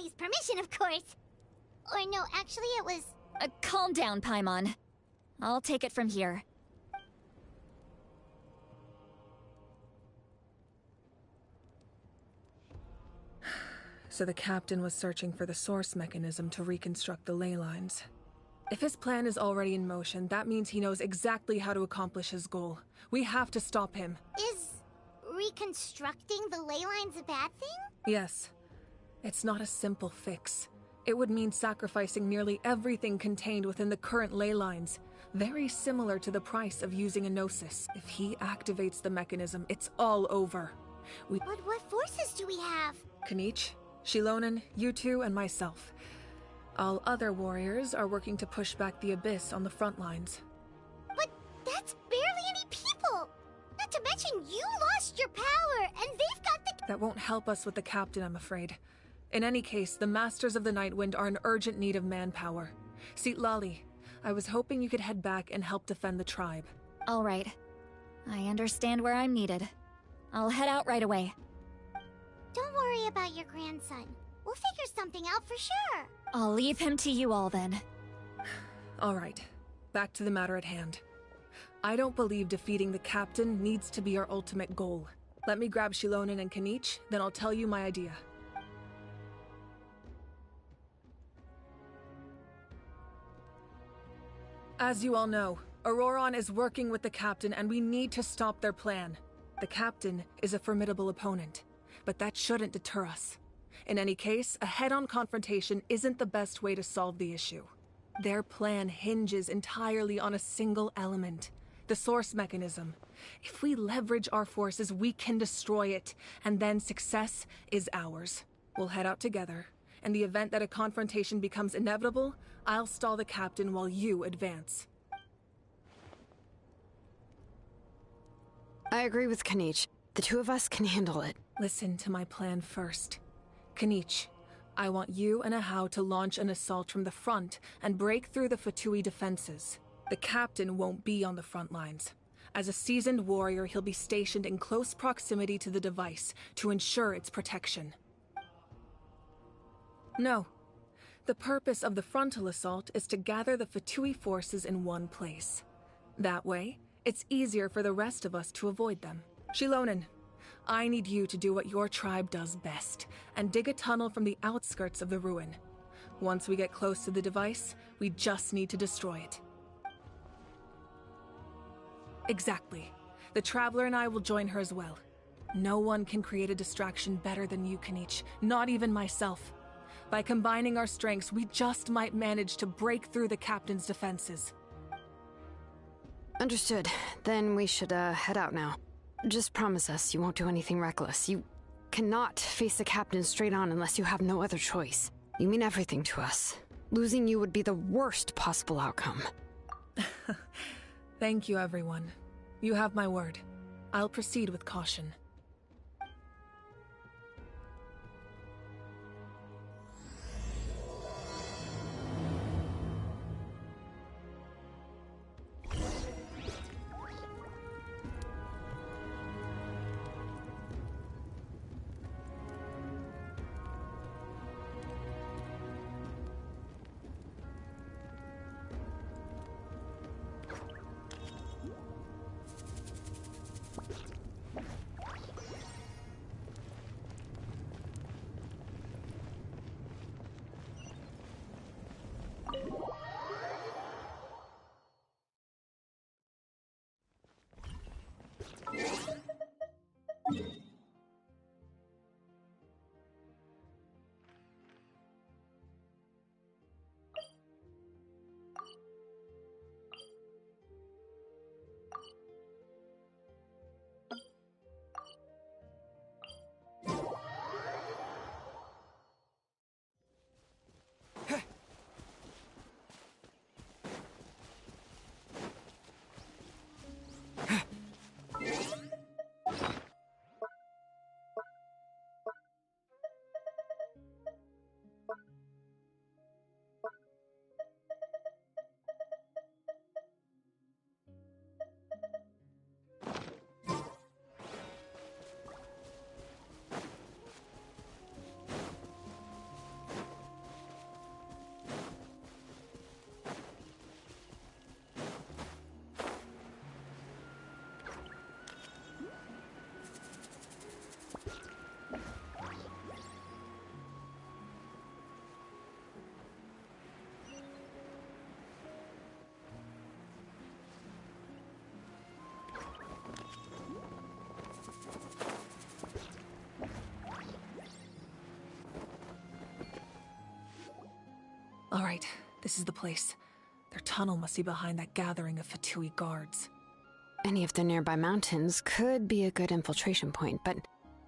Paimoni's permission, of course. Or no, actually it was... Calm down, Paimon. I'll take it from here. So the captain was searching for the source mechanism to reconstruct the ley lines. If his plan is already in motion, that means he knows exactly how to accomplish his goal. We have to stop him. Is reconstructing the ley lines a bad thing? Yes. It's not a simple fix. It would mean sacrificing nearly everything contained within the current ley lines. Very similar to the price of using a Gnosis. If he activates the mechanism, it's all over. But what forces do we have? Kanich, Shilonen, you two, and myself. All other warriors are working to push back the Abyss on the front lines. But that's barely any people! Not to mention you lost your power, and they've got the... That won't help us with the captain, I'm afraid. In any case, the Masters of the Nightwind are in urgent need of manpower. Lali, I was hoping you could head back and help defend the tribe. All right. I understand where I'm needed. I'll head out right away. Don't worry about your grandson. We'll figure something out for sure. I'll leave him to you all then. All right. Back to the matter at hand. I don't believe defeating the captain needs to be our ultimate goal. Let me grab Shilonen and Kanich, then I'll tell you my idea. As you all know, Auroron is working with the captain and we need to stop their plan. The captain is a formidable opponent, but that shouldn't deter us. In any case, a head-on confrontation isn't the best way to solve the issue. Their plan hinges entirely on a single element, the source mechanism. If we leverage our forces, we can destroy it, and then success is ours. We'll head out together. In the event that a confrontation becomes inevitable, I'll stall the captain while you advance. I agree with Kanich. The two of us can handle it. Listen to my plan first. Kanich, I want you and Ahau to launch an assault from the front and break through the Fatui defenses. The captain won't be on the front lines. As a seasoned warrior, he'll be stationed in close proximity to the device to ensure its protection. No. The purpose of the frontal assault is to gather the Fatui forces in one place. That way, it's easier for the rest of us to avoid them. Shilonen, I need you to do what your tribe does best, and dig a tunnel from the outskirts of the ruin. Once we get close to the device, we just need to destroy it. Exactly. The Traveler and I will join her as well. No one can create a distraction better than you, Kanich, not even myself. By combining our strengths, we just might manage to break through the captain's defenses. Understood. Then we should, head out now. Just promise us you won't do anything reckless. You cannot face the captain straight on unless you have no other choice. You mean everything to us. Losing you would be the worst possible outcome. Thank you, everyone. You have my word. I'll proceed with caution. right. This is the place. Their tunnel must be behind that gathering of Fatui guards. Any of the nearby mountains could be a good infiltration point, but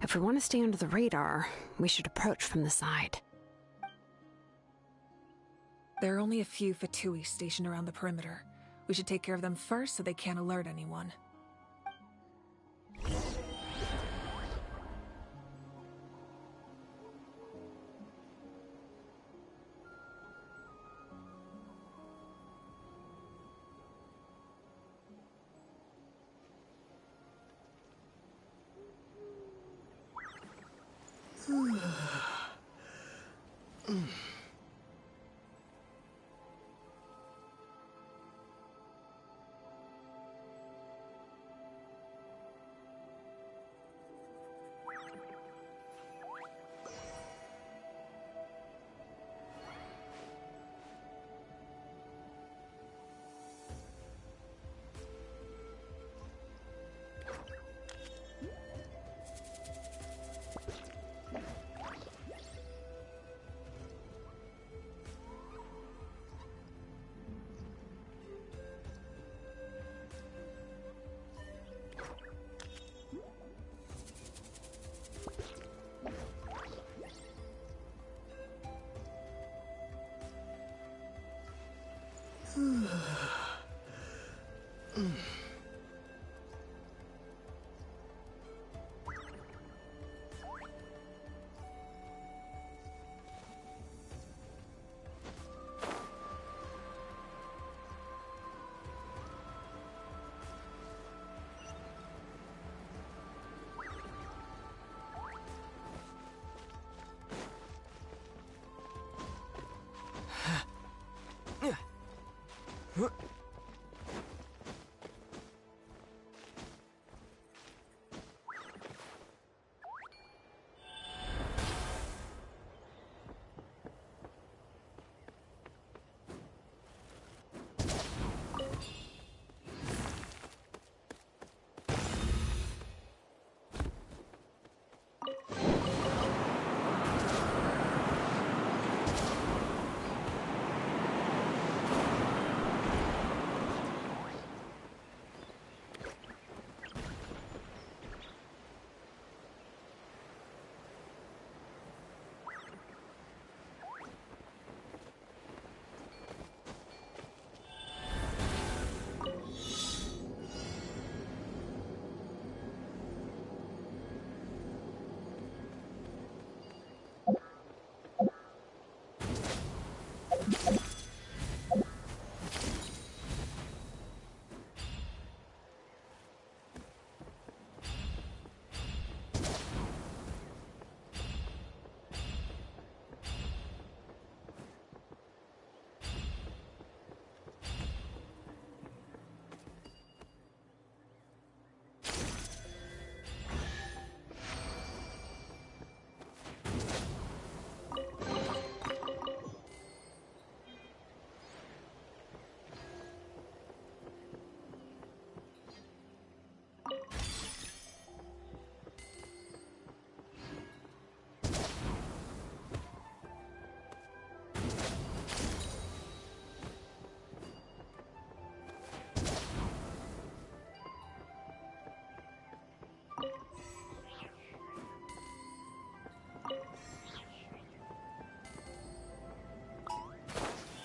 if we want to stay under the radar, we should approach from the side. There are only a few Fatui stationed around the perimeter. We should take care of them first so they can't alert anyone.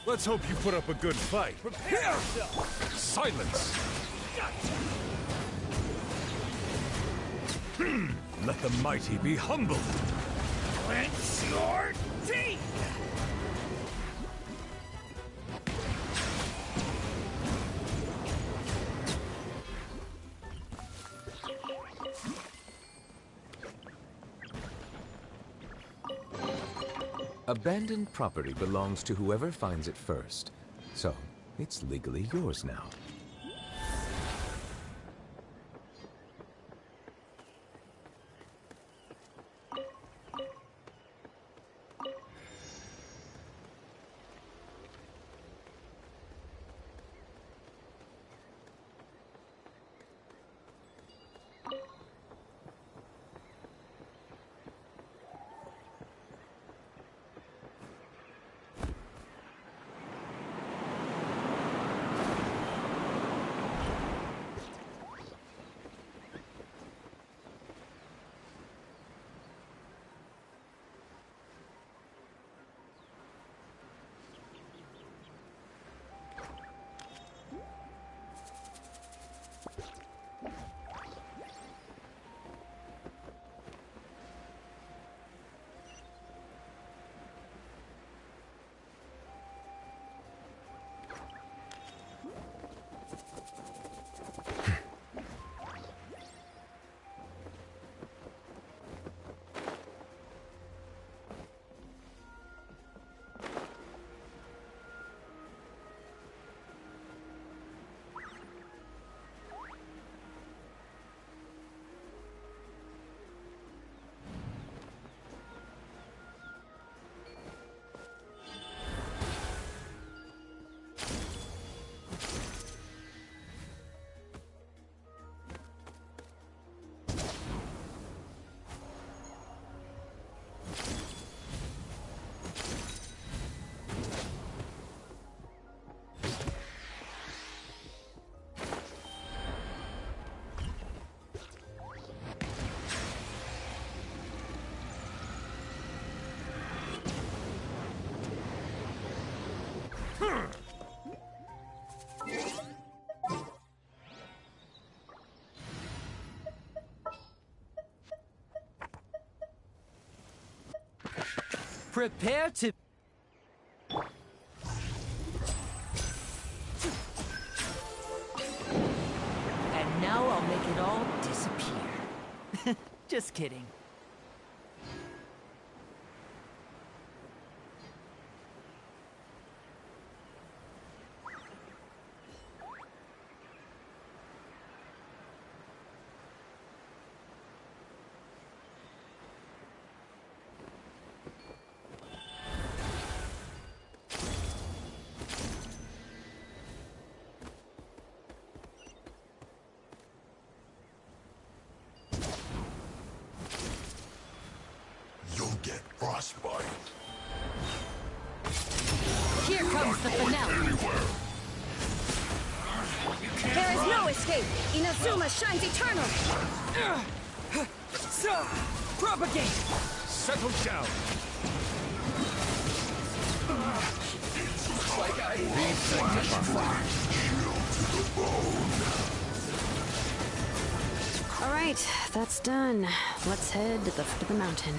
Let's hope you put up a good fight. Prepare yourself! Silence! Let the mighty be humbled. Clench your teeth! Abandoned property belongs to whoever finds it first. So, it's legally yours now. Prepare to... And now I'll make it all disappear. Just kidding. Get frostbite. Here comes the finale. There is no escape. Inazuma shines eternal. Propagate! Settle down. Be sanctified. All right, that's done. Let's head to the foot of the mountain.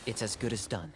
It's as good as done.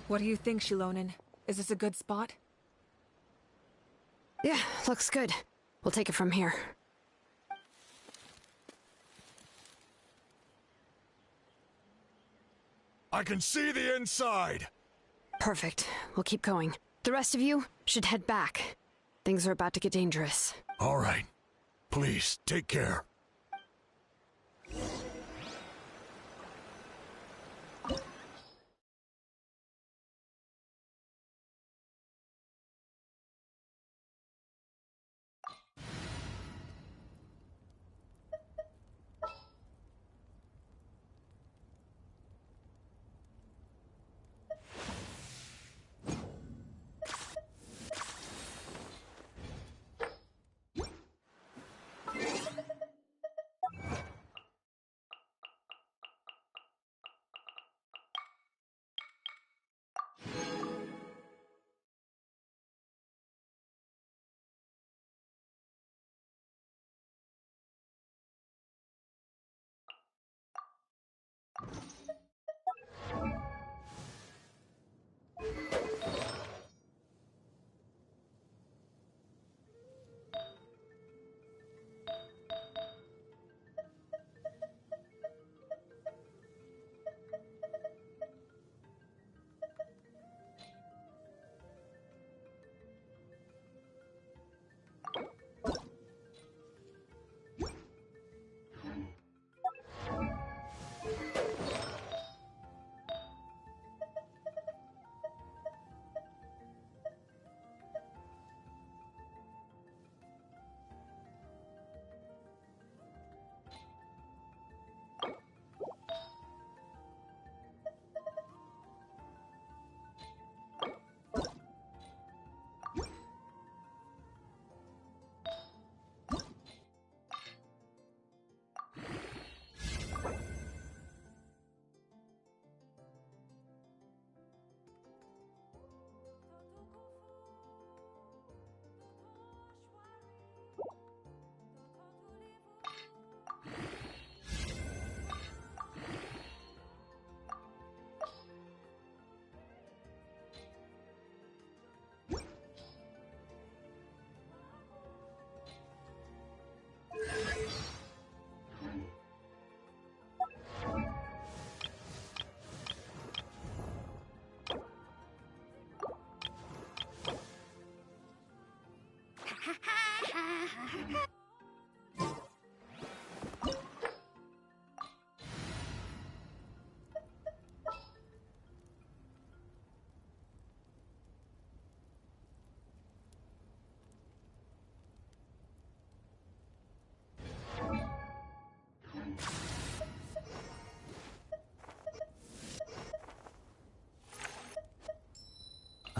What do you think, Shilonen? Is this a good spot? Yeah, looks good. We'll take it from here. I can see the inside! Perfect. We'll keep going. The rest of you should head back. Things are about to get dangerous. All right. Please, take care.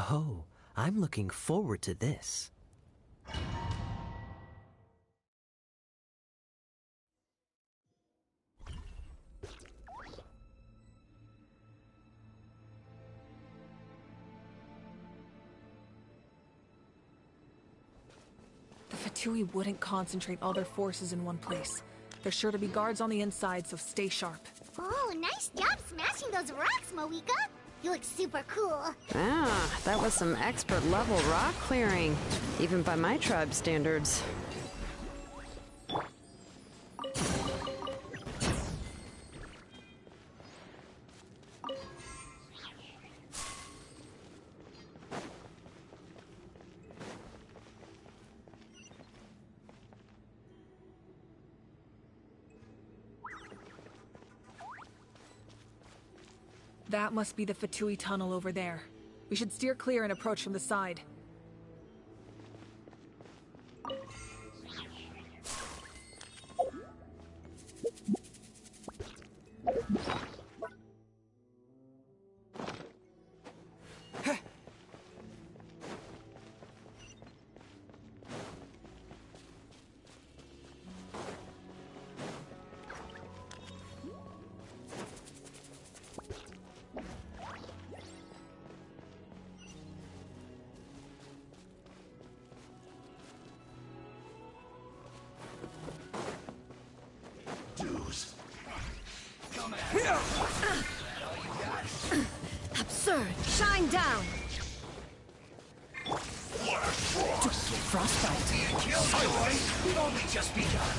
Oh, I'm looking forward to this. The Fatui wouldn't concentrate all their forces in one place. There's sure to be guards on the inside, so stay sharp. Oh, nice job smashing those rocks, Moika. You look super cool. Ah, that was some expert level rock clearing, even by my tribe standards. That must be the Fatui tunnel over there. We should steer clear and approach from the side. Absurd! Shine down! Frostbite. We've only just begun.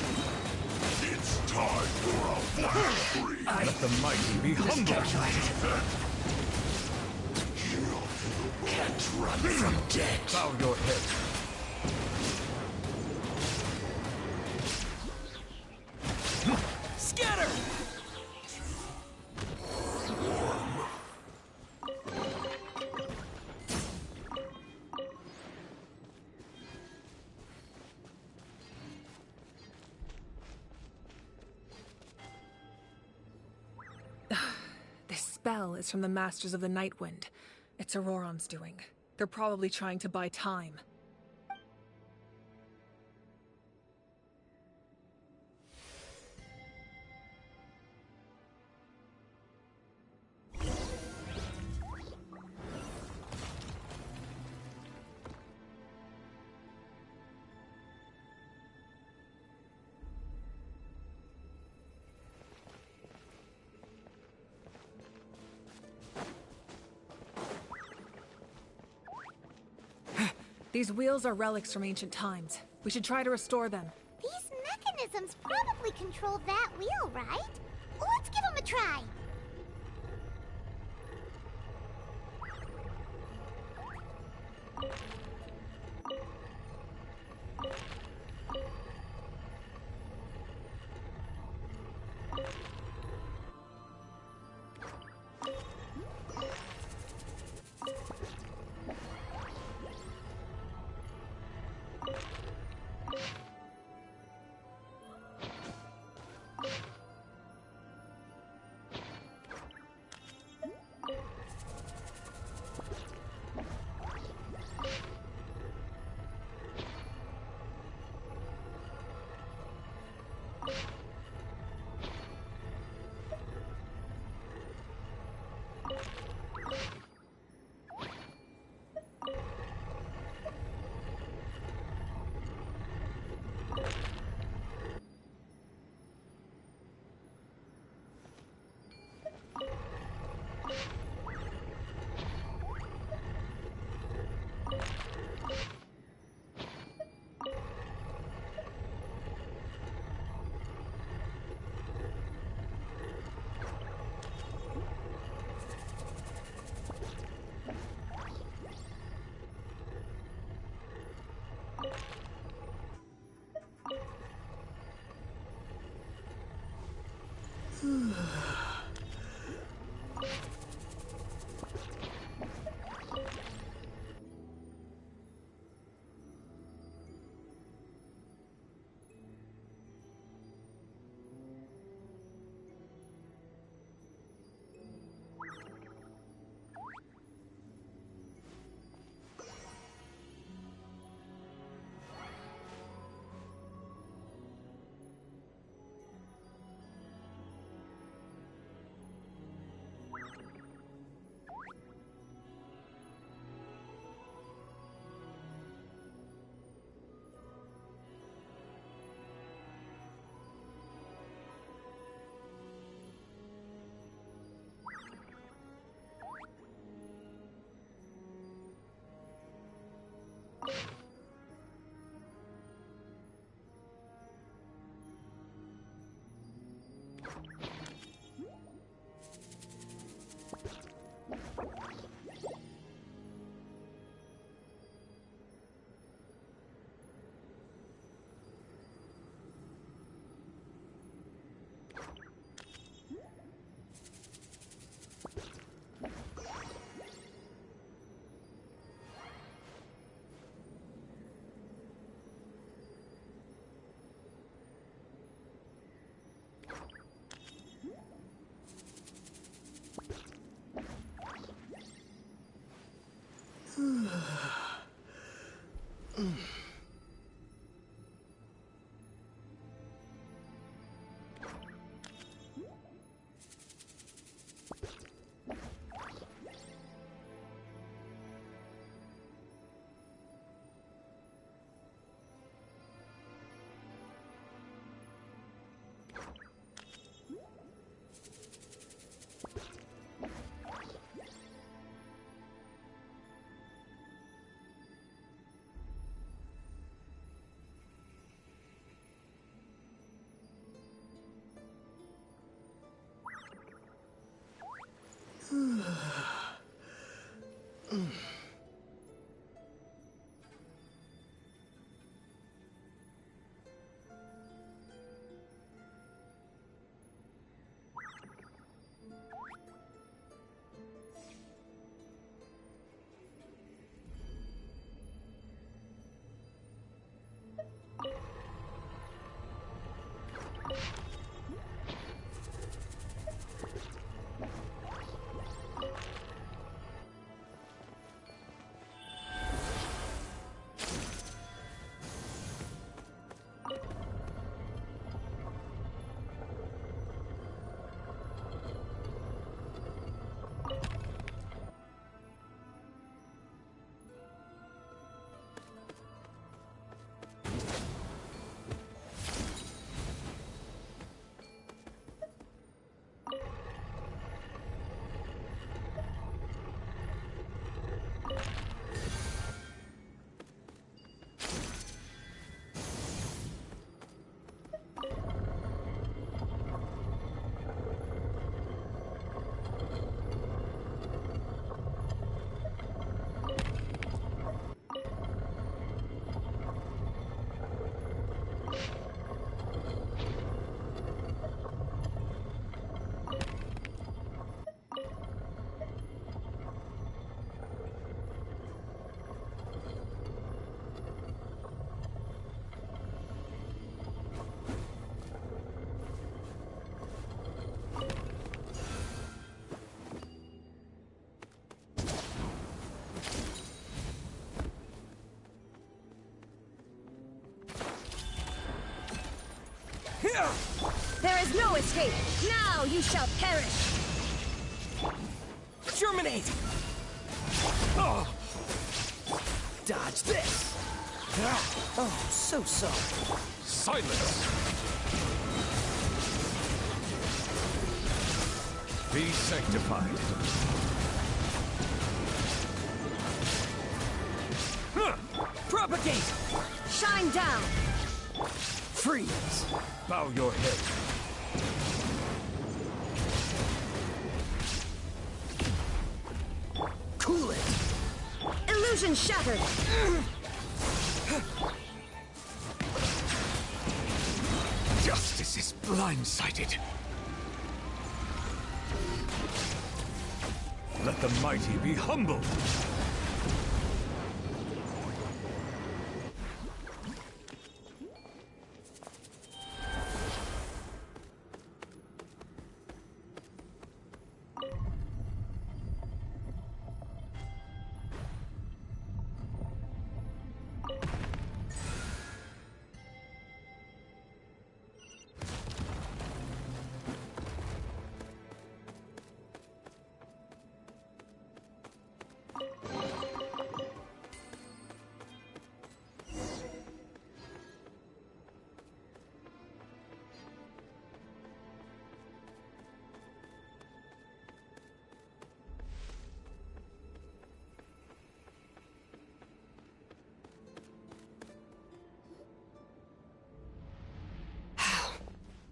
It's time for a flash freeze. Let the mighty be humble. Can't run from death. Bow your head. Scatter! This spell is from the Masters of the Nightwind. It's Auroron's doing. They're probably trying to buy time. These wheels are relics from ancient times. We should try to restore them. These mechanisms probably control that wheel, right? Let's give them a try. There is no escape! Now you shall perish! Germinate! Oh. Dodge this! Oh, so sorry. Silence! Be sanctified. Propagate! Shine down! Freeze! Bow your head. Cool it! Illusion shattered! Justice is blindsided. Let the mighty be humbled.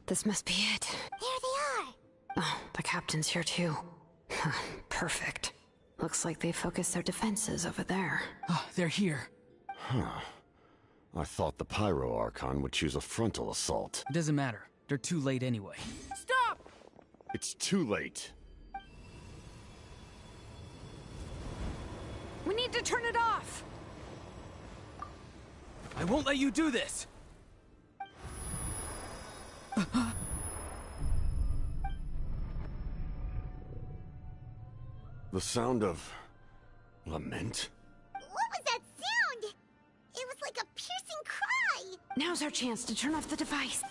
This must be it. There they captain's here too. Perfect. Looks like they focused their defenses over there. They're here. Huh. I thought the Pyro Archon would choose a frontal assault. It doesn't matter. They're too late anyway. Stop! It's too late. We need to turn it off! I won't let you do this! The sound of... lament? What was that sound? It was like a piercing cry! Now's our chance to turn off the device.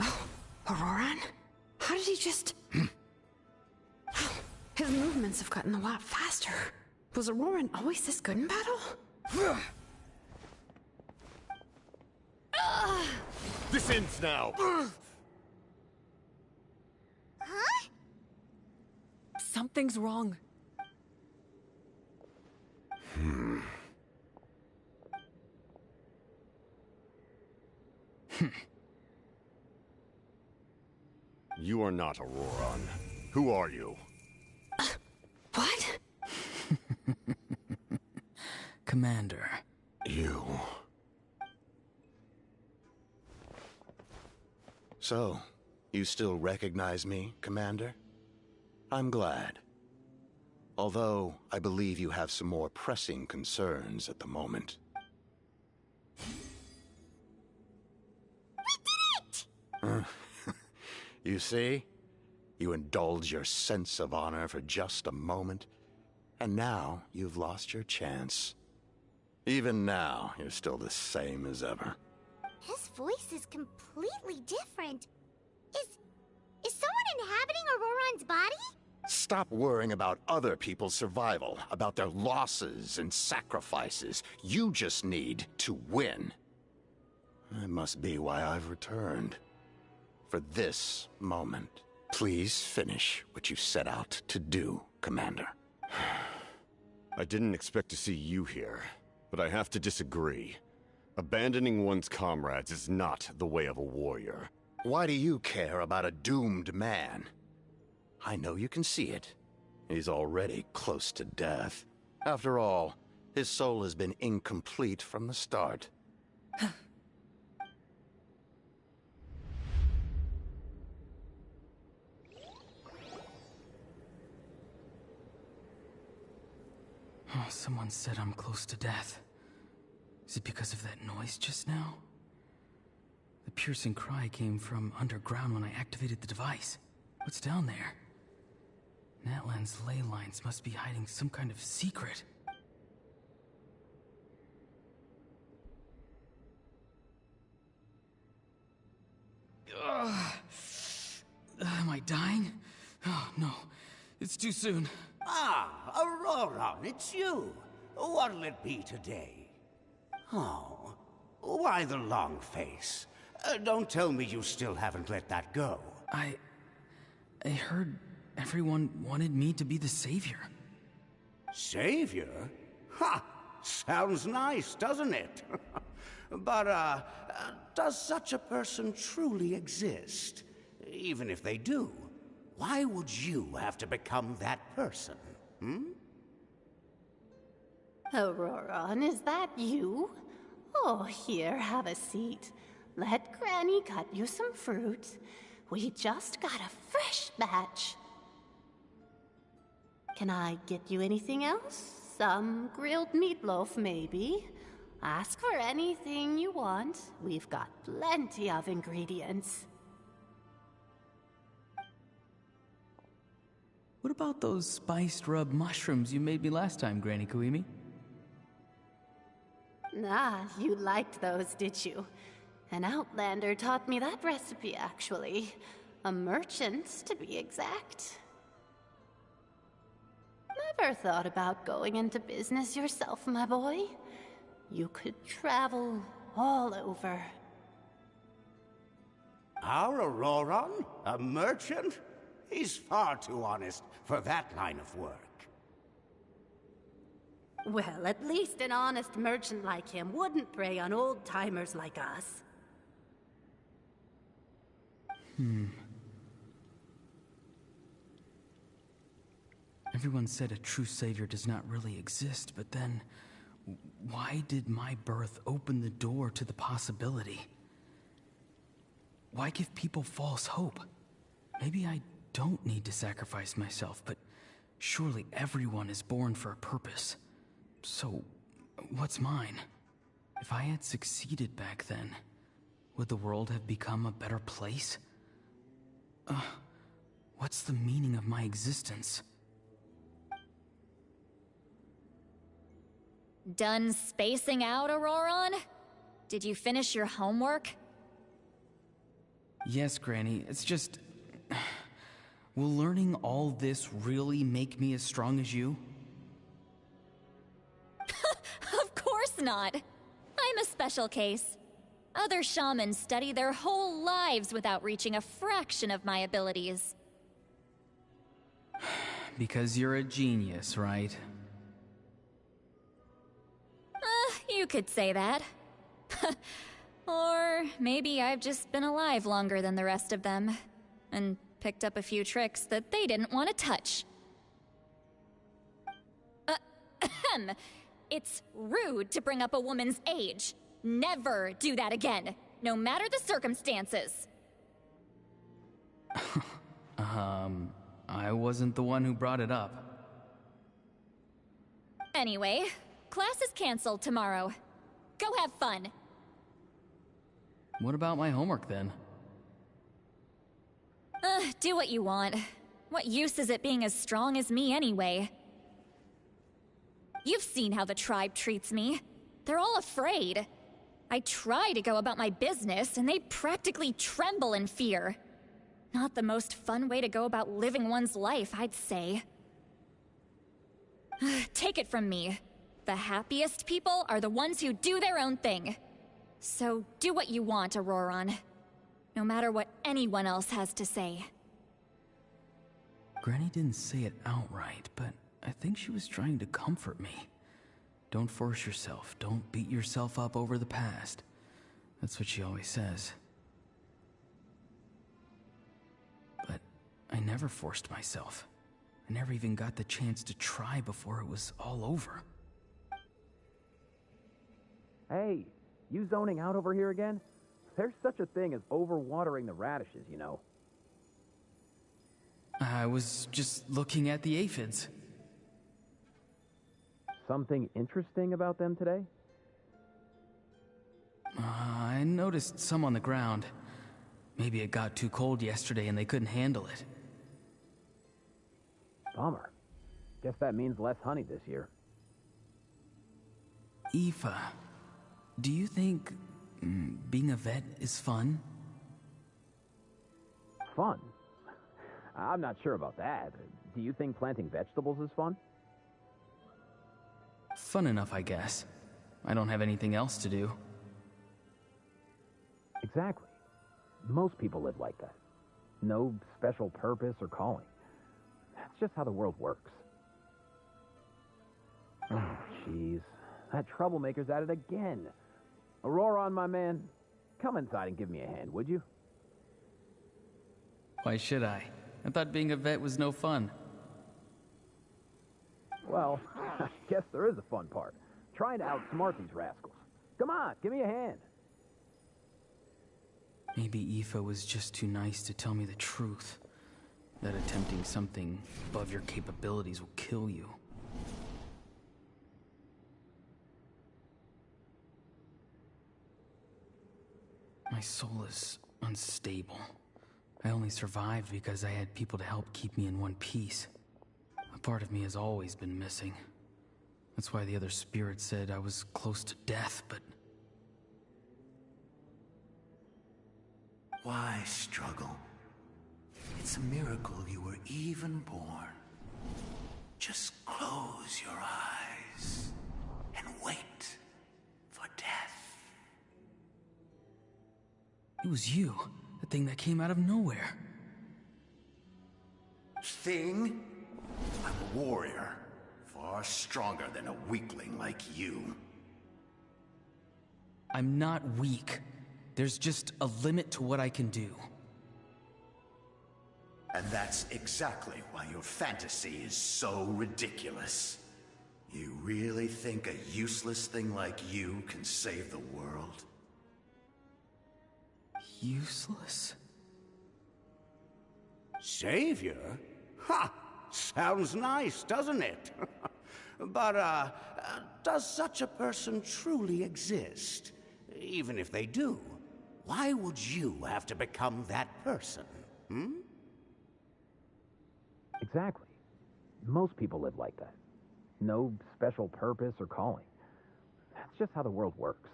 Oh, Auroran? How did he just... His movements have gotten a lot faster. Was Auroran always this good in battle? This ends now! Huh? Something's wrong. You are not Auroran. Who are you? What? Commander. You. So, you still recognize me, Commander? I'm glad. Although, I believe you have some more pressing concerns at the moment. We did it! You see? You indulge your sense of honor for just a moment, and now you've lost your chance. Even now, you're still the same as ever. His voice is completely different. Is someone inhabiting Auroran's body? Stop worrying about other people's survival, about their losses and sacrifices. You just need to win. That must be why I've returned. For this moment. Please finish what you set out to do, Commander. I didn't expect to see you here, but I have to disagree. Abandoning one's comrades is not the way of a warrior. Why do you care about a doomed man? I know you can see it. He's already close to death. After all, his soul has been incomplete from the start. Oh, someone said I'm close to death. Is it because of that noise just now? The piercing cry came from underground when I activated the device. What's down there? Natlan's ley lines must be hiding some kind of secret. Am I dying? Oh, no. It's too soon. Ah, Auroran, it's you. What'll it be today? Oh, why the long face? Don't tell me you still haven't let that go. I heard everyone wanted me to be the savior. Savior? Ha! Sounds nice, doesn't it? But, does such a person truly exist? Even if they do, why would you have to become that person, hmm? Auroran, is that you? Oh, here, have a seat. Let Granny cut you some fruit. We just got a fresh batch. Can I get you anything else? Some grilled meatloaf, maybe? Ask for anything you want. We've got plenty of ingredients. What about those spiced rub mushrooms you made me last time, Granny Kuimi? Ah, you liked those, did you? An outlander taught me that recipe, actually. A merchant, to be exact. Never thought about going into business yourself, my boy? You could travel all over. Our Auroran? A merchant? He's far too honest for that line of work. Well, at least an honest merchant like him wouldn't prey on old-timers like us. Everyone said a true savior does not really exist, but then why did my birth open the door to the possibility? Why give people false hope? Maybe I don't need to sacrifice myself, but surely everyone is born for a purpose. So, what's mine? If I had succeeded back then, would the world have become a better place? What's the meaning of my existence? Done spacing out, Auroron? Did you finish your homework? Yes, Granny. It's just... Will learning all this really make me as strong as you? Of course not. I'm a special case. Other shamans study their whole lives without reaching a fraction of my abilities. Because you're a genius, right? You could say that. Or maybe I've just been alive longer than the rest of them, and picked up a few tricks that they didn't want to touch. It's rude to bring up a woman's age. Never do that again, no matter the circumstances. I wasn't the one who brought it up. Anyway, class is canceled tomorrow. Go have fun. What about my homework then? Do what you want. What use is it being as strong as me anyway? You've seen how the tribe treats me. They're all afraid. I try to go about my business, and they practically tremble in fear. Not the most fun way to go about living one's life, I'd say. Take it from me. The happiest people are the ones who do their own thing. So do what you want, Auroron. No matter what anyone else has to say. Granny didn't say it outright, but I think she was trying to comfort me. Don't force yourself. Don't beat yourself up over the past. That's what she always says. But I never forced myself. I never even got the chance to try before it was all over. Hey, you zoning out over here again? There's such a thing as overwatering the radishes, you know. I was just looking at the aphids. Something interesting about them today? I noticed some on the ground. Maybe it got too cold yesterday and they couldn't handle it. Bummer. Guess that means less honey this year. Aoife, do you think being a vet is fun? Fun? I'm not sure about that. Do you think planting vegetables is fun? Fun enough, I guess. I don't have anything else to do. Exactly. Most people live like that. No special purpose or calling. That's just how the world works. Oh, jeez. That troublemaker's at it again. Auroron, my man, come inside and give me a hand, would you? Why should I? I thought being a vet was no fun. Well, I guess there is a fun part. Trying to outsmart these rascals. Come on, give me a hand. Maybe Aoife was just too nice to tell me the truth. That attempting something above your capabilities will kill you. My soul is unstable. I only survived because I had people to help keep me in one piece. A part of me has always been missing. That's why the other spirits said I was close to death, but... Why struggle? It's a miracle you were even born. Just close your eyes and wait for death. It was you, the thing that came out of nowhere. Thing? I'm a warrior, far stronger than a weakling like you. I'm not weak. There's just a limit to what I can do. And that's exactly why your fantasy is so ridiculous. You really think a useless thing like you can save the world? Useless? Savior? Ha! Sounds nice, doesn't it? But, does such a person truly exist? Even if they do, why would you have to become that person? Hmm? Exactly. Most people live like that. No special purpose or calling. That's just how the world works.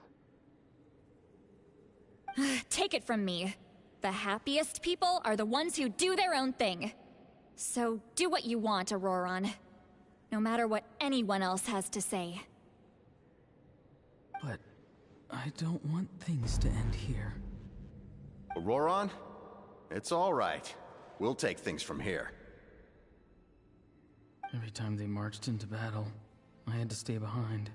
Take it from me. The happiest people are the ones who do their own thing. So do what you want, Auroron. No matter what anyone else has to say. But I don't want things to end here. Auroron? It's all right. We'll take things from here. Every time they marched into battle, I had to stay behind.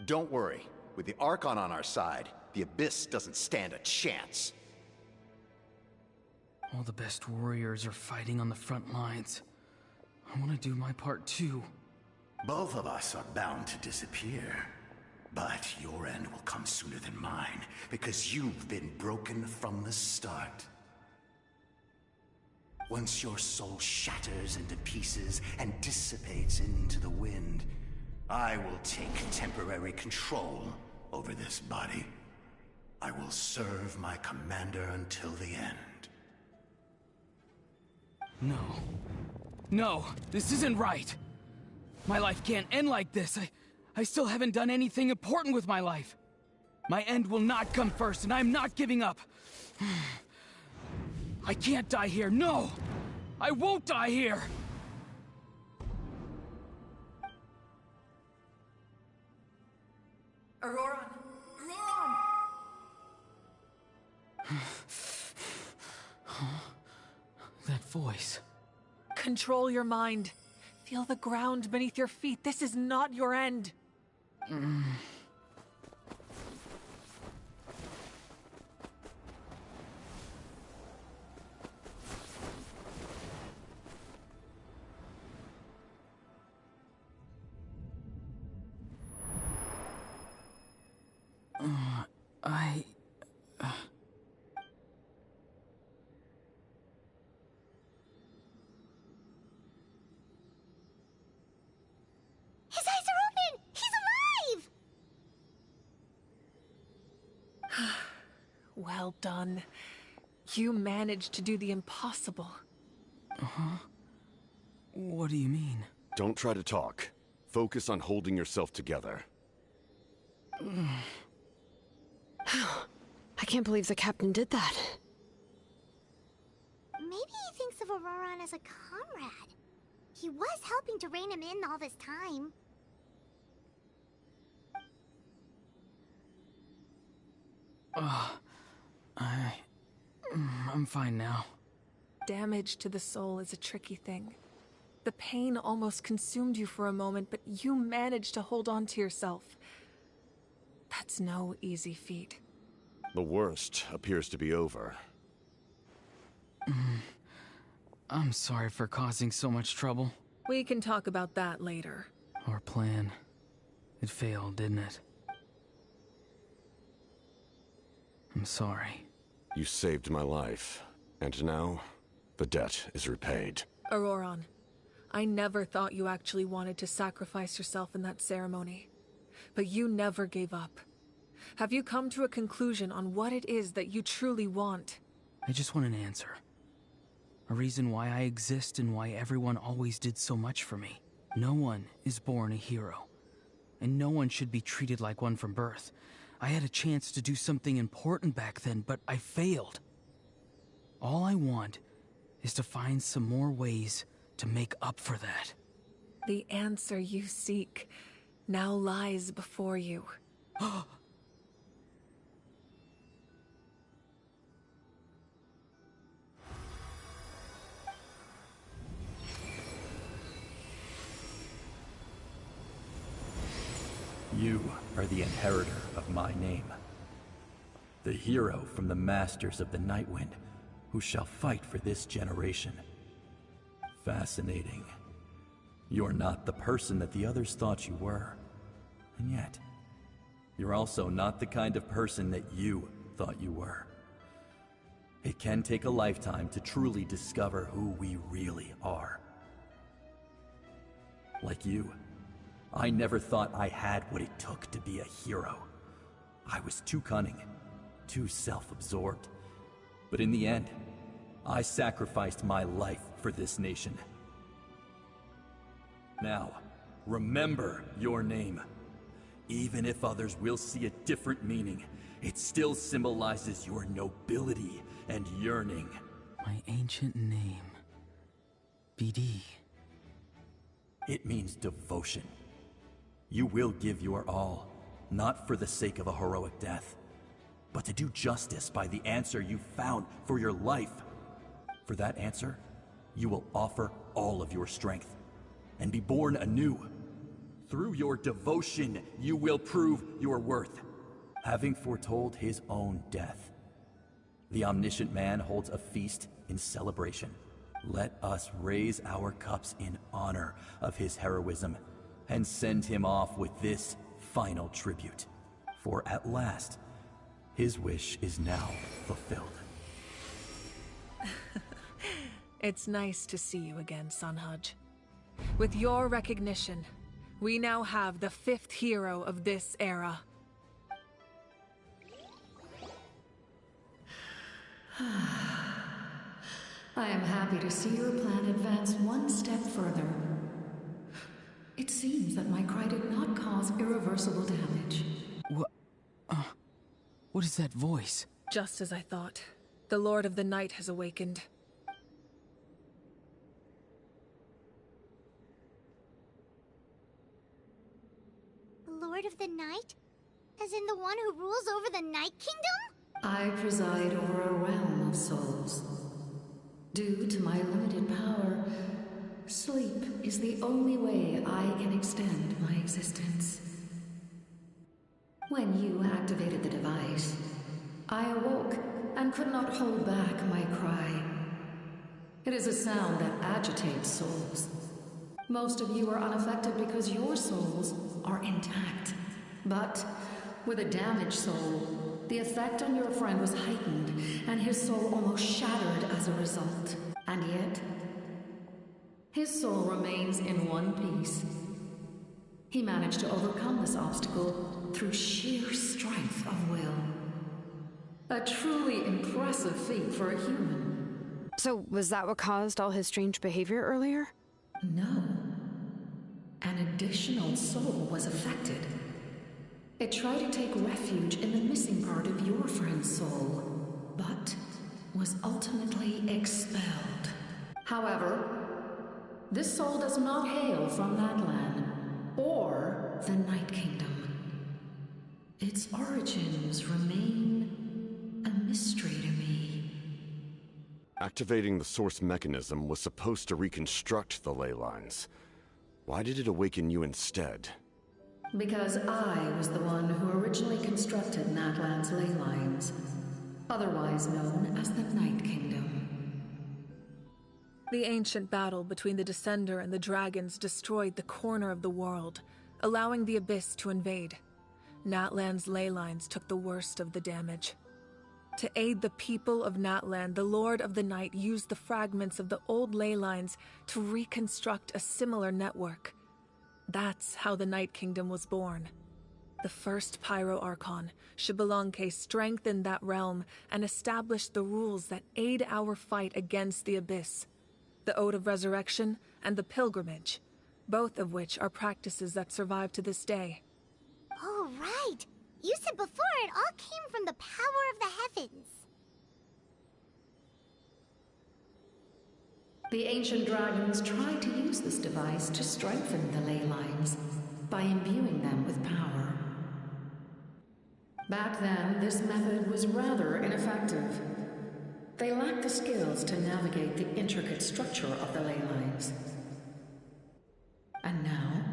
Don't worry. With the Archon on our side, the Abyss doesn't stand a chance. All the best warriors are fighting on the front lines. I want to do my part too. Both of us are bound to disappear. But your end will come sooner than mine, because you've been broken from the start. Once your soul shatters into pieces and dissipates into the wind, I will take temporary control over this body. I will serve my commander until the end. No. No, this isn't right. My life can't end like this. I still haven't done anything important with my life. My end will not come first, and I'm not giving up. I can't die here, no! I won't die here! Auroron! Auroron! That voice. Control your mind. Feel the ground beneath your feet. This is not your end. His eyes are open! He's alive! Well done. You managed to do the impossible. Uh-huh. What do you mean? Don't try to talk. Focus on holding yourself together. I can't believe the captain did that. Maybe he thinks of Auroron as a comrade. He was helping to rein him in all this time. I'm fine now. Damage to the soul is a tricky thing. The pain almost consumed you for a moment, but you managed to hold on to yourself. That's no easy feat. The worst appears to be over. I'm sorry for causing so much trouble. We can talk about that later. Our plan. It failed, didn't it? I'm sorry. You saved my life, and now the debt is repaid. Auroron, I never thought you actually wanted to sacrifice yourself in that ceremony. But you never gave up. Have you come to a conclusion on what it is that you truly want? I just want an answer. A reason why I exist and why everyone always did so much for me. No one is born a hero. And no one should be treated like one from birth. I had a chance to do something important back then, but I failed. All I want is to find some more ways to make up for that. The answer you seek now lies before you. You are the inheritor of my name. The hero from the Masters of the Nightwind who shall fight for this generation. Fascinating. You're not the person that the others thought you were. And yet, you're also not the kind of person that you thought you were. It can take a lifetime to truly discover who we really are. Like you, I never thought I had what it took to be a hero. I was too cunning, too self-absorbed. But in the end, I sacrificed my life for this nation. Now, remember your name. Even if others will see a different meaning, it still symbolizes your nobility and yearning. My ancient name. BD. It means devotion. You will give your all, not for the sake of a heroic death, but to do justice by the answer you found for your life. For that answer, you will offer all of your strength and be born anew. Through your devotion, you will prove your worth. Having foretold his own death, the omniscient man holds a feast in celebration. Let us raise our cups in honor of his heroism and send him off with this final tribute. For at last, his wish is now fulfilled. It's nice to see you again, Sanhaj. With your recognition, we now have the 5th hero of this era. I am happy to see your plan advance one step further. It seems that my cry did not cause irreversible damage. What is that voice? Just as I thought. The Lord of the Night has awakened. The Lord of the Night? As in the one who rules over the Night Kingdom? I preside over a realm of souls. Due to my limited power, sleep is the only way I can extend my existence. When you activated the device, I awoke and could not hold back my cry. It is a sound that agitates souls. Most of you are unaffected because your souls are intact. But with a damaged soul, the effect on your friend was heightened, and his soul almost shattered as a result. And yet, his soul remains in one piece. He managed to overcome this obstacle through sheer strength of will. A truly impressive feat for a human. So, was that what caused all his strange behavior earlier? No. An additional soul was affected. It tried to take refuge in the missing part of your friend's soul, but was ultimately expelled. However, this soul does not hail from that land, or the Night Kingdom. Its origins remain a mystery to me. Activating the source mechanism was supposed to reconstruct the ley lines. Why did it awaken you instead? Because I was the one who originally constructed Natlan's ley lines, otherwise known as the Night Kingdom. The ancient battle between the Descender and the dragons destroyed the corner of the world, allowing the Abyss to invade. Natlan's ley lines took the worst of the damage. To aid the people of Natlan, the Lord of the Night used the fragments of the old ley lines to reconstruct a similar network. That's how the Night Kingdom was born. The first Pyro Archon, Xbalanque, strengthened that realm and established the rules that aid our fight against the Abyss. The Ode of Resurrection and the Pilgrimage, both of which are practices that survive to this day. Oh, right! You said before it all came from the power of the heavens. The ancient dragons tried to use this device to strengthen the ley lines by imbuing them with power. Back then, this method was rather ineffective. They lacked the skills to navigate the intricate structure of the ley lines. And now,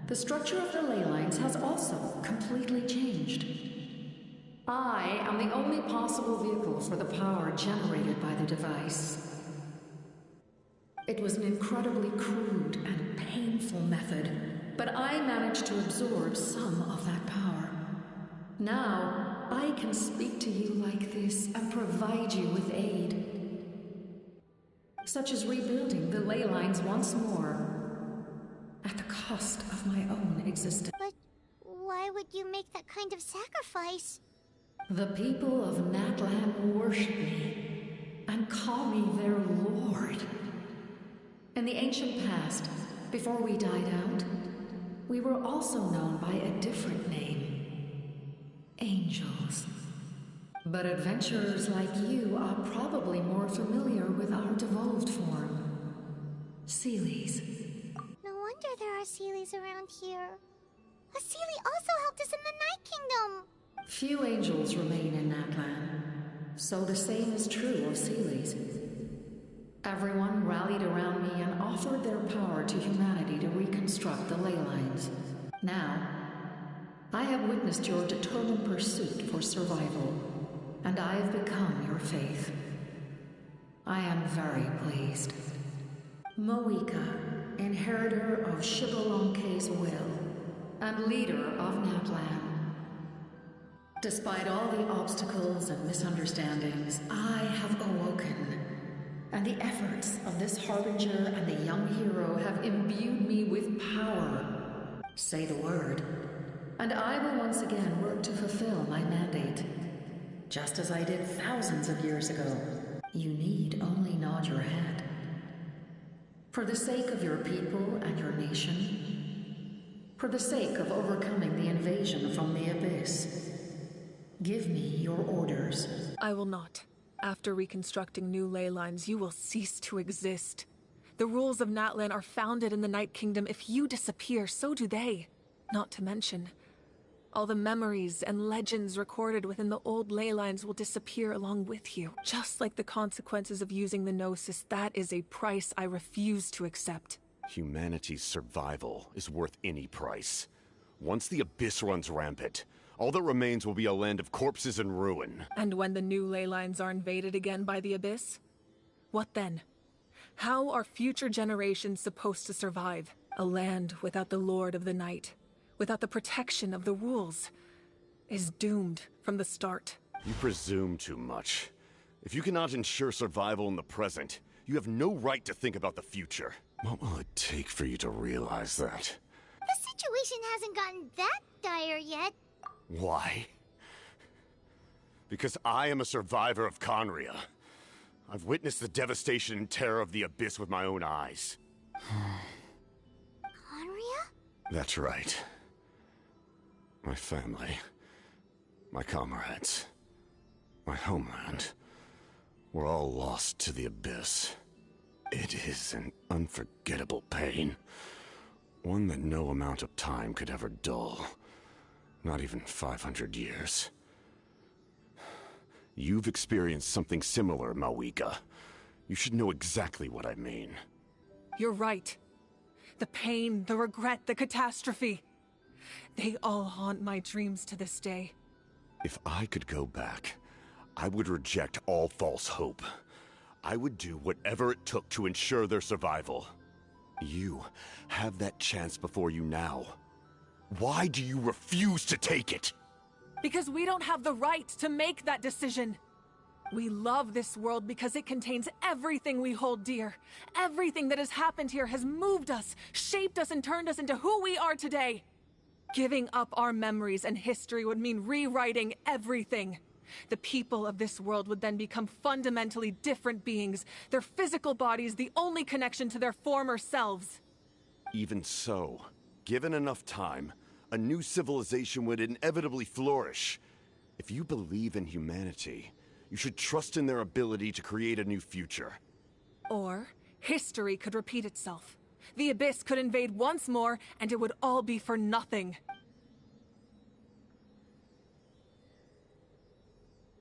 the structure of the ley lines has also completely changed. I am the only possible vehicle for the power generated by the device. It was an incredibly crude and painful method, but I managed to absorb some of that power. Now, I can speak to you like this and provide you with aid, such as rebuilding the ley lines once more, at the cost of my own existence. But why would you make that kind of sacrifice? The people of Natlan worship me and call me their lord. In the ancient past, before we died out, we were also known by a different name. Angels. But adventurers like you are probably more familiar with our devolved form. Seelies. No wonder there are Seelies around here. A Seelie also helped us in the Night Kingdom! Few angels remain in Natlan, so the same is true of Seelies. Everyone rallied around me and offered their power to humanity to reconstruct the ley lines. Now, I have witnessed your determined pursuit for survival, and I have become your faith. I am very pleased. Moika, inheritor of Shibalonke's will, and leader of Natlan. Despite all the obstacles and misunderstandings, I have awoken, and the efforts of this harbinger and the young hero have imbued me with power. Say the word, and I will once again work to fulfill my mandate, just as I did thousands of years ago. You need only nod your head. For the sake of your people and your nation, for the sake of overcoming the invasion from the Abyss, give me your orders. I will not. After reconstructing new ley lines, you will cease to exist. The rules of Natlan are founded in the Night Kingdom. If you disappear, so do they. Not to mention, all the memories and legends recorded within the old ley lines will disappear along with you. Just like the consequences of using the Gnosis, that is a price I refuse to accept. Humanity's survival is worth any price. Once the Abyss runs rampant, all that remains will be a land of corpses and ruin. And when the new ley lines are invaded again by the Abyss? What then? How are future generations supposed to survive? A land without the Lord of the Night, without the protection of the rules, is doomed from the start. You presume too much. If you cannot ensure survival in the present, you have no right to think about the future. What will it take for you to realize that? The situation hasn't gotten that dire yet. Why? Because I am a survivor of Conria. I've witnessed the devastation and terror of the Abyss with my own eyes. Conria? That's right. My family, my comrades, my homeland, were all lost to the Abyss. It is an unforgettable pain. One that no amount of time could ever dull. Not even 500 years. You've experienced something similar, Mawika. You should know exactly what I mean. You're right. The pain, the regret, the catastrophe. They all haunt my dreams to this day. If I could go back, I would reject all false hope. I would do whatever it took to ensure their survival. You have that chance before you now. Why do you refuse to take it? Because we don't have the right to make that decision. We love this world because it contains everything we hold dear. Everything that has happened here has moved us, shaped us, and turned us into who we are today. Giving up our memories and history would mean rewriting everything. The people of this world would then become fundamentally different beings, their physical bodies the only connection to their former selves. Even so, given enough time, a new civilization would inevitably flourish. If you believe in humanity, you should trust in their ability to create a new future. Or, history could repeat itself. The Abyss could invade once more, and it would all be for nothing.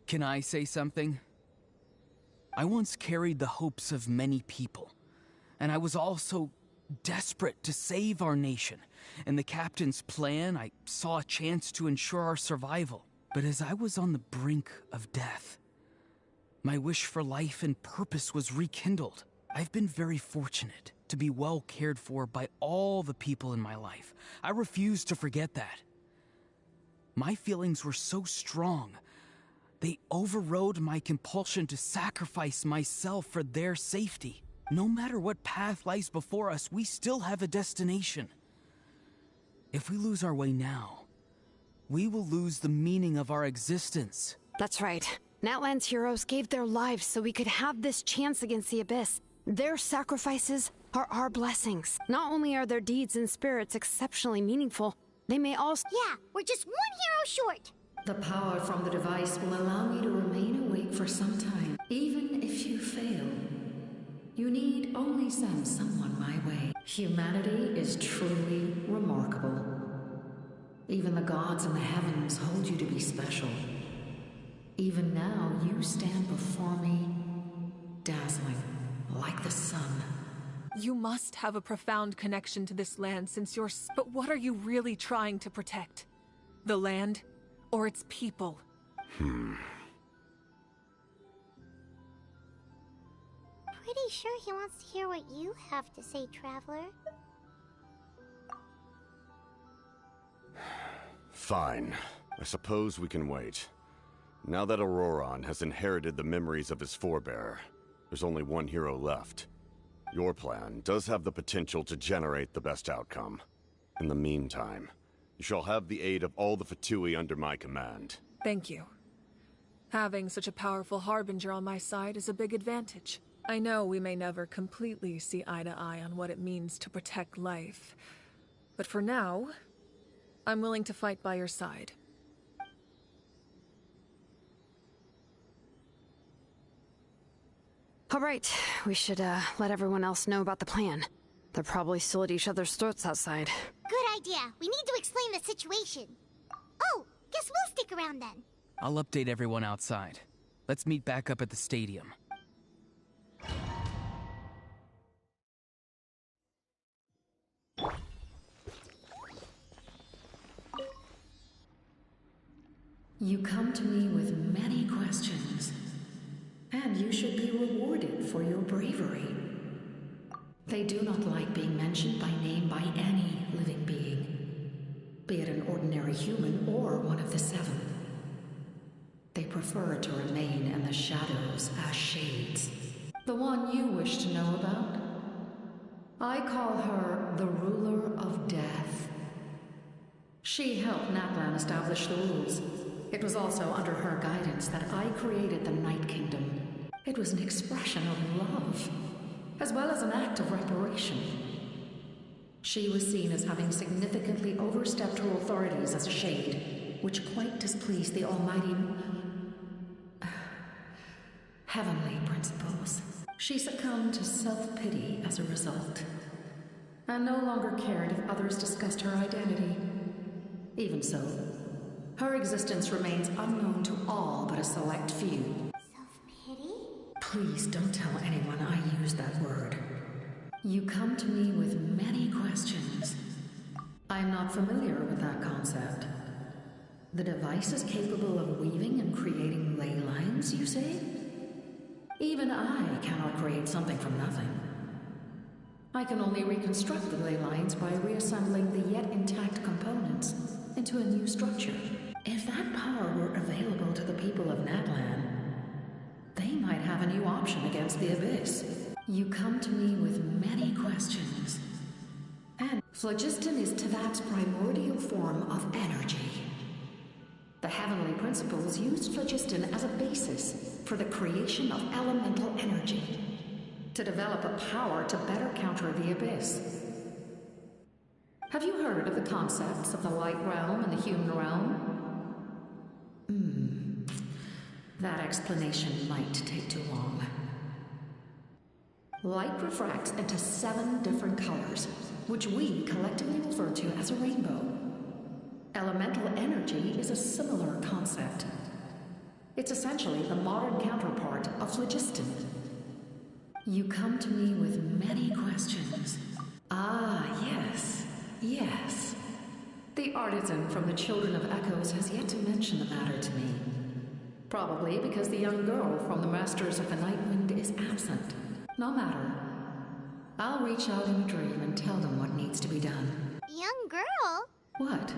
Can I say something? I once carried the hopes of many people, and I was also desperate to save our nation. In the captain's plan, I saw a chance to ensure our survival. But as I was on the brink of death, my wish for life and purpose was rekindled. I've been very fortunate to be well cared for by all the people in my life. I refuse to forget that. My feelings were so strong, they overrode my compulsion to sacrifice myself for their safety. No matter what path lies before us, we still have a destination. If we lose our way now, we will lose the meaning of our existence. That's right. Natlan's heroes gave their lives so we could have this chance against the Abyss. Their sacrifices are our blessings. Not only are their deeds and spirits exceptionally meaningful, they may also— Yeah, we're just one hero short. The power from the device will allow me to remain awake for some time. Even if you fail, you need only send someone my way. Humanity is truly remarkable. Even the gods in the heavens hold you to be special. Even now, you stand before me, dazzling, like the sun. You must have a profound connection to this land since you're— But what are you really trying to protect? The land, or its people? Pretty sure he wants to hear what you have to say, Traveler. Fine. I suppose we can wait. Now that Auroron has inherited the memories of his forebear, there's only one hero left. Your plan does have the potential to generate the best outcome. In the meantime, you shall have the aid of all the Fatui under my command. Thank you. Having such a powerful harbinger on my side is a big advantage. I know we may never completely see eye to eye on what it means to protect life, but for now, I'm willing to fight by your side. All right, we should let everyone else know about the plan. They're probably still at each other's throats outside. Good idea. We need to explain the situation. Oh, guess we'll stick around then. I'll update everyone outside. Let's meet back up at the stadium. You come to me with many questions, and you should be rewarded for your bravery. They do not like being mentioned by name by any living being, be it an ordinary human or one of the seven. They prefer to remain in the shadows as shades. The one you wish to know about? I call her the Ruler of Death. She helped Natlan establish the rules. It was also under her guidance that I created the Night Kingdom. It was an expression of love, as well as an act of reparation. She was seen as having significantly overstepped her authorities as a shade, which quite displeased the almighty heavenly principles. She succumbed to self-pity as a result, and no longer cared if others discussed her identity. Even so, her existence remains unknown to all but a select few. Self-pity? Please don't tell anyone I use that word. You come to me with many questions. I'm not familiar with that concept. The device is capable of weaving and creating ley lines, you say? Even I cannot create something from nothing. I can only reconstruct the ley lines by reassembling the yet intact components into a new structure. If that power were available to the people of Natlan, they might have a new option against the Abyss. You come to me with many questions. And phlogiston is Teyvat's primordial form of energy. The heavenly principles used phlogiston as a basis for the creation of elemental energy, to develop a power to better counter the Abyss. Have you heard of the concepts of the light realm and the human realm? That explanation might take too long. Light refracts into 7 different colors, which we collectively refer to as a rainbow. Elemental energy is a similar concept. It's essentially the modern counterpart of phlogiston. You come to me with many questions. Ah, yes. The artisan from the Children of Echoes has yet to mention the matter to me. Probably because the young girl from the Masters of the Nightwind is absent. No matter. I'll reach out in a dream and tell them what needs to be done. Young girl? What?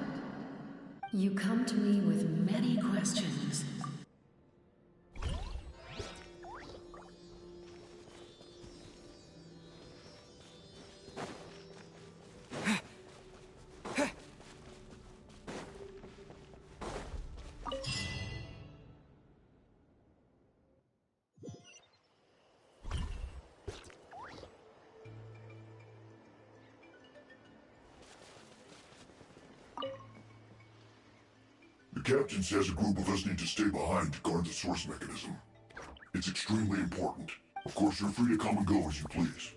You come to me with many questions. The captain says a group of us need to stay behind to guard the source mechanism. It's extremely important. Of course, you're free to come and go as you please.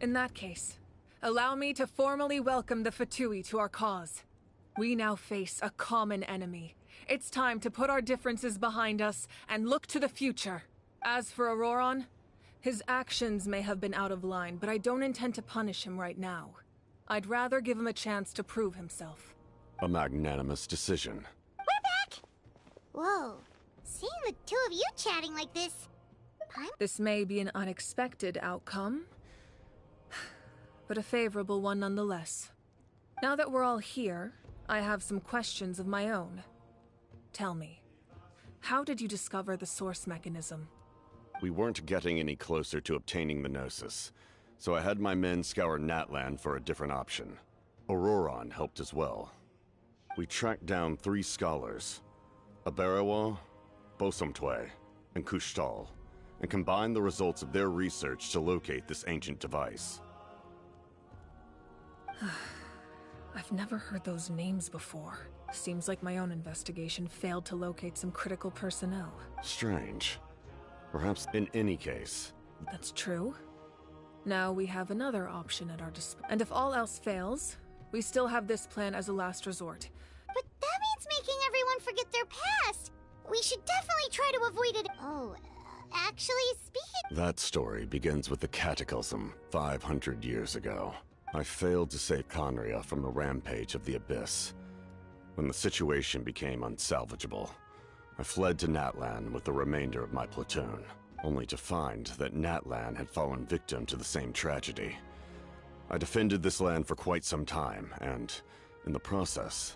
In that case, allow me to formally welcome the Fatui to our cause. We now face a common enemy. It's time to put our differences behind us and look to the future. As for Auroron, his actions may have been out of line, but I don't intend to punish him right now. I'd rather give him a chance to prove himself. A magnanimous decision. We're back! Whoa, seeing the two of you chatting like this... This may be an unexpected outcome, but a favorable one nonetheless. Now that we're all here, I have some questions of my own. Tell me, how did you discover the source mechanism? We weren't getting any closer to obtaining the Gnosis, so I had my men scour Natlan for a different option. Auroron helped as well. We tracked down 3 scholars, Abarawa, Bosomtwe, and Kushtal, and combined the results of their research to locate this ancient device. I've never heard those names before. Seems like my own investigation failed to locate some critical personnel. Strange. Perhaps in any case. That's true. Now we have another option at our disposal. And if all else fails, we still have this plan as a last resort. But that means making everyone forget their past! We should definitely try to avoid it. Oh, actually, speaking... That story begins with the Cataclysm 500 years ago. I failed to save Conria from the rampage of the Abyss. When the situation became unsalvageable, I fled to Natlan with the remainder of my platoon, only to find that Natlan had fallen victim to the same tragedy. I defended this land for quite some time, and, in the process,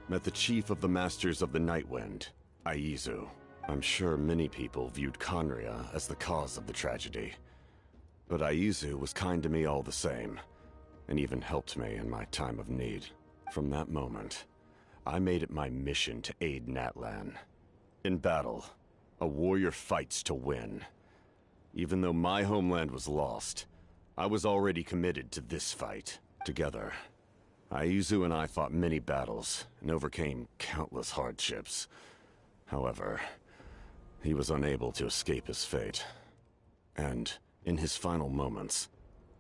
met the chief of the Masters of the Nightwind, Aizu. I'm sure many people viewed Conria as the cause of the tragedy, but Aizu was kind to me all the same, and even helped me in my time of need. From that moment, I made it my mission to aid Natlan. In battle, a warrior fights to win. Even though my homeland was lost, I was already committed to this fight. Together, Aizu and I fought many battles and overcame countless hardships. However, he was unable to escape his fate, and, in his final moments,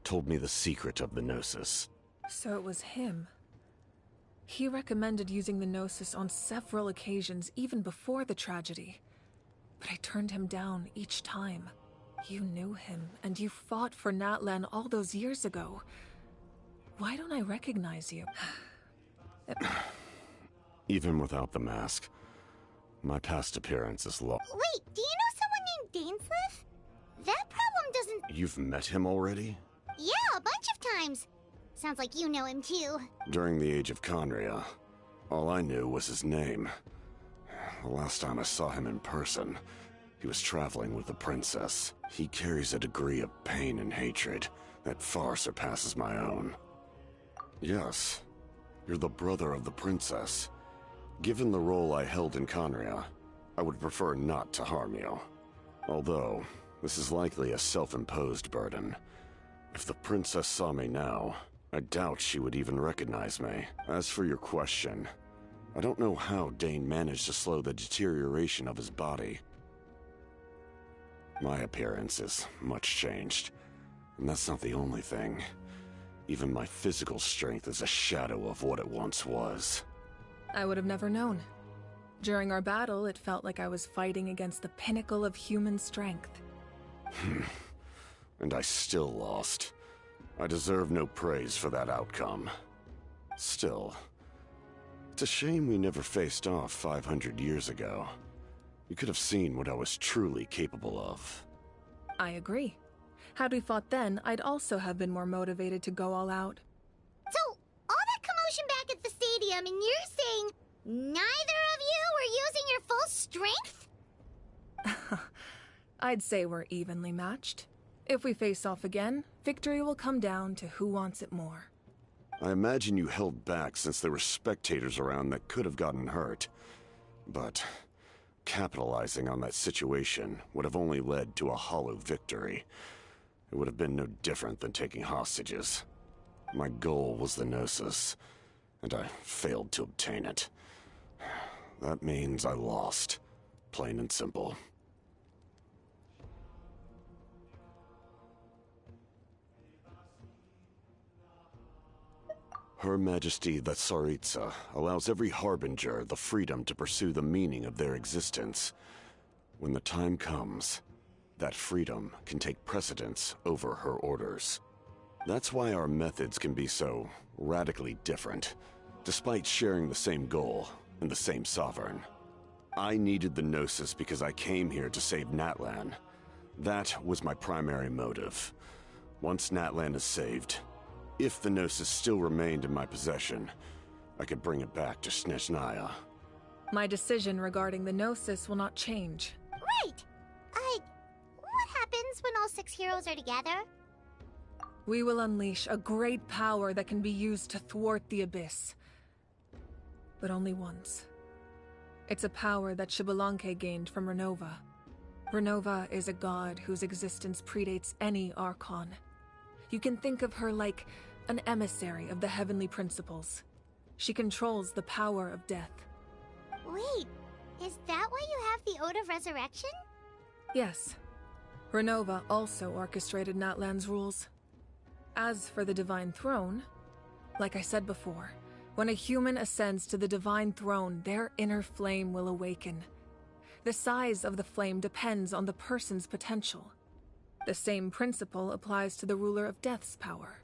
told me the secret of the Gnosis. So it was him. He recommended using the Gnosis on several occasions, even before the tragedy. But I turned him down each time. You knew him, and you fought for Natlan all those years ago. Why don't I recognize you? Even without the mask, my past appearance is lost. Wait, do you know someone named Dainsleif? That problem doesn't... You've met him already? Yeah, a bunch of times. Sounds like you know him too. During the age of Conria, all I knew was his name. The last time I saw him in person, he was traveling with the princess. He carries a degree of pain and hatred that far surpasses my own. Yes, you're the brother of the princess. Given the role I held in Conria, I would prefer not to harm you. Although, this is likely a self-imposed burden. If the princess saw me now, I doubt she would even recognize me. As for your question, I don't know how Dane managed to slow the deterioration of his body. My appearance is much changed, and that's not the only thing. Even my physical strength is a shadow of what it once was. I would have never known. During our battle, it felt like I was fighting against the pinnacle of human strength. And I still lost. I deserve no praise for that outcome. Still, it's a shame we never faced off 500 years ago. You could have seen what I was truly capable of. I agree. Had we fought then, I'd also have been more motivated to go all out. So, all that commotion back at the stadium, and you're saying neither of you were using your full strength? I'd say we're evenly matched. If we face off again, victory will come down to who wants it more. I imagine you held back since there were spectators around that could have gotten hurt. But capitalizing on that situation would have only led to a hollow victory. It would have been no different than taking hostages. My goal was the Gnosis, and I failed to obtain it. That means I lost. Plain and simple. Her Majesty the Tsaritsa allows every Harbinger the freedom to pursue the meaning of their existence. When the time comes, that freedom can take precedence over her orders. That's why our methods can be so radically different, despite sharing the same goal and the same sovereign. I needed the Gnosis because I came here to save Natlan. That was my primary motive. Once Natlan is saved, if the Gnosis still remained in my possession, I could bring it back to Snezhnaya. My decision regarding the Gnosis will not change. Right! What happens when all 6 heroes are together? We will unleash a great power that can be used to thwart the Abyss. But only once. It's a power that Xbalanque gained from Renova. Renova is a god whose existence predates any Archon. You can think of her like an emissary of the heavenly principles. She controls the power of death. Wait, is that why you have the Ode of Resurrection? Yes. Renova also orchestrated Natlan's rules. As for the Divine Throne, like I said before, when a human ascends to the Divine Throne, their inner flame will awaken. The size of the flame depends on the person's potential. The same principle applies to the ruler of Death's power,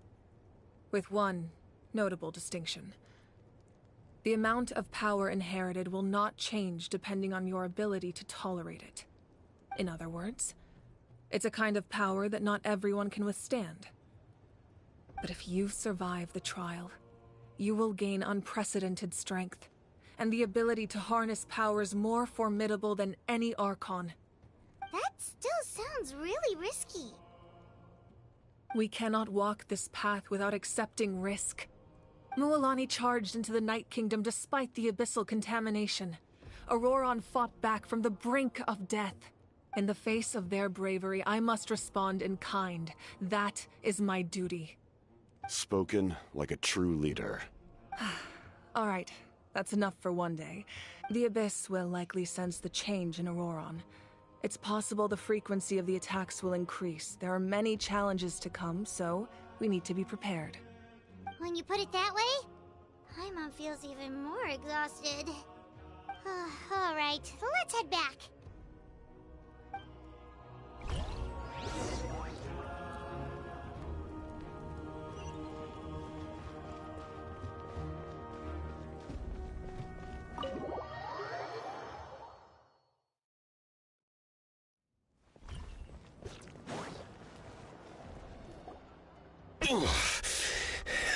with one notable distinction. The amount of power inherited will not change depending on your ability to tolerate it. In other words, it's a kind of power that not everyone can withstand. But if you survive the trial, you will gain unprecedented strength, and the ability to harness powers more formidable than any Archon. That still sounds really risky. We cannot walk this path without accepting risk. Mualani charged into the Night Kingdom despite the abyssal contamination. Auroron fought back from the brink of death. In the face of their bravery, I must respond in kind. That is my duty. Spoken like a true leader. All right, that's enough for one day. The Abyss will likely sense the change in Auroron. It's possible the frequency of the attacks will increase. There are many challenges to come, so we need to be prepared. When you put it that way, Paimon feels even more exhausted. All right, let's head back.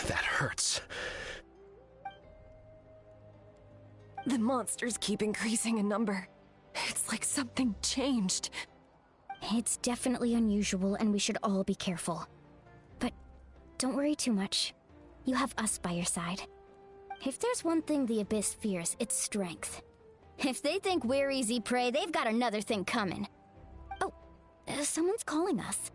That hurts. The monsters keep increasing in number. It's like something changed. It's definitely unusual, and we should all be careful. But don't worry too much. You have us by your side. If there's one thing the Abyss fears, it's strength. If they think we're easy prey, they've got another thing coming. Oh, someone's calling us.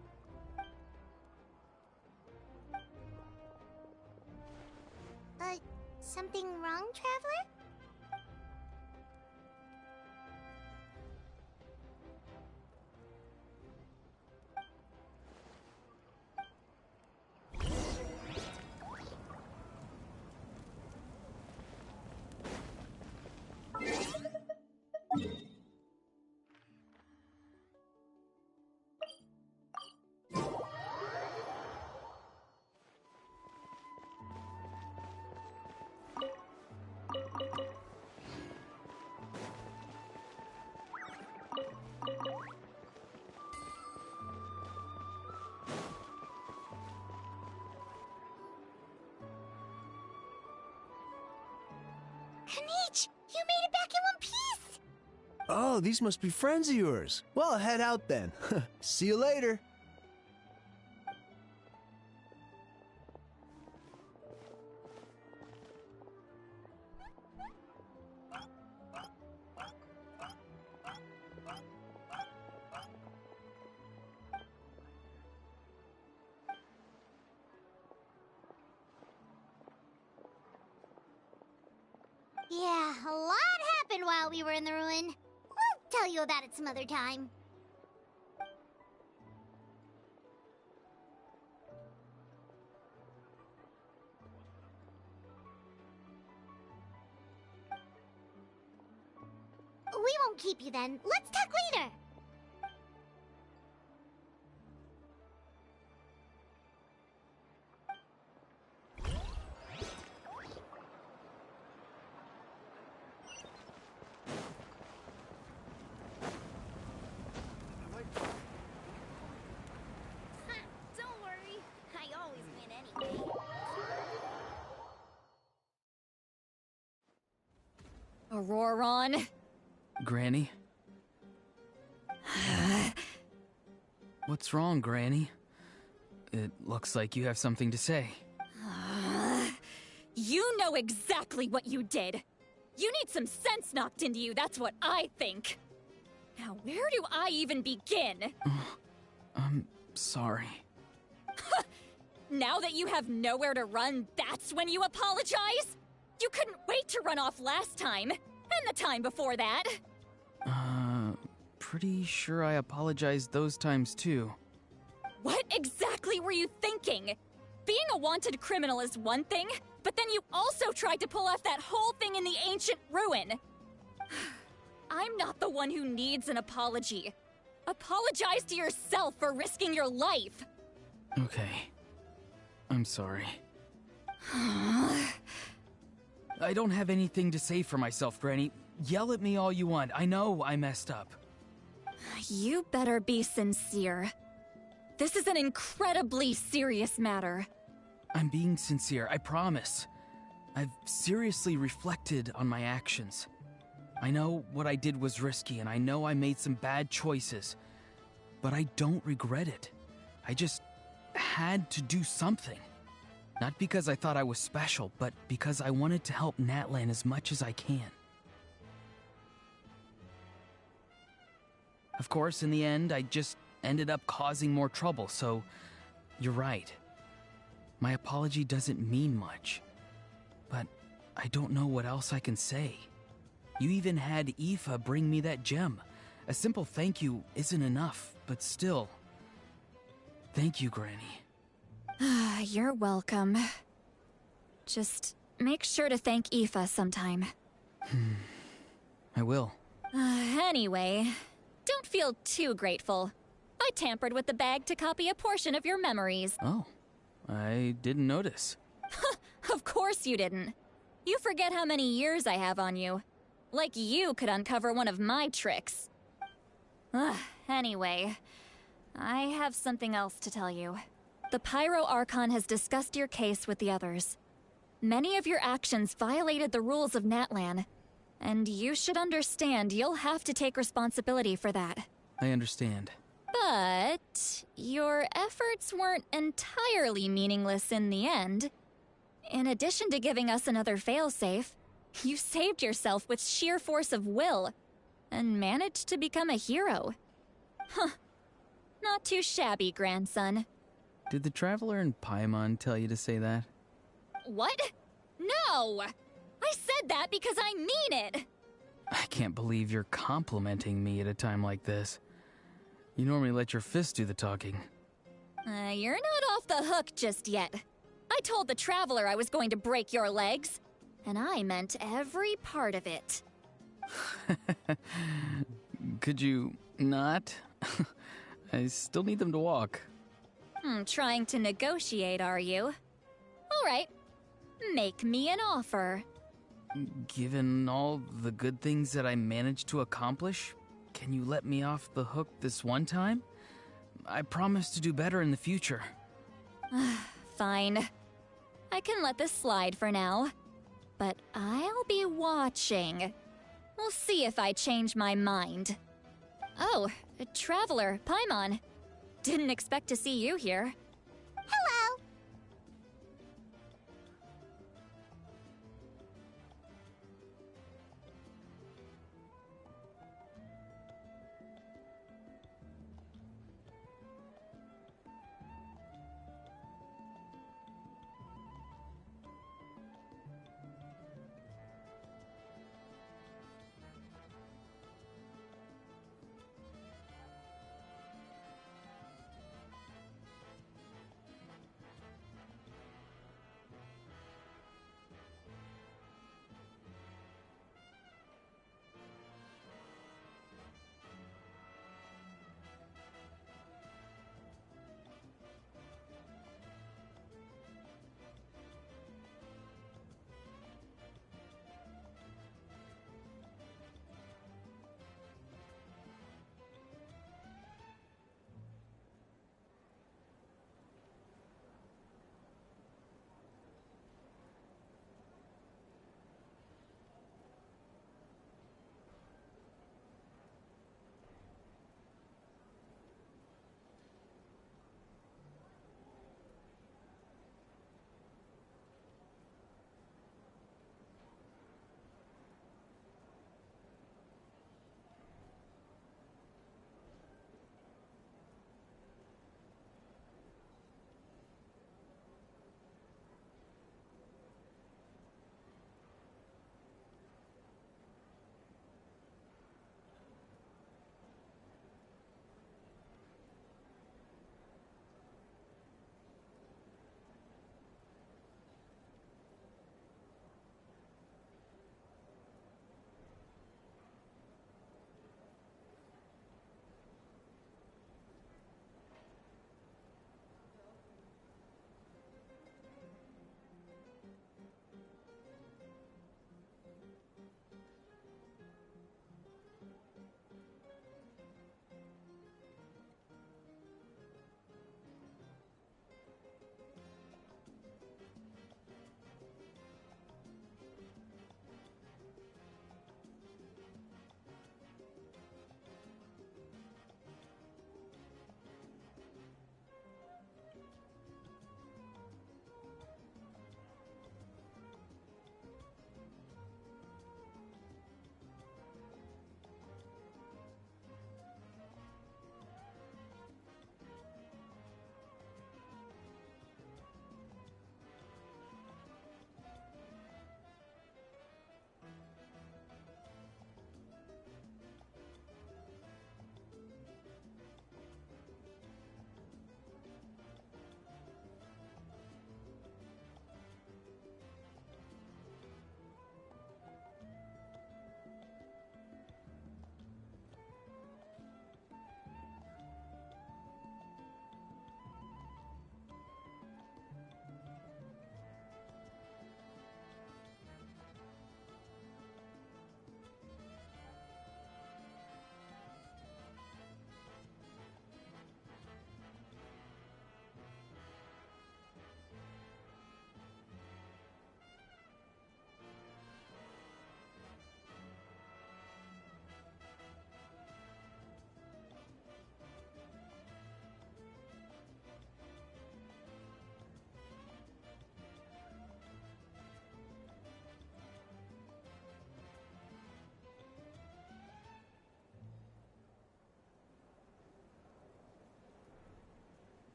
Something wrong, Traveler? Kanich, you made it back in one piece! Oh, these must be friends of yours. Well, head out then. See you later. Yeah, a lot happened while we were in the ruin. We'll tell you about it some other time. We won't keep you then. Let's talk later. Don't worry, I always win anyway. Auroron. Granny? What's wrong, Granny? It looks like you have something to say. You know exactly what you did. You need some sense knocked into you, that's what I think. Now, where do I even begin? I'm sorry. Now that you have nowhere to run, that's when you apologize? You couldn't wait to run off last time, and the time before that. Pretty sure I apologized those times too. What exactly were you thinking? Being a wanted criminal is one thing, but then you also tried to pull off that whole thing in the ancient ruin. I'm not the one who needs an apology. Apologize to yourself for risking your life. Okay. I'm sorry. I don't have anything to say for myself, Granny. Yell at me all you want. I know I messed up. You better be sincere. This is an incredibly serious matter. I'm being sincere, I promise. I've seriously reflected on my actions. I know what I did was risky, and I know I made some bad choices. But I don't regret it. I just had to do something. Not because I thought I was special, but because I wanted to help Natlan as much as I can. Of course, in the end, I just ended up causing more trouble, so you're right. My apology doesn't mean much, but I don't know what else I can say. You even had Aoife bring me that gem. A simple thank you isn't enough, but still. Thank you, Granny. You're welcome. Just make sure to thank Aoife sometime. I will. Anyway, don't feel too grateful. I tampered with the bag to copy a portion of your memories. Oh, I didn't notice. Of course you didn't. You forget how many years I have on you. Like you could uncover one of my tricks. Anyway, I have something else to tell you. The Pyro Archon has discussed your case with the others. Many of your actions violated the rules of Natlan, and you should understand you'll have to take responsibility for that. I understand. But your efforts weren't entirely meaningless in the end. In addition to giving us another failsafe, you saved yourself with sheer force of will, and managed to become a hero. Huh. Not too shabby, grandson. Did the Traveler in Paimon tell you to say that? What? No! I said that because I mean it! I can't believe you're complimenting me at a time like this. You normally let your fists do the talking. You're not off the hook just yet. I told the Traveler I was going to break your legs. And I meant every part of it. Could you not? I still need them to walk. Trying to negotiate, are you? All right. Make me an offer. Given all the good things that I managed to accomplish, can you let me off the hook this one time? I promise to do better in the future. Fine. I can let this slide for now. But I'll be watching. We'll see if I change my mind. Oh, Traveler, Paimon. Didn't expect to see you here. Hello!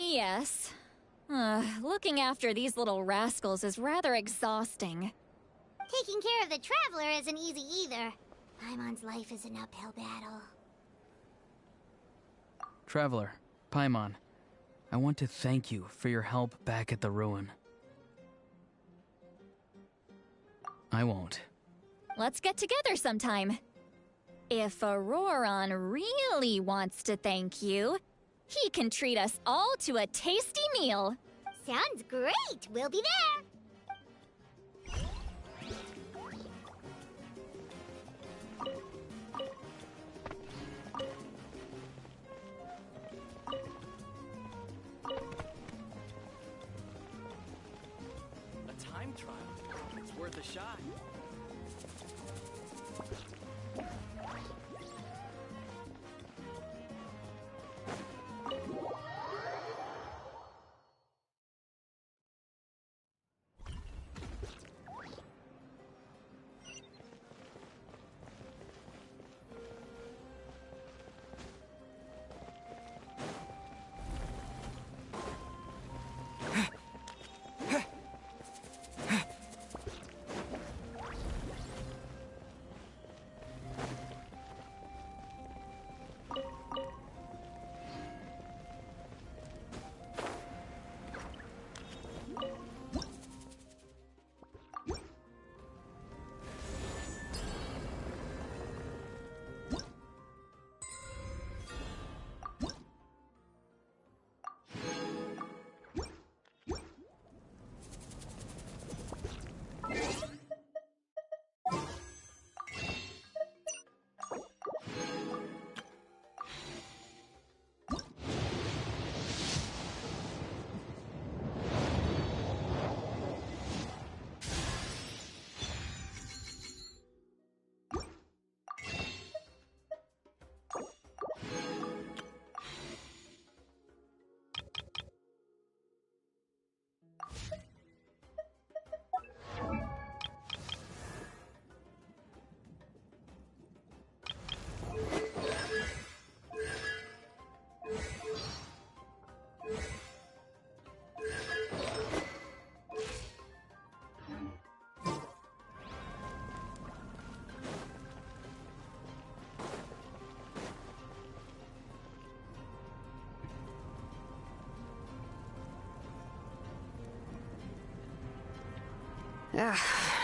Yes. Looking after these little rascals is rather exhausting. Taking care of the Traveler isn't easy either. Paimon's life is an uphill battle. Traveler, Paimon, I want to thank you for your help back at the ruin. I won't. Let's get together sometime. If Auroron really wants to thank you, he can treat us all to a tasty meal. Sounds great! We'll be there! A time trial. It's worth a shot.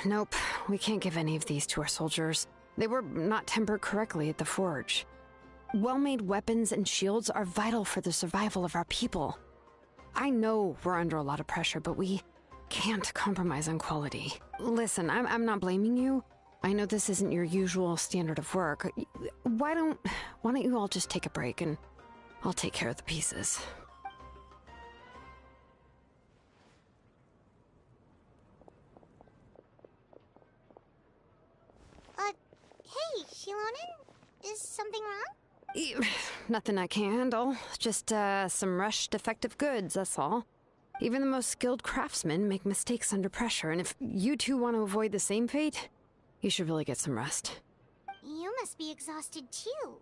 Nope. We can't give any of these to our soldiers. They were not tempered correctly at the forge. Well-made weapons and shields are vital for the survival of our people. I know we're under a lot of pressure, but we can't compromise on quality. Listen, I'm not blaming you. I know this isn't your usual standard of work. Why don't you all just take a break and I'll take care of the pieces. Hey, Shilonen? Is something wrong? Nothing I can handle. Just, some rushed defective goods, that's all. Even the most skilled craftsmen make mistakes under pressure, and if you two want to avoid the same fate, you should really get some rest. You must be exhausted too.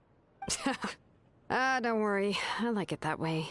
Don't worry. I like it that way.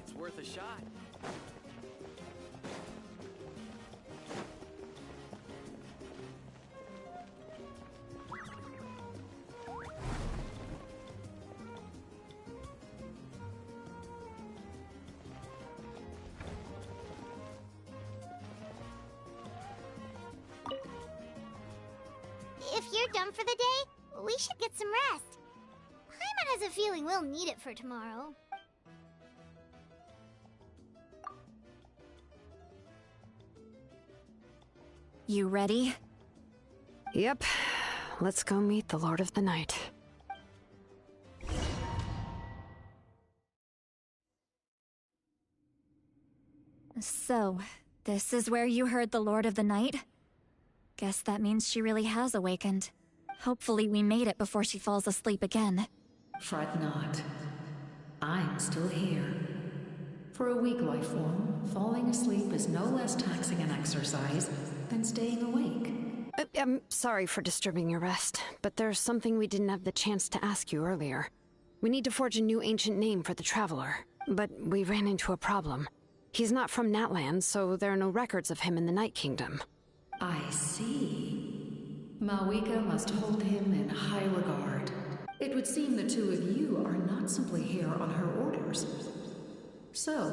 It's worth a shot. you're done for the day, we should get some rest. Paimon has a feeling we'll need it for tomorrow. You ready? Yep. Let's go meet the Lord of the Night. So, this is where you heard the Lord of the Night? Guess that means she really has awakened. Hopefully we made it before she falls asleep again. Fret not. I'm still here. For a weak life form, falling asleep is no less taxing an exercise than staying awake. I'm sorry for disturbing your rest, but there's something we didn't have the chance to ask you earlier. We need to forge a new ancient name for the Traveler, but we ran into a problem. He's not from Natlan, so there are no records of him in the Night Kingdom. I see. Mawika must hold him in high regard. It would seem the two of you are not simply here on her orders. So,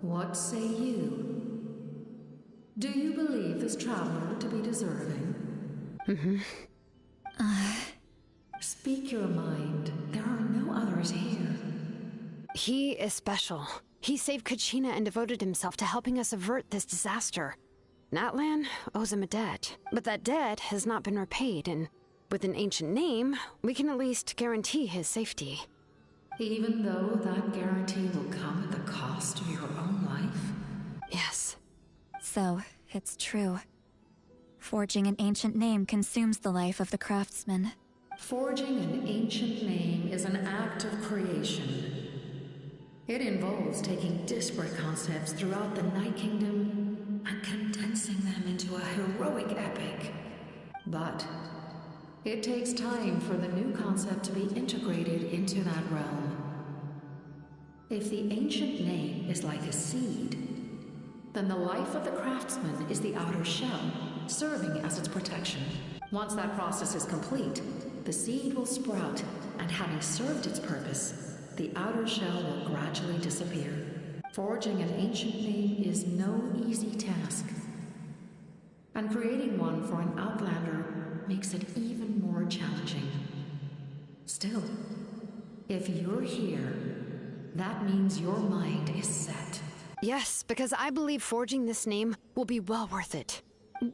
what say you? Do you believe this traveler to be deserving? Mm-hmm. Speak your mind. There are no others here. He is special. He saved Kachina and devoted himself to helping us avert this disaster. Natlan owes him a debt, but that debt has not been repaid, and with an ancient name, we can at least guarantee his safety. Even though that guarantee will come at the cost of your own life? Yes. So, it's true. Forging an ancient name consumes the life of the craftsman. Forging an ancient name is an act of creation. It involves taking disparate concepts throughout the Night Kingdom and condensing them into a heroic epic. But it takes time for the new concept to be integrated into that realm. If the ancient name is like a seed, then the life of the craftsman is the outer shell, serving as its protection. Once that process is complete, the seed will sprout, and having served its purpose, the outer shell will gradually disappear. Forging an ancient name is no easy task, and creating one for an outlander makes it even more challenging. Still, if you're here, that means your mind is set. Yes, because I believe forging this name will be well worth it.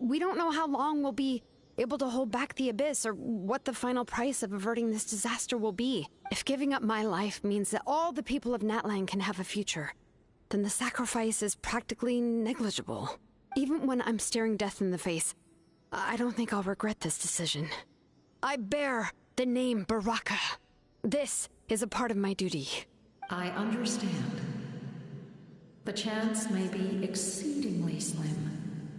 We don't know how long we'll be able to hold back the Abyss, or what the final price of averting this disaster will be. If giving up my life means that all the people of Natlan can have a future, then the sacrifice is practically negligible. Even when I'm staring death in the face, I don't think I'll regret this decision. I bear the name Baraka. This is a part of my duty. I understand. The chance may be exceedingly slim,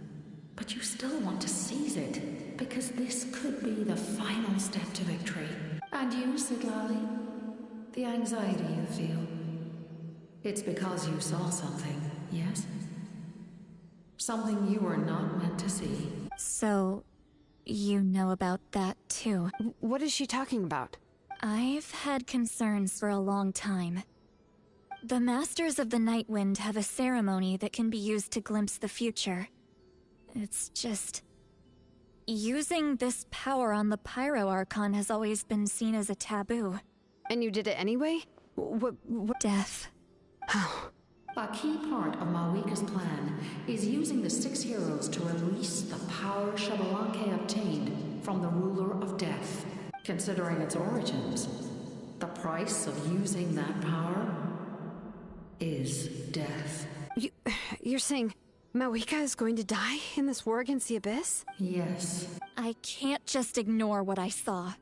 but you still want to seize it, because this could be the final step to victory. And you, Sidlali? The anxiety you feel. It's because you saw something, yes? Something you were not meant to see. So, you know about that too. What is she talking about? I've had concerns for a long time. The Masters of the Night Wind have a ceremony that can be used to glimpse the future. It's just... using this power on the Pyro Archon has always been seen as a taboo. And you did it anyway? What? Death. How? A key part of Mawika's plan is using the 6 heroes to release the power Xbalanque obtained from the Ruler of Death. Considering its origins, the price of using that power is death. You're saying Mawika is going to die in this war against the Abyss? Yes. I can't just ignore what I saw.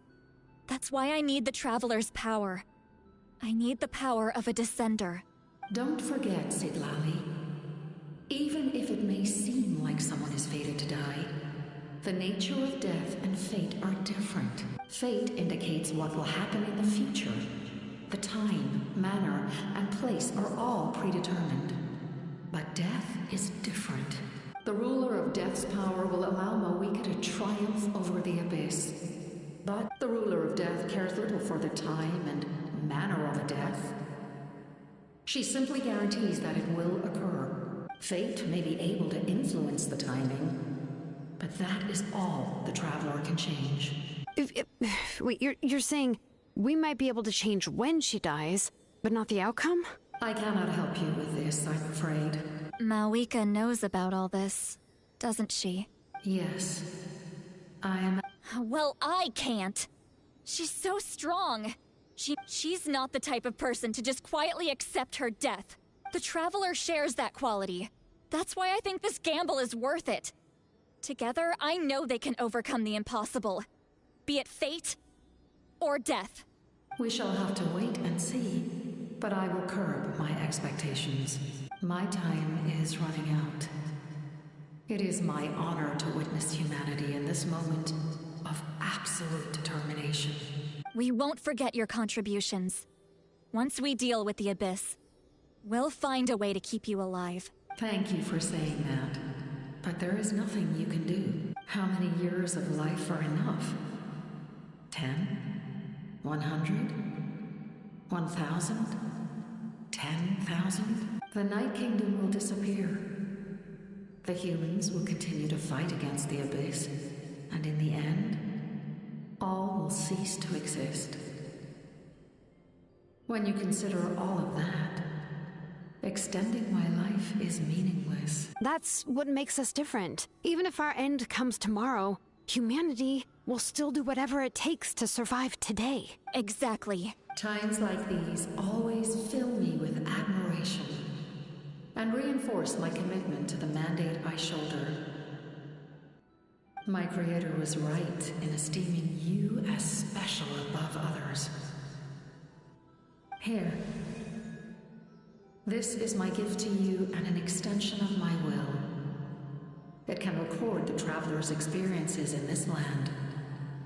That's why I need the Traveler's power. I need the power of a Descender. Don't forget, Sidlali. Even if it may seem like someone is fated to die, the nature of death and fate are different. Fate indicates what will happen in the future. The time, manner, and place are all predetermined. But death is different. The ruler of death's power will allow Mawika to triumph over the Abyss. But the ruler of death cares little for the time and manner of a death. She simply guarantees that it will occur. Fate may be able to influence the timing, But that is all the Traveler can change. Wait, you're saying we might be able to change when she dies, but not the outcome? I cannot help you with this, I'm afraid. Malika knows about all this, doesn't she? Yes. I am... Well, I can't. She's so strong. She's not the type of person to just quietly accept her death. The Traveler shares that quality. That's why I think this gamble is worth it. Together, I know they can overcome the impossible. Be it fate or death. We shall have to wait and see. But I will curb my expectations. My time is running out. It is my honor to witness humanity in this moment of absolute determination. We won't forget your contributions. Once we deal with the Abyss, we'll find a way to keep you alive. Thank you for saying that. But there is nothing you can do. How many years of life are enough? 10? 100? 1,000? 10,000? The Night Kingdom will disappear. The humans will continue to fight against the Abyss, and in the end, all will cease to exist. When you consider all of that, extending my life is meaningless. That's what makes us different. Even if our end comes tomorrow, humanity will still do whatever it takes to survive today. Exactly. Times like these always fill me with admiration and reinforce my commitment to the mandate I shoulder. My creator was right in esteeming you as special above others. Here. This is my gift to you and an extension of my will. It can record the Traveler's experiences in this land,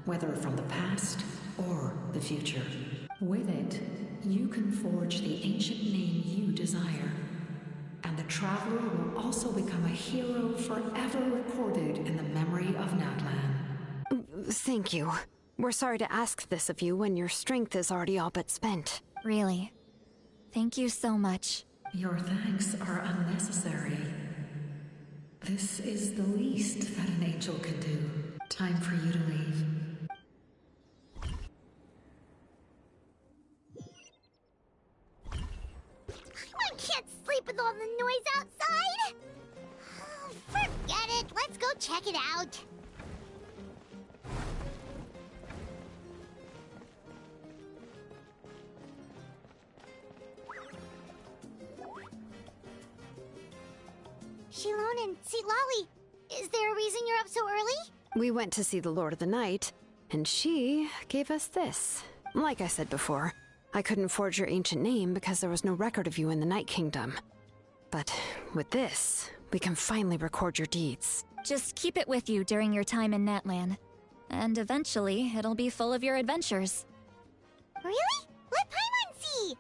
whether from the past or the future. With it, you can forge the ancient name you desire, and the Traveler will also become a hero forever recorded in the memory of Natlan. Thank you. We're sorry to ask this of you when your strength is already all but spent. Really. Thank you so much. Your thanks are unnecessary. This is the least that an angel can do. Time for you to leave. I can't sleep with all the noise outside! Forget it, let's go check it out. Shilon and Lolly, is there a reason you're up so early? We went to see the Lord of the Night, and she gave us this. Like I said before, I couldn't forge your ancient name because there was no record of you in the Night Kingdom. But with this, we can finally record your deeds. Just keep it with you during your time in Natlan. And eventually, it'll be full of your adventures. Really? Let Paimon see!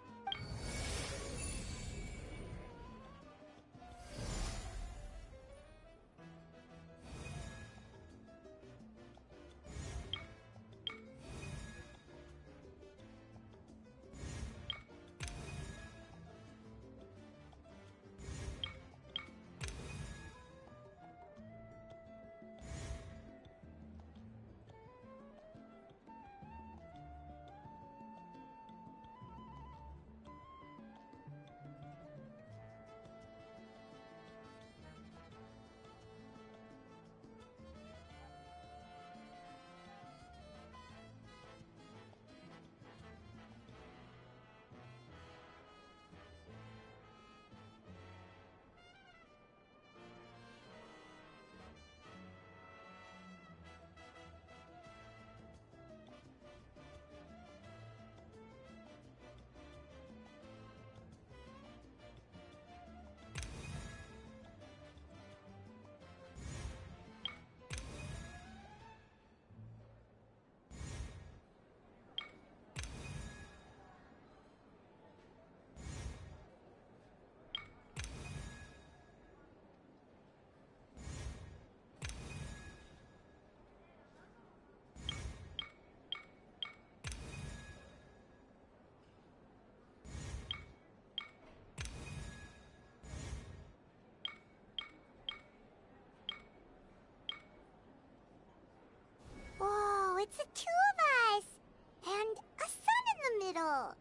cool.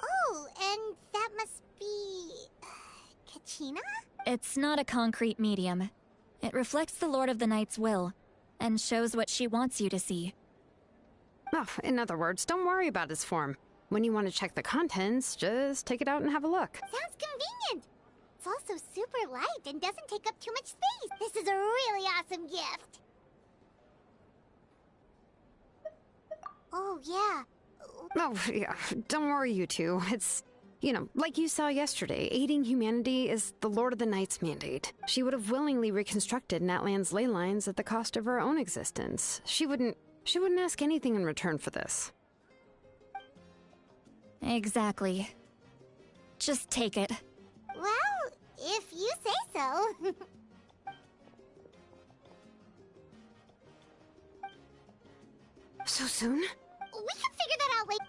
Oh, and that must be... Kachina? It's not a concrete medium. It reflects the Lord of the Night's will, and shows what she wants you to see. Oh, in other words, don't worry about its form. When you want to check the contents, just take it out and have a look. Sounds convenient. It's also super light and doesn't take up too much space. This is a really awesome gift. Oh, yeah. Oh, yeah, don't worry, you two. It's, you know, like you saw yesterday, aiding humanity is the Lord of the Night's mandate. She would have willingly reconstructed Natlan's ley lines at the cost of her own existence. She wouldn't ask anything in return for this. Exactly. Just take it. Well, if you say so. So soon? We can figure that out later.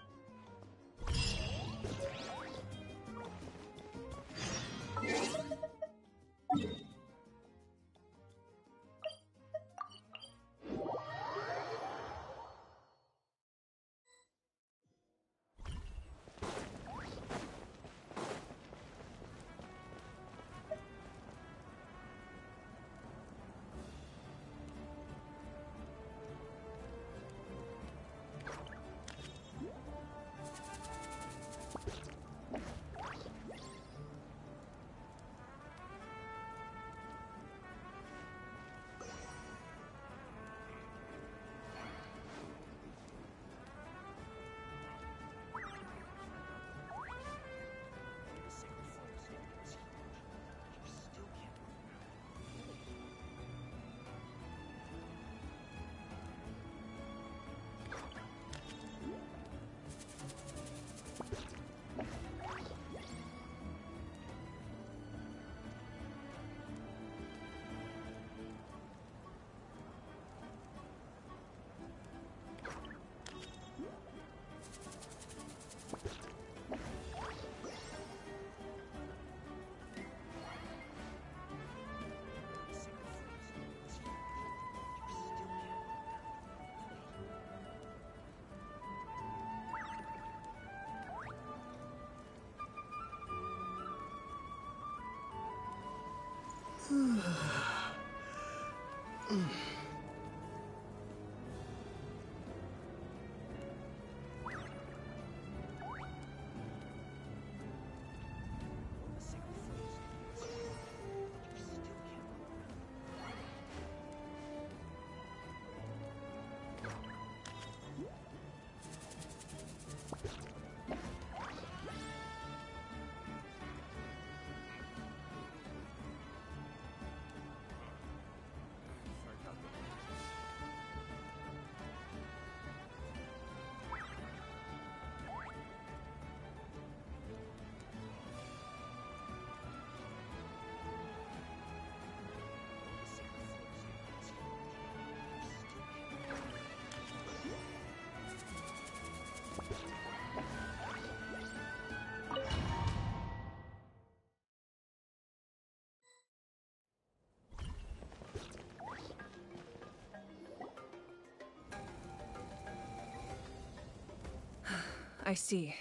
I see.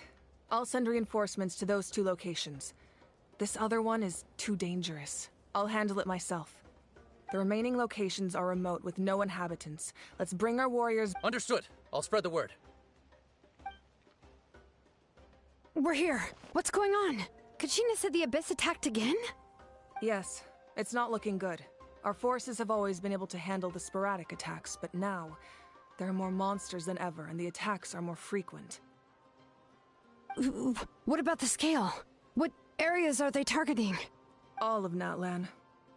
I'll send reinforcements to those 2 locations. This other one is too dangerous. I'll handle it myself. The remaining locations are remote with no inhabitants. Let's bring our warriors— Understood. I'll spread the word. We're here. What's going on? Kachina said the Abyss attacked again? Yes, it's not looking good. Our forces have always been able to handle the sporadic attacks, but now there are more monsters than ever, and the attacks are more frequent. What about the scale? What areas are they targeting? All of Natlan.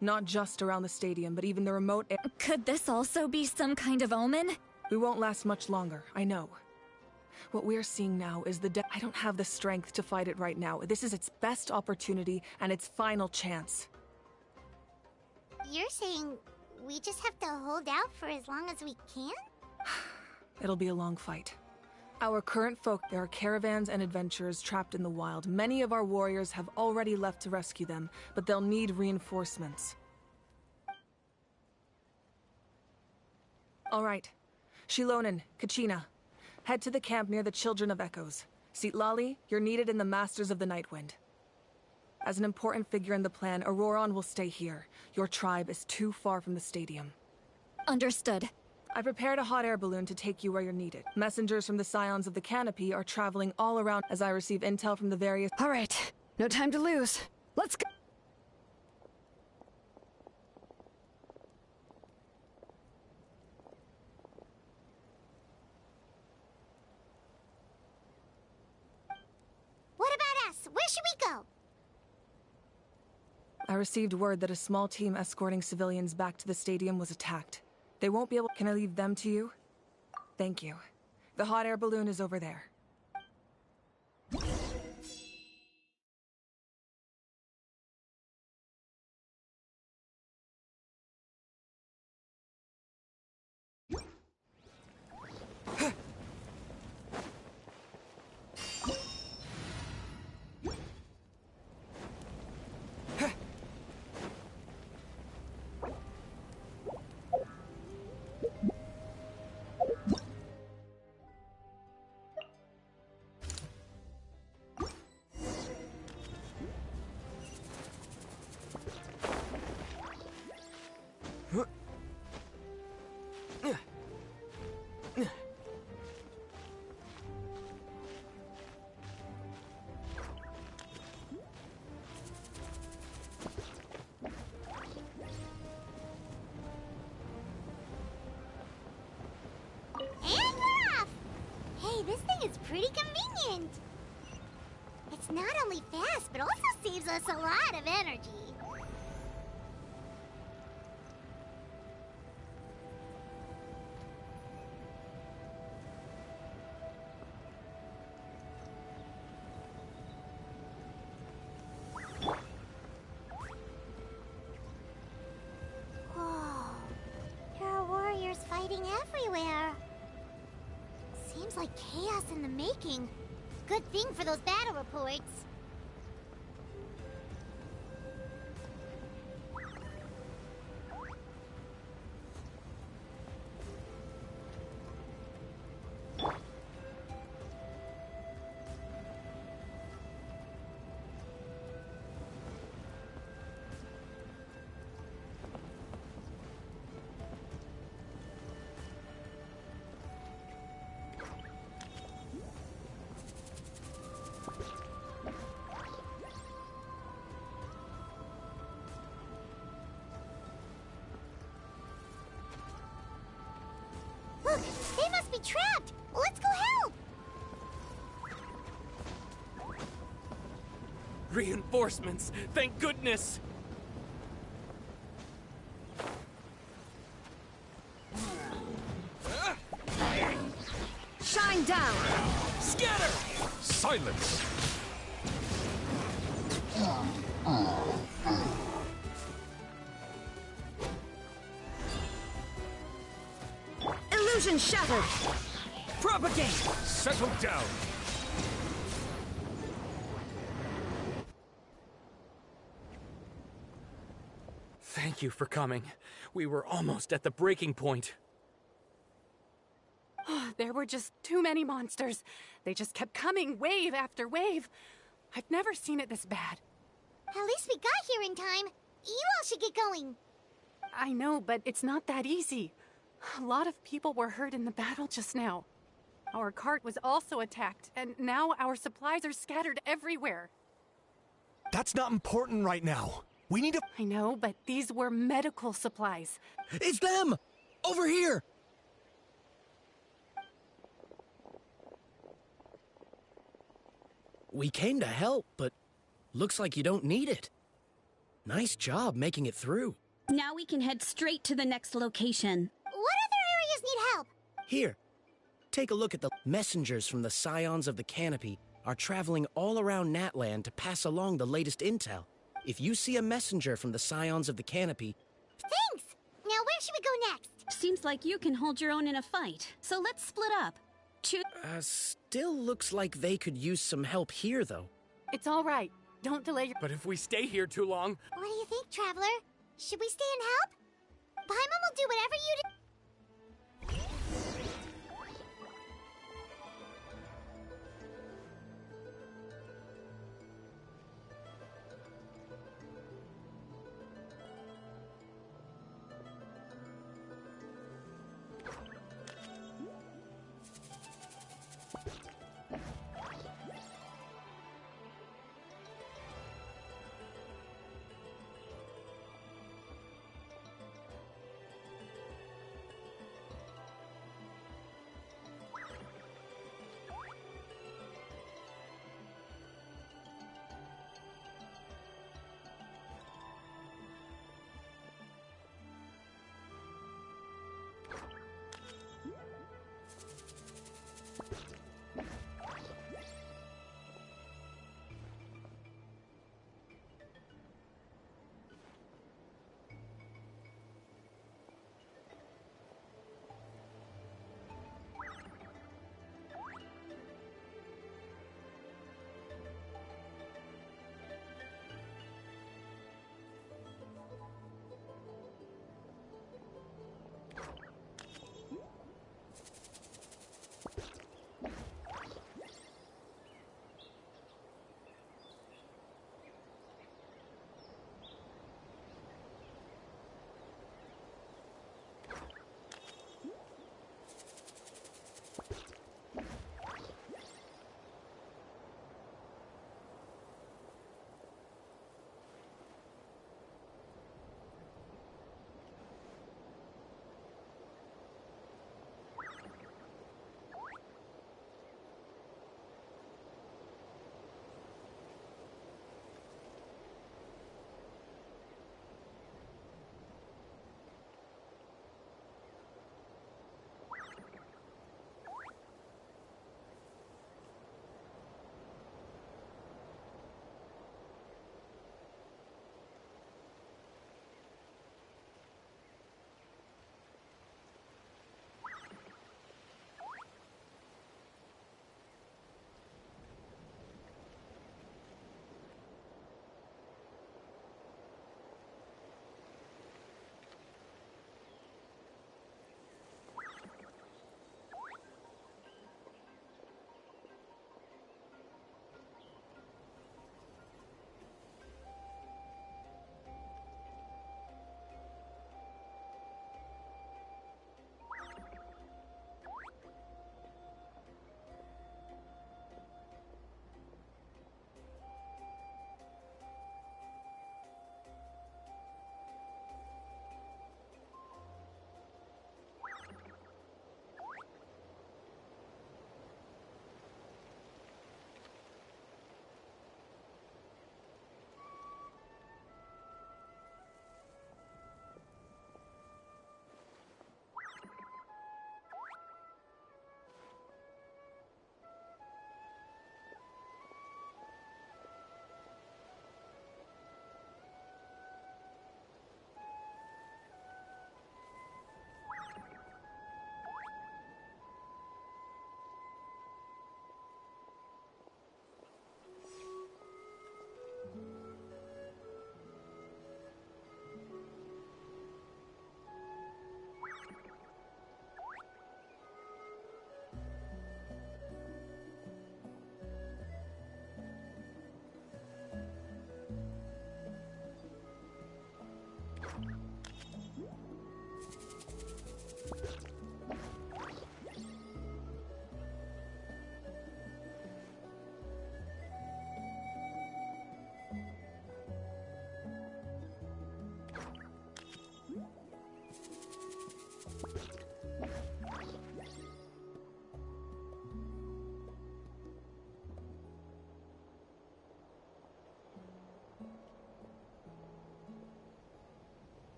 Not just around the stadium, but even the remote Could this also be some kind of omen? We won't last much longer, I know. What we're seeing now is I don't have the strength to fight it right now. This is its best opportunity and its final chance. You're saying we just have to hold out for as long as we can? It'll be a long fight. Our current there are caravans and adventurers trapped in the wild. Many of our warriors have already left to rescue them, but they'll need reinforcements. All right. Shilonen, Kachina, head to the camp near the Children of Echoes. Lali, you're needed in the Masters of the Nightwind. As an important figure in the plan, Auroron will stay here. Your tribe is too far from the stadium. Understood. I prepared a hot air balloon to take you where you're needed. Messengers from the Scions of the Canopy are traveling all around as I receive intel from the various— All right, no time to lose. Let's go! What about us? Where should we go? I received word that a small team escorting civilians back to the stadium was attacked. They won't be able— Can I leave them to you? Thank you. The hot air balloon is over there. This thing is pretty convenient. It's not only fast, but also saves us a lot of energy. Whoa. There are warriors fighting everywhere. Seems like chaos in the making. Good thing for those battle reports. Look, they must be trapped! Let's go help! Reinforcements! Thank goodness! Shine down! Scatter! Silence! Illusion shattered! Propagate! Settle down! Thank you for coming. We were almost at the breaking point. There were just too many monsters. They just kept coming, wave after wave. I've never seen it this bad. At least we got here in time. You all should get going. I know, but it's not that easy. A lot of people were hurt in the battle just now. Our cart was also attacked, and now our supplies are scattered everywhere. That's not important right now. We need to— I know, but these were medical supplies. It's them! Over here! We came to help, but looks like you don't need it. Nice job making it through. Now we can head straight to the next location. What other areas need help? Here, take a look at the messengers from the Scions of the Canopy are traveling all around Natland to pass along the latest intel. If you see a messenger from the Scions of the Canopy... Thanks! Now where should we go next? Seems like you can hold your own in a fight, so let's split up. Still looks like they could use some help here, though. It's all right. Don't delay your— But if we stay here too long... What do you think, Traveler? Should we stay and help? Paimon will do whatever you do.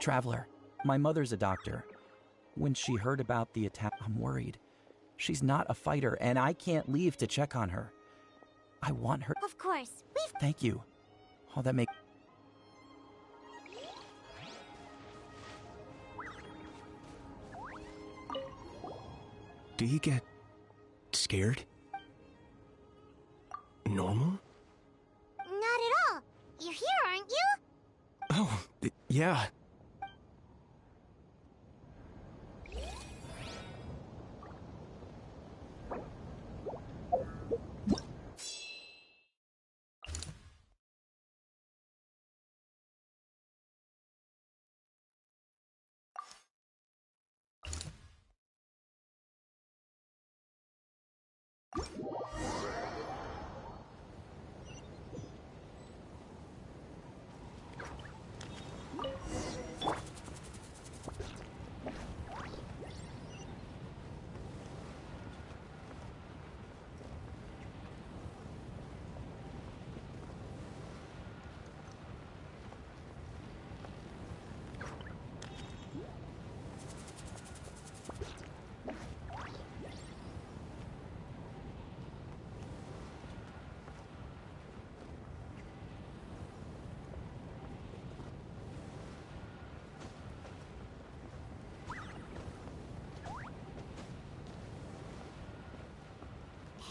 Traveler, my mother's a doctor. When she heard about the attack, I'm worried. She's not a fighter, and I can't leave to check on her. I want her. Of course, we've... Thank you. Oh, that makes... Do you get scared? Normal? Not at all. You're here, aren't you? Oh, yeah.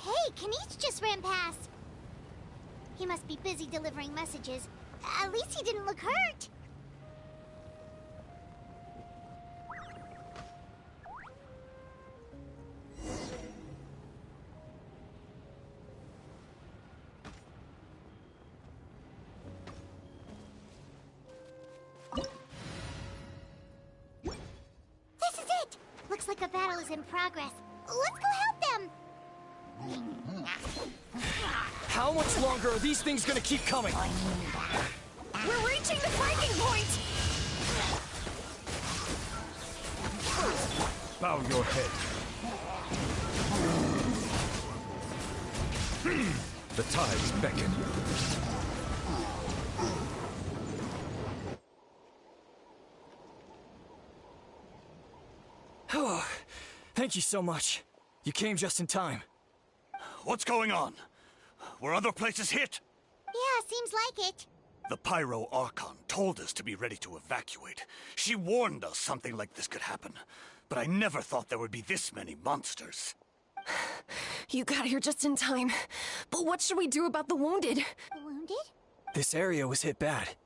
Hey, Kanish just ran past. He must be busy delivering messages. At least he didn't look hurt. This is it! Looks like a battle is in progress. Let's go help them! How much longer are these things gonna keep coming? We're reaching the breaking point! Bow your head. The tides beckon. Oh, thank you so much. You came just in time. What's going on? Were other places hit? Yeah, seems like it. The Pyro Archon told us to be ready to evacuate. She warned us something like this could happen. But I never thought there would be this many monsters. You got here just in time. But what should we do about the wounded? The wounded? This area was hit bad.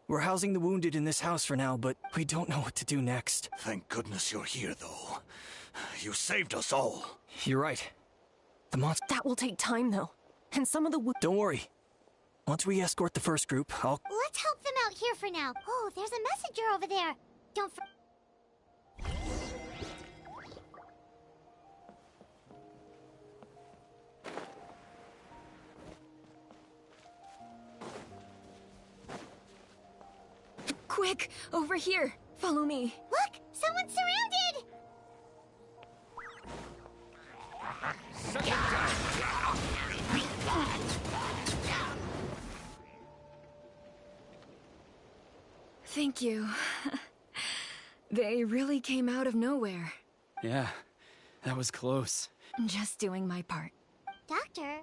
We're housing the wounded in this house for now, but we don't know what to do next. Thank goodness you're here, though. You saved us all. You're right. The monster... That will take time, though. And some of the Don't worry. Once we escort the first group, I'll... Let's help them out here for now. Oh, there's a messenger over there. Don't Quick! Over here! Follow me. Look! Someone's surrounded! Thank you. They really came out of nowhere. Yeah, that was close. Just doing my part. Doctor?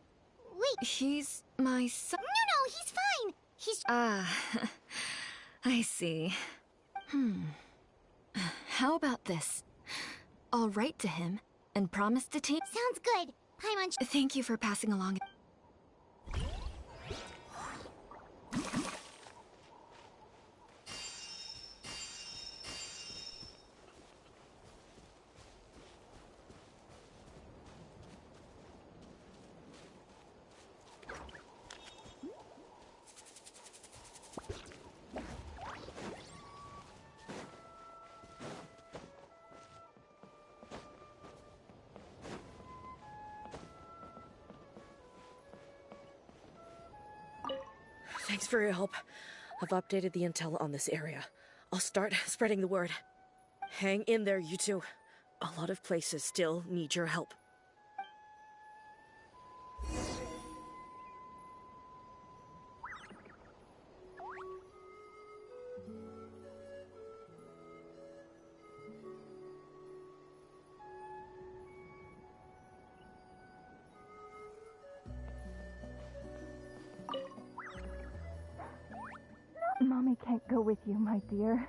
Wait. He's my son. No, he's fine. He's... I see. How about this? I'll write to him and promise to take... Sounds good. Paimon... Thank you for passing along... Thanks for your help. I've updated the intel on this area. I'll start spreading the word. Hang in there, you two. A lot of places still need your help. Mommy can't go with you, my dear.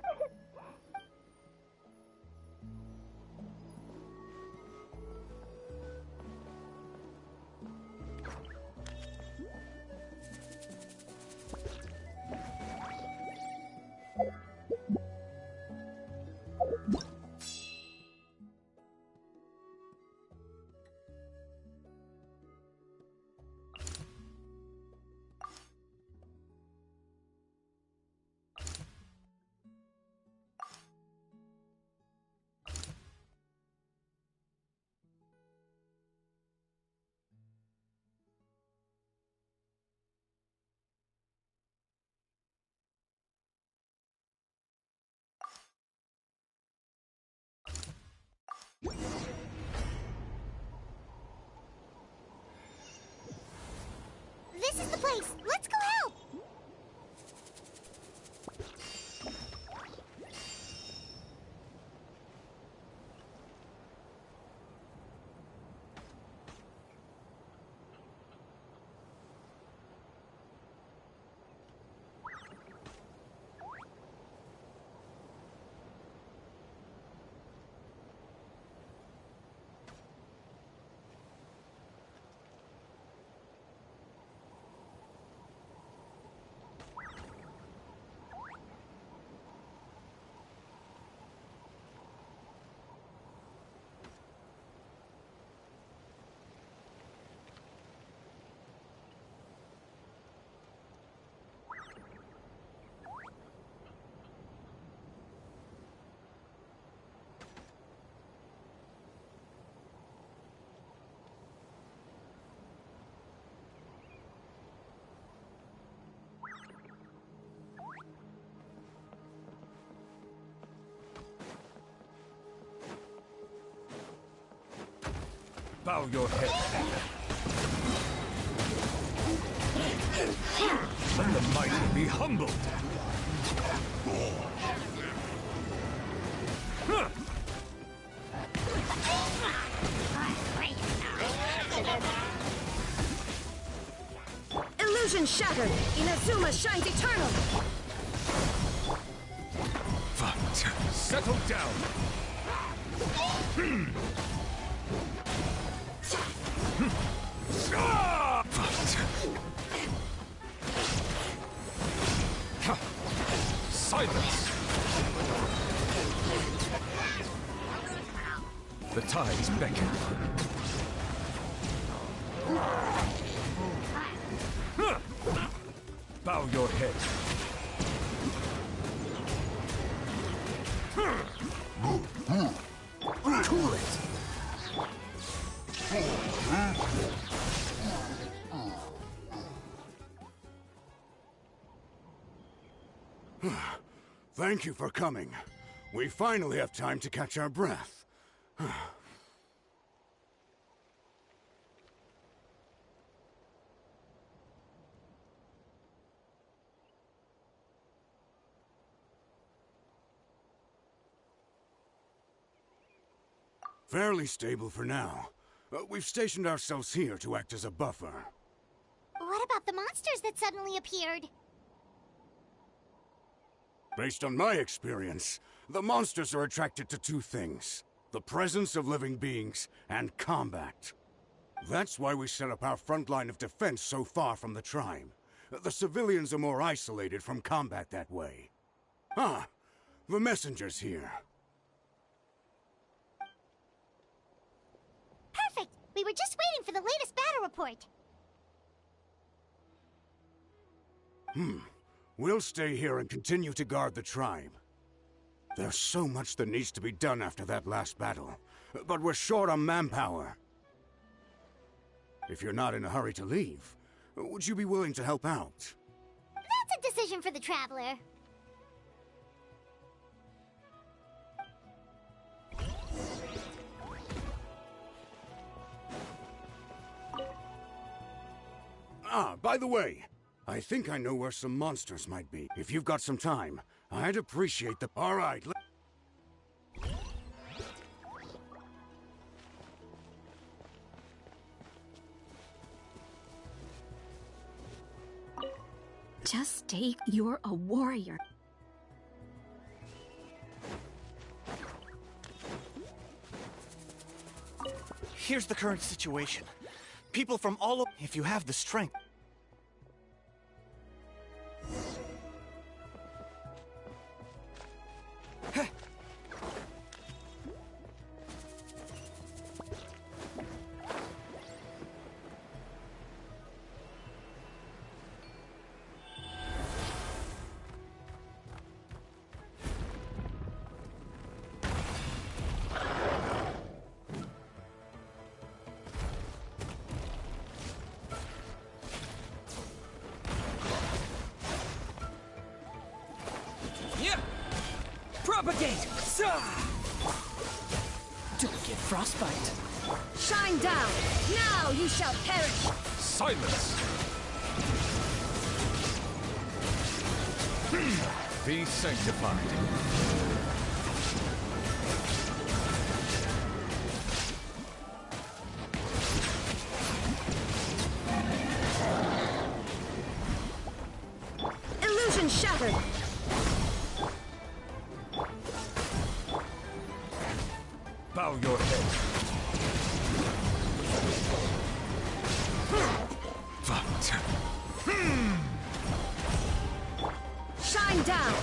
This is the place! Let's go help! Bow your head. Let the mighty be humbled. Illusion shattered! Inazuma shines eternal! Settle down. Silence! The tides beckon. Bow your head. Cool it! Thank you for coming. We finally have time to catch our breath. Fairly stable for now. We've stationed ourselves here to act as a buffer. What about the monsters that suddenly appeared? Based on my experience, the monsters are attracted to two things: the presence of living beings and combat. That's why we set up our front line of defense so far from the tribe. The civilians are more isolated from combat that way. Ah, the messenger's here. Perfect! We were just waiting for the latest battle report. We'll stay here and continue to guard the tribe. There's so much that needs to be done after that last battle, but we're short on manpower. If you're not in a hurry to leave, would you be willing to help out? That's a decision for the Traveler. Ah, by the way, I think I know where some monsters might be. If you've got some time, I'd appreciate the... All right, Just stay. You're a warrior. Here's the current situation. People from all over, if you have the strength. Propagate! Don't get frostbite. Shine down! Now you shall perish! Silence! Be sanctified. Illusion shattered! Bow your head. Shine down!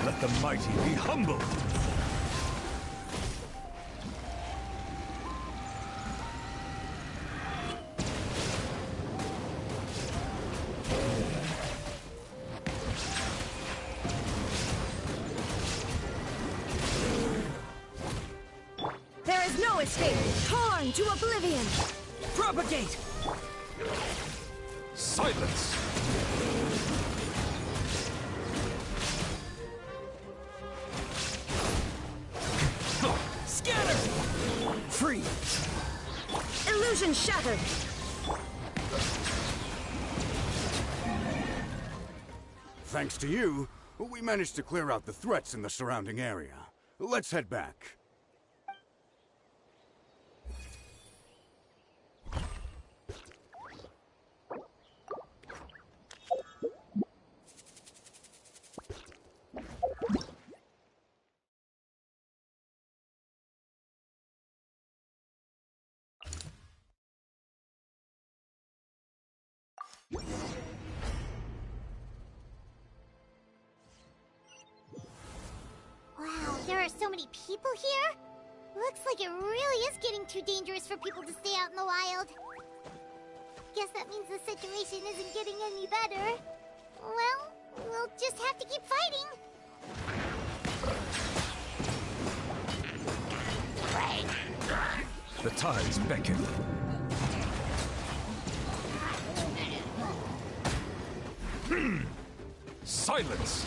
Let the mighty be humbled. There is no escape! Torn to oblivion! Propagate! Silence! Scatter! Free! Illusion shattered! Thanks to you, we managed to clear out the threats in the surrounding area. Let's head back. Wow, there are so many people here? Looks like it really is getting too dangerous for people to stay out in the wild. Guess that means the situation isn't getting any better. Well, we'll just have to keep fighting. The tides beckon. Silence!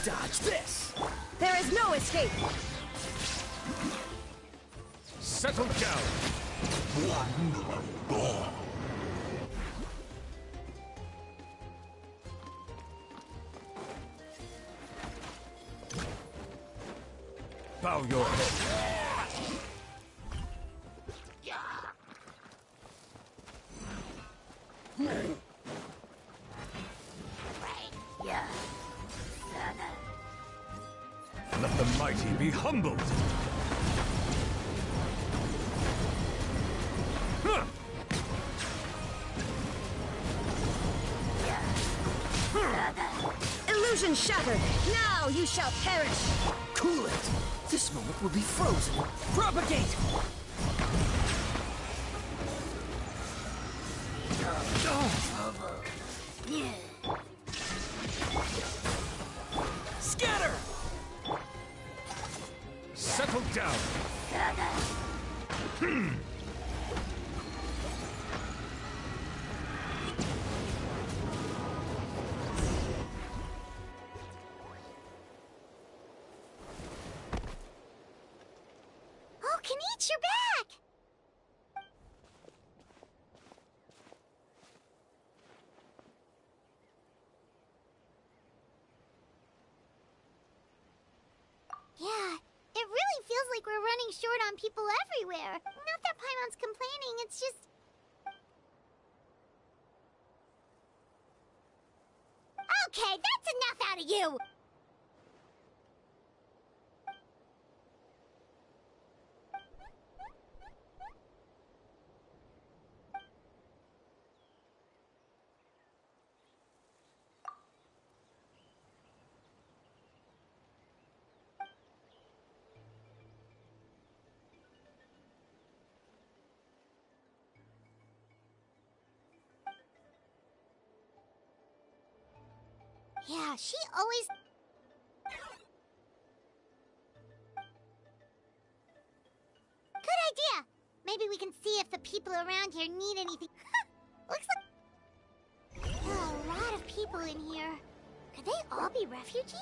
Dodge this! There is no escape! Settle down! Bow your head. Let the mighty be humbled. Illusion shattered! Now you shall perish! Cool it! This moment will be frozen. Propagate! Scatter! Settle down. Oh, Kenichi, you're back! short on people everywhere. Not that Paimon's complaining, it's just... Okay, that's enough out of you! Yeah, she always... Good idea! Maybe we can see if the people around here need anything. Looks like... There are a lot of people in here. Could they all be refugees?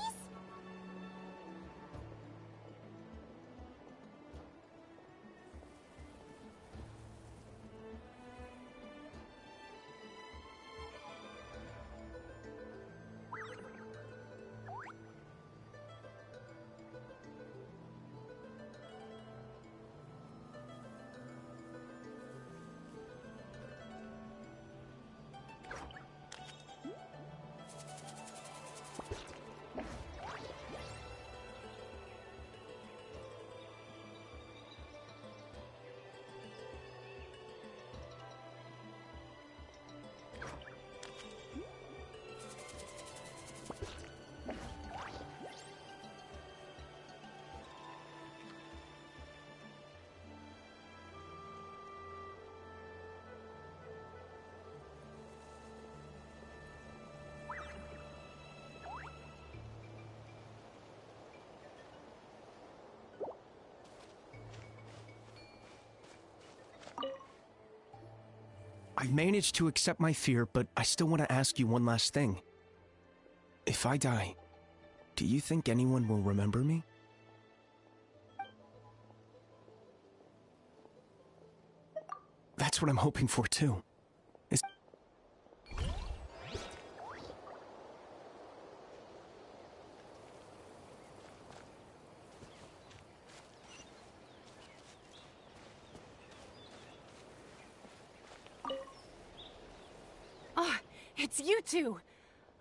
I've managed to accept my fear, but I still want to ask you one last thing. If I die, do you think anyone will remember me? That's what I'm hoping for, too. Oh, it's you two!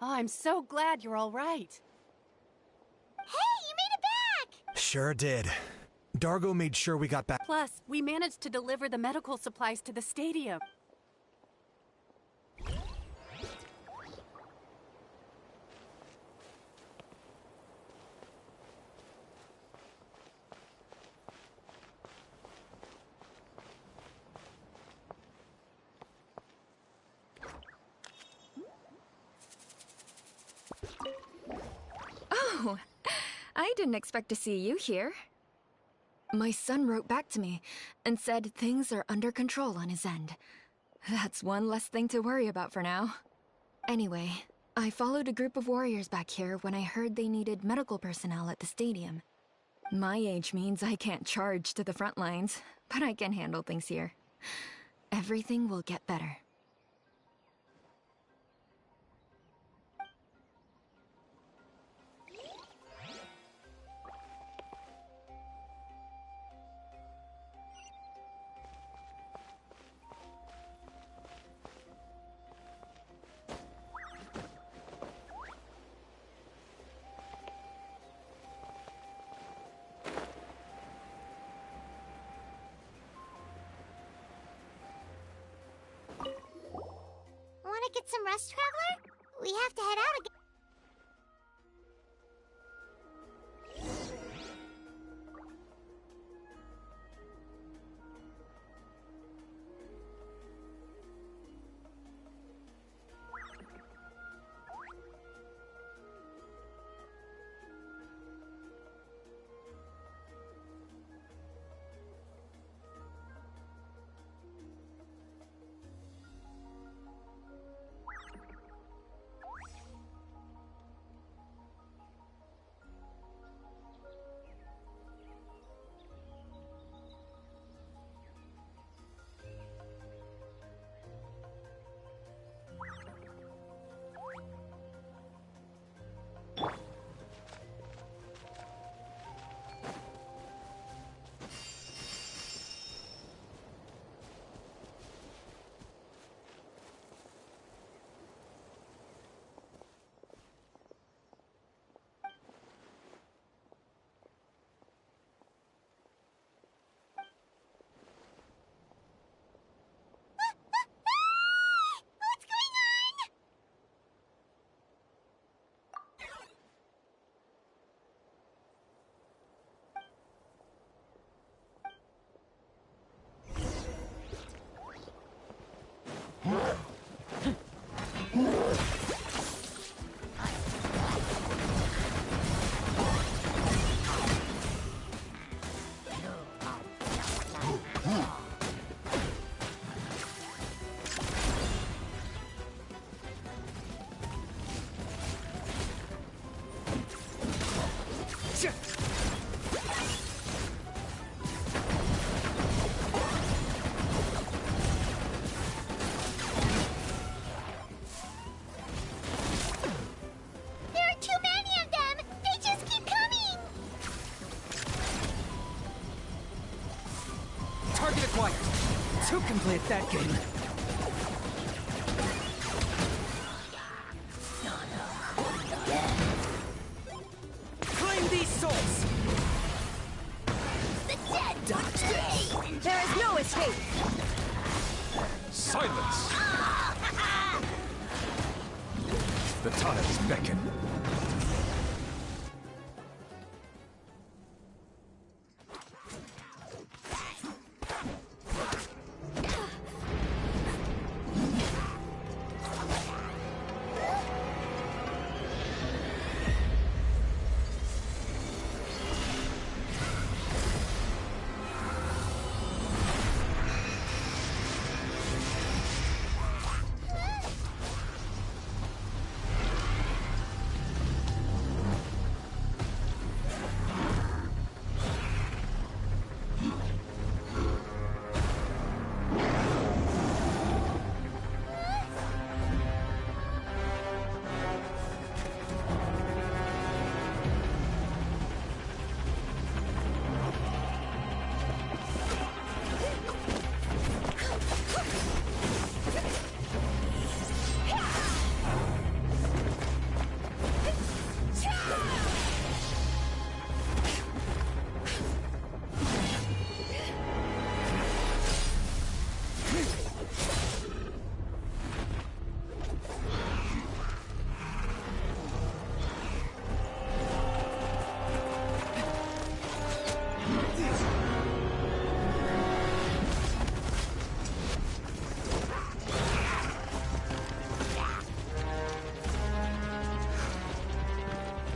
Oh, I'm so glad you're all right. Hey, you made it back! Sure did. Dargo made sure we got back. Plus, we managed to deliver the medical supplies to the stadium. Oh, I didn't expect to see you here. My son wrote back to me and said things are under control on his end. That's one less thing to worry about for now. Anyway, I followed a group of warriors back here when I heard they needed medical personnel at the stadium. My age means I can't charge to the front lines, but I can handle things here. Everything will get better. Want to get some rest, Traveler? We have to head out again. quiet. Two can play at that game. Claim these souls! The dead die! There is no escape! Silence! The tides beckon.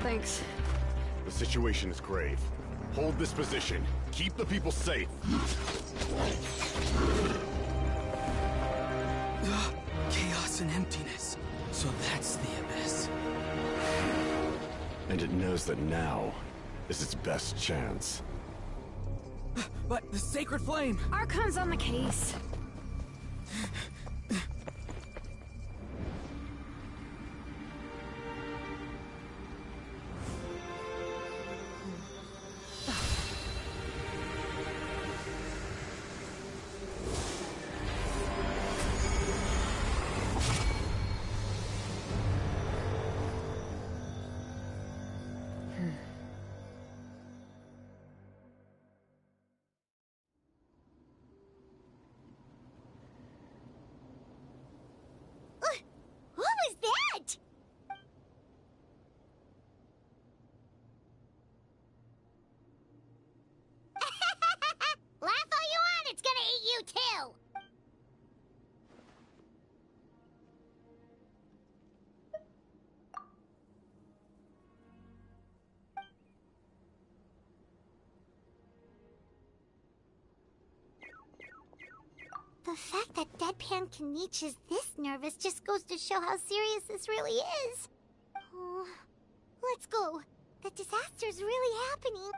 Thanks. The situation is grave. Hold this position. Keep the people safe. Chaos and emptiness. So that's the abyss. And it knows that now is its best chance. But the sacred flame! Archon's on the case. What was that? Laugh all you want, it's gonna eat you too! The fact that Deadpan Kanich is this nervous just goes to show how serious this really is. Oh, let's go. The disaster's really happening.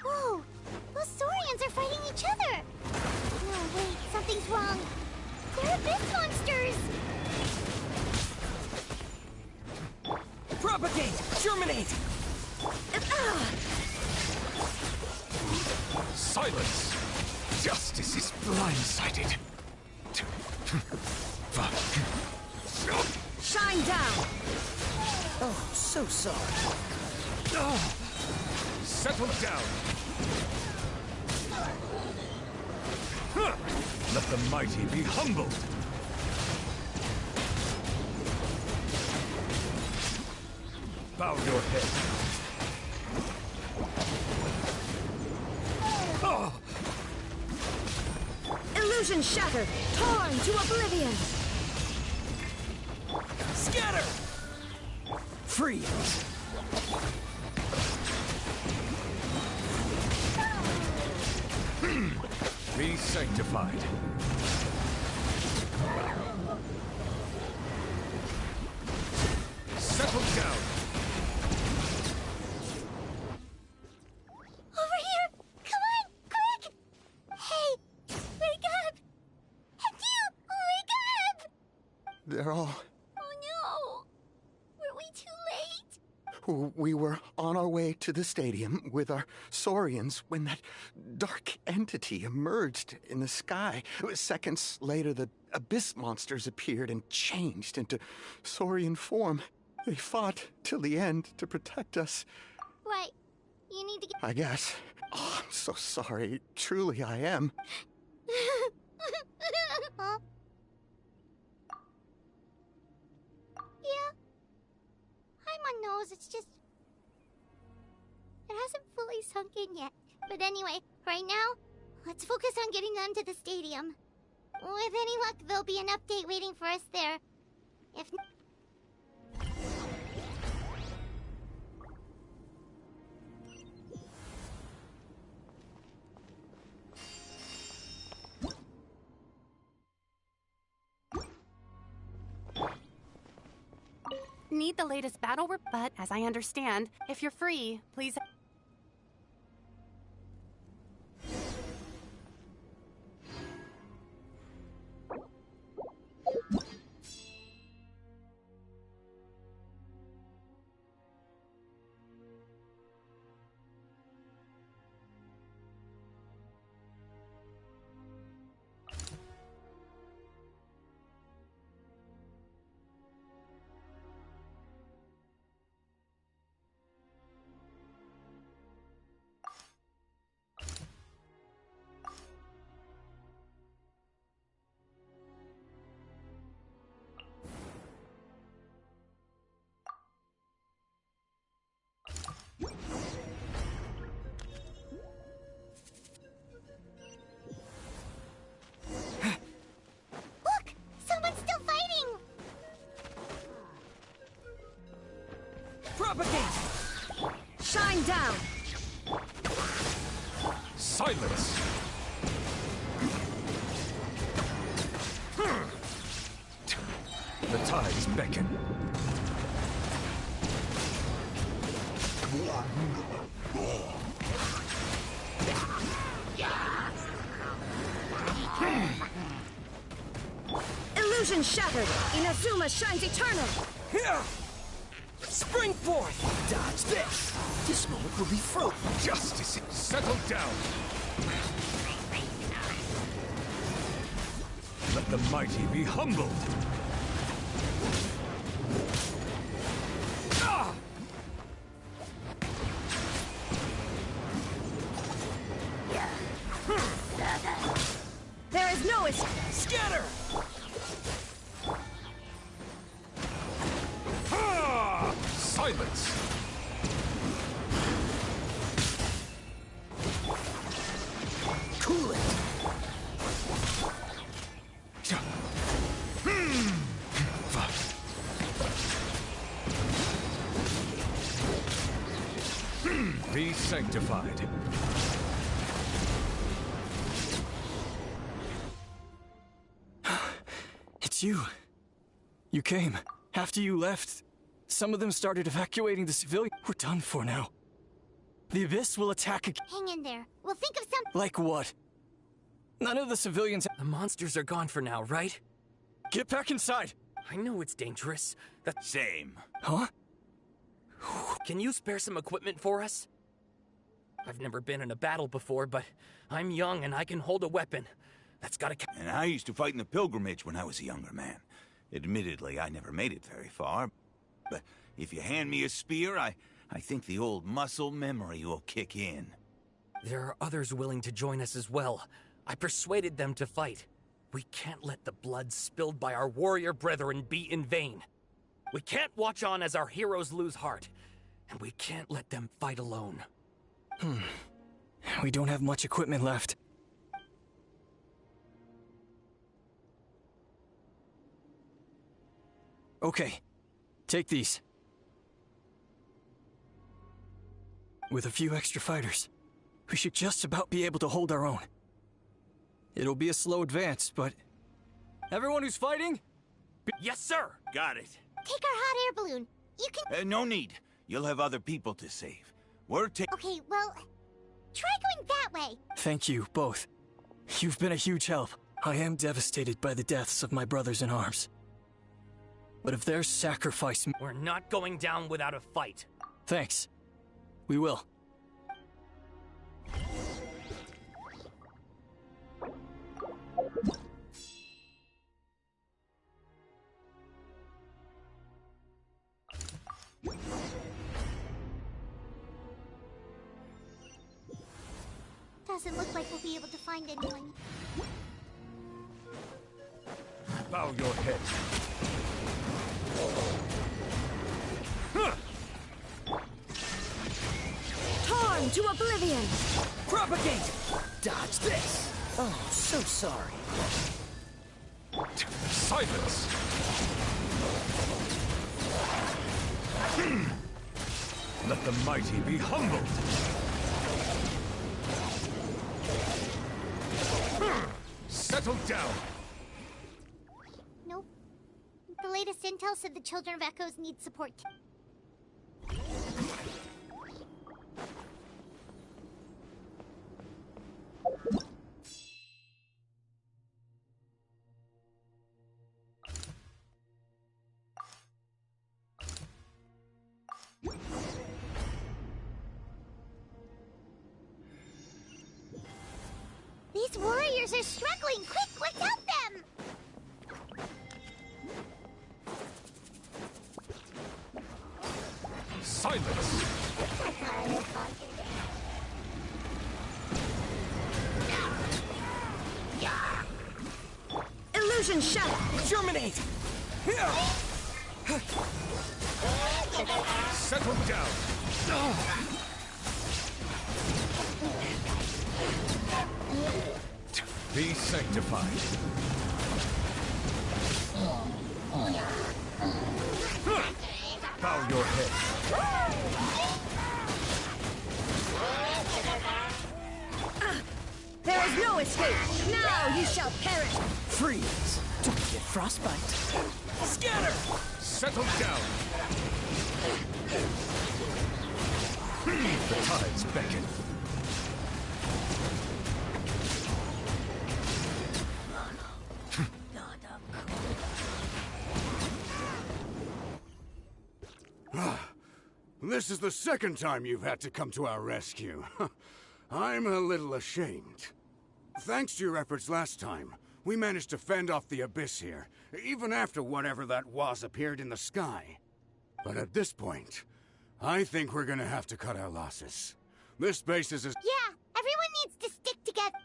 Whoa! Those Saurians are fighting each other! No, wait, something's wrong. They're abyss monsters! Propagate! Germinate! Silence! Justice is blindsided. Shine down! Oh, so sorry. Settle down! Let the mighty be humbled! Bow your head. Oh! Illusion shattered! Torn to oblivion! Scatter! Freeze! Be sanctified. Settle down. Over here! Come on, quick! Hey, wake up! And you, wake up! They're all... Oh no! Were we too late? We were on our way to the stadium with our Saurians when that dark entity emerged in the sky. Seconds later, the abyss monsters appeared and changed into Saurian form. They fought till the end to protect us. Right. You need to get... I guess. Oh, I'm so sorry. Truly, I am. Huh? Yeah. I'm on nose, it's just... It hasn't fully sunk in yet. But anyway, right now, let's focus on getting them to the stadium. With any luck, there'll be an update waiting for us there. If... Need the latest battle but as I understand, if you're free, please... Look! Someone's still fighting! Propagate! Shine down! Silence! The tides beckon. Illusion shattered! Inazuma shines eternal! Here! Spring forth! Dodge this! This moment will be frozen. Justice! Settle down! Let the mighty be humbled! Ah! There is no escape! Scatter! Ah! Silence! Cool it. Be sanctified. It's you. You came. After you left, some of them started evacuating the civilians. We're done for now. The Abyss will attack again. Hang in there. We'll think of something. Like what? None of the civilians... The monsters are gone for now, right? Get back inside! I know it's dangerous. Same. Huh? Can you spare some equipment for us? I've never been in a battle before, but I'm young and I can hold a weapon. That's gotta... And I used to fight in the pilgrimage when I was a younger man. Admittedly, I never made it very far. But if you hand me a spear, I think the old muscle memory will kick in. There are others willing to join us as well. I persuaded them to fight. We can't let the blood spilled by our warrior brethren be in vain. We can't watch on as our heroes lose heart. And we can't let them fight alone. We don't have much equipment left. Okay. Take these. With a few extra fighters, we should just about be able to hold our own. It'll be a slow advance, but... Everyone who's fighting? Yes, sir! Got it. Take our hot air balloon. You can... No need. You'll have other people to save. We're Okay, well... Try going that way. Thank you, both. You've been a huge help. I am devastated by the deaths of my brothers in arms. But if their sacrifice... We're not going down without a fight. Thanks. We will. Doesn't look like we'll be able to find anyone. Bow your head. Torn to oblivion! Propagate! Dodge this! Oh, so sorry. Silence! Let the mighty be humbled! Settle down! Nope. The latest intel said the Children of Echoes need support. These warriors are struggling! Quick, let's help them! Silence! Illusion shatter! Germinate! Settle down! Be sanctified. Bow your head. There is no escape! Now you shall perish! Freeze! Don't get frostbite. Scatter! Settle down! The tides beckon. This is the second time you've had to come to our rescue. I'm a little ashamed. Thanks to your efforts last time, we managed to fend off the abyss here, even after whatever that was appeared in the sky. But at this point, I think we're gonna have to cut our losses. This base is as— Yeah, everyone needs to stick together.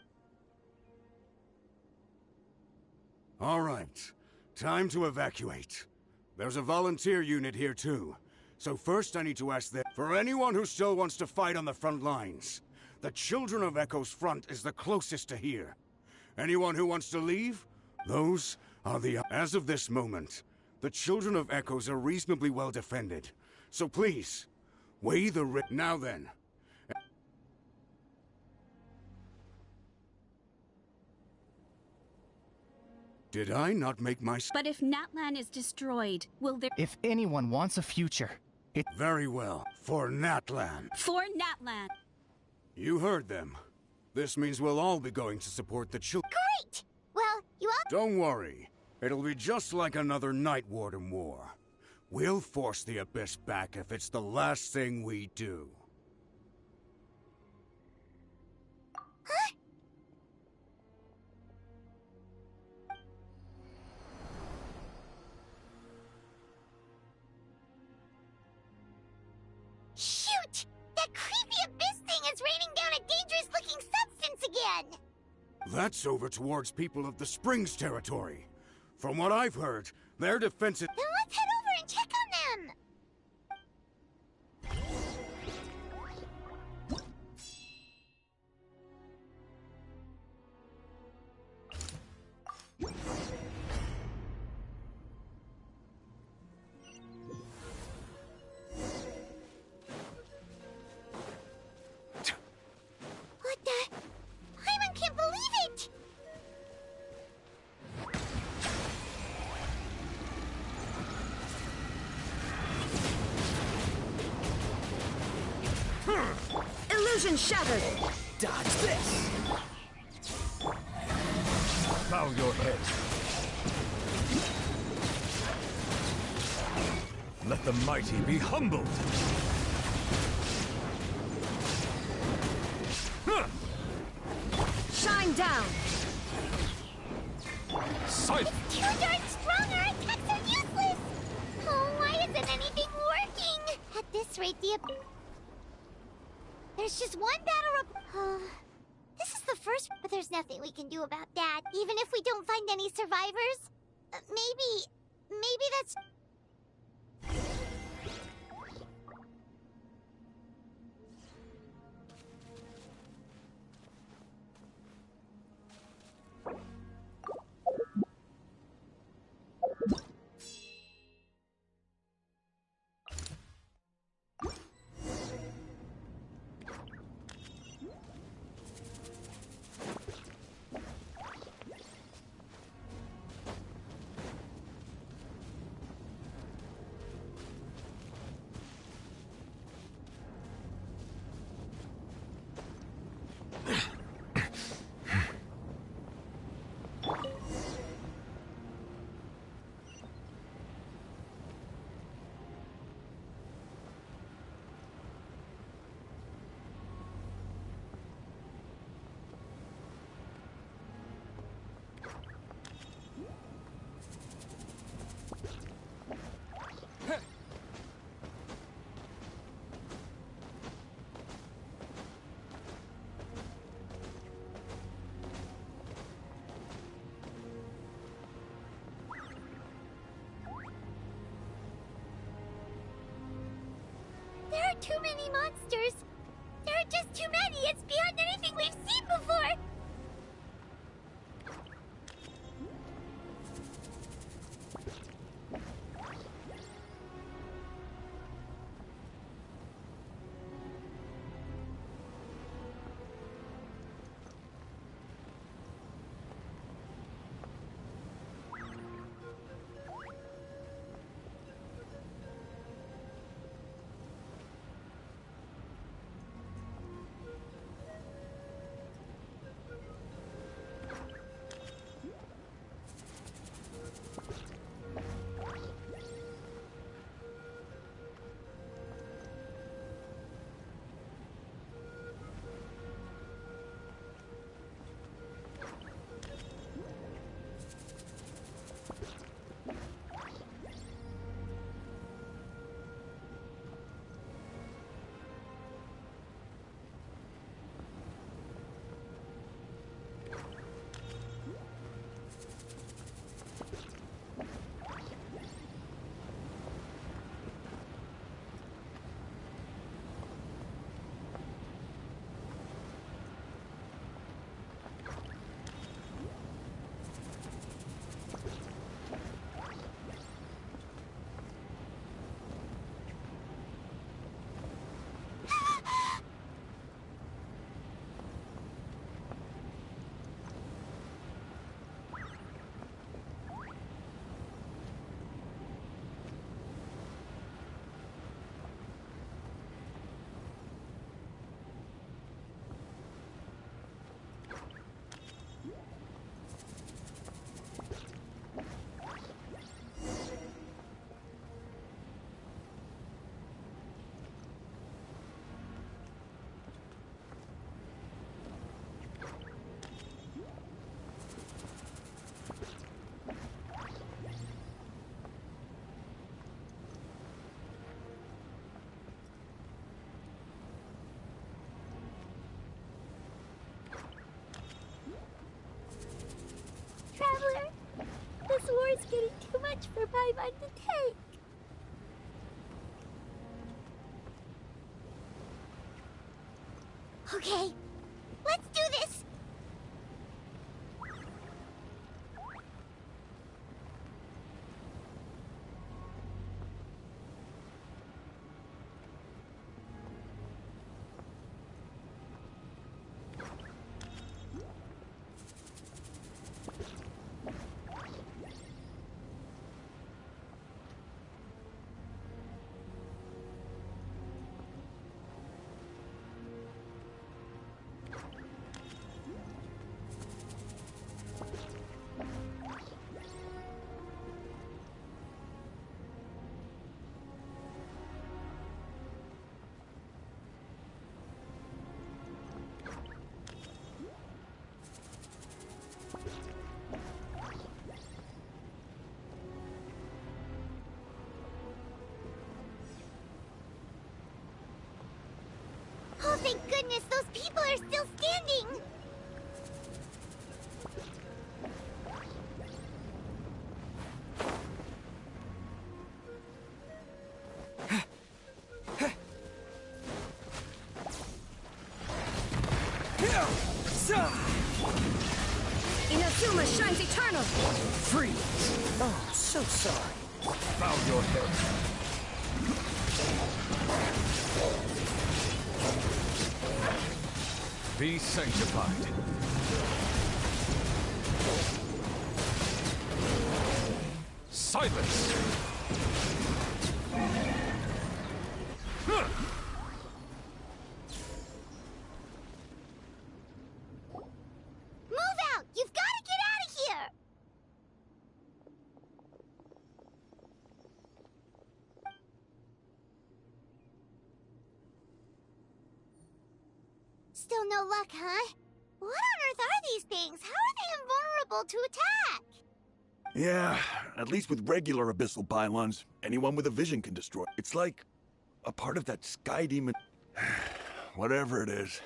All right, time to evacuate. There's a volunteer unit here too. So first I need to ask them, for anyone who still wants to fight on the front lines, the Children of Echo's front is the closest to here. Anyone who wants to leave, those are the— As of this moment, the Children of Echoes are reasonably well defended. So please, weigh the risk. Now then. Did I not make my— But if Natlan is destroyed, will there— If anyone wants a future, it— Very well. For Natlan. For Natlan! You heard them. This means we'll all be going to support the children. Great! Well, you all— Don't worry. It'll be just like another Night Warden war. We'll force the Abyss back if it's the last thing we do. Huh? Shoot! That creepy abyss thing is raining down a dangerous-looking substance again! That's over towards people of the Springs territory. From what I've heard, their defenses— Then let's head over and check on them! Illusion shattered! Dodge this! Bow your head. Let the mighty be humbled. Shine down! Sight! Too darn strong, our attacks are useless! Oh, why isn't anything working? At this rate, there's just one battle this is the first, but there's nothing we can do about that. Even if we don't find any survivors. Maybe that's... There are too many monsters! There are just too many! It's beyond anything we've seen before! Traveler, this war is getting too much for Paimon to take. Okay, let's do this! Thank goodness those people are still standing! Inazuma shines eternal! Freeze! Oh, so sorry. Bow your head. Be sanctified. Silence! Move out! You've got to get out of here! Still no luck, huh? What on earth are these things? How are they invulnerable to attack? Yeah, at least with regular abyssal pylons, anyone with a vision can destroy. It's like a part of that sky demon. Whatever it is,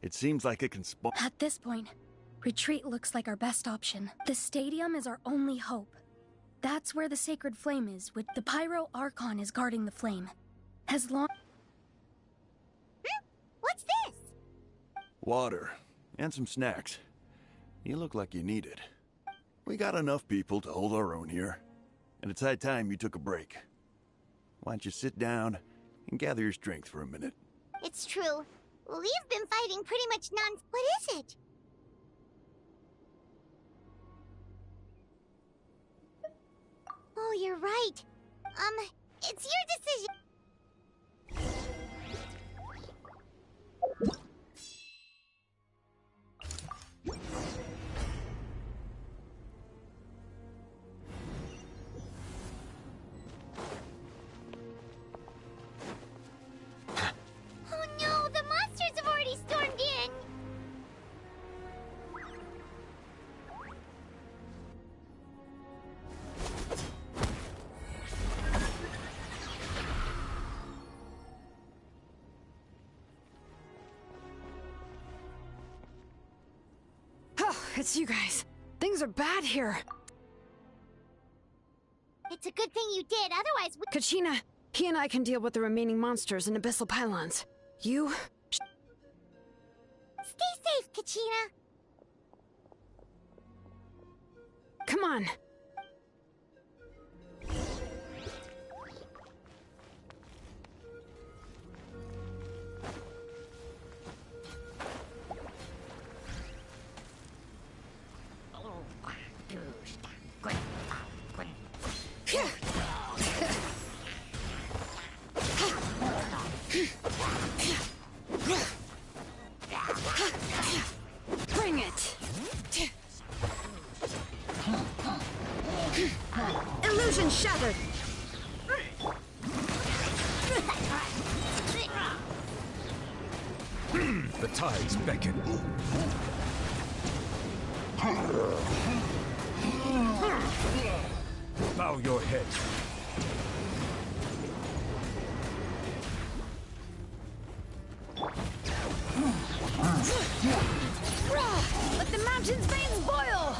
it seems like it can spawn. At this point, retreat looks like our best option. The stadium is our only hope. That's where the sacred flame is, which the Pyro Archon is guarding the flame. As long... What's this? Water, and some snacks. You look like you need it. We got enough people to hold our own here, and it's high time you took a break. Why don't you sit down and gather your strength for a minute? It's true. We've been fighting pretty much What is it? Oh, you're right. It's your decision. Oh no, the monsters have already stormed in! Oh, it's you guys. Things are bad here. It's a good thing you did, otherwise we— Kachina, he and I can deal with the remaining monsters and abyssal pylons. You... Stay safe, Kachina! Come on. Bring it! Illusion shattered! The tides beckon. Bow your head. Let the mountain's veins boil!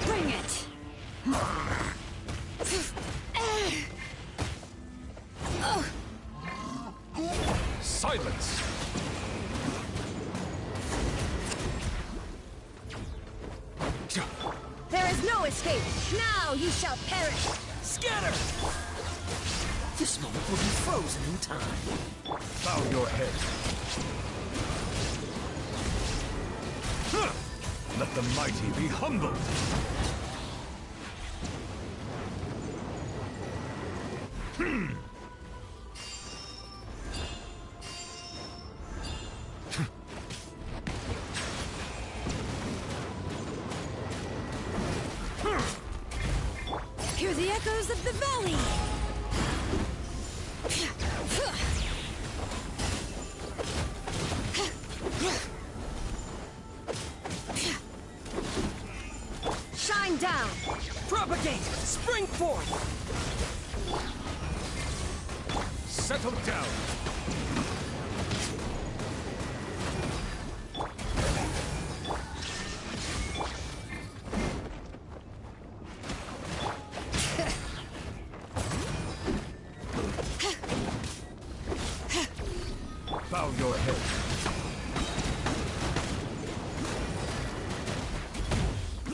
Bring it! Silence! There is no escape! Now you shall perish! Scatter! This moment will be frozen in time. Bow your head. Let the mighty be humbled. Hear the echoes of the valley! Shine down! Propagate! Spring forth! Settle down! Bow your head.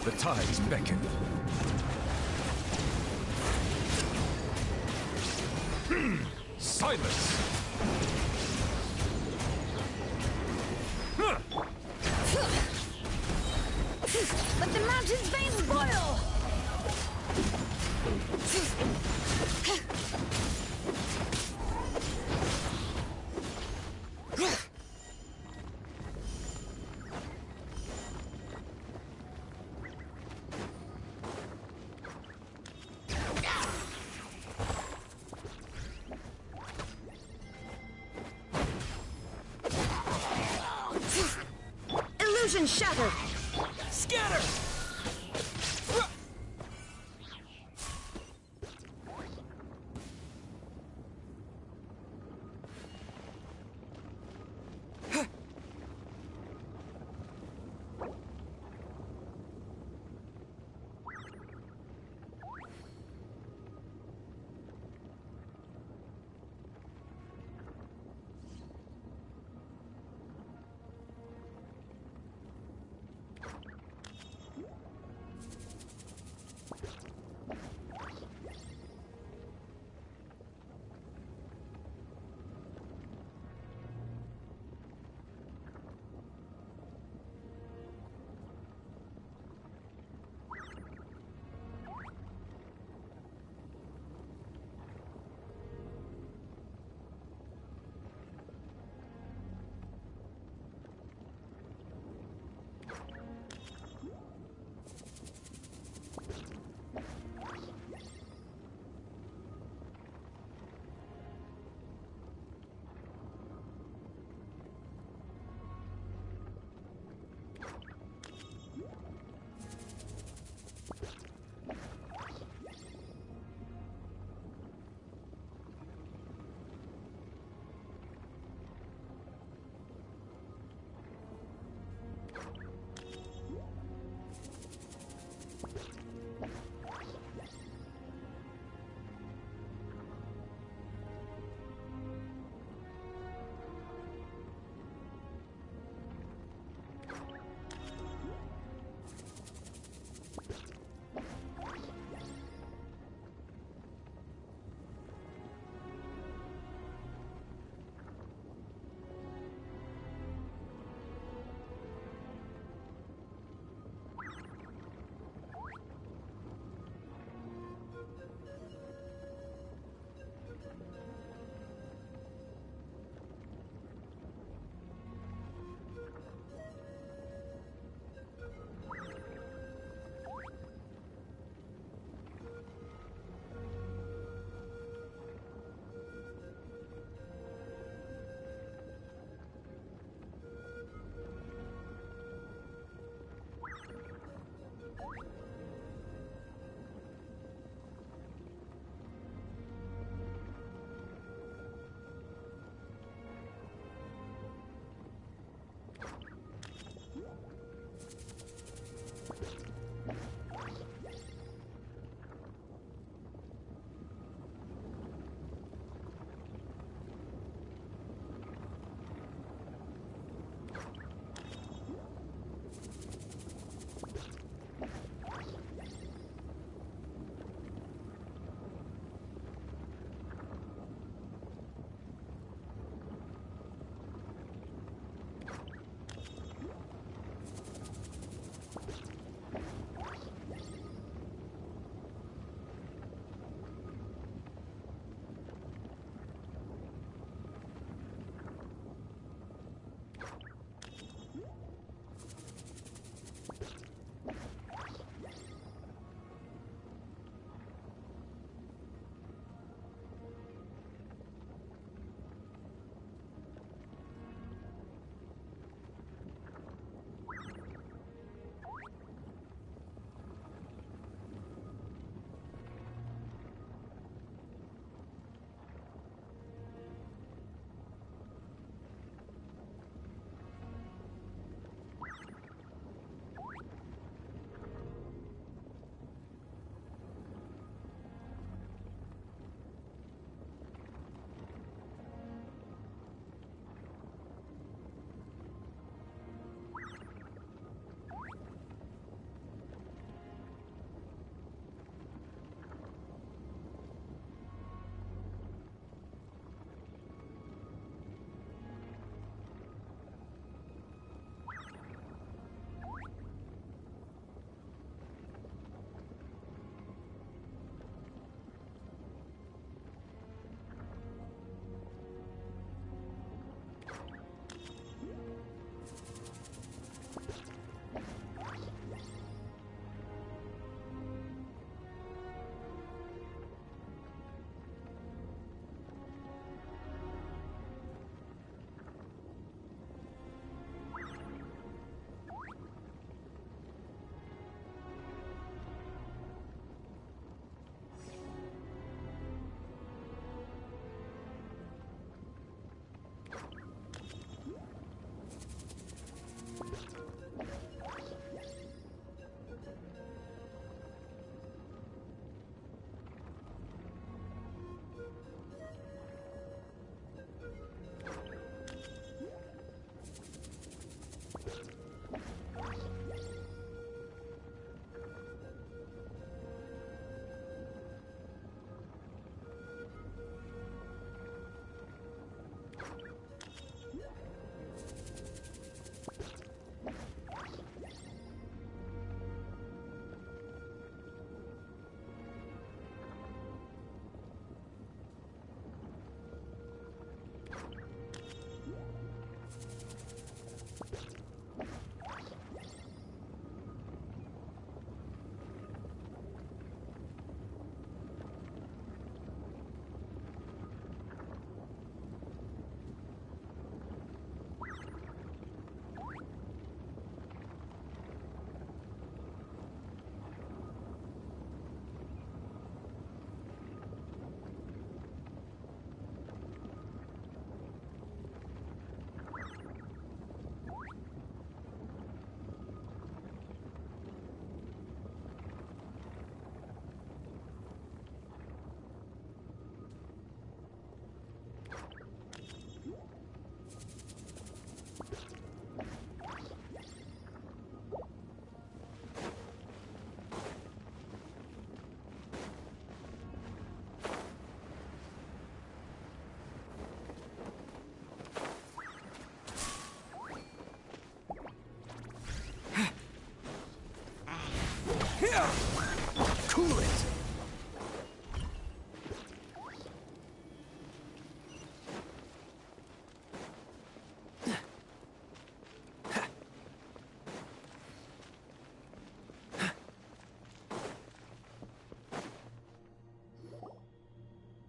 The tides beckon. Silence! Let the mountain's veins boil! Illusion shattered! Scatter!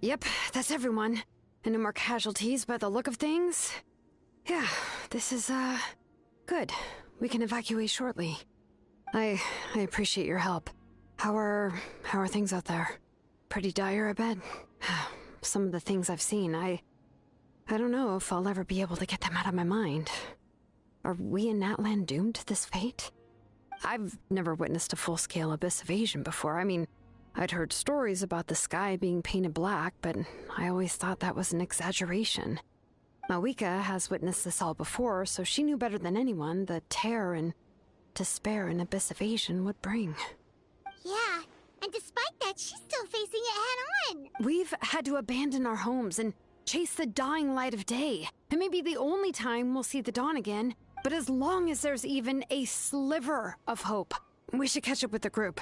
Yep, that's everyone. And no more casualties by the look of things. Yeah, this is, good. We can evacuate shortly. I appreciate your help. How are things out there? Pretty dire, I bet. Some of the things I've seen, I don't know if I'll ever be able to get them out of my mind. Are we in Natlan doomed to this fate? I've never witnessed a full-scale abyss invasion before. I mean, I'd heard stories about the sky being painted black, but I always thought that was an exaggeration. Mawika has witnessed this all before, so she knew better than anyone the terror and despair an abyss invasion would bring. Yeah, and despite that, she's still facing it head-on. We've had to abandon our homes and chase the dying light of day. It may be the only time we'll see the dawn again, but as long as there's even a sliver of hope, we should catch up with the group.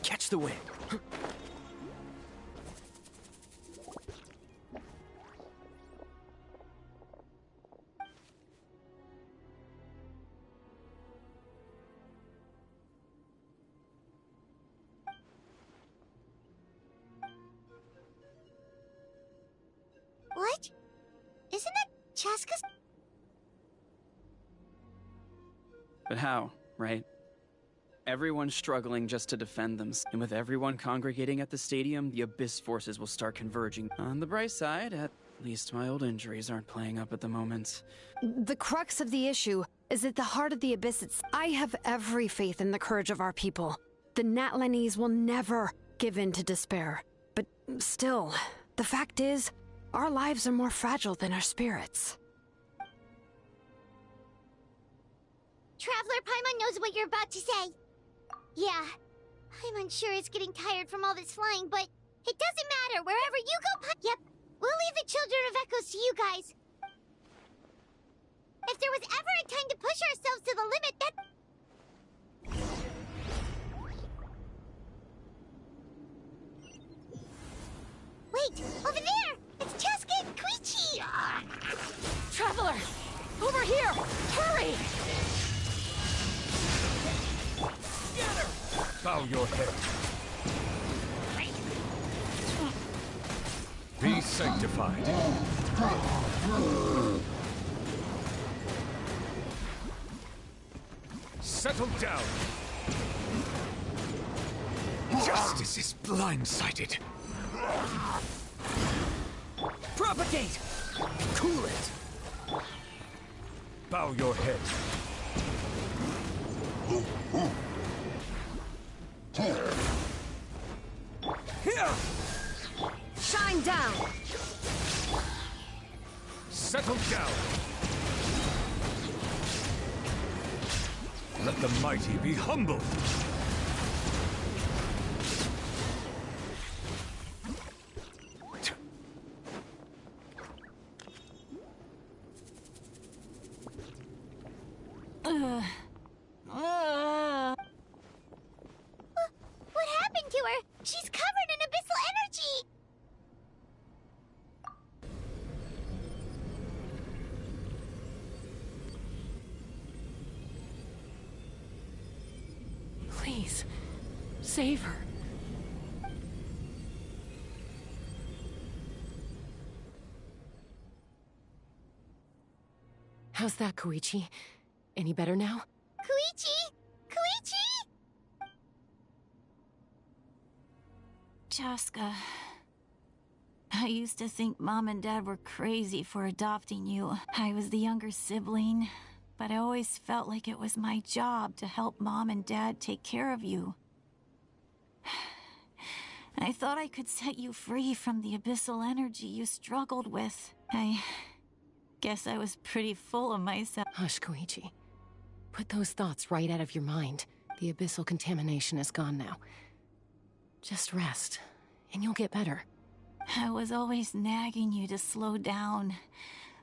Catch the wind. What? Isn't that Chaska's? But how, right? Everyone's struggling just to defend them, and with everyone congregating at the stadium, the Abyss forces will start converging. On the bright side, at least my old injuries aren't playing up at the moment. The crux of the issue is at the heart of the Abyss. I have every faith in the courage of our people. The Natlanese will never give in to despair. But still, the fact is, our lives are more fragile than our spirits. Traveler Paimon knows what you're about to say. Yeah, I'm unsure it's getting tired from all this flying, but it doesn't matter. Wherever you go, yep, we'll leave the Children of Echoes to you guys. If there was ever a time to push ourselves to the limit, that... Wait, over there! It's Chaska and Koichi! Traveler! Over here! Hurry! Bow your head. Be sanctified. Settle down. Justice is blindsided. Propagate! Cool it! Bow your head. Here! Shine down! Settle down. Let the mighty be humbled. What happened to her? She's covered in abyssal energy! Please, save her. How's that, Koichi? Any better now? Koichi! Koichi! Chaska, I used to think Mom and Dad were crazy for adopting you. I was the younger sibling, but I always felt like it was my job to help Mom and Dad take care of you. I thought I could set you free from the abyssal energy you struggled with. I guess I was pretty full of myself. Hush, Koichi. Put those thoughts right out of your mind. The abyssal contamination is gone now. Just rest, and you'll get better. I was always nagging you to slow down.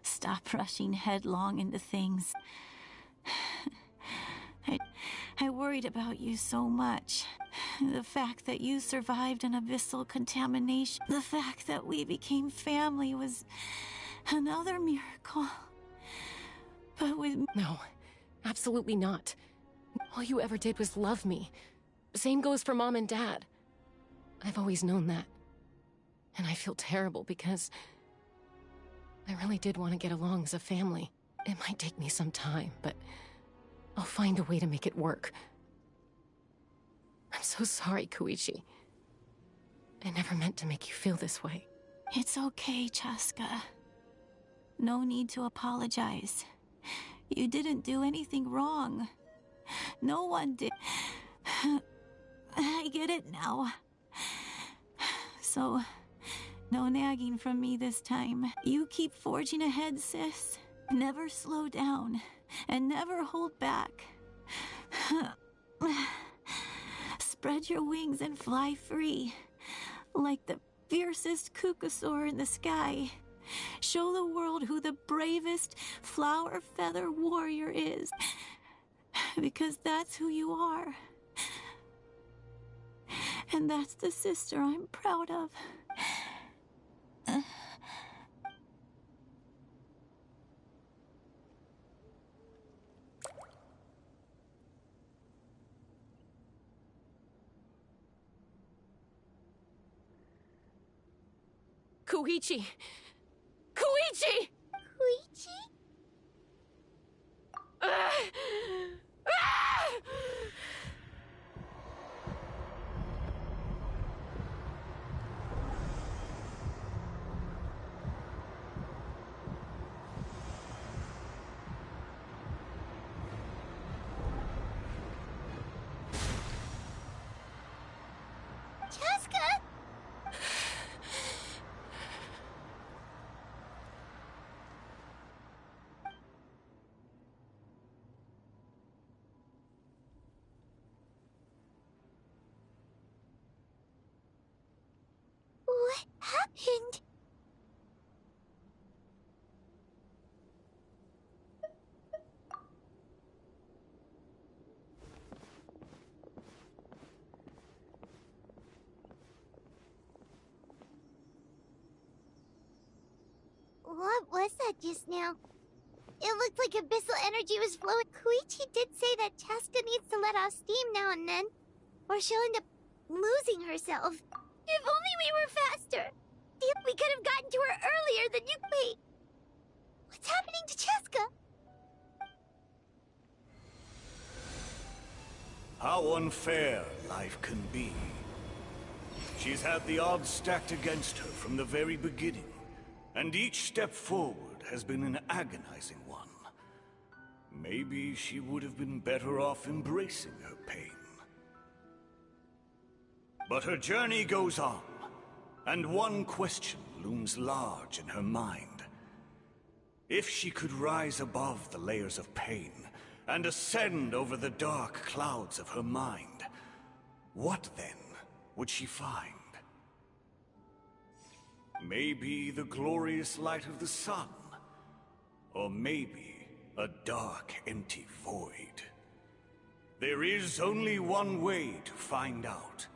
Stop rushing headlong into things. I worried about you so much. The fact that you survived an abyssal contamination, the fact that we became family was another miracle. But with... No, absolutely not. All you ever did was love me. Same goes for Mom and Dad. I've always known that. And I feel terrible because I really did want to get along as a family. It might take me some time, but I'll find a way to make it work. I'm so sorry, Koichi. I never meant to make you feel this way. It's okay, Chaska. No need to apologize. You didn't do anything wrong. No one did. I get it now. So, no nagging from me this time. You keep forging ahead, sis. Never slow down, and never hold back. Spread your wings and fly free, like the fiercest kukusaur in the sky. Show the world who the bravest flower feather warrior is, because that's who you are. And that's the sister I'm proud of. Koichi! Koichi! Koichi? Chaska? What happened? What was that just now? It looked like abyssal energy was flowing. Koichi did say that Chaska needs to let off steam now and then, or she'll end up losing herself. If only we were faster! We could have gotten to her earlier than you... Wait, what's happening to Chaska? How unfair life can be. She's had the odds stacked against her from the very beginning, and each step forward has been an agonizing one. Maybe she would have been better off embracing her pain. But her journey goes on, and one question looms large in her mind. If she could rise above the layers of pain and ascend over the dark clouds of her mind, what then would she find? Maybe the glorious light of the sun, or maybe a dark, empty void. There is only one way to find out.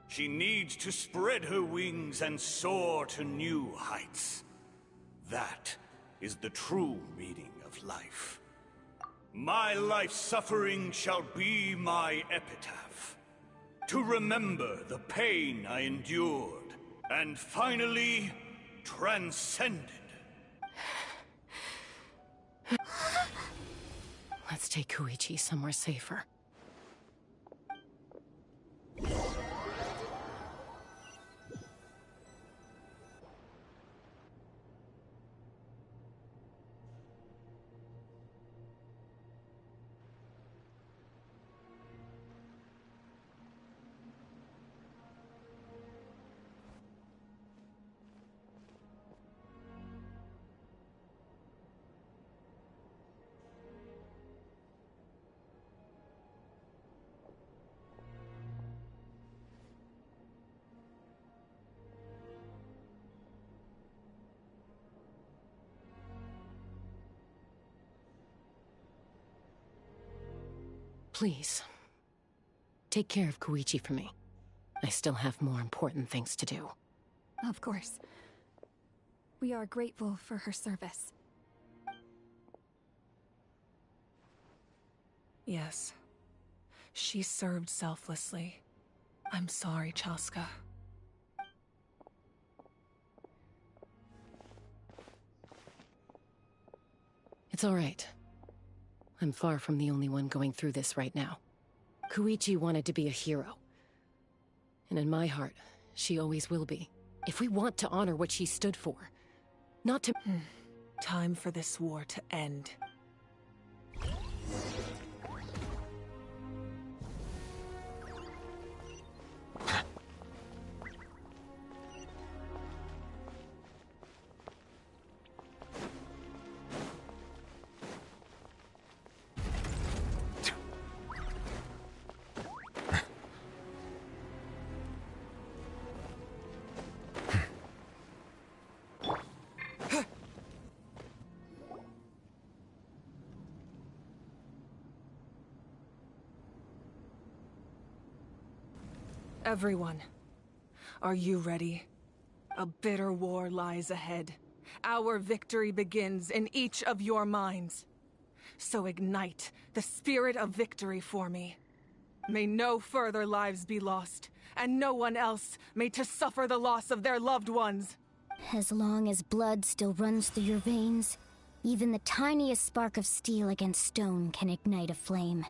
She needs to spread her wings and soar to new heights. That is the true meaning of life. My life's suffering shall be my epitaph, to remember the pain I endured, and finally transcended. Let's take Koichi somewhere safer. Please, take care of Koichi for me. I still have more important things to do. Of course. We are grateful for her service. Yes. She served selflessly. I'm sorry, Chaska. It's all right. I'm far from the only one going through this right now. Koichi wanted to be a hero. And in my heart, she always will be. If we want to honor what she stood for, not to— Time for this war to end. Everyone, are you ready? A bitter war lies ahead. Our victory begins in each of your minds. So ignite the spirit of victory for me. May no further lives be lost, and no one else may to suffer the loss of their loved ones. As long as blood still runs through your veins, even the tiniest spark of steel against stone can ignite a flame.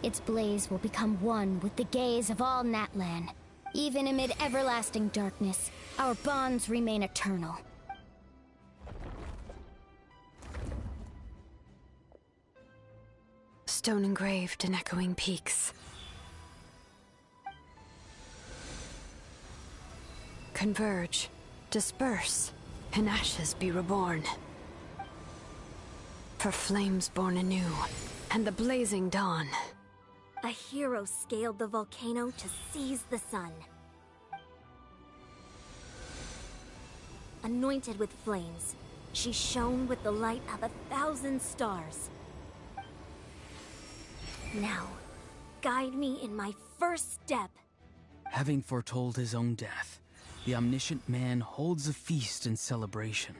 Its blaze will become one with the gaze of all Natlan. Even amid everlasting darkness, our bonds remain eternal. Stone engraved in echoing peaks. Converge, disperse, in ashes be reborn. For flames born anew, and the blazing dawn. A hero scaled the volcano to seize the sun. Anointed with flames, she shone with the light of 1,000 stars. Now, guide me in my first step. Having foretold his own death, the omniscient man holds a feast in celebration.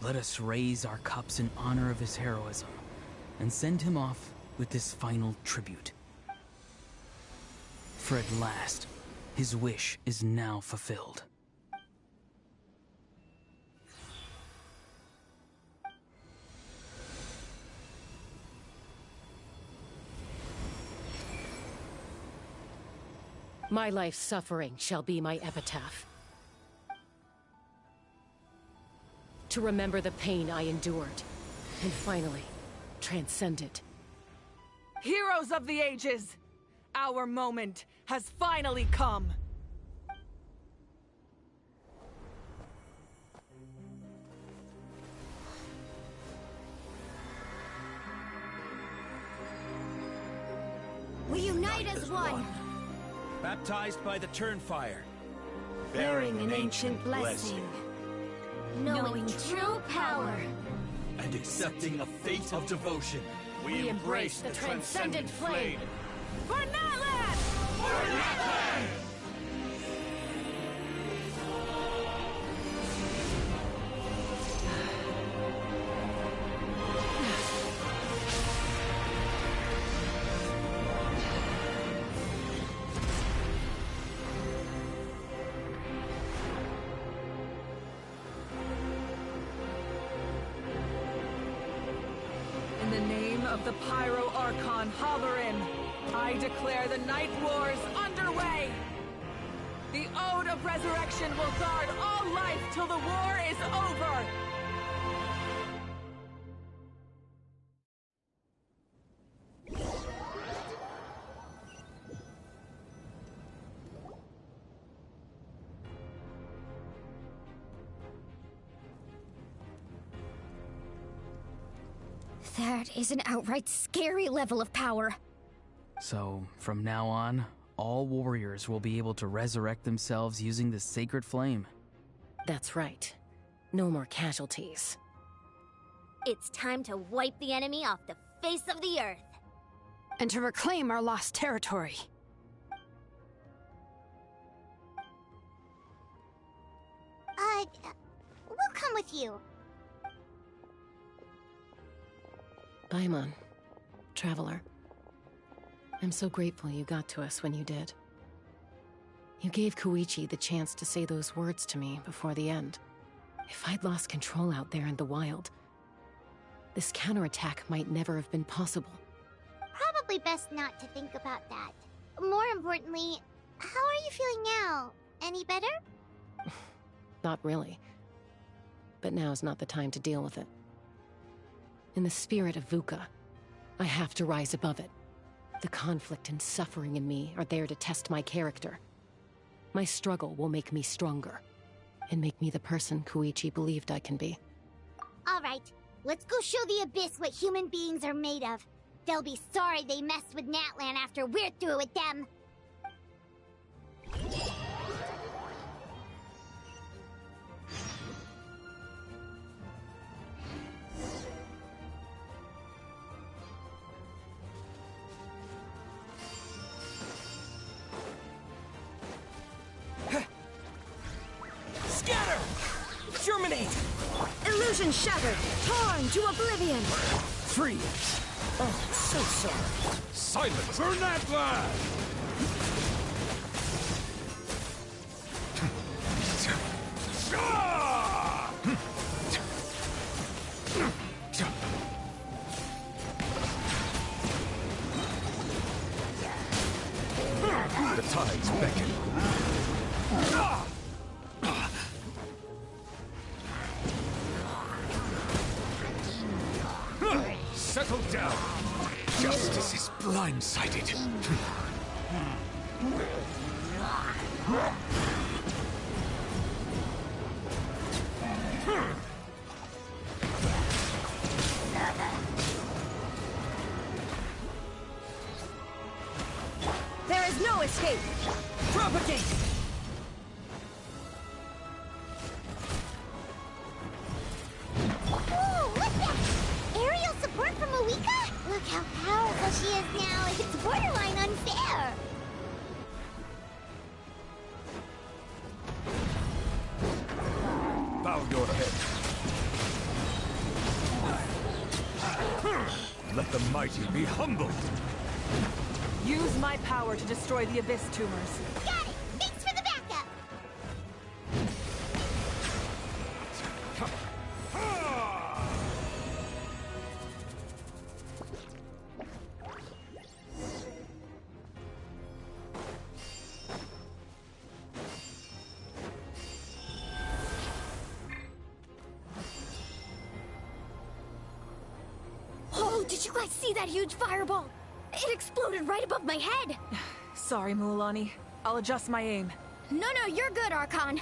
Let us raise our cups in honor of his heroism, and send him off with this final tribute. For at last, his wish is now fulfilled. My life's suffering shall be my epitaph. To remember the pain I endured, and finally, transcend it. Heroes of the ages! Our moment has finally come! We unite as one! Baptized by the Turnfire. Bearing an ancient blessing. Knowing true power. And accepting a fate of devotion. We embrace the transcendent flame. For Natlan! For Natlan! In the name of the Pyro Archon Halloran, I declare the Night Wars underway! The Ode of Resurrection will guard all life till the war is over! That is an outright scary level of power. So, from now on, all warriors will be able to resurrect themselves using the sacred flame. That's right. No more casualties. It's time to wipe the enemy off the face of the earth. And to reclaim our lost territory. We'll come with you. Paimon, Traveler. I'm so grateful you got to us when you did. You gave Koichi the chance to say those words to me before the end. If I'd lost control out there in the wild, this counterattack might never have been possible. Probably best not to think about that. More importantly, how are you feeling now? Any better? Not really. But now's not the time to deal with it. In the spirit of VUCA, I have to rise above it. The conflict and suffering in me are there to test my character. My struggle will make me stronger, and make me the person Koichi believed I can be. Alright, let's go show the Abyss what human beings are made of. They'll be sorry they messed with Natlan after we're through with them. Scatter! Germinate! Illusion shattered! Torn to oblivion! Freeze! Oh, so sorry. Silence! Burn that lad! The tides beckon. Settle down. Justice is blindsided. There is no escape! Propagate! Ooh, what's that? Aerial support from Moika? Look how powerful she is now. It's borderline unfair. Bow your head. Let the mighty be humbled. Use my power to destroy the Abyss tumors. Got it! Thanks for the backup! Oh, did you guys see that huge fireball? It exploded right above my head! Sorry, Mualani. I'll adjust my aim. No, you're good, Archon.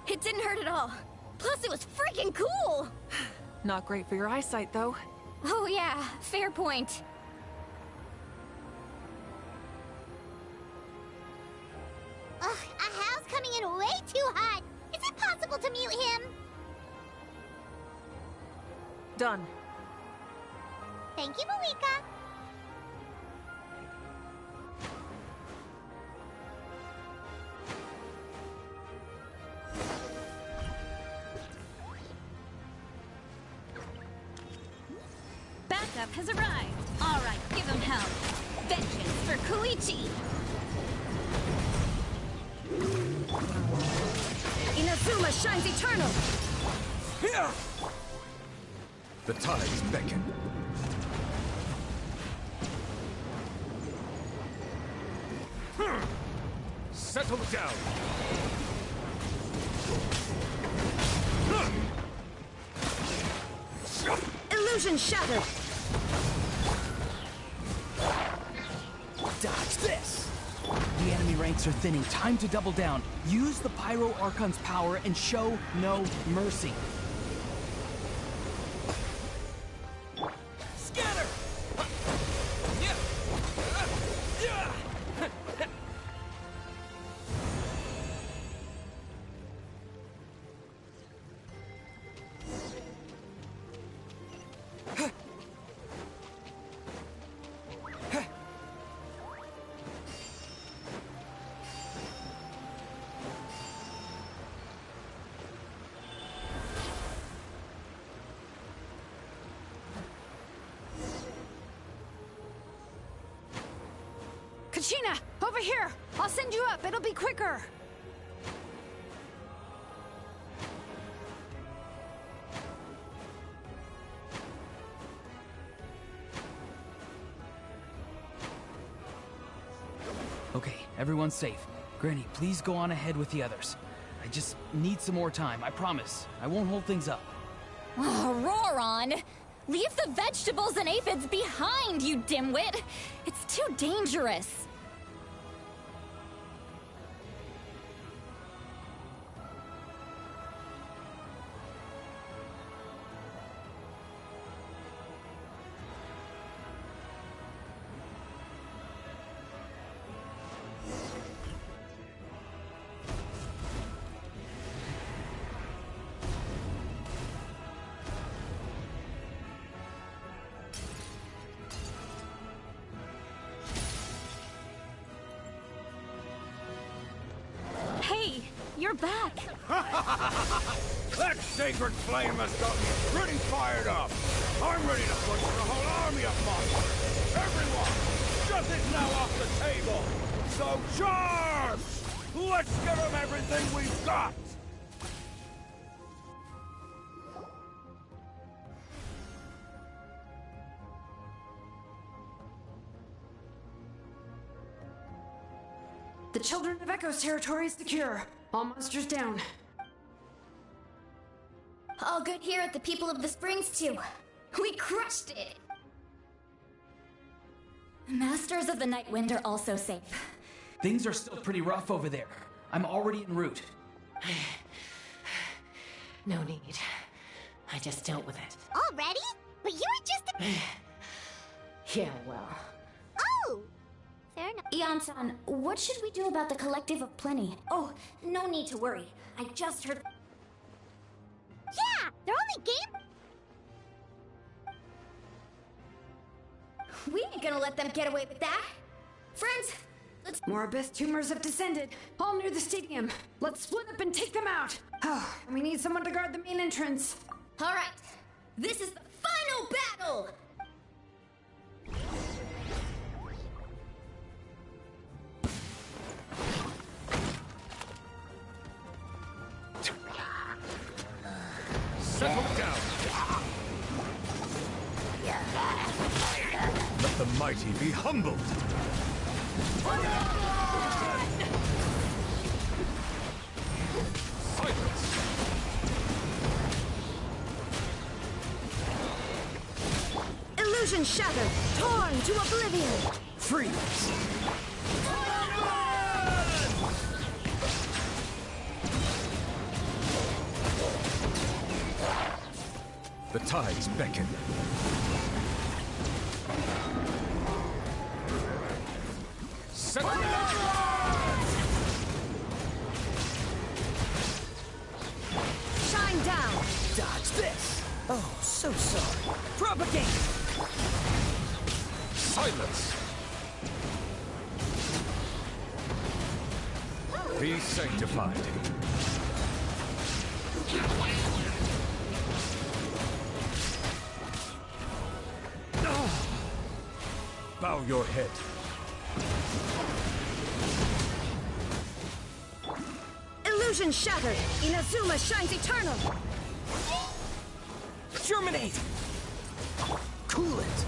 It didn't hurt at all. Plus, it was freaking cool! Not great for your eyesight, though. Oh yeah, fair point. Ugh, Ahal's coming in way too hot. Is it possible to mute him? Done. Thank you, Moika. Backup has arrived. All right, give him hell. Vengeance for Koichi. Inazuma shines eternal! Here! The tides beckon. Settle down. Illusion shattered! Dodge this! The enemy ranks are thinning. Time to double down. Use the Pyro Archon's power and show no mercy. Scatter! Kachina! Over here! I'll send you up, it'll be quicker! Okay, everyone's safe. Granny, please go on ahead with the others. I just need some more time, I promise. I won't hold things up. Oh, Roron! Leave the vegetables and aphids behind, you dimwit! It's too dangerous! Hey, you're back! That sacred flame has got me pretty fired up! I'm ready to push for a whole army of monsters! Everyone! Nothing's now off the table! So charge! Let's give them everything we've got! The Children of Echo's territory is secure. All monsters down. All good here at the People of the Springs, too. We crushed it! Masters of the Night Wind are also safe. Things are still pretty rough over there. I'm already en route. No need. I just dealt with it. Already? But you were just a... Yeah, well... Oh! Fair enough. Ian-san, what should we do about the Collective of Plenty? Oh, no need to worry. I just heard... Yeah! They're only game... We ain't gonna let them get away with that! Friends, let's... More abyss tumors have descended, all near the stadium. Let's split up and take them out. Oh, we need someone to guard the main entrance. Alright, this is the final battle! Settle down! Let the mighty be humbled! Silence! Illusion shattered, torn to oblivion. Freeze! The tides beckon. Shine down. Dodge this. Oh, so sorry. Propagate. Silence! Be sanctified. Bow your head. Illusion shattered. Inazuma shines eternal. Germinate! Cool it!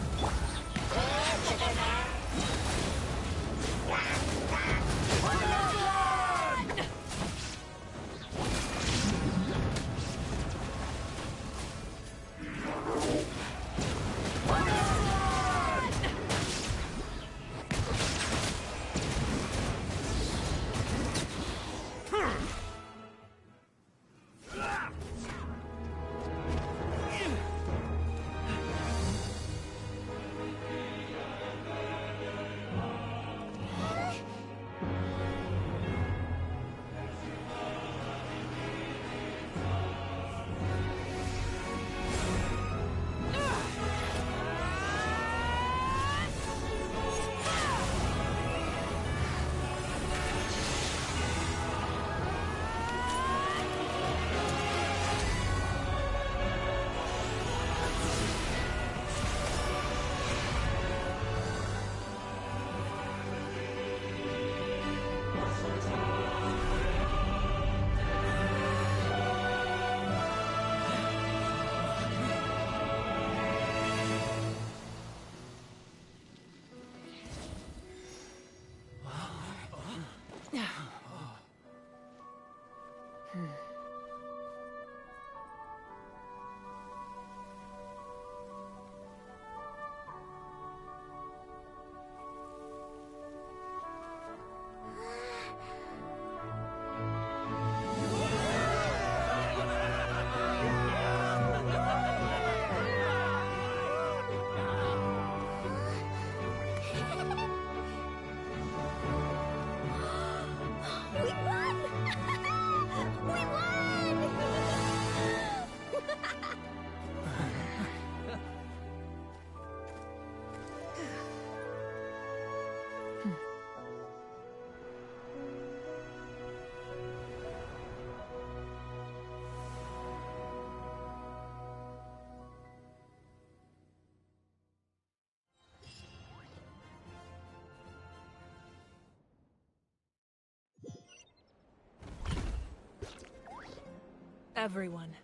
Everyone,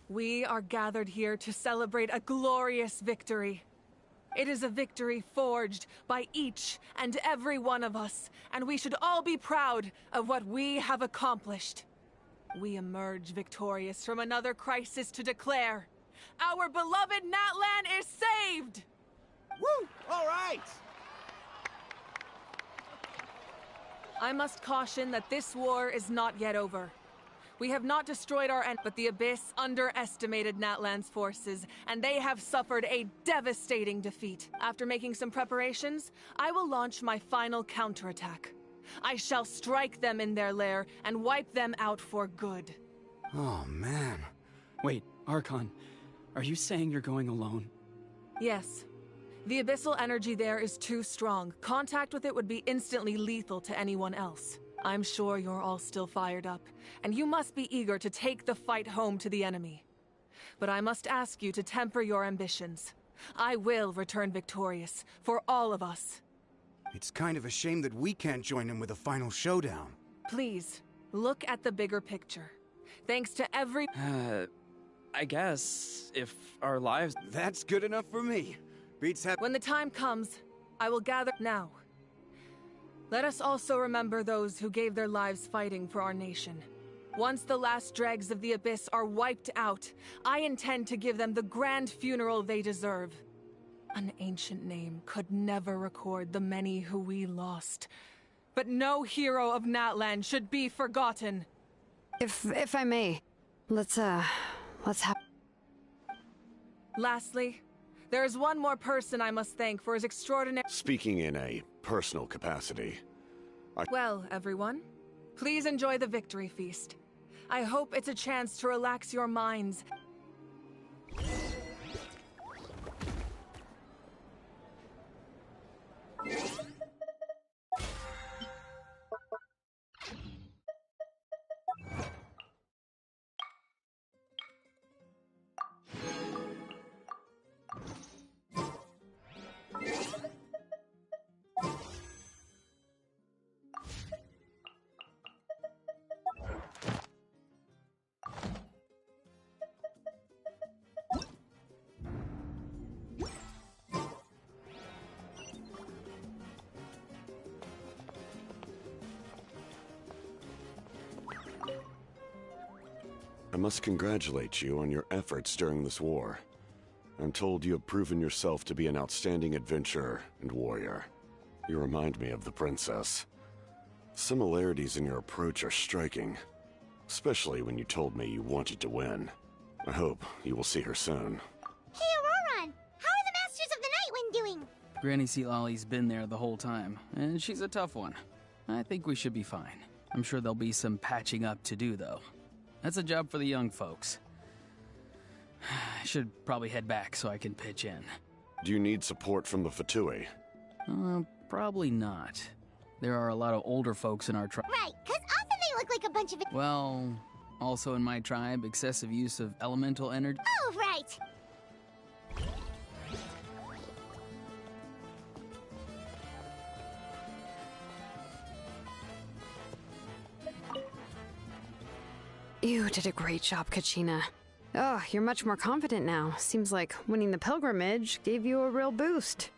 we are gathered here to celebrate a glorious victory. It is a victory forged by each and every one of us, and we should all be proud of what we have accomplished. We emerge victorious from another crisis to declare, our beloved Natlan is saved! Woo! All right! I must caution that this war is not yet over. We have not destroyed our but the Abyss underestimated Natlan's forces, and they have suffered a devastating defeat. After making some preparations, I will launch my final counterattack. I shall strike them in their lair and wipe them out for good. Oh, man. Wait, Archon, are you saying you're going alone? Yes. The abyssal energy there is too strong. Contact with it would be instantly lethal to anyone else. I'm sure you're all still fired up, and you must be eager to take the fight home to the enemy. But I must ask you to temper your ambitions. I will return victorious, for all of us. It's kind of a shame that we can't join him with a final showdown. Please, look at the bigger picture. Thanks to every... I guess, if our lives... That's good enough for me. Beats have... When the time comes, I will gather... Now. Let us also remember those who gave their lives fighting for our nation. Once the last dregs of the Abyss are wiped out, I intend to give them the grand funeral they deserve. An ancient name could never record the many who we lost. But no hero of Natlan should be forgotten. If I may, let's have... Lastly, there is one more person I must thank for his extraordinary... Speaking in a personal capacity, Well, everyone, please enjoy the victory feast. I hope it's a chance to relax your minds. I must congratulate you on your efforts during this war. I'm told you have proven yourself to be an outstanding adventurer and warrior. You remind me of the princess. Similarities in your approach are striking, especially when you told me you wanted to win. I hope you will see her soon. Hey, Auroron! How are the Masters of the Night Wind doing? Granny Sealolly's been there the whole time, and she's a tough one. I think we should be fine. I'm sure there'll be some patching up to do, though. That's a job for the young folks. I should probably head back so I can pitch in. Do you need support from the Fatui? Probably not. There are a lot of older folks in our tribe. Right, because often they look like a bunch of... Well, also in my tribe, excessive use of elemental energy. Oh, right! You did a great job, Kachina. Oh, you're much more confident now. Seems like winning the pilgrimage gave you a real boost.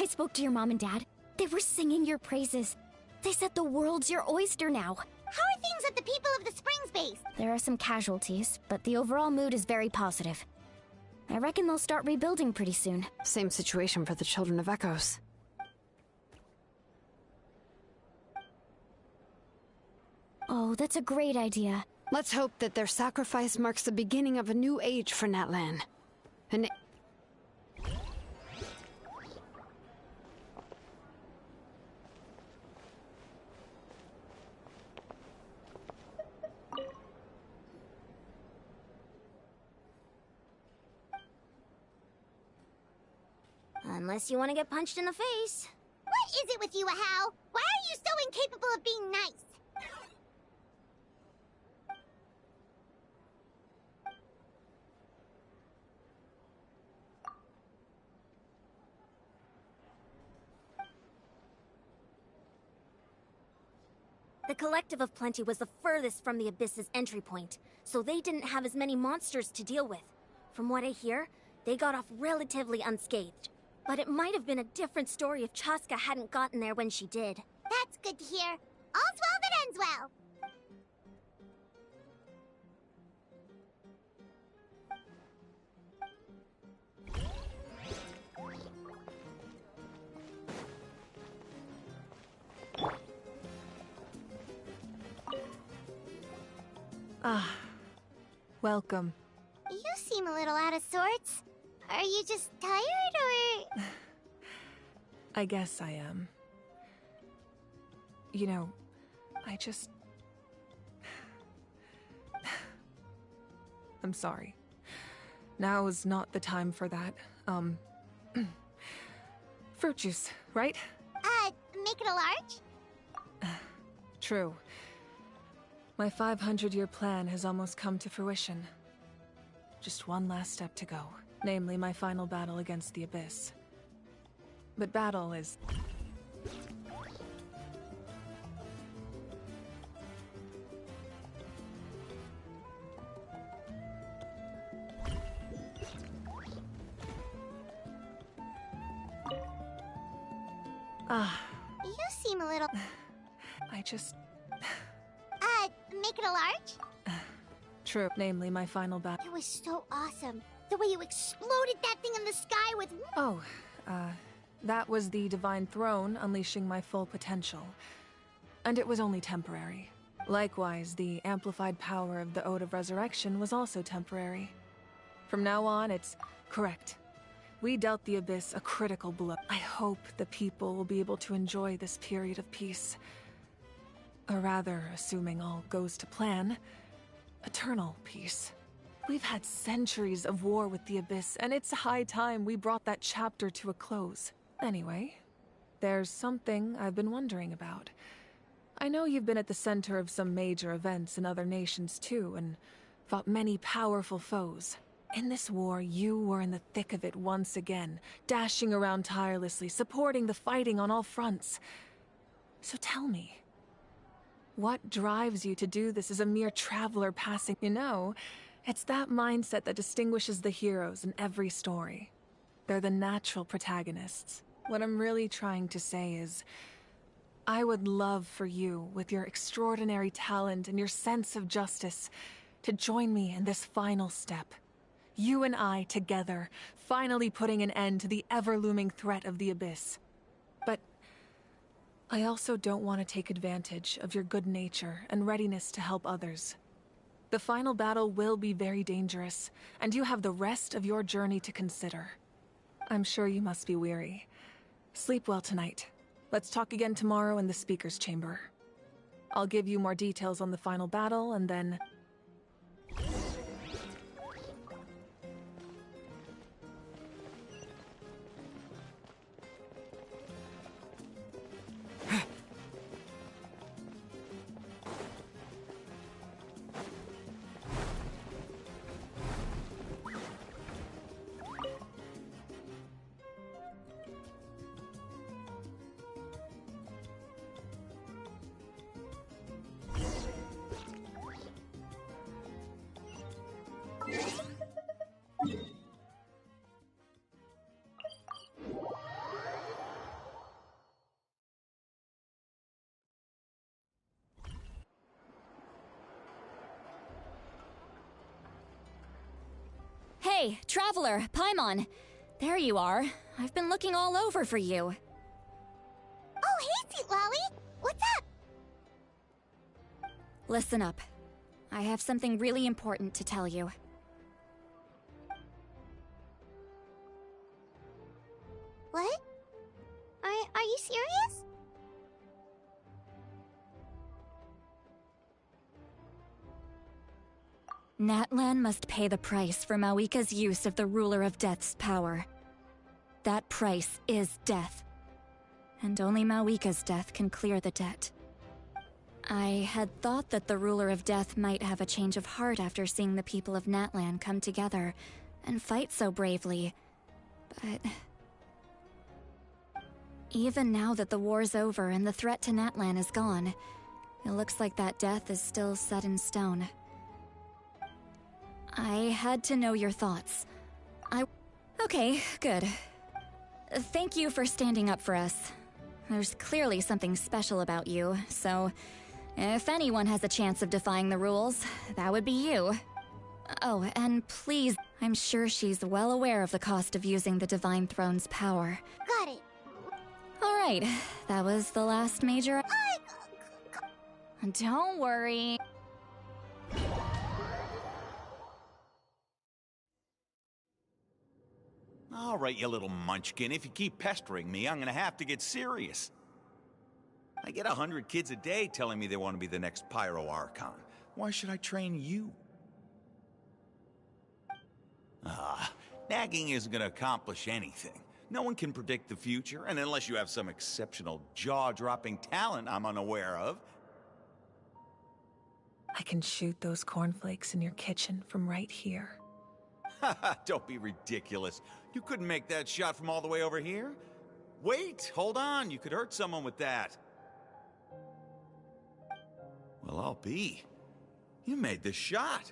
I spoke to your mom and dad. They were singing your praises. They said the world's your oyster now. How are things at the People of the Springs base? There are some casualties, but the overall mood is very positive. I reckon they'll start rebuilding pretty soon. Same situation for the Children of Echoes. Oh, that's a great idea. Let's hope that their sacrifice marks the beginning of a new age for Natlan. Unless you want to get punched in the face. What is it with you, Ahau? Why are you so incapable of being nice? The Collective of Plenty was the furthest from the Abyss's entry point, so they didn't have as many monsters to deal with. From what I hear, they got off relatively unscathed. But it might have been a different story if Chaska hadn't gotten there when she did. That's good to hear. All's well that ends well. Ah, welcome. You seem a little out of sorts. Are you just tired, or...? I guess I am. You know, I just... I'm sorry. Now is not the time for that. Fruit juice, right? Make it a large? True. My 500-year plan has almost come to fruition. Just one last step to go, namely my final battle against the Abyss. But battle is... You seem a little... I just... Make it a large? True, namely my final battle. It was so awesome. The way you exploded that thing in the sky with... Oh, that was the Divine Throne unleashing my full potential. And it was only temporary. Likewise, the amplified power of the Ode of Resurrection was also temporary. From now on, it's correct. We dealt the Abyss a critical blow. I hope the people will be able to enjoy this period of peace. Or rather, assuming all goes to plan, eternal peace. We've had centuries of war with the Abyss, and it's high time we brought that chapter to a close. Anyway, there's something I've been wondering about. I know you've been at the center of some major events in other nations too, and fought many powerful foes. In this war, you were in the thick of it once again, dashing around tirelessly, supporting the fighting on all fronts. So tell me, what drives you to do this as a mere traveler passing? You know, it's that mindset that distinguishes the heroes in every story. They're the natural protagonists. What I'm really trying to say is, I would love for you, with your extraordinary talent and your sense of justice, to join me in this final step. You and I together, finally putting an end to the ever-looming threat of the Abyss. But I also don't want to take advantage of your good nature and readiness to help others. The final battle will be very dangerous, and you have the rest of your journey to consider. I'm sure you must be weary. Sleep well tonight. Let's talk again tomorrow in the speaker's chamber. I'll give you more details on the final battle, and then... Hey, Traveler, Paimon. There you are. I've been looking all over for you. Oh, hey, Sweet Lolly! What's up? Listen up. I have something really important to tell you. What? Are you serious? Natlan must pay the price for Mawika's use of the Ruler of Death's power. That price is death. And only Mawika's death can clear the debt. I had thought that the Ruler of Death might have a change of heart after seeing the people of Natlan come together and fight so bravely, but... even now that the war's over and the threat to Natlan is gone, It looks like that death is still set in stone. I had to know your thoughts. Okay, good. Thank you for standing up for us. There's clearly something special about you, so if anyone has a chance of defying the rules, that would be you. Oh, and please, I'm sure she's well aware of the cost of using the Divine Throne's power. Got it. Alright, that was the last major... Don't worry. All right, you little munchkin. If you keep pestering me, I'm gonna have to get serious. I get 100 kids a day telling me they want to be the next Pyro Archon. Why should I train you? Nagging isn't gonna accomplish anything. No one can predict the future, and unless you have some exceptional jaw-dropping talent I'm unaware of... I can shoot those cornflakes in your kitchen from right here. Don't be ridiculous. You couldn't make that shot from all the way over here? Wait, hold on. You could hurt someone with that. Well, I'll be. You made the shot.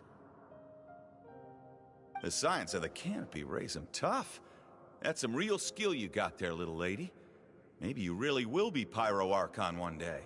The science of the canopy raised him tough. That's some real skill you got there, little lady. Maybe you really will be Pyro Archon one day.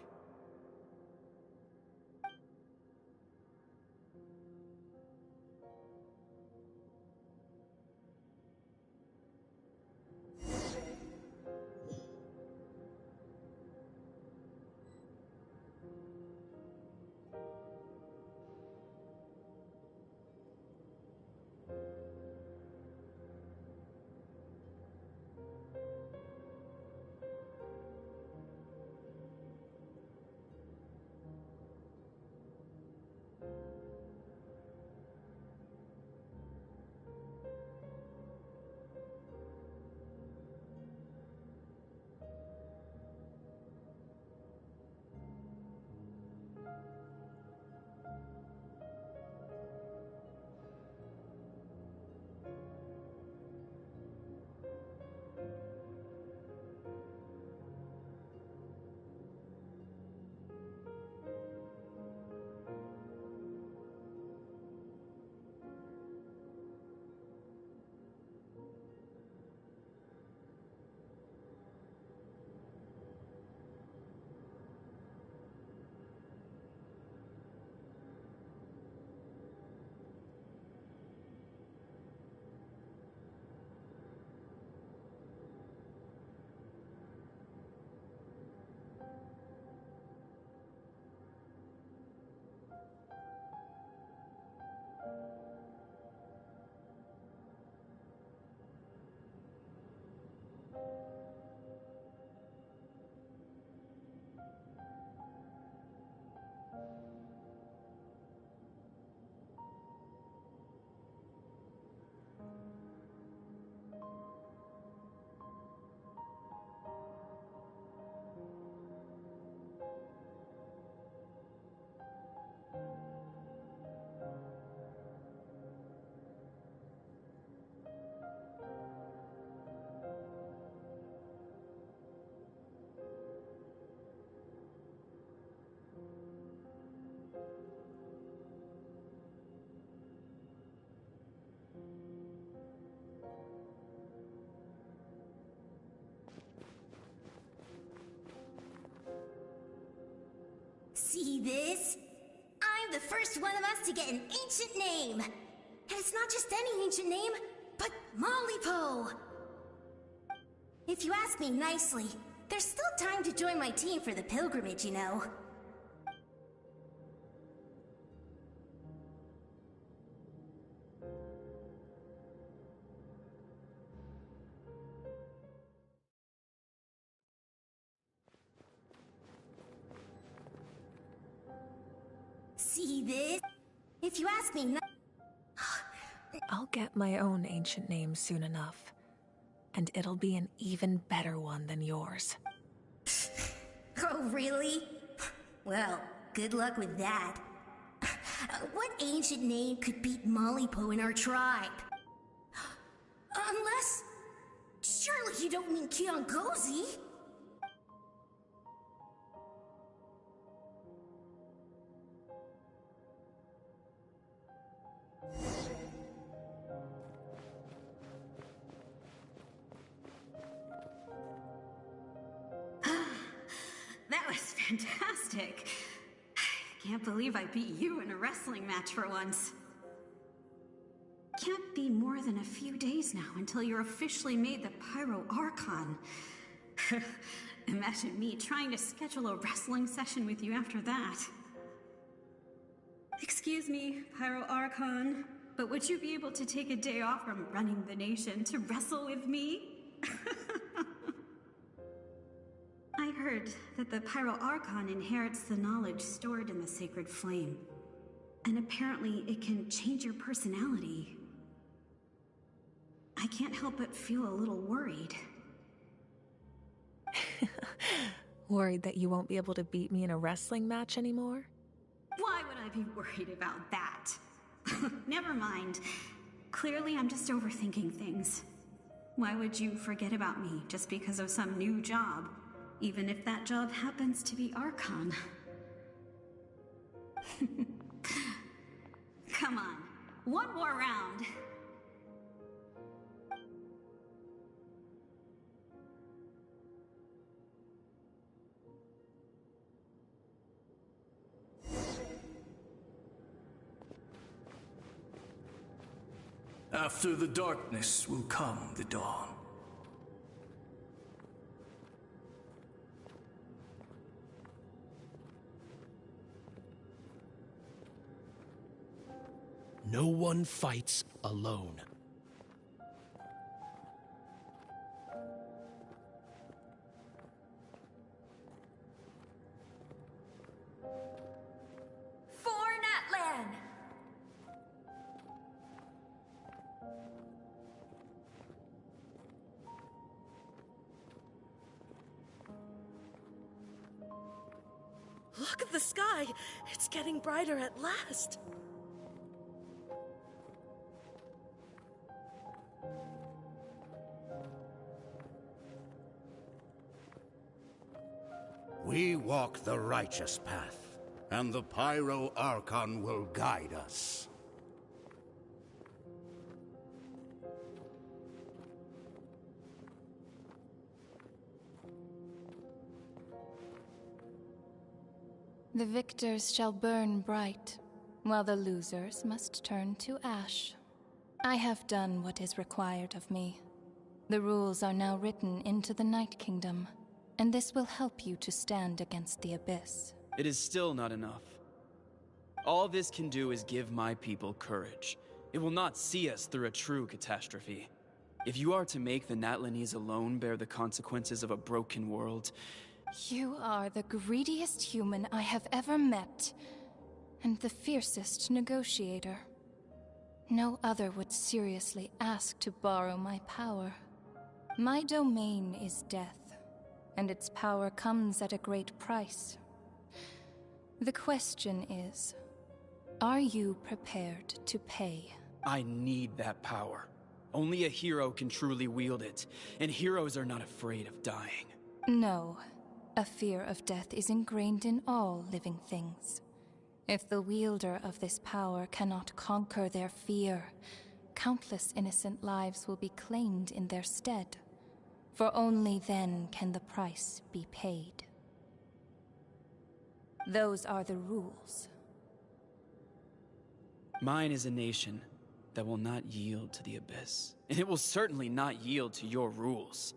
See this? I'm the first one of us to get an ancient name. And it's not just any ancient name, but Mollypo. If you ask me nicely, there's still time to join my team for the pilgrimage, you know. See this? If you ask me I'll get my own ancient name soon enough. And it'll be an even better one than yours. Oh, really? Well, good luck with that. What ancient name could beat Mollypo in our tribe? Unless... Surely you don't mean Kiangozi? Fantastic. Can't believe I beat you in a wrestling match for once. Can't be more than a few days now until you're officially made the Pyro Archon. Imagine me trying to schedule a wrestling session with you after that. Excuse me, Pyro Archon, but would you be able to take a day off from running the nation to wrestle with me? I heard that the Pyro Archon inherits the knowledge stored in the Sacred Flame. And apparently it can change your personality. I can't help but feel a little worried. Worried that you won't be able to beat me in a wrestling match anymore? Why would I be worried about that? Never mind. Clearly I'm just overthinking things. Why would you forget about me just because of some new job? Even if that job happens to be Archon. Come on, one more round. After the darkness will come the dawn. No one fights alone. For Natlan! Look at the sky! It's getting brighter at last! We walk the righteous path, and the Pyro Archon will guide us. The victors shall burn bright, while the losers must turn to ash. I have done what is required of me. The rules are now written into the Night Kingdom, and this will help you to stand against the Abyss. It is still not enough. All this can do is give my people courage. It will not see us through a true catastrophe. If you are to make the Natlanese alone bear the consequences of a broken world... You are the greediest human I have ever met, and the fiercest negotiator. No other would seriously ask to borrow my power. My domain is death, and its power comes at a great price. The question is, are you prepared to pay? I need that power. Only a hero can truly wield it, and heroes are not afraid of dying. No. A fear of death is ingrained in all living things. If the wielder of this power cannot conquer their fear, countless innocent lives will be claimed in their stead. For only then can the price be paid. Those are the rules. Mine is a nation that will not yield to the Abyss, and it will certainly not yield to your rules.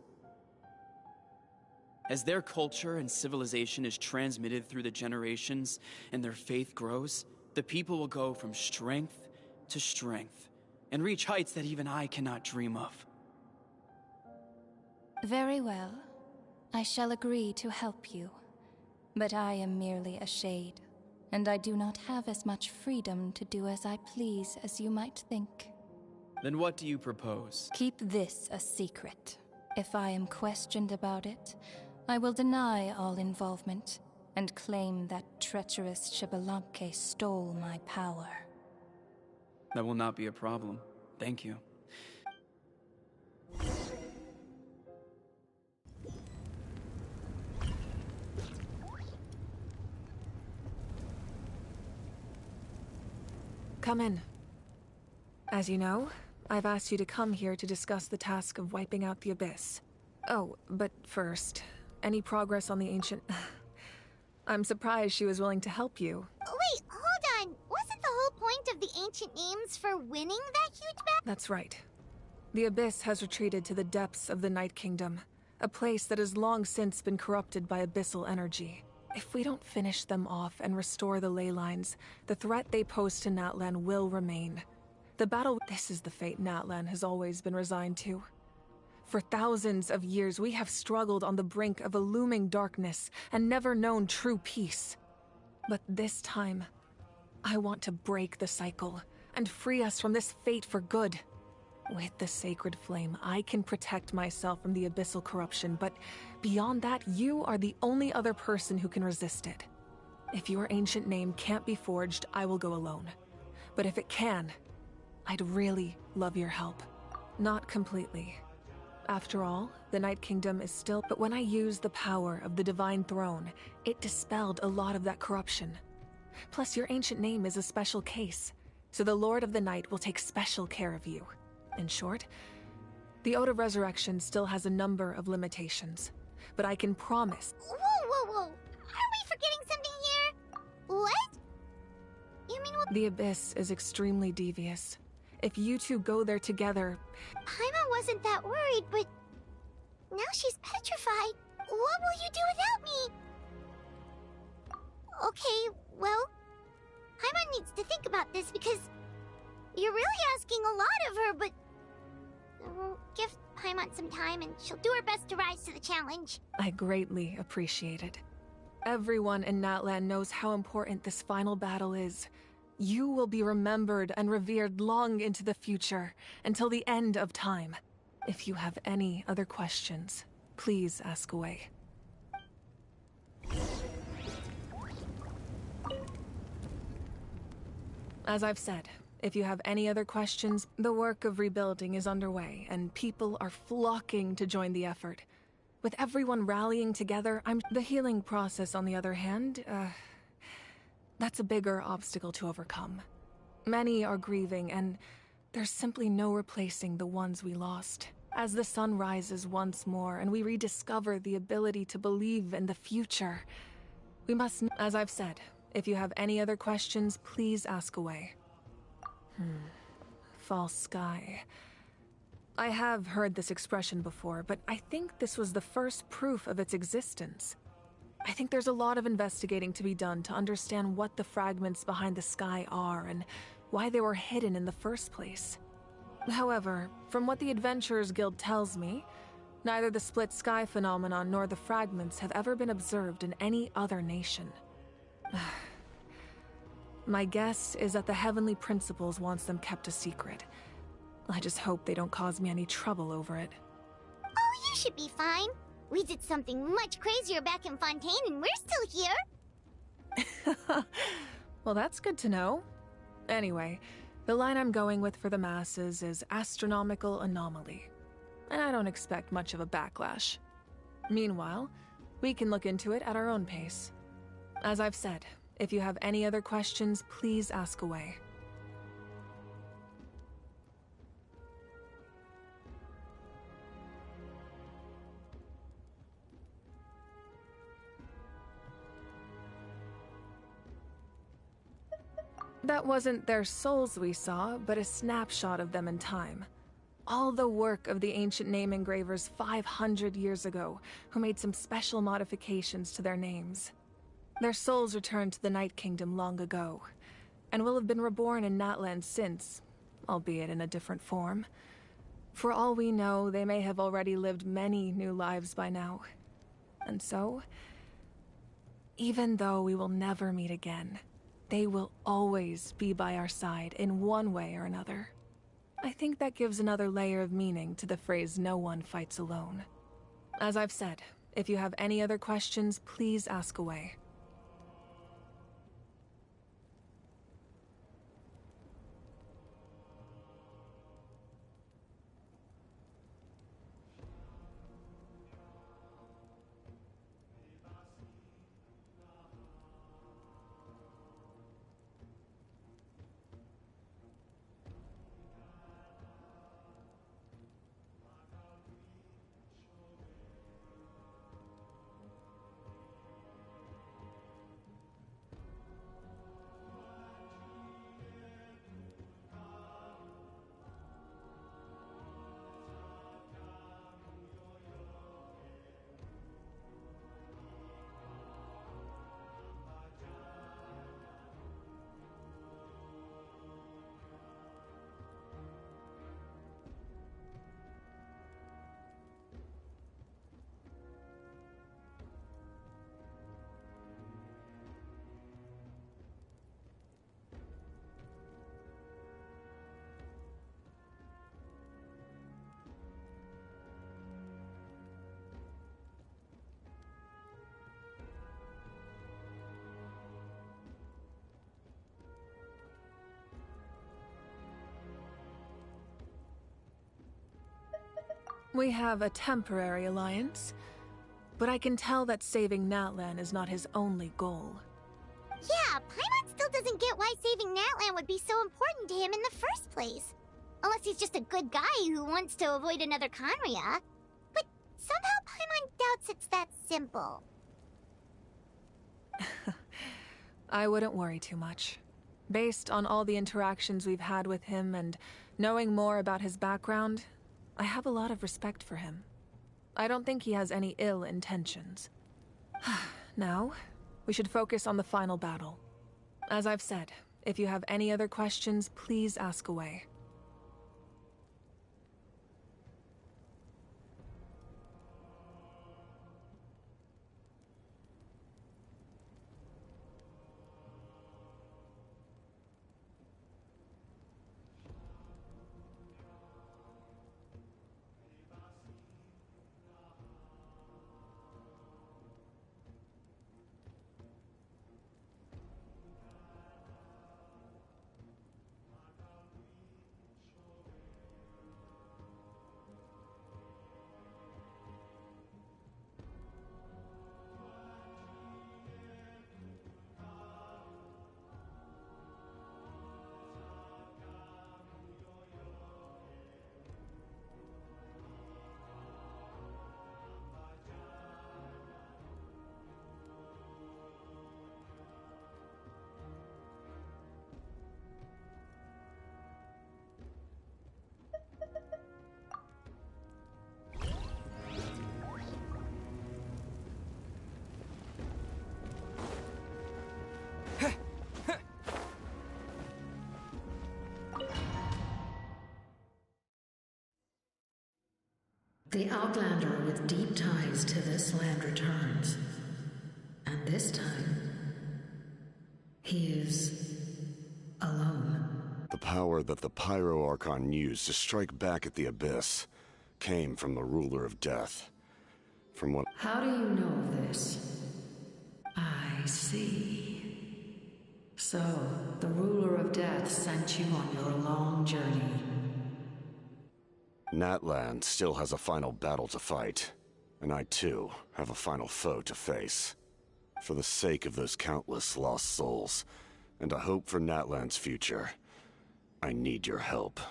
As their culture and civilization is transmitted through the generations and their faith grows, the people will go from strength to strength and reach heights that even I cannot dream of. Very well. I shall agree to help you. But I am merely a shade, and I do not have as much freedom to do as I please as you might think. Then what do you propose? Keep this a secret. If I am questioned about it, I will deny all involvement and claim that treacherous Xbalanque stole my power. That will not be a problem. Thank you. Come in. As you know, I've asked you to come here to discuss the task of wiping out the Abyss. Oh, but first, any progress on the ancient... I'm surprised she was willing to help you. Wait, hold on. Wasn't the whole point of the ancient names for winning that huge battle? That's right. The Abyss has retreated to the depths of the Night Kingdom, a place that has long since been corrupted by abyssal energy. If we don't finish them off and restore the ley lines, the threat they pose to Natlan will remain. The battle— this is the fate Natlan has always been resigned to. For thousands of years, we have struggled on the brink of a looming darkness and never known true peace. But this time, I want to break the cycle and free us from this fate for good. With the sacred flame, I can protect myself from the abyssal corruption, but beyond that, you are the only other person who can resist it. If your ancient name can't be forged, I will go alone. But if it can, I'd really love your help. Not completely. After all, the Night Kingdom is still— but when I used the power of the Divine Throne, it dispelled a lot of that corruption. Plus, your ancient name is a special case, so the Lord of the Night will take special care of you. In short, the Ode of Resurrection still has a number of limitations, but I can promise— Whoa! Are we forgetting something here? What? You mean what— the Abyss is extremely devious. If you two go there together— Paimon wasn't that worried, but now she's petrified. What will you do without me? Okay, well, Paimon needs to think about this because you're really asking a lot of her, but give Paimon some time and she'll do her best to rise to the challenge. I greatly appreciate it. Everyone in Natlan knows how important this final battle is. You will be remembered and revered long into the future, until the end of time. If you have any other questions, please ask away. As I've said, if you have any other questions, the work of rebuilding is underway, and people are flocking to join the effort. With everyone rallying together, the healing process, on the other hand, that's a bigger obstacle to overcome. Many are grieving, and there's simply no replacing the ones we lost. As the sun rises once more, and we rediscover the ability to believe in the future, we must— as I've said, if you have any other questions, please ask away. False sky. I have heard this expression before, but I think this was the first proof of its existence. I think there's a lot of investigating to be done to understand what the fragments behind the sky are and why they were hidden in the first place. However, from what the Adventurers Guild tells me, neither the split sky phenomenon nor the fragments have ever been observed in any other nation. My guess is that the Heavenly Principles wants them kept a secret. I just hope they don't cause me any trouble over it. Oh, you should be fine. We did something much crazier back in Fontaine and we're still here. Well, that's good to know. Anyway, the line I'm going with for the masses is astronomical anomaly. And I don't expect much of a backlash. Meanwhile, we can look into it at our own pace. As I've said, if you have any other questions, please ask away. That wasn't their souls we saw, but a snapshot of them in time. All the work of the ancient name engravers 500 years ago, who made some special modifications to their names. Their souls returned to the Night Kingdom long ago, and will have been reborn in Natlan since, albeit in a different form. For all we know, they may have already lived many new lives by now. And so, even though we will never meet again, they will always be by our side in one way or another. I think that gives another layer of meaning to the phrase, "no one fights alone." As I've said, if you have any other questions, please ask away. We have a temporary alliance, but I can tell that saving Natlan is not his only goal. Yeah, Paimon still doesn't get why saving Natlan would be so important to him in the first place. Unless he's just a good guy who wants to avoid another Conria. But somehow Paimon doubts it's that simple. I wouldn't worry too much. Based on all the interactions we've had with him and knowing more about his background, I have a lot of respect for him. I don't think he has any ill intentions. Now, we should focus on the final battle. As I've said, if you have any other questions, please ask away. The Outlander with deep ties to this land returns. And this time, he is alone. The power that the Pyro Archon used to strike back at the Abyss came from the Ruler of Death. From what— How do you know this? I see. So, the Ruler of Death sent you on your long journey. Natlan still has a final battle to fight, and I too have a final foe to face. For the sake of those countless lost souls, and a hope for Natlan's future, I need your help.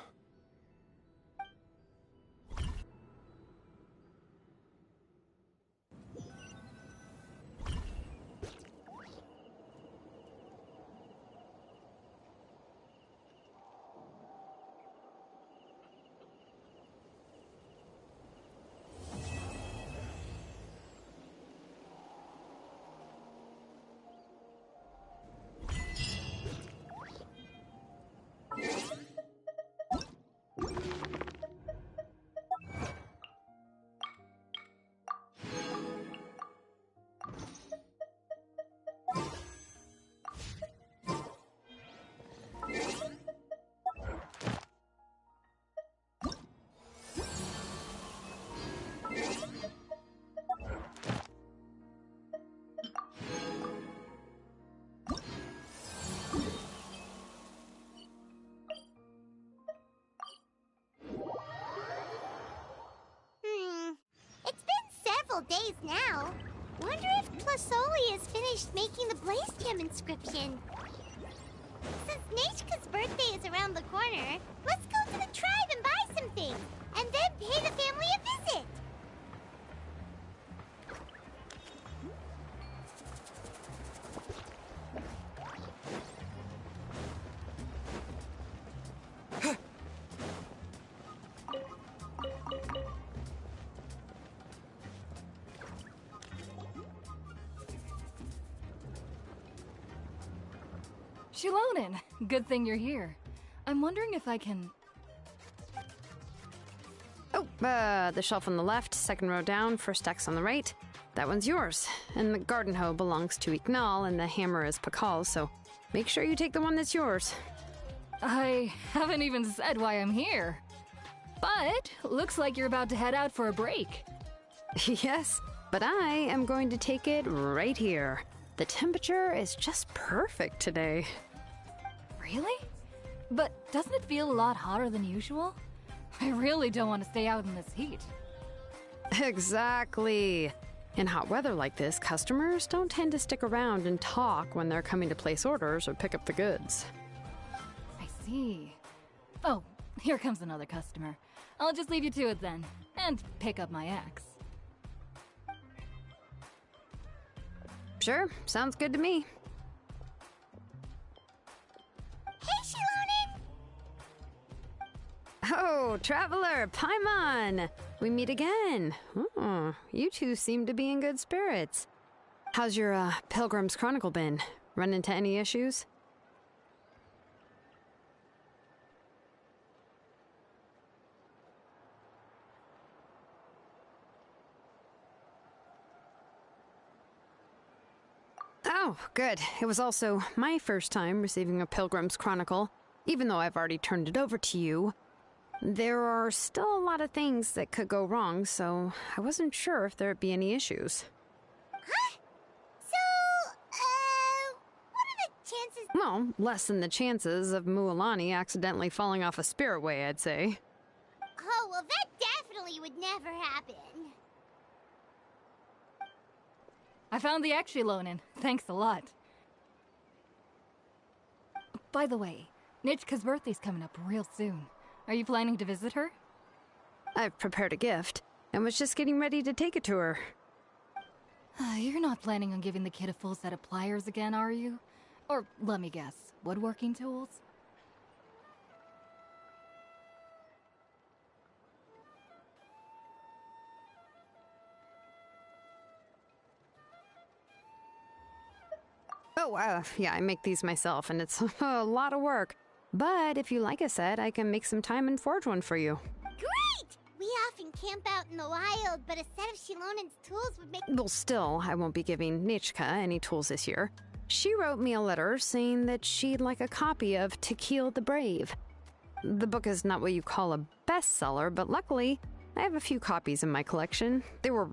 It's been several days now. Wonder if Plasoli has finished making the Blaze Gem inscription. Since Neshka's birthday is around the corner, let's go to the tribe and buy some things, and then pay the family a visit. Shilonin, good thing you're here. I'm wondering if I can... Oh, the shelf on the left, second row down, first X on the right. That one's yours. And the garden hoe belongs to Iknal, and the hammer is Pakal's, so make sure you take the one that's yours. I haven't even said why I'm here. But, looks like you're about to head out for a break. Yes, but I am going to take it right here. The temperature is just perfect today. Really? But doesn't it feel a lot hotter than usual? I really don't want to stay out in this heat. Exactly. In hot weather like this, customers don't tend to stick around and talk when they're coming to place orders or pick up the goods. I see. Oh, here comes another customer. I'll just leave you to it then, and pick up my axe. Sure, sounds good to me. Hey, Shilonen! Oh, Traveler, Paimon! We meet again. Oh, you two seem to be in good spirits. How's your, Pilgrim's Chronicle been? Run into any issues? Oh, good. It was also my first time receiving a Pilgrim's Chronicle, even though I've already turned it over to you. There are still a lot of things that could go wrong, so I wasn't sure if there'd be any issues. Huh? So, what are the chances? Well, less than the chances of Mualani accidentally falling off a spiritway, I'd say. Oh, well, that definitely would never happen. I found the Shilonen. Thanks a lot. By the way, Nichka's birthday's coming up real soon. Are you planning to visit her? I've prepared a gift, and was just getting ready to take it to her. You're not planning on giving the kid a full set of pliers again, are you? Or, let me guess, woodworking tools? Oh, yeah, I make these myself, and it's a lot of work. But if you like a set, I can make some time and forge one for you. Great! We often camp out in the wild, but a set of Shilonen's tools would make... Well, still, I won't be giving Nichka any tools this year. She wrote me a letter saying that she'd like a copy of To Kill the Brave. The book is not what you call a bestseller, but luckily, I have a few copies in my collection. They were...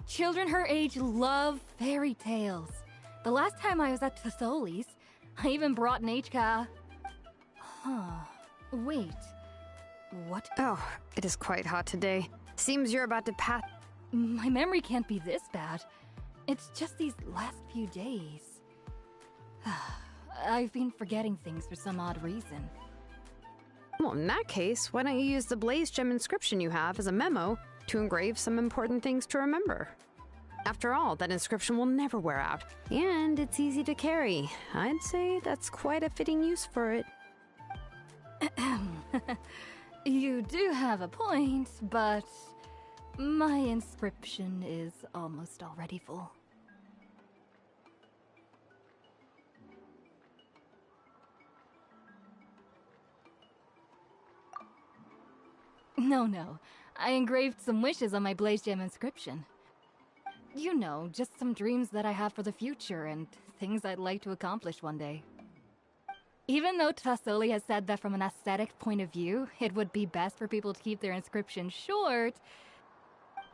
Children her age love fairy tales. The last time I was at Tholi's, I even brought Nichka. Huh. Wait. What? Oh, it is quite hot today. Seems you're about to pass... My memory can't be this bad. It's just these last few days. I've been forgetting things for some odd reason. Well, in that case, why don't you use the Blaze Gem inscription you have as a memo to engrave some important things to remember? After all, that inscription will never wear out, and it's easy to carry. I'd say that's quite a fitting use for it. You do have a point, but my inscription is almost already full. No. I engraved some wishes on my Blaze Gem inscription. You know, just some dreams that I have for the future and things I'd like to accomplish one day. Even though Tassoli has said that from an aesthetic point of view, it would be best for people to keep their inscription short,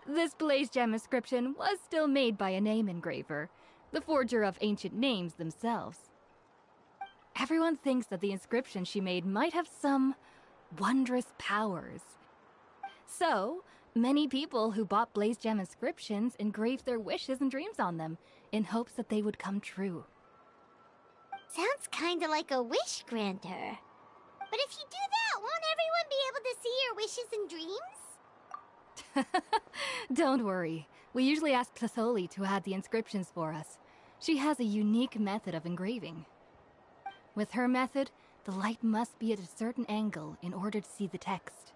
this Blaze Gem inscription was still made by a name engraver, the forger of ancient names themselves. Everyone thinks that the inscription she made might have some wondrous powers. So, many people who bought Blaze Gem inscriptions engraved their wishes and dreams on them, in hopes that they would come true. Sounds kinda like a wish granter. But if you do that, won't everyone be able to see your wishes and dreams? Don't worry. We usually ask Tassoli to add the inscriptions for us. She has a unique method of engraving. With her method, the light must be at a certain angle in order to see the text.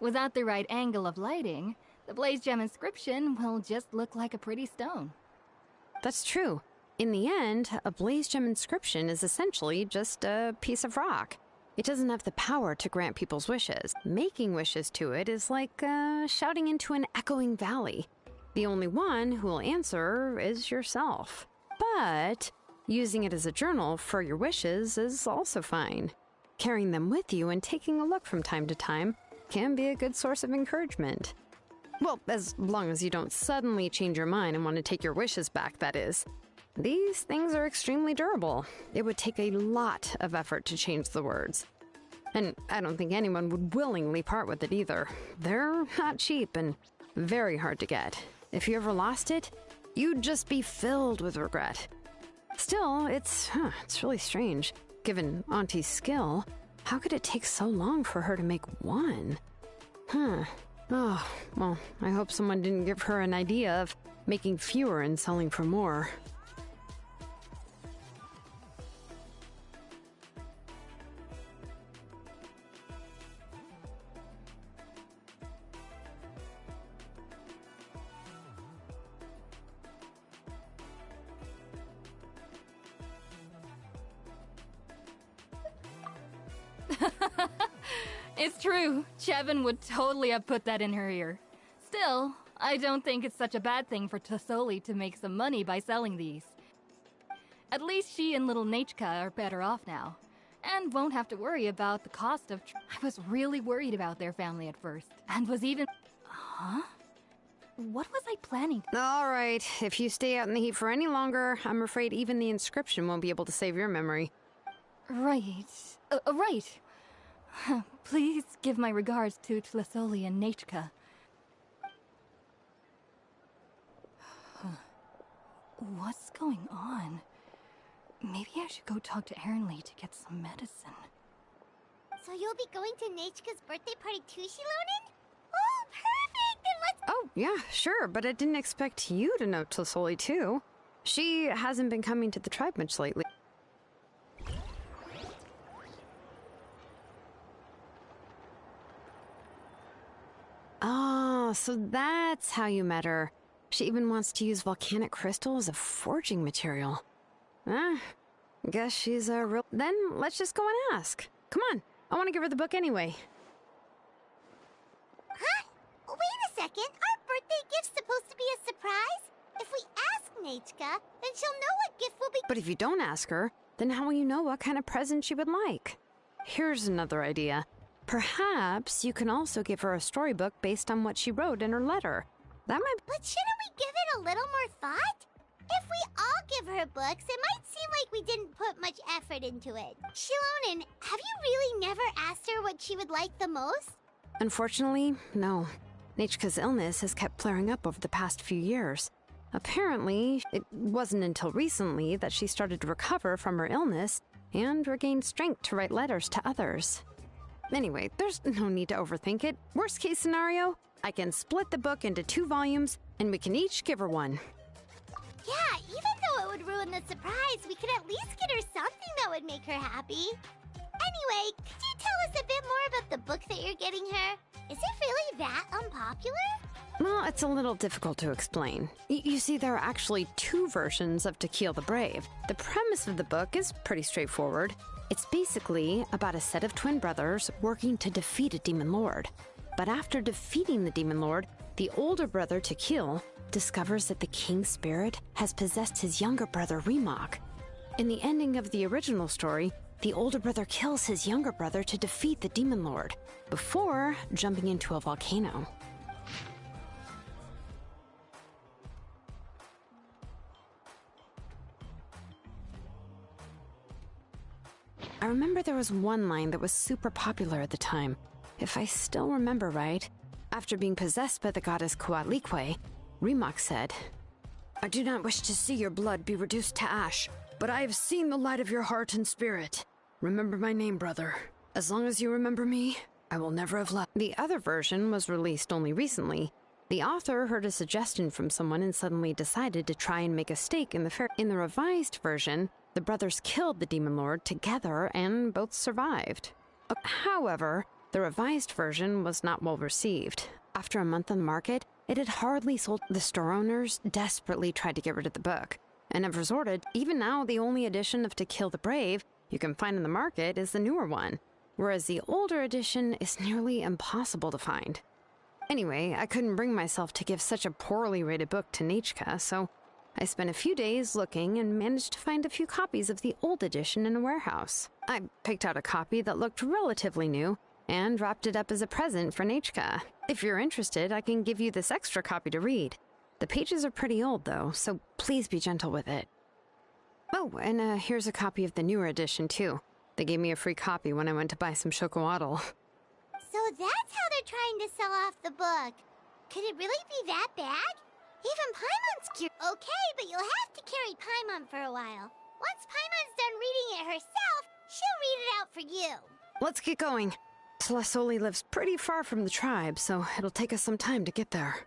Without the right angle of lighting, the Blaze Gem inscription will just look like a pretty stone. That's true. In the end, a Blaze Gem inscription is essentially just a piece of rock. It doesn't have the power to grant people's wishes. Making wishes to it is like shouting into an echoing valley. The only one who will answer is yourself. But using it as a journal for your wishes is also fine. Carrying them with you and taking a look from time to time can be a good source of encouragement. Well, as long as you don't suddenly change your mind and want to take your wishes back, that is. These things are extremely durable. It would take a lot of effort to change the words. And I don't think anyone would willingly part with it either. They're not cheap and very hard to get. If you ever lost it, you'd just be filled with regret. Still, it's really strange. Given Auntie's skill, how could it take so long for her to make one? Oh, well, I hope someone didn't give her an idea of making fewer and selling for more. It's true. Chevin would totally have put that in her ear. Still, I don't think it's such a bad thing for Tassoli to make some money by selling these. At least she and little Nachka are better off now, and won't have to worry about the cost of I was really worried about their family at first, and was even... Huh? What was I planning? All right, if you stay out in the heat for any longer, I'm afraid even the inscription won't be able to save your memory. Right. Right. Please give my regards to Tassoli and Nachka. What's going on? Maybe I should go talk to Erinley to get some medicine. So you'll be going to Nachka's birthday party too, Shilonen? Oh, perfect! Then let's... Oh, yeah, sure, but I didn't expect you to know Tassoli too. She hasn't been coming to the tribe much lately. Oh, so that's how you met her. She even wants to use volcanic crystal as a forging material. Guess she's a real... Then let's just go and ask. Come on, I want to give her the book anyway. Huh? Wait a second, our birthday gift's supposed to be a surprise? If we ask Nachka, then she'll know what gift will be... But if you don't ask her, then how will you know what kind of present she would like? Here's another idea. Perhaps you can also give her a storybook based on what she wrote in her letter. That might... But shouldn't we give it a little more thought? If we all give her books, it might seem like we didn't put much effort into it. Shilonen, have you really never asked her what she would like the most? Unfortunately, no. Nachka's illness has kept flaring up over the past few years. Apparently, it wasn't until recently that she started to recover from her illness and regained strength to write letters to others. Anyway, there's no need to overthink it. Worst case scenario, I can split the book into 2 volumes, and we can each give her one. Yeah, even though it would ruin the surprise, we could at least get her something that would make her happy. Anyway, could you tell us a bit more about the book that you're getting her? Is it really that unpopular? Well, it's a little difficult to explain. You see, there are actually 2 versions of To Kill the Brave. The premise of the book is pretty straightforward. It's basically about a set of twin brothers working to defeat a demon lord. But after defeating the demon lord, the older brother, Tequil, discovers that the king's spirit has possessed his younger brother, Remok. In the ending of the original story, the older brother kills his younger brother to defeat the demon lord, before jumping into a volcano. I remember there was one line that was super popular at the time. If I still remember right, after being possessed by the goddess Coatlicue, Remok said, "I do not wish to see your blood be reduced to ash, but I have seen the light of your heart and spirit. Remember my name, brother. As long as you remember me, I will never have left." The other version was released only recently. The author heard a suggestion from someone and suddenly decided to try and make a stake in the fair. In the revised version, the brothers killed the demon lord together and both survived. However, the revised version was not well received. After a month on the market, it had hardly sold. The store owners desperately tried to get rid of the book, and have resorted. Even now, the only edition of To Kill the Brave you can find in the market is the newer one, whereas the older edition is nearly impossible to find. Anyway, I couldn't bring myself to give such a poorly rated book to Nachka, so I spent a few days looking and managed to find a few copies of the old edition in a warehouse. I picked out a copy that looked relatively new and wrapped it up as a present for Nachka. If you're interested, I can give you this extra copy to read. The pages are pretty old, though, so please be gentle with it. Oh, and here's a copy of the newer edition, too. They gave me a free copy when I went to buy some chocolatl. So that's how they're trying to sell off the book. Could it really be that bad? Even Paimon's cute. Okay, but you'll have to carry Paimon for a while. Once Paimon's done reading it herself, she'll read it out for you. Let's get going. Telesoli lives pretty far from the tribe, so it'll take us some time to get there.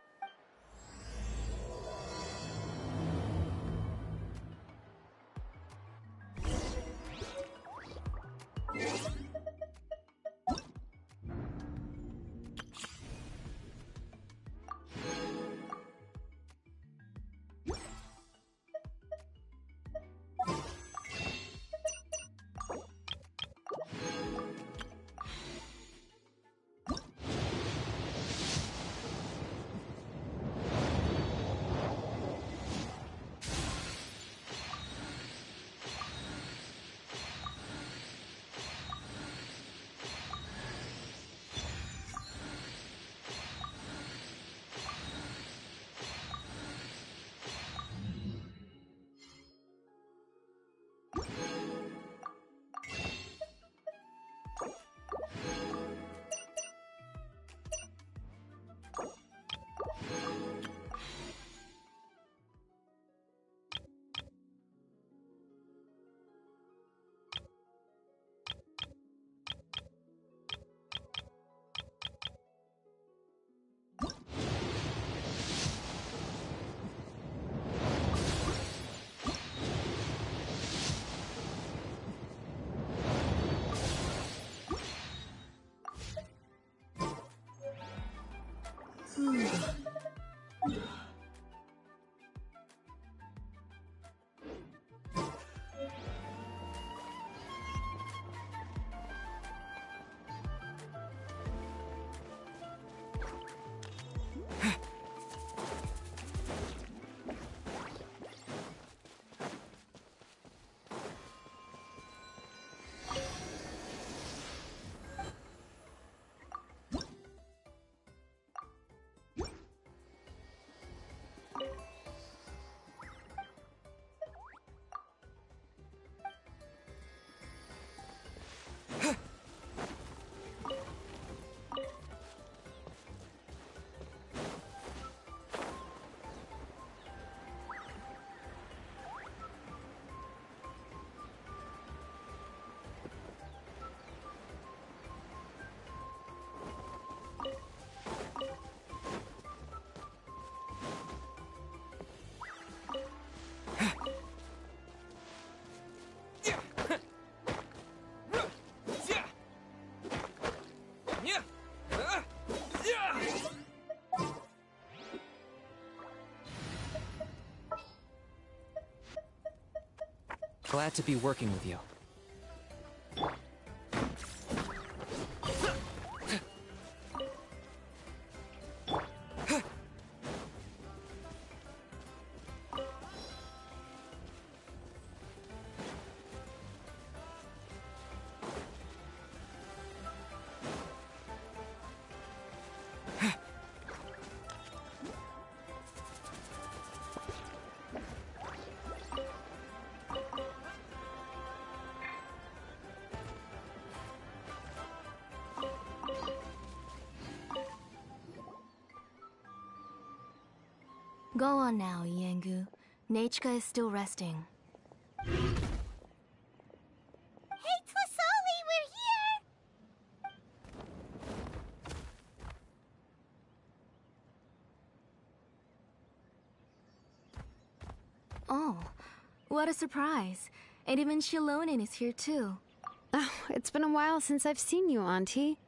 Glad to be working with you. Go on now, Yengu. Nechka is still resting. Hey, Tlasoli, we're here! Oh, what a surprise. And even Shilonin is here too. Oh, it's been a while since I've seen you, Auntie.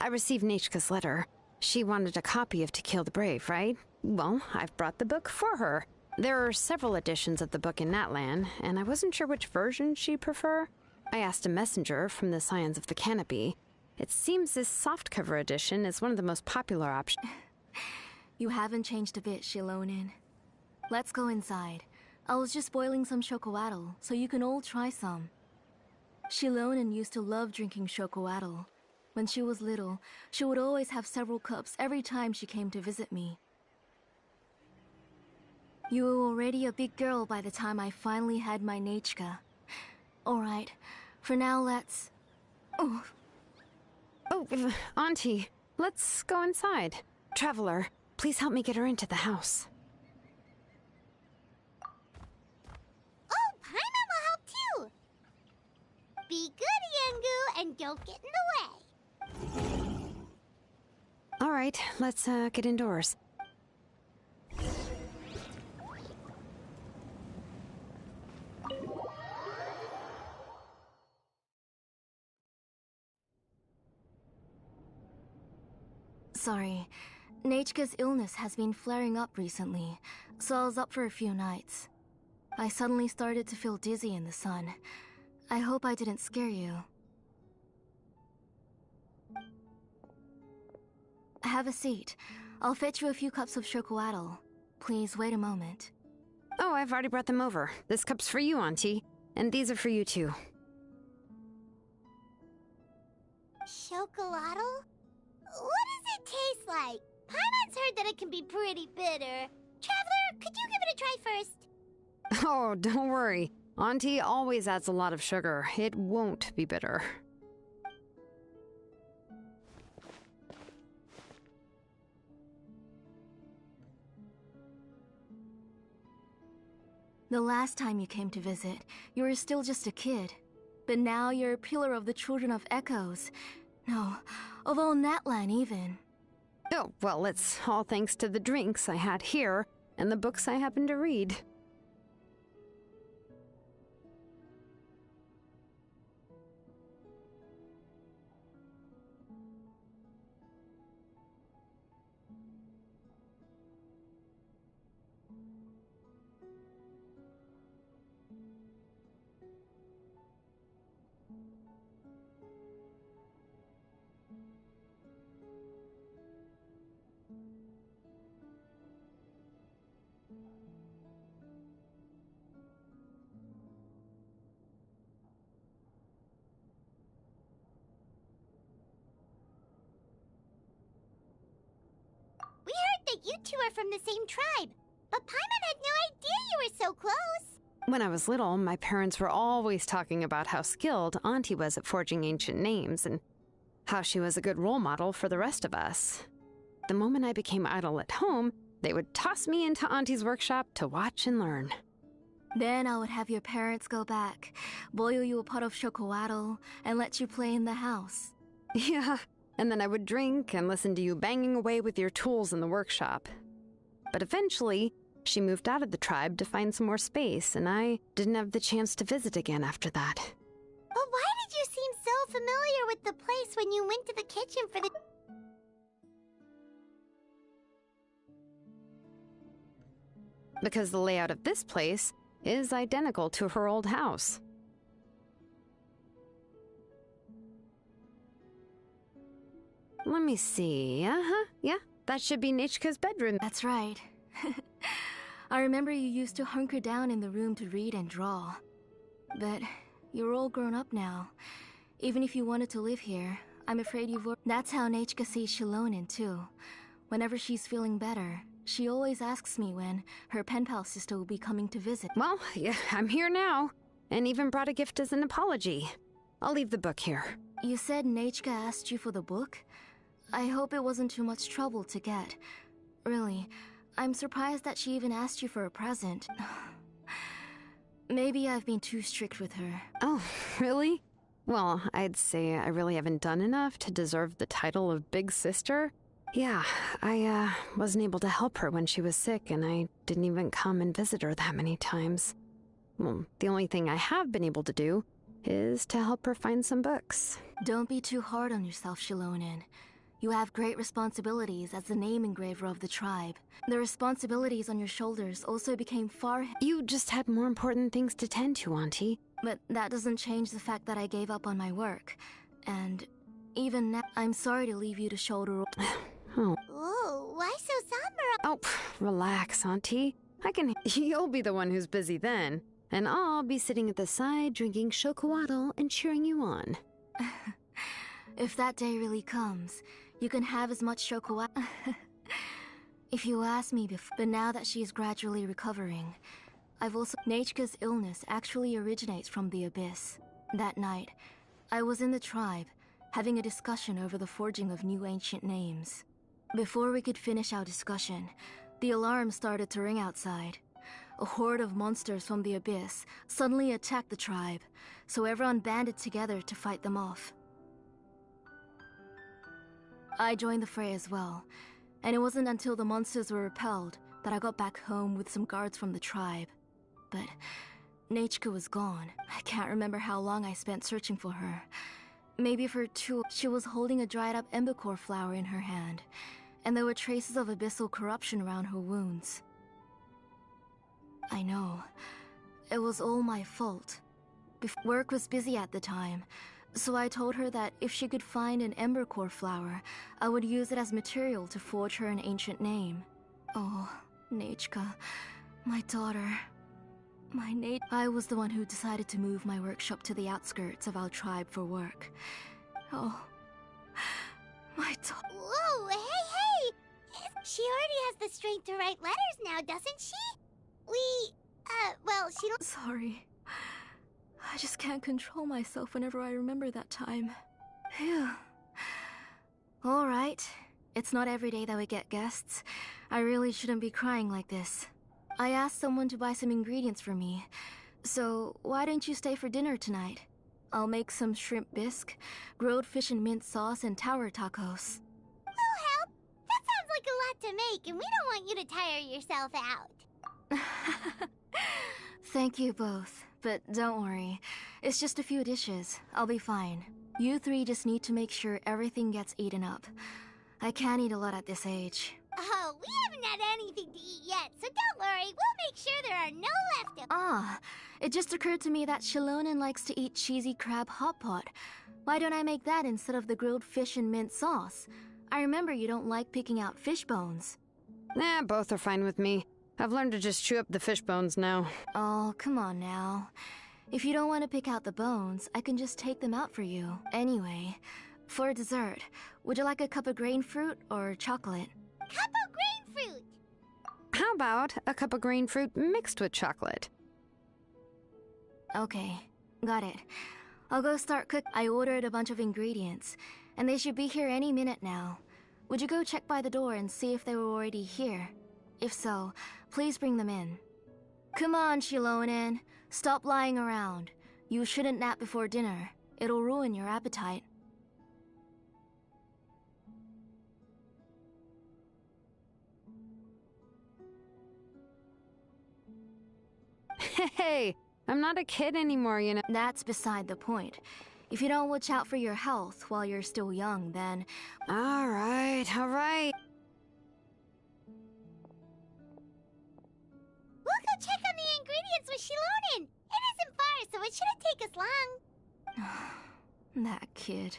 I received Nechka's letter. She wanted a copy of To Kill the Brave, right? Well, I've brought the book for her. There are several editions of the book in Natlan, and I wasn't sure which version she'd prefer. I asked a messenger from the Scions of the Canopy. It seems this softcover edition is one of the most popular options. You haven't changed a bit, Shilonin. Let's go inside. I was just boiling some chocolatl, so you can all try some. Shilonin used to love drinking chocolatl. When she was little, she would always have several cups every time she came to visit me. You were already a big girl by the time I finally had my Nechka. Alright, For now, let's... Oh, Auntie, let's go inside. Traveler, please help me get her into the house. Oh, Paimon will help too! Be good, Yangu, and don't get in the way. All right, let's get indoors. Sorry. Nechka's illness has been flaring up recently, so I was up for a few nights. I suddenly started to feel dizzy in the sun. I hope I didn't scare you. Have a seat. I'll fetch you a few cups of chocolatl. Please wait a moment. Oh, I've already brought them over. This cup's for you, Auntie. And these are for you, too. Chocolatl? What does it taste like? Paimon's heard that it can be pretty bitter. Traveler, could you give it a try first? Oh, don't worry. Auntie always adds a lot of sugar. It won't be bitter. The last time you came to visit, you were still just a kid. But now you're a pillar of the Children of Echoes. No, of all Natlan even. Oh, well, it's all thanks to the drinks I had here and the books I happened to read. We heard that you two are from the same tribe, but Paimon had no idea you were so close. When I was little, my parents were always talking about how skilled Auntie was at forging ancient names and how she was a good role model for the rest of us. The moment I became idle at home, they would toss me into Auntie's workshop to watch and learn. Then I would have your parents go back, boil you a pot of chocolatl, and let you play in the house. Yeah, and then I would drink and listen to you banging away with your tools in the workshop. But eventually, she moved out of the tribe to find some more space, and I didn't have the chance to visit again after that. But why did you seem so familiar with the place when you went to the kitchen for the... Because the layout of this place is identical to her old house. Let me see. Yeah, that should be Nechka's bedroom. That's right. I remember you used to hunker down in the room to read and draw. But you're all grown up now. Even if you wanted to live here, I'm afraid you've... That's how Nechka sees Shilonen, too. Whenever she's feeling better, she always asks me when her pen pal sister will be coming to visit. Well, yeah, I'm here now, and even brought a gift as an apology. I'll leave the book here. You said Nechka asked you for the book? I hope it wasn't too much trouble to get. Really, I'm surprised that she even asked you for a present. Maybe I've been too strict with her. Oh, really? Well, I'd say I really haven't done enough to deserve the title of Big Sister. Yeah, I wasn't able to help her when she was sick, and I didn't even come and visit her that many times. Well, the only thing I have been able to do is to help her find some books. Don't be too hard on yourself, Shilonen. You have great responsibilities as the name engraver of the tribe. The responsibilities on your shoulders also became far... You just had more important things to tend to, Auntie. But that doesn't change the fact that I gave up on my work. And even now, I'm sorry to leave you to shoulder... Oh. Ooh, why so somber? Oh, relax, Auntie. You'll be the one who's busy then. And I'll be sitting at the side drinking chocolatl and cheering you on. If that day really comes, you can have as much chocolatl... If you asked me before, but now that she's gradually recovering, I've also... Nechka's illness actually originates from the Abyss. That night, I was in the tribe, having a discussion over the forging of new ancient names. Before we could finish our discussion, the alarm started to ring outside. A horde of monsters from the abyss suddenly attacked the tribe, so everyone banded together to fight them off. I joined the fray as well, and it wasn't until the monsters were repelled that I got back home with some guards from the tribe. But Nachka was gone. I can't remember how long I spent searching for her. Maybe for 2. She was holding a dried up embercore flower in her hand, and there were traces of abyssal corruption around her wounds. I know. It was all my fault. Work was busy at the time, so I told her that if she could find an embercore flower, I would use it as material to forge her an ancient name. Oh, Nachka, my daughter. I was the one who decided to move my workshop to the outskirts of our tribe for work. Oh, my daughter. Whoa, hey! She already has the strength to write letters now, doesn't she? Well, she don't— Sorry. I just can't control myself whenever I remember that time. Phew. Alright. It's not every day that we get guests. I really shouldn't be crying like this. I asked someone to buy some ingredients for me. So, why don't you stay for dinner tonight? I'll make some shrimp bisque, grilled fish and mint sauce, and tower tacos. Oh, help! That sounds like a lot to make, and we don't want you to tire yourself out. Thank you both, but don't worry. It's just a few dishes. I'll be fine. You 3 just need to make sure everything gets eaten up. I can't eat a lot at this age. Oh, we haven't had anything to eat yet, so don't worry. We'll make sure there are no leftovers. Ah, it just occurred to me that Shilonen likes to eat cheesy crab hot pot. Why don't I make that instead of the grilled fish and mint sauce? I remember you don't like picking out fish bones. Nah, both are fine with me. I've learned to just chew up the fish bones now. Oh, come on now. If you don't want to pick out the bones, I can just take them out for you. Anyway, for dessert, would you like a cup of grain fruit or chocolate? Cup of grain fruit! How about a cup of grain fruit mixed with chocolate? Okay, got it. I'll go start cook. I ordered a bunch of ingredients, and they should be here any minute now. Would you go check by the door and see if they were already here? If so, please bring them in. Come on, Shilonen. Stop lying around. You shouldn't nap before dinner. It'll ruin your appetite. Hey, I'm not a kid anymore, you know. That's beside the point. If you don't watch out for your health while you're still young, then... Alright. We'll go check on the ingredients with Shilonen. It isn't far, so it shouldn't take us long. That kid.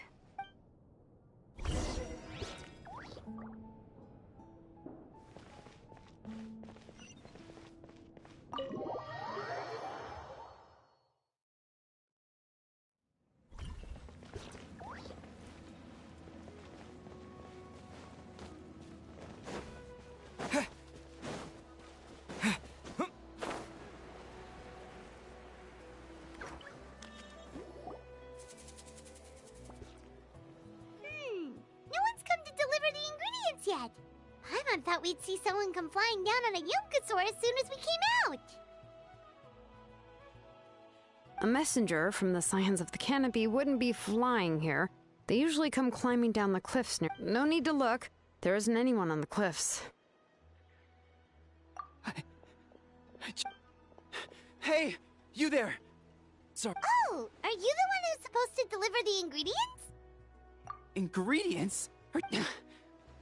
Yet. Paimon thought we'd see someone come flying down on a Yunkasaur as soon as we came out. A messenger from the Scions of the Canopy wouldn't be flying here. They usually come climbing down the cliffs near. No need to look. There isn't anyone on the cliffs. Hey, you there! Sorry. Oh, are you the one who's supposed to deliver the ingredients? Ingredients?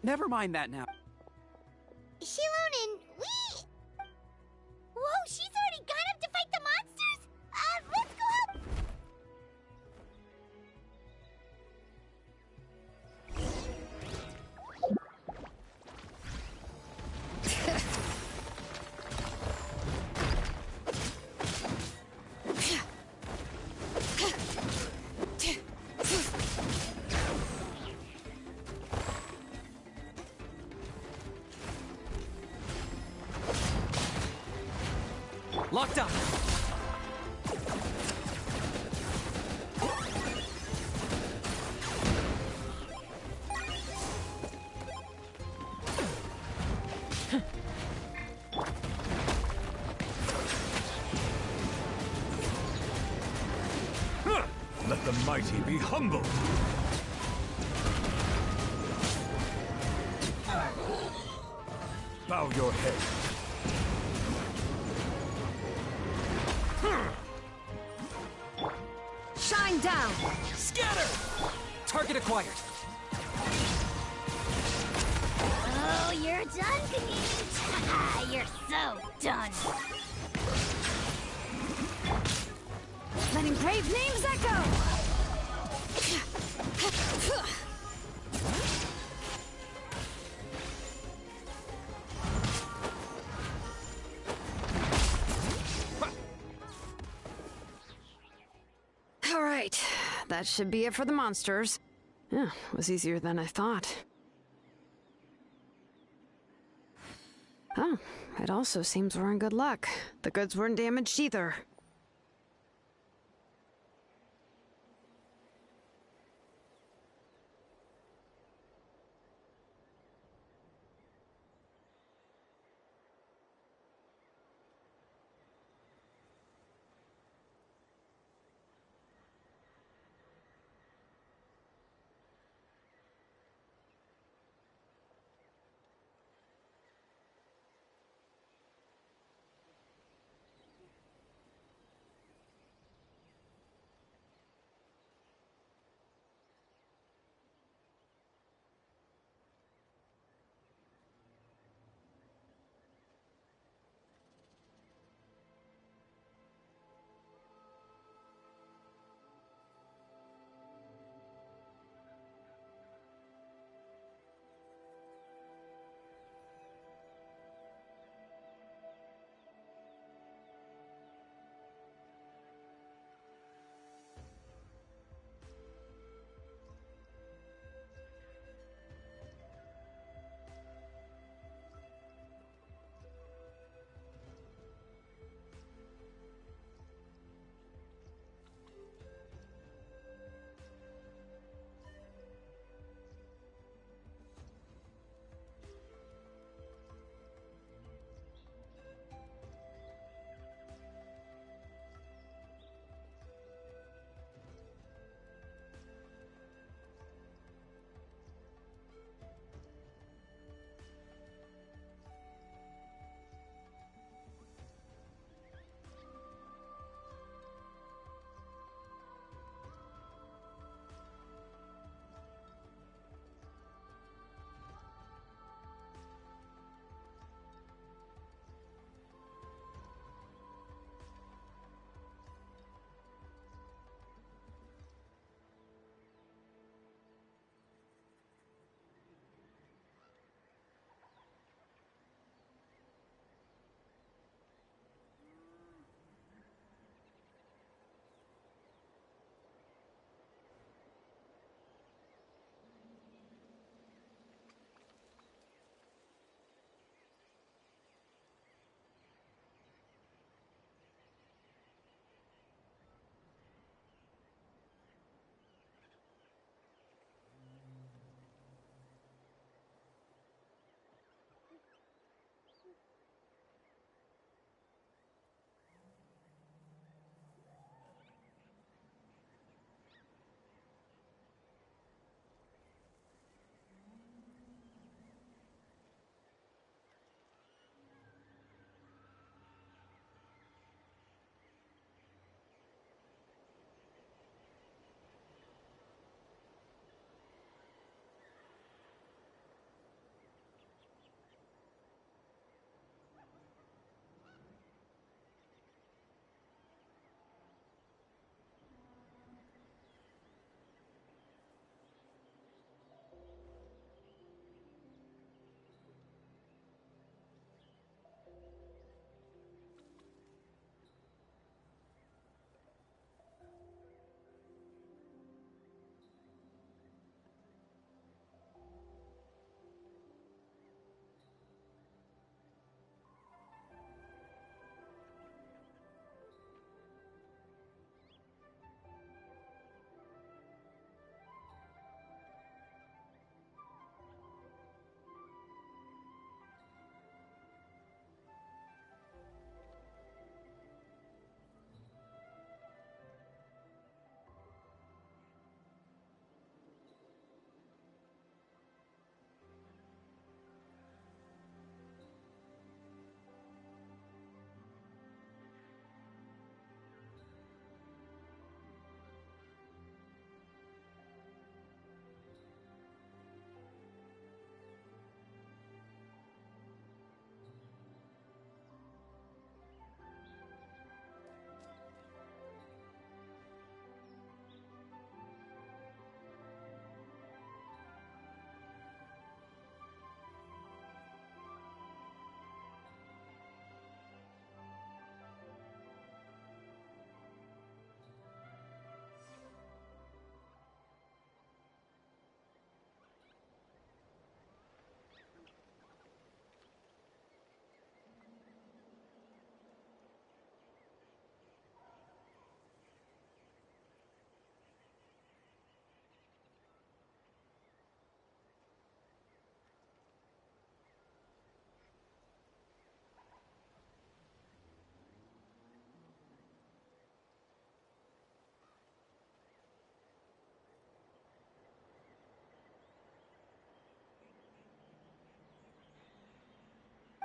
Never mind that now. Shilonen, we... Whoa, she's already gone up to fight the monsters? Let's go help! Locked up. the mighty be humbled. Bow your head. Shine down! Scatter! Target acquired. Oh, you're done, Pete! You're so done! Letting brave names echo! All right, that should be it for the monsters. Yeah, was easier than I thought. Oh, it also seems we're in good luck. The goods weren't damaged either.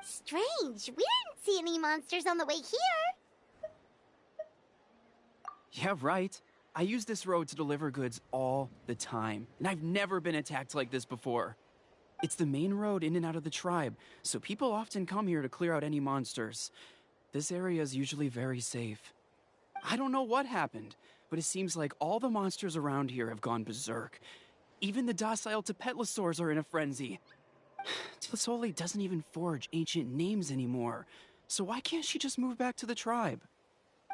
Strange. We didn't see any monsters on the way here. Yeah, right. I use this road to deliver goods all the time, and I've never been attacked like this before. It's the main road in and out of the tribe, so people often come here to clear out any monsters. This area is usually very safe. I don't know what happened, but it seems like all the monsters around here have gone berserk. Even the docile Tepetlosaurs are in a frenzy. Tlisoli doesn't even forge ancient names anymore, so why can't she just move back to the tribe?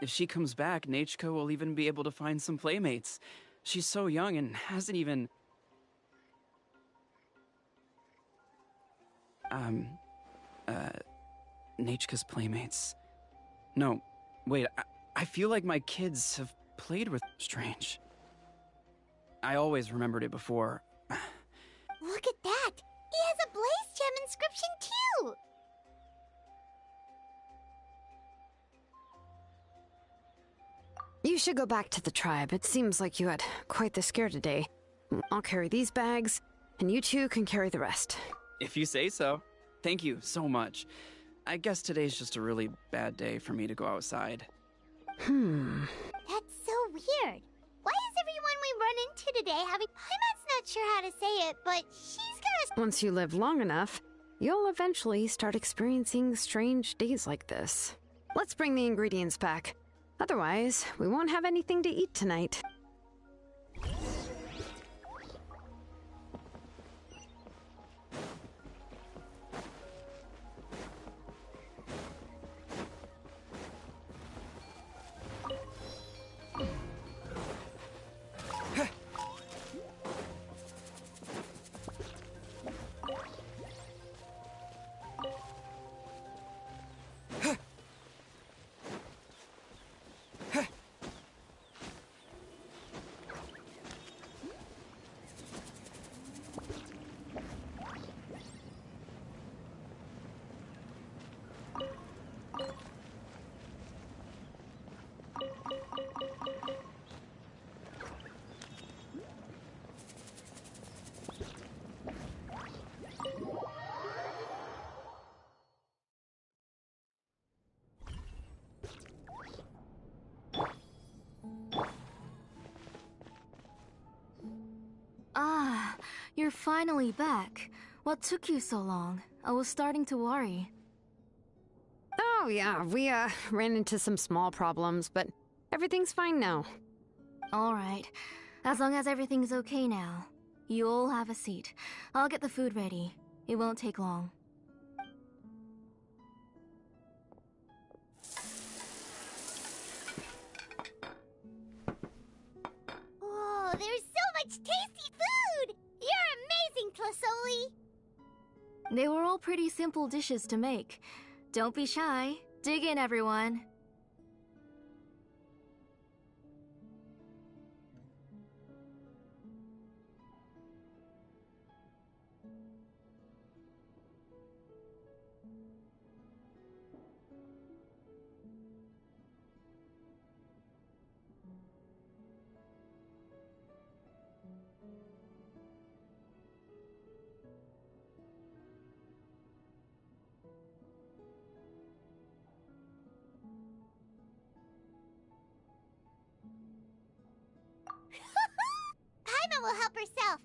If she comes back, Nachka will even be able to find some playmates. She's so young and hasn't even... Nachka's playmates. No, wait, I feel like my kids have played with Strange. I always remembered it before. Look at that! He has a Blaze Gem inscription too! You should go back to the tribe. It seems like you had quite the scare today. I'll carry these bags, and you two can carry the rest. If you say so. Thank you so much. I guess today's just a really bad day for me to go outside. That's so weird. Why is everyone we run into today having... Paimon's not sure how to say it, but she's gonna... Once you live long enough, you'll eventually start experiencing strange days like this. Let's bring the ingredients back. Otherwise, we won't have anything to eat tonight. Ah, you're finally back. What took you so long? I was starting to worry. Oh yeah, we ran into some small problems, but everything's fine now. Alright, as long as everything's okay now. You all have a seat. I'll get the food ready. It won't take long. Oh, there's so much tasty food! You're amazing, Tlisoli! They were all pretty simple dishes to make. Don't be shy. Dig in, everyone. Paimon will help herself.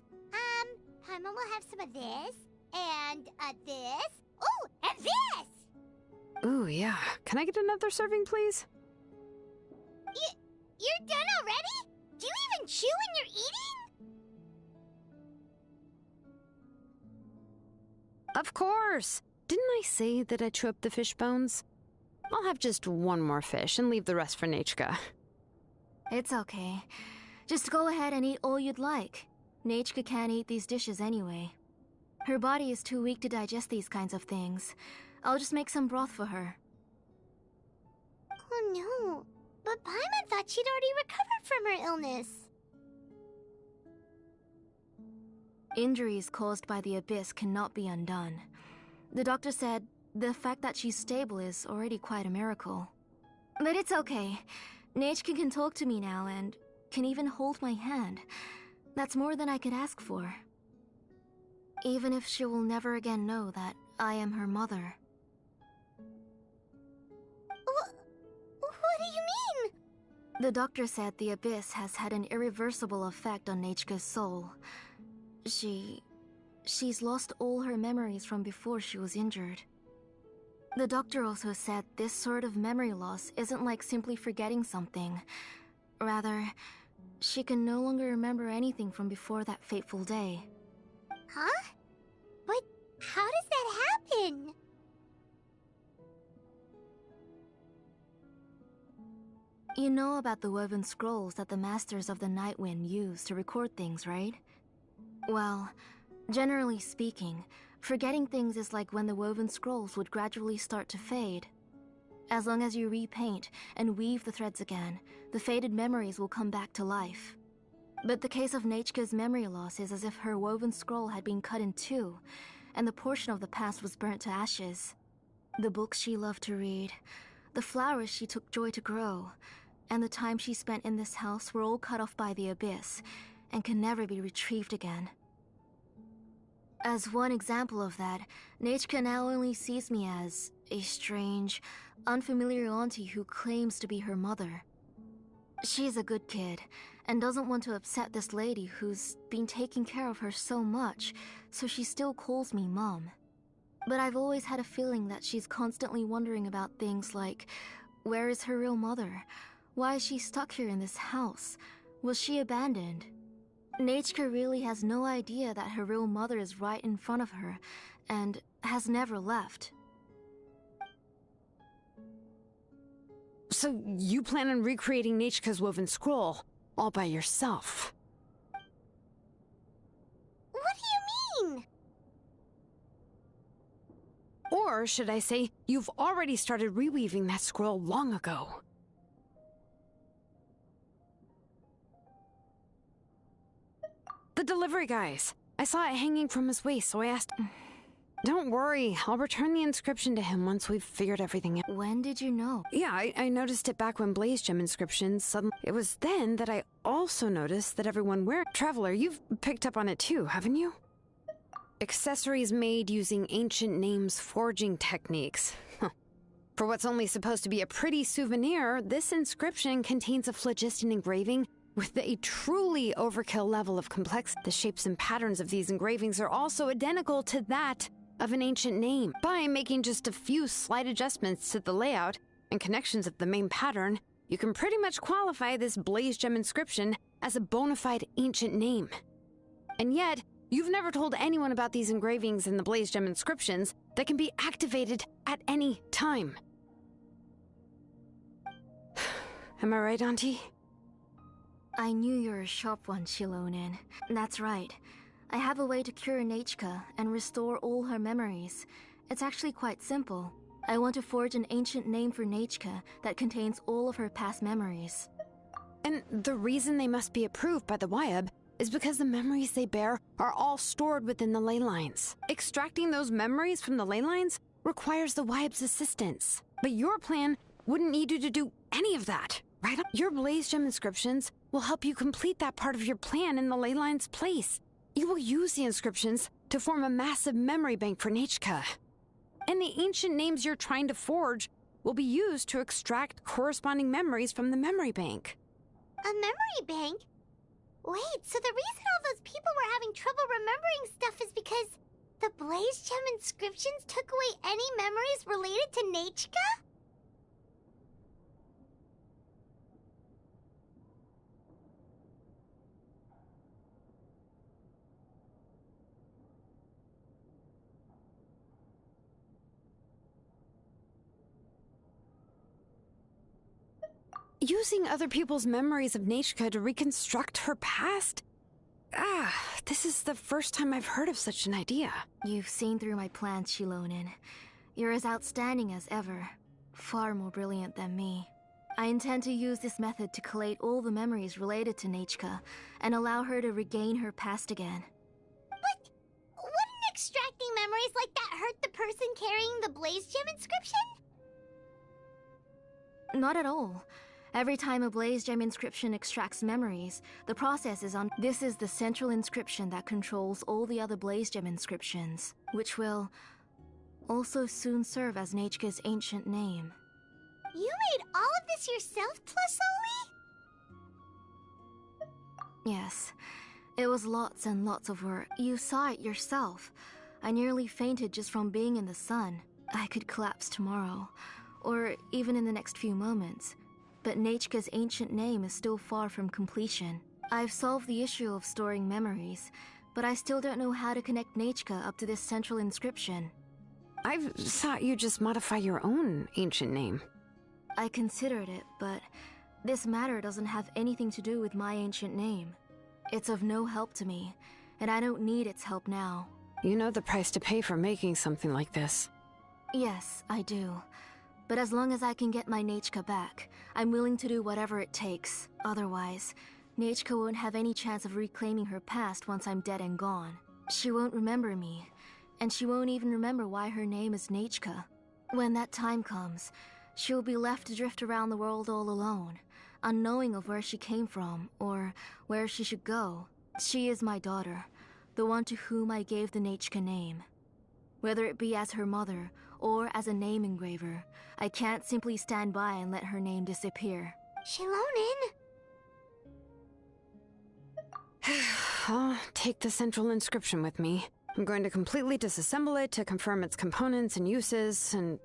Paimon will have some of this, and this. Oh, and this! Ooh, yeah. Can I get another serving, please? You're done already? Do you even chew when you're eating? Of course! Didn't I say that I'd chew up the fish bones? I'll have just one more fish and leave the rest for Nachka. It's okay. Just go ahead and eat all you'd like. Nachka can't eat these dishes anyway. Her body is too weak to digest these kinds of things. I'll just make some broth for her. Oh no, but Paimon thought she'd already recovered from her illness. Injuries caused by the Abyss cannot be undone. The doctor said the fact that she's stable is already quite a miracle. But it's okay. Nachka can talk to me now and can even hold my hand. That's more than I could ask for. Even if she will never again know that I am her mother. The doctor said the Abyss has had an irreversible effect on Nechka's soul. She's lost all her memories from before she was injured. The doctor also said this sort of memory loss isn't like simply forgetting something. Rather, she can no longer remember anything from before that fateful day. Huh? But how does that happen? You know about the woven scrolls that the Masters of the Night Wind use to record things, right? Well, generally speaking, forgetting things is like when the woven scrolls would gradually start to fade. As long as you repaint and weave the threads again, the faded memories will come back to life. But the case of Nechka's memory loss is as if her woven scroll had been cut in two, and the portion of the past was burnt to ashes. The books she loved to read, the flowers she took joy to grow, and the time she spent in this house were all cut off by the Abyss, and can never be retrieved again. As one example of that, Nechka now only sees me as a strange, unfamiliar auntie who claims to be her mother. She's a good kid, and doesn't want to upset this lady who's been taking care of her so much, so she still calls me Mom. But I've always had a feeling that she's constantly wondering about things like, where is her real mother? Why is she stuck here in this house? Was she abandoned? Nechka really has no idea that her real mother is right in front of her, and has never left. So you plan on recreating Nechka's woven scroll, all by yourself? What do you mean? Or should I say, you've already started reweaving that scroll long ago. The delivery guys. I saw it hanging from his waist, so I asked... Don't worry, I'll return the inscription to him once we've figured everything out. When did you know? Yeah, I noticed it back when Blaze Gem inscriptions suddenly... It was then that I also noticed that everyone wearing... Traveler, you've picked up on it too, haven't you? Accessories made using ancient names forging techniques. For what's only supposed to be a pretty souvenir, this inscription contains a phlogiston engraving with a truly overkill level of complexity. The shapes and patterns of these engravings are also identical to that of an ancient name. By making just a few slight adjustments to the layout and connections of the main pattern, you can pretty much qualify this Blaze Gem inscription as a bona fide ancient name. And yet, you've never told anyone about these engravings and the Blaze Gem inscriptions that can be activated at any time. Am I right, Auntie? I knew you were a sharp one, Shilonin. That's right. I have a way to cure Nechka and restore all her memories. It's actually quite simple. I want to forge an ancient name for Nechka that contains all of her past memories. And the reason they must be approved by the Wyab is because the memories they bear are all stored within the ley lines. Extracting those memories from the ley lines requires the Wyab's assistance. But your plan wouldn't need you to do any of that, right? Your Blaze Gem inscriptions will help you complete that part of your plan in the ley line's place. You will use the inscriptions to form a massive memory bank for Nechka. And the ancient names you're trying to forge will be used to extract corresponding memories from the memory bank. A memory bank? Wait, so the reason all those people were having trouble remembering stuff is because the Blaze Gem inscriptions took away any memories related to Nechka? Using other people's memories of Nechka to reconstruct her past? This is the first time I've heard of such an idea. You've seen through my plans, Shilonin. You're as outstanding as ever. Far more brilliant than me. I intend to use this method to collate all the memories related to Nechka and allow her to regain her past again. But wouldn't extracting memories like that hurt the person carrying the Blaze Gem inscription? Not at all. Every time a Blaze Gem inscription extracts memories, the process is on. This is the central inscription that controls all the other Blaze Gem inscriptions, which will also soon serve as Nechka's ancient name. You made all of this yourself, Plus Oli? Yes. It was lots and lots of work. You saw it yourself. I nearly fainted just from being in the sun. I could collapse tomorrow, or even in the next few moments. But Nechka's ancient name is still far from completion. I've solved the issue of storing memories, but I still don't know how to connect Nechka up to this central inscription. I thought you just modify your own ancient name. I considered it, but this matter doesn't have anything to do with my ancient name. It's of no help to me, and I don't need its help now. You know the price to pay for making something like this. Yes, I do. But as long as I can get my Nechka back, I'm willing to do whatever it takes. Otherwise, Nechka won't have any chance of reclaiming her past once I'm dead and gone. She won't remember me, and she won't even remember why her name is Nechka. When that time comes, she'll be left to drift around the world all alone, unknowing of where she came from, or where she should go. She is my daughter, the one to whom I gave the Nechka name. Whether it be as her mother, or as a name engraver, I can't simply stand by and let her name disappear. Shilonin! I'll take the central inscription with me. I'm going to completely disassemble it to confirm its components and uses, and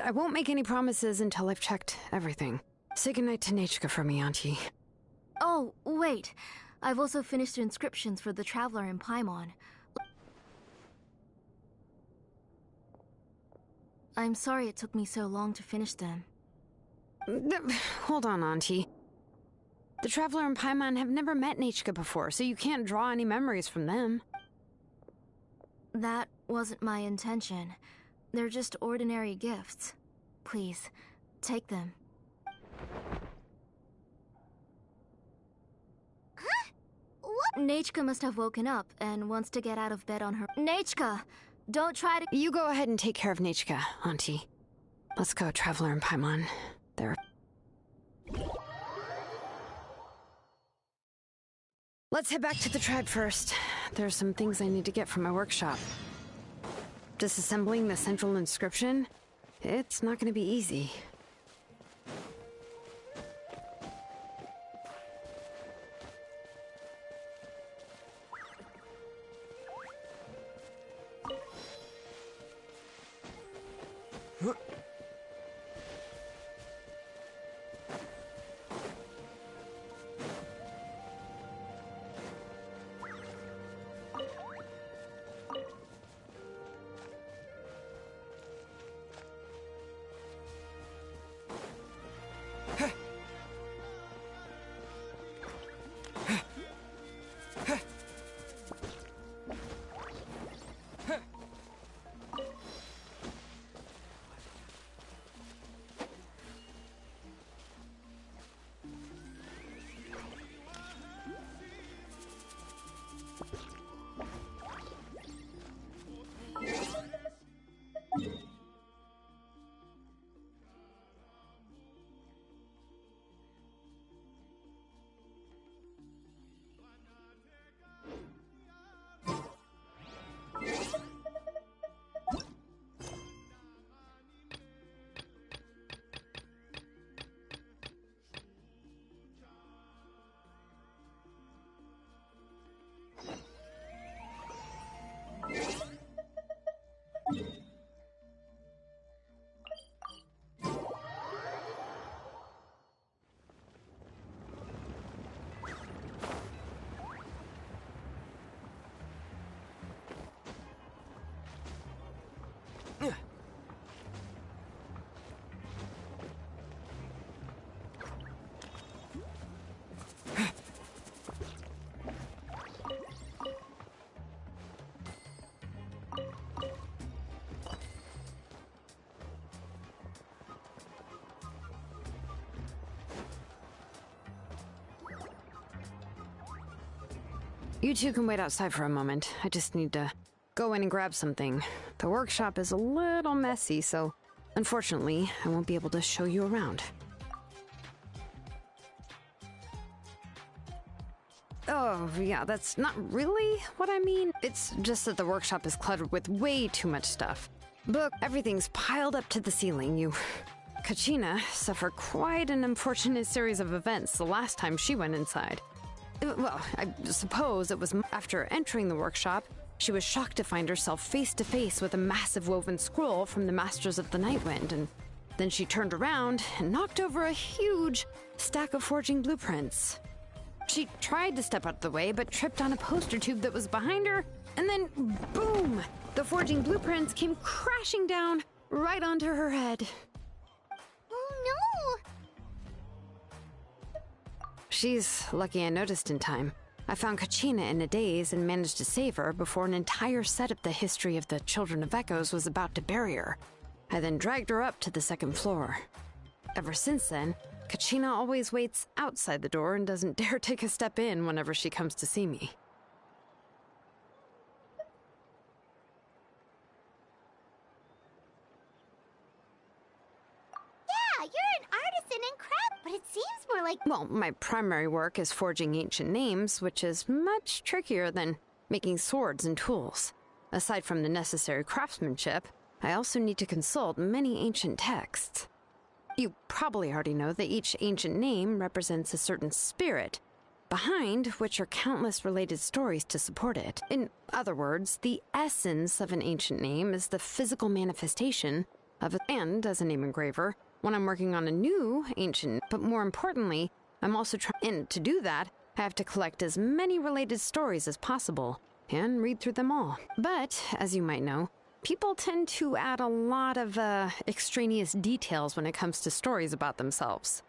I won't make any promises until I've checked everything. Say goodnight to Nechka for me, Auntie. Oh, wait. I've also finished the inscriptions for the Traveler in Paimon. I'm sorry it took me so long to finish them. Hold on, Auntie. The Traveler and Paimon have never met Nechka before, so you can't draw any memories from them. That wasn't my intention. They're just ordinary gifts. Please, take them. Huh? What? Nechka must have woken up and wants to get out of bed on her— Nechka! Don't try to— You go ahead and take care of Nechka, Auntie. Let's go, Traveler and Paimon. There. Let's head back to the tribe first. There's some things I need to get from my workshop. Disassembling the central inscription? It's not going to be easy. You two can wait outside for a moment. I just need to go in and grab something. The workshop is a little messy, so unfortunately, I won't be able to show you around. Oh, yeah, that's not really what I mean. It's just that the workshop is cluttered with way too much stuff. Book, everything's piled up to the ceiling. Kachina suffered quite an unfortunate series of events the last time she went inside. Well, I suppose it was after entering the workshop, she was shocked to find herself face to face with a massive woven scroll from the Masters of the Nightwind, and then she turned around and knocked over a huge stack of forging blueprints. She tried to step out of the way, but tripped on a poster tube that was behind her, and then boom! The forging blueprints came crashing down right onto her head. Oh no! She's lucky I noticed in time. I found Kachina in a daze and managed to save her before an entire set of the history of the Children of Echoes was about to bury her. I then dragged her up to the second floor. Ever since then, Kachina always waits outside the door and doesn't dare take a step in whenever she comes to see me. Yeah, you're an artisan in craft, but it seems more like... Well, my primary work is forging ancient names, which is much trickier than making swords and tools. Aside from the necessary craftsmanship, I also need to consult many ancient texts. You probably already know that each ancient name represents a certain spirit, behind which are countless related stories to support it. In other words, the essence of an ancient name is the physical manifestation of it. And as a name engraver, when I'm working on a new ancient, but more importantly, I'm also trying, and to do that, I have to collect as many related stories as possible and read through them all. But, as you might know, people tend to add a lot of extraneous details when it comes to stories about themselves.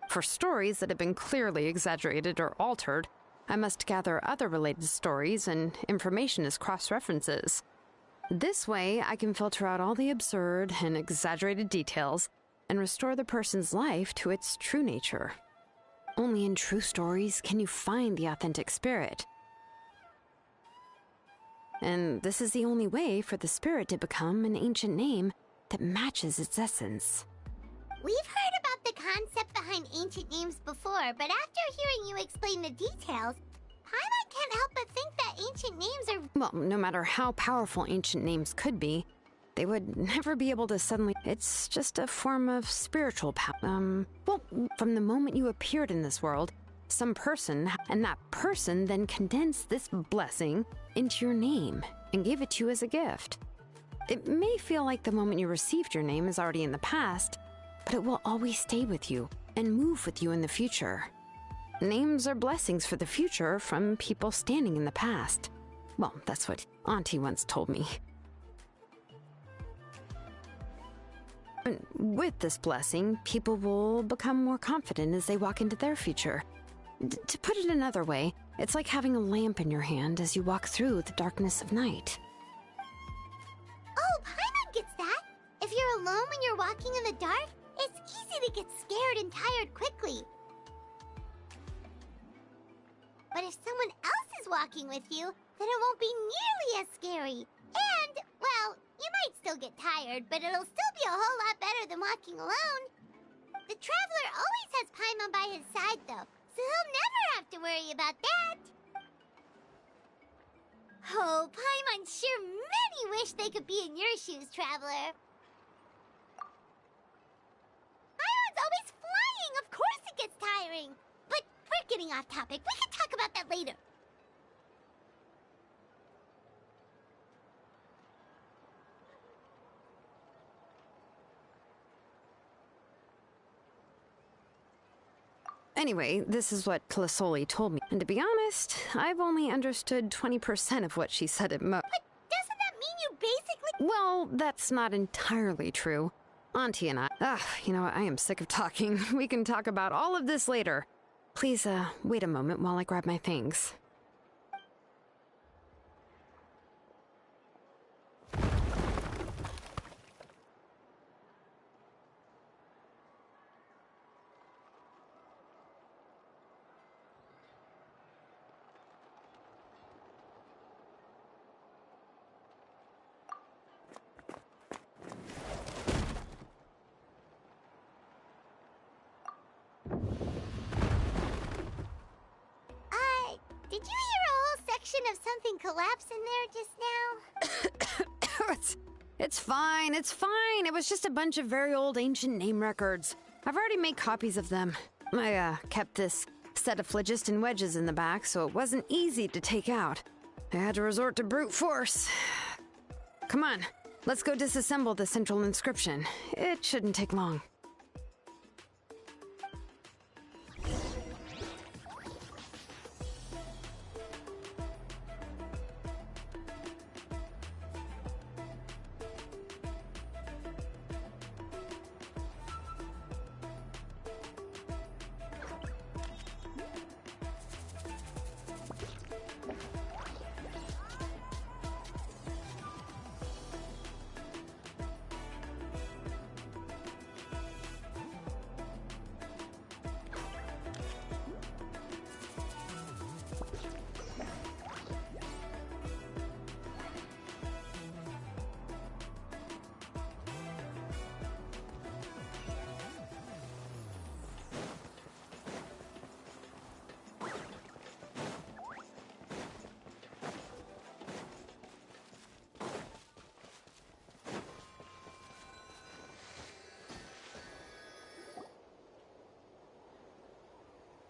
For stories that have been clearly exaggerated or altered, I must gather other related stories and information as cross-references. This way, I can filter out all the absurd and exaggerated details and restore the person's life to its true nature. Only in true stories can you find the authentic spirit. And this is the only way for the spirit to become an ancient name that matches its essence. We've heard about the concept behind ancient names before, but after hearing you explain the details, Paimon can't help but think that ancient names are... Well, no matter how powerful ancient names could be, they would never be able to suddenly... It's just a form of spiritual power. Well, from the moment you appeared in this world, some person, and that person then condensed this blessing into your name and gave it to you as a gift. It may feel like the moment you received your name is already in the past, but it will always stay with you and move with you in the future. Names are blessings for the future from people standing in the past. Well, that's what Auntie once told me. And with this blessing, people will become more confident as they walk into their future. To put it another way, it's like having a lamp in your hand as you walk through the darkness of night. Oh, Paimon gets that! If you're alone when you're walking in the dark, it's easy to get scared and tired quickly. But if someone else is walking with you, then it won't be nearly as scary. And, well, you might still get tired, but it'll still be a whole lot better than walking alone. The Traveler always has Paimon by his side, though, so he'll never have to worry about that. Oh, Paimon sure many wish they could be in your shoes, Traveler. Paimon's always flying. Of course it gets tiring. But we're getting off topic. We can talk about that later. Anyway, this is what Clisoli told me. And to be honest, I've only understood 20% of what she said at most. But doesn't that mean you basically... Well, that's not entirely true. Auntie and I... you know what? I am sick of talking. We can talk about all of this later. Please, wait a moment while I grab my things. Did you hear a whole section of something collapse in there just now? It's fine, it's fine. It was just a bunch of very old ancient name records. I've already made copies of them. I kept this Set of phlogiston wedges in the back, so it wasn't easy to take out. I had to resort to brute force. Come on, let's go disassemble the central inscription. It shouldn't take long.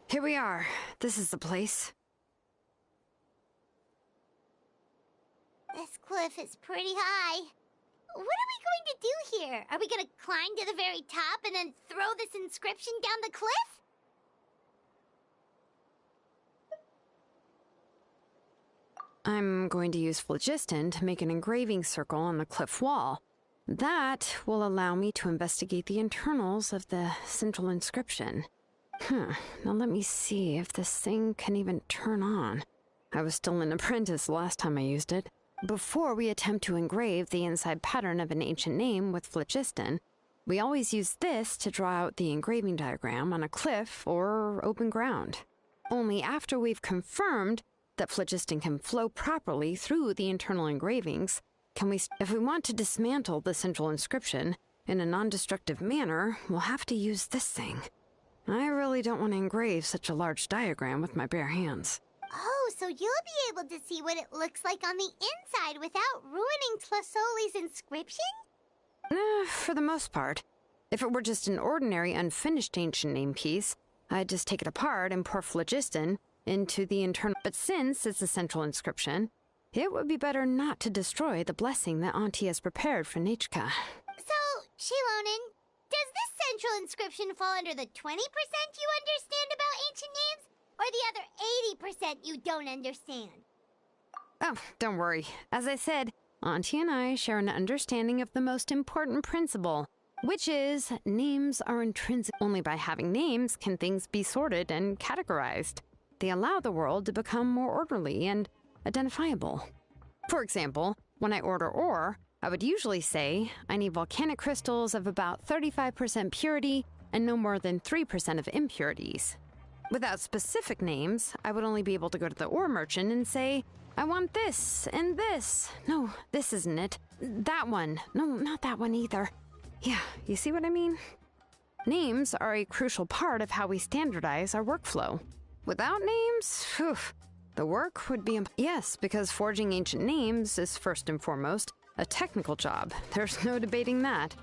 Here we are. This is the place. This cliff is pretty high. What are we going to do here? Are we going to climb to the very top and then throw this inscription down the cliff? I'm going to use phlogiston to make an engraving circle on the cliff wall. That will allow me to investigate the internals of the central inscription. Now let me see if this thing can even turn on. I was still an apprentice last time I used it. Before we attempt to engrave the inside pattern of an ancient name with phlogiston, we always use this to draw out the engraving diagram on a cliff or open ground. Only after we've confirmed that phlogiston can flow properly through the internal engravings can we, if we want to dismantle the central inscription in a non-destructive manner, we'll have to use this thing. I really don't want to engrave such a large diagram with my bare hands. Oh, so you'll be able to see what it looks like on the inside without ruining Tlasoli's inscription? For the most part. If it were just an ordinary unfinished ancient name piece, I'd just take it apart and pour phlogiston into the internal... But since it's a central inscription, it would be better not to destroy the blessing that Auntie has prepared for Nichka. So, Shilonen, does this central inscription fall under the 20% you understand about ancient names? Or the other 80% you don't understand? Oh, don't worry. As I said, Auntie and I share an understanding of the most important principle, which is names are intrinsic. Only by having names can things be sorted and categorized. They allow the world to become more orderly and identifiable. For example, when I order ore, I would usually say I need volcanic crystals of about 35% purity and no more than 3% of impurities. Without specific names, I would only be able to go to the ore merchant and say, I want this and this. No, this isn't it. That one. No, not that one either. Yeah, you see what I mean? Names are a crucial part of how we standardize our workflow. Without names, the work would be... Yes, because forging ancient names is first and foremost a technical job. There's no debating that.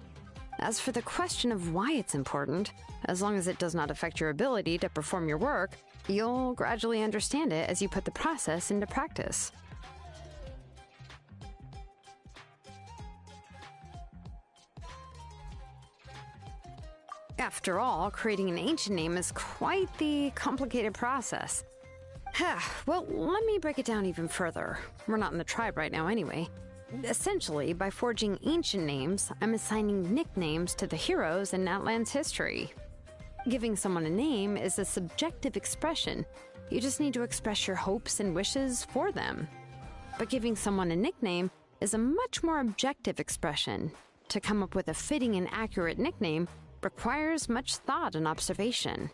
As for the question of why it's important, as long as it does not affect your ability to perform your work, you'll gradually understand it as you put the process into practice. After all, creating an ancient name is quite the complicated process. Well, let me break it down even further. We're not in the tribe right now anyway. Essentially, by forging ancient names, I'm assigning nicknames to the heroes in Natlan's history. Giving someone a name is a subjective expression. You just need to express your hopes and wishes for them. But giving someone a nickname is a much more objective expression. To come up with a fitting and accurate nickname requires much thought and observation.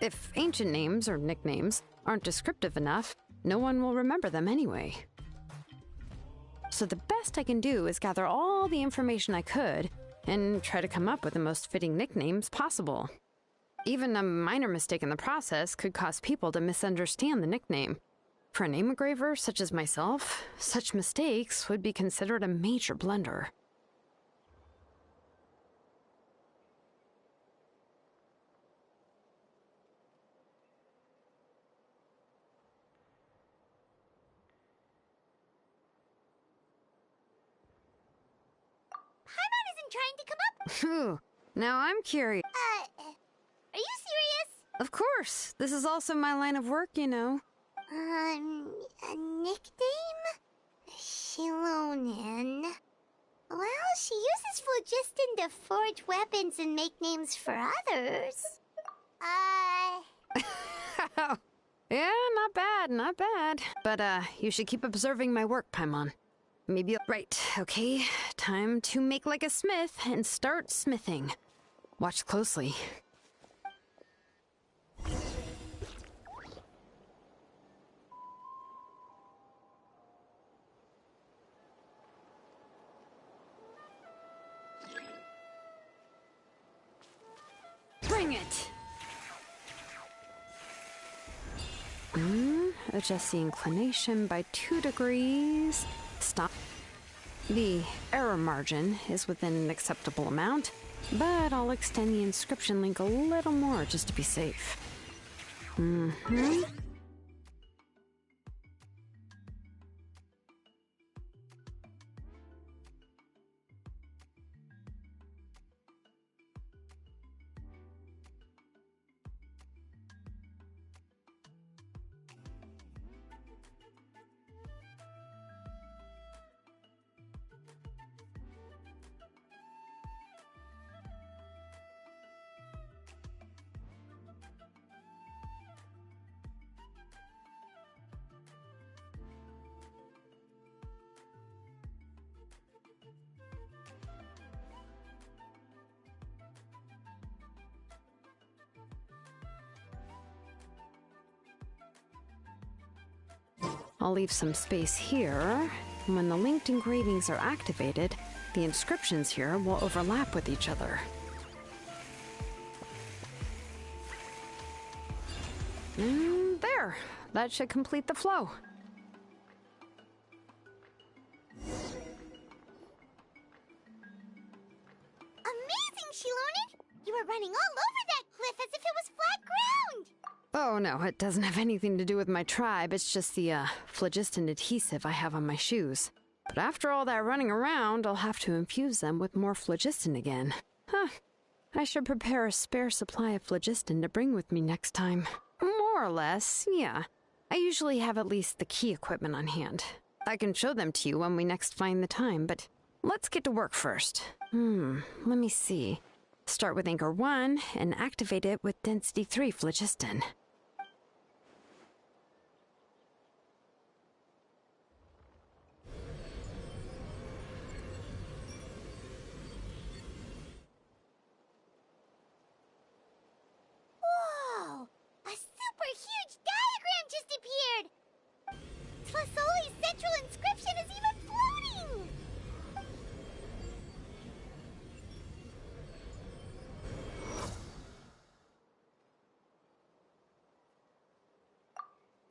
If ancient names or nicknames aren't descriptive enough, no one will remember them anyway. So the best I can do is gather all the information I could and try to come up with the most fitting nicknames possible. Even a minor mistake in the process could cause people to misunderstand the nickname. For a name engraver such as myself, such mistakes would be considered a major blunder. trying to come up? Phew. Now I'm curious. Are you serious? Of course. This is also my line of work, you know. A nickname? Shilonen. Well, she uses phlogiston to forge weapons and make names for others. Yeah, not bad, not bad. But, you should keep observing my work, Paimon. Maybe right, okay. Time to make like a smith and start smithing. Watch closely. Bring it! Adjust the inclination by 2 degrees. Stop. The error margin is within an acceptable amount, but I'll extend the inscription link a little more just to be safe. I'll leave some space here. When the linked engravings are activated, the inscriptions here will overlap with each other. And there! That should complete the flow. Amazing, Shilonen! You were running all over that cliff as if it was flat ground! Oh no, it doesn't have anything to do with my tribe. It's just the, phlogiston adhesive I have on my shoes. But after all that running around, I'll have to infuse them with more phlogiston again. Huh. I should prepare a spare supply of phlogiston to bring with me next time. More or less, yeah. I usually have at least the key equipment on hand. I can show them to you when we next find the time, but let's get to work first. Let me see. Start with Anchor 1 and activate it with Density 3 phlogiston. Whoa! A super huge diagram just appeared! Tlasoli's central inscription is even floating!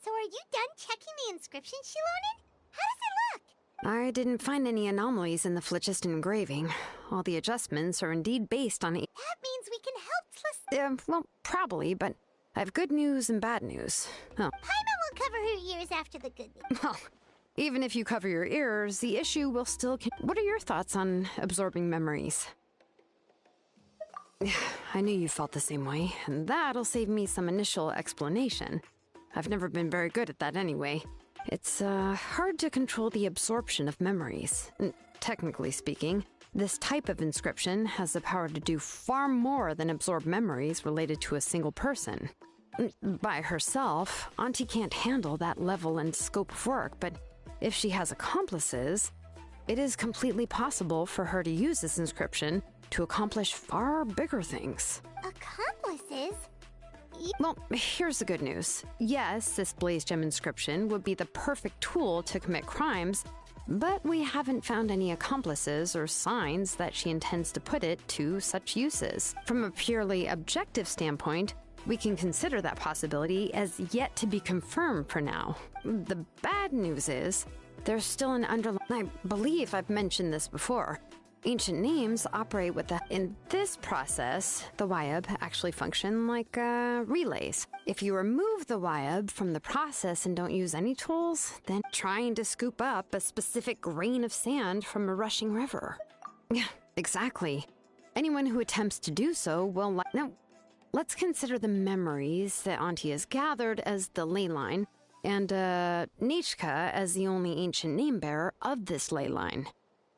So are you done checking the inscription, Shilonen? How does it look? I didn't find any anomalies in the phlogiston engraving. All the adjustments are indeed based on... That means we can help Tlas... well, probably, but I have good news and bad news. Oh. Paimon will cover her ears after the good news. Well, even if you cover your ears, the issue will still... What are your thoughts on absorbing memories? I knew you felt the same way, and that'll save me some initial explanation. I've never been very good at that anyway. It's, hard to control the absorption of memories. Technically speaking, this type of inscription has the power to do far more than absorb memories related to a single person. By herself, Auntie can't handle that level and scope of work, but if she has accomplices, it is completely possible for her to use this inscription to accomplish far bigger things. Accomplices? Well, here's the good news. Yes, this Blaze Gem inscription would be the perfect tool to commit crimes, but we haven't found any accomplices or signs that she intends to put it to such uses. From a purely objective standpoint, we can consider that possibility as yet to be confirmed for now. The bad news is, there's still an underlying... I believe I've mentioned this before. Ancient names operate with in this process, the YUB actually function like relays. If you remove the YUB from the process and don't use any tools, then trying to scoop up a specific grain of sand from a rushing river. Exactly. Anyone who attempts to do so will Now, let's consider the memories that Auntie has gathered as the ley line, and, Nechka as the only ancient name-bearer of this ley line.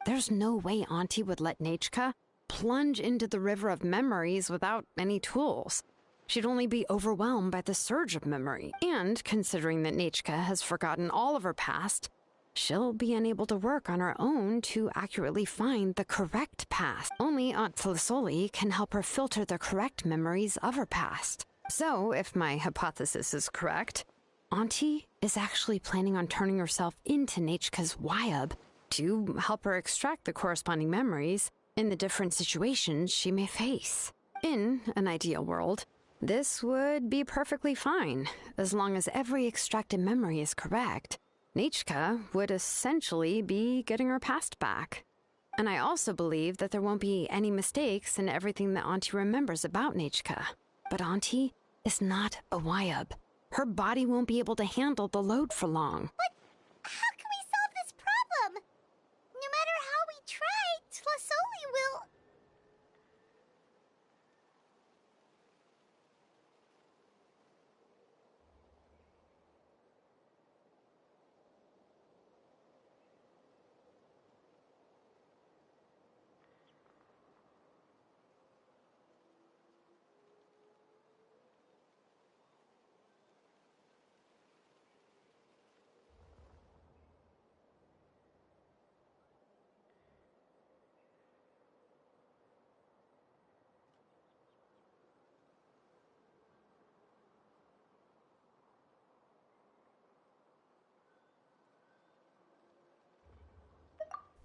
There's no way Auntie would let Nechka plunge into the river of memories without any tools. She'd only be overwhelmed by the surge of memory. And considering that Nechka has forgotten all of her past, she'll be unable to work on her own to accurately find the correct past. Only Aunt Felisoli can help her filter the correct memories of her past. So, if my hypothesis is correct, Auntie is actually planning on turning herself into Nechka's Wyab to help her extract the corresponding memories in the different situations she may face. In an ideal world, this would be perfectly fine, as long as every extracted memory is correct. Nechka would essentially be getting her past back. And I also believe that there won't be any mistakes in everything that Auntie remembers about Nechka. But Auntie is not a Wyab. Her body won't be able to handle the load for long. But how can we solve this problem? No matter how we try, Tlasoli will...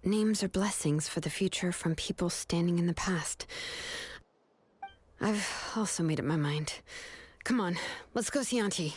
Names are blessings for the future from people standing in the past. I've also made up my mind. Come on, let's go see Auntie.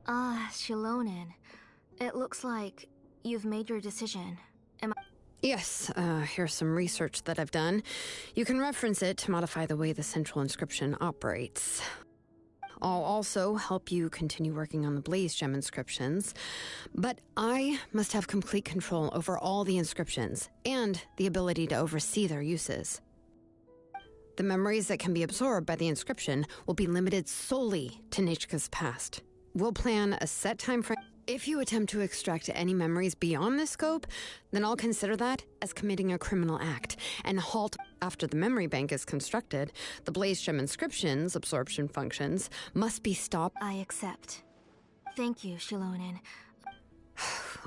Ah, Shilonen. It looks like you've made your decision. Am I... Yes, here's some research that I've done. You can reference it to modify the way the central inscription operates. I'll also help you continue working on the Blaze Gem inscriptions, but I must have complete control over all the inscriptions and the ability to oversee their uses. The memories that can be absorbed by the inscription will be limited solely to Nichka's past. We'll plan a set time frame. If you attempt to extract any memories beyond this scope, then I'll consider that as committing a criminal act and halt. After the memory bank is constructed, the Blaze Gem inscriptions, absorption functions, must be stopped. I accept. Thank you, Shilonen.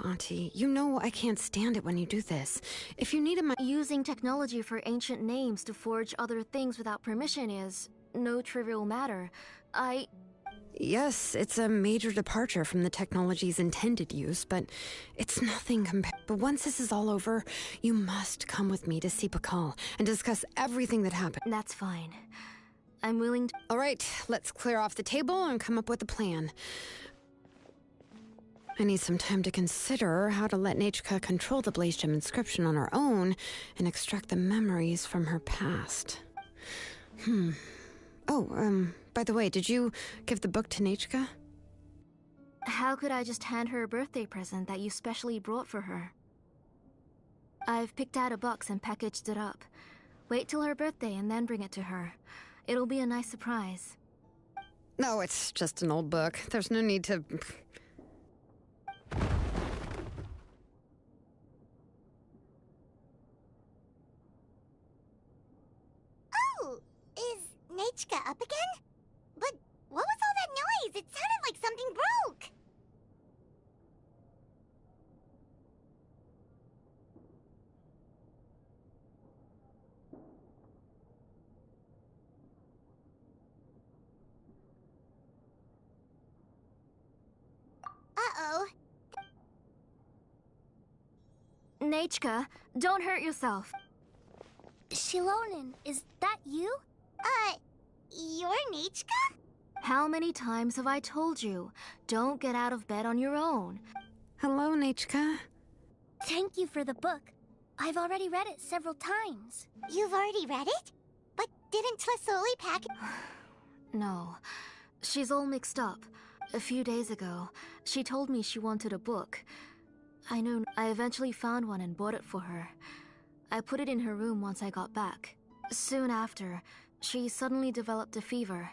Auntie, you know I can't stand it when you do this. If you needed my— Using technology for ancient names to forge other things without permission is no trivial matter. Yes, it's a major departure from the technology's intended use, but it's nothing compared. But once this is all over, you must come with me to see Pakal and discuss everything that happened. That's fine. I'm willing to— All right, let's clear off the table and come up with a plan. I need some time to consider how to let Nachka control the Blaze Gem inscription on her own and extract the memories from her past. By the way, did you give the book to Nachka? How could I just hand her a birthday present that you specially brought for her? I've picked out a box and packaged it up. Wait till her birthday and then bring it to her. It'll be a nice surprise. No, it's just an old book. There's no need to... Oh! Is Nachka up again? But what was all that noise? It sounded like something broke! Uh-oh. Nachka, don't hurt yourself. Shilonen, is that you? You're Nachka? How many times have I told you? Don't get out of bed on your own. Hello, Nachka. Thank you for the book. I've already read it several times. You've already read it? But didn't Tlasoli pack it? No. She's all mixed up. A few days ago, she told me she wanted a book. I eventually found one and bought it for her. I put it in her room once I got back. Soon after, she suddenly developed a fever.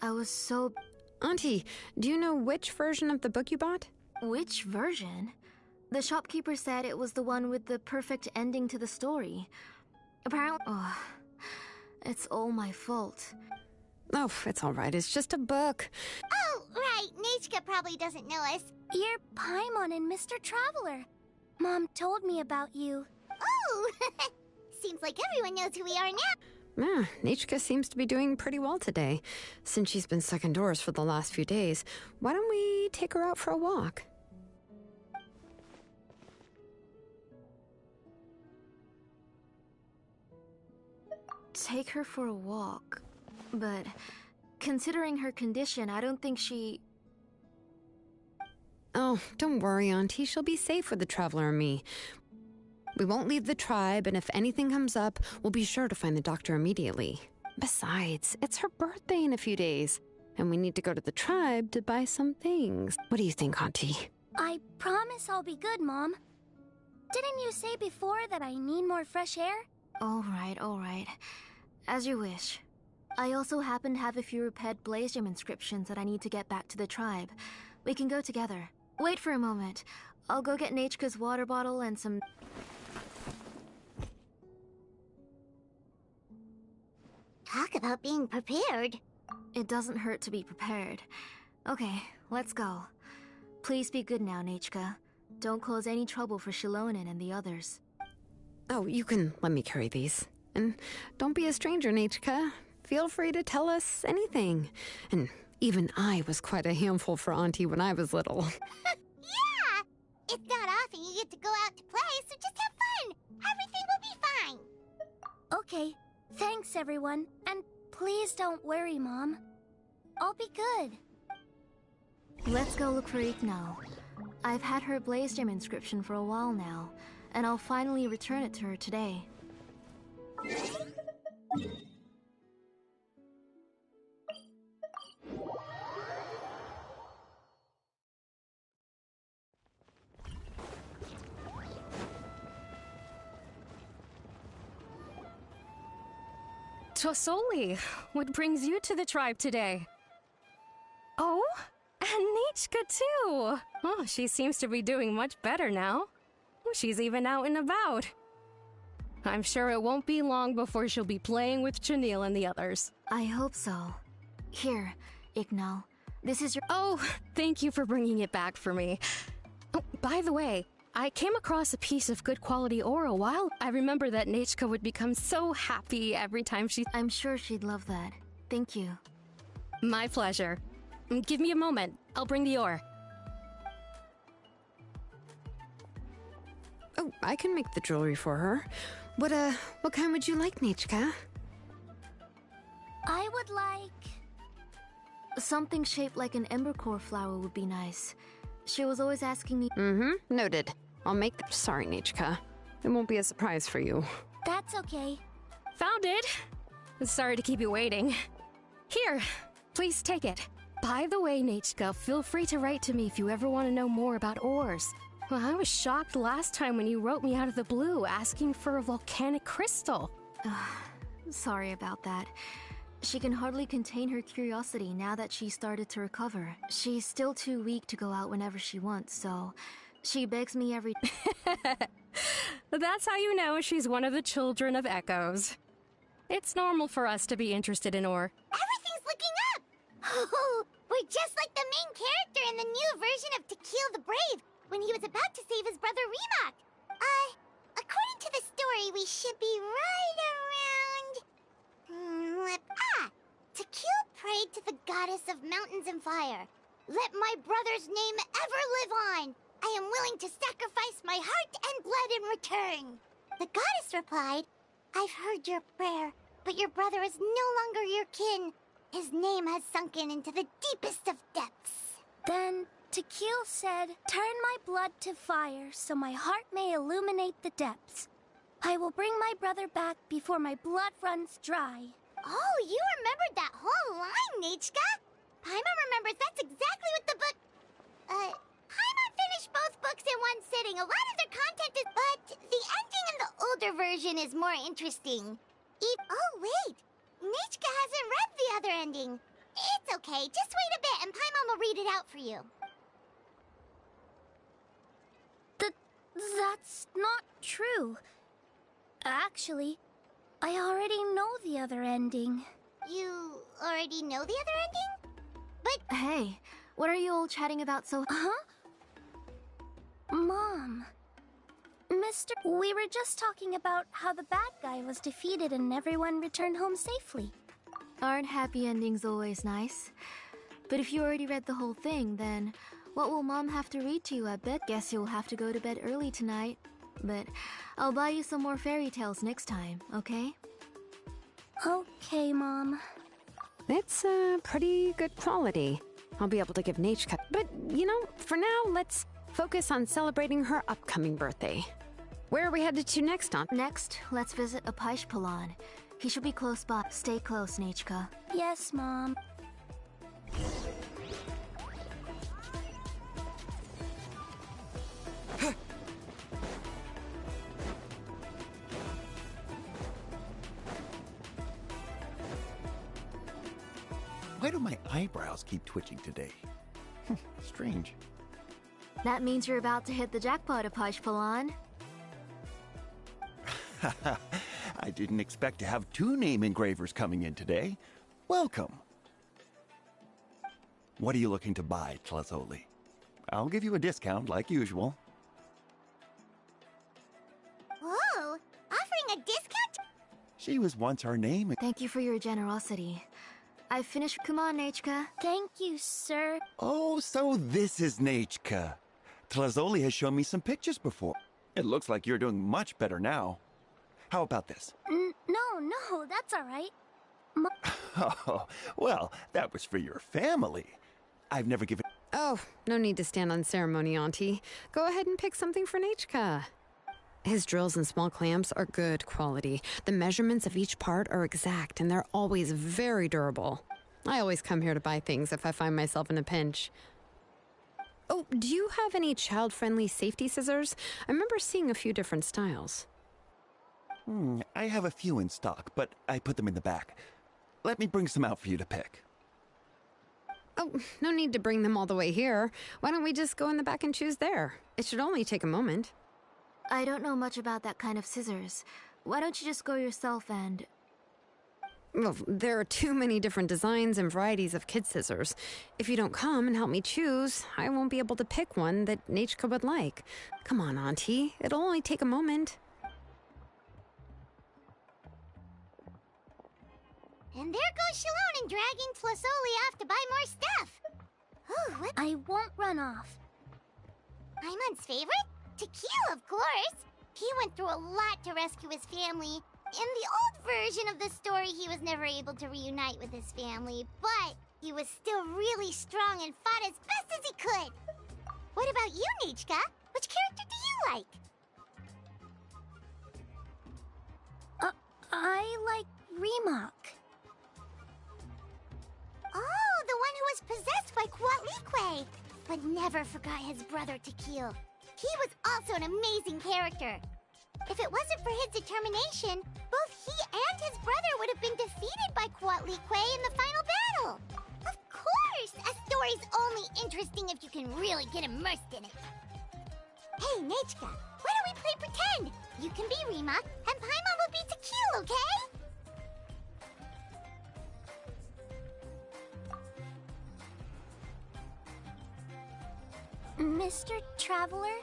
I was so... Auntie, do you know which version of the book you bought? Which version? The shopkeeper said it was the one with the perfect ending to the story. Apparently... Oh, it's all my fault. Oh, it's all right. It's just a book. Oh, right. Nachka probably doesn't know us. You're Paimon and Mr. Traveler. Mom told me about you. Oh! Seems like everyone knows who we are now. Yeah, Nachka seems to be doing pretty well today. Since she's been stuck indoors for the last few days, why don't we take her out for a walk? Take her for a walk. But considering her condition, I don't think she... Oh, don't worry, Auntie. She'll be safe with the Traveler and me. We won't leave the tribe, and if anything comes up, we'll be sure to find the doctor immediately. Besides, it's her birthday in a few days, and we need to go to the tribe to buy some things. What do you think, Auntie? I promise I'll be good, Mom. Didn't you say before that I need more fresh air? All right. As you wish. I also happen to have a few repaired Blaze Gem inscriptions that I need to get back to the tribe. We can go together. Wait for a moment. I'll go get Nachka's water bottle and some... Talk about being prepared. It doesn't hurt to be prepared. Okay, let's go. Please be good now, Nachka. Don't cause any trouble for Shilonen and the others. Oh, you can let me carry these. And don't be a stranger, Nachka. Feel free to tell us anything. And even I was quite a handful for Auntie when I was little. Yeah! It's not often you get to go out to play, so just have fun! Everything will be fine! Okay, thanks everyone. And please don't worry, Mom. I'll be good. Let's go look for Igno. I've had her blaze gem inscription for a while now, and I'll finally return it to her today. Tosoli, what brings you to the tribe today? Oh, and Nichka too! Oh, she seems to be doing much better now. She's even out and about. I'm sure it won't be long before she'll be playing with Chanil and the others. I hope so. Here, Ignal. This is your— Oh, thank you for bringing it back for me. Oh, by the way, I came across a piece of good quality ore a while. I remember that Nichka would become so happy every time she— I'm sure she'd love that. Thank you. My pleasure. Give me a moment. I'll bring the ore. Oh, I can make the jewelry for her. What kind would you like, Nichka? I would like... something shaped like an embercore flower would be nice. She was always asking me— Noted. I'll make the— Sorry, Nichka. It won't be a surprise for you. That's okay. Found it! Sorry to keep you waiting. Here, please take it. By the way, Nichka, feel free to write to me if you ever want to know more about ores. Well, I was shocked last time when you wrote me out of the blue asking for a volcanic crystal. Sorry about that. She can hardly contain her curiosity now that she started to recover. She's still too weak to go out whenever she wants, so she begs me every— That's how you know she's one of the children of Echoes. It's normal for us to be interested in ore. Everything's looking up! Oh, we're just like the main character in the new version of To Kill the Brave, when he was about to save his brother Remak. According to the story, we should be right around... To Kill prayed to the goddess of mountains and fire. Let my brother's name ever live on. I am willing to sacrifice my heart and blood in return. The goddess replied, I've heard your prayer, but your brother is no longer your kin. His name has sunken into the deepest of depths. Then Tequil said, turn my blood to fire so my heart may illuminate the depths. I will bring my brother back before my blood runs dry. Oh, you remembered that whole line, Nichka? Paimon remembers that's exactly what the book... Paimon finished both books in one sitting. A lot of their content is... But the ending in the older version is more interesting. Oh, wait. Nichka hasn't read the other ending. It's okay. Just wait a bit and Paimon will read it out for you. That's not true. Actually, I already know the other ending. You already know the other ending? But... Hey, what are you all chatting about so... Huh? Mom. We were just talking about how the bad guy was defeated and everyone returned home safely. Aren't happy endings always nice? But if you already read the whole thing, then what will Mom have to read to you at bed? Guess you'll have to go to bed early tonight. But I'll buy you some more fairy tales next time, okay? Okay, Mom. It's pretty good quality. I'll be able to give Nichka. But, you know, for now, let's focus on celebrating her upcoming birthday. Where are we headed to next, Aunt? Next, let's visit Apaish Palan. He should be close by. Stay close, Nichka. Yes, Mom. Why do my eyebrows keep twitching today? Strange. That means you're about to hit the jackpot, Apaish Palan. I didn't expect to have 2 name engravers coming in today. Welcome. What are you looking to buy, Tlazoli? I'll give you a discount like usual. Whoa! Offering a discount? She was once our name. Thank you for your generosity. I've finished. Come on, Nachka. Thank you, sir. Oh, so this is Nachka. Tlazoli has shown me some pictures before. It looks like you're doing much better now. How about this? No, that's all right. Oh, well, that was for your family. I've never given... Oh, no need to stand on ceremony, Auntie. Go ahead and pick something for Nachka. His drills and small clamps are good quality. The measurements of each part are exact, and they're always very durable. I always come here to buy things if I find myself in a pinch. Oh, do you have any child-friendly safety scissors? I remember seeing a few different styles. I have a few in stock, but I put them in the back. Let me bring some out for you to pick. Oh, no need to bring them all the way here. Why don't we just go in the back and choose there? It should only take a moment. I don't know much about that kind of scissors. Why don't you just go yourself and... Well, there are too many different designs and varieties of kid scissors. If you don't come and help me choose, I won't be able to pick one that Nachka would like. Come on, Auntie. It'll only take a moment. And there goes Shalon and dragging Tlasoli off to buy more stuff. Ooh, what? I won't run off. Paimon's favorite? Tequila, of course. He went through a lot to rescue his family. In the old version of the story, he was never able to reunite with his family, but he was still really strong and fought as best as he could. What about you, Nachka? Which character do you like? I like Remak. Oh, the one who was possessed by Quatlique, but never forgot his brother Tequil. He was also an amazing character. If it wasn't for his determination, both he and his brother would have been defeated by Quatlique in the final battle. Of course! A story's only interesting if you can really get immersed in it. Hey, Nachka, why don't we play pretend? You can be Remak, and Paimon will be Tequil, okay? Mr. Traveler,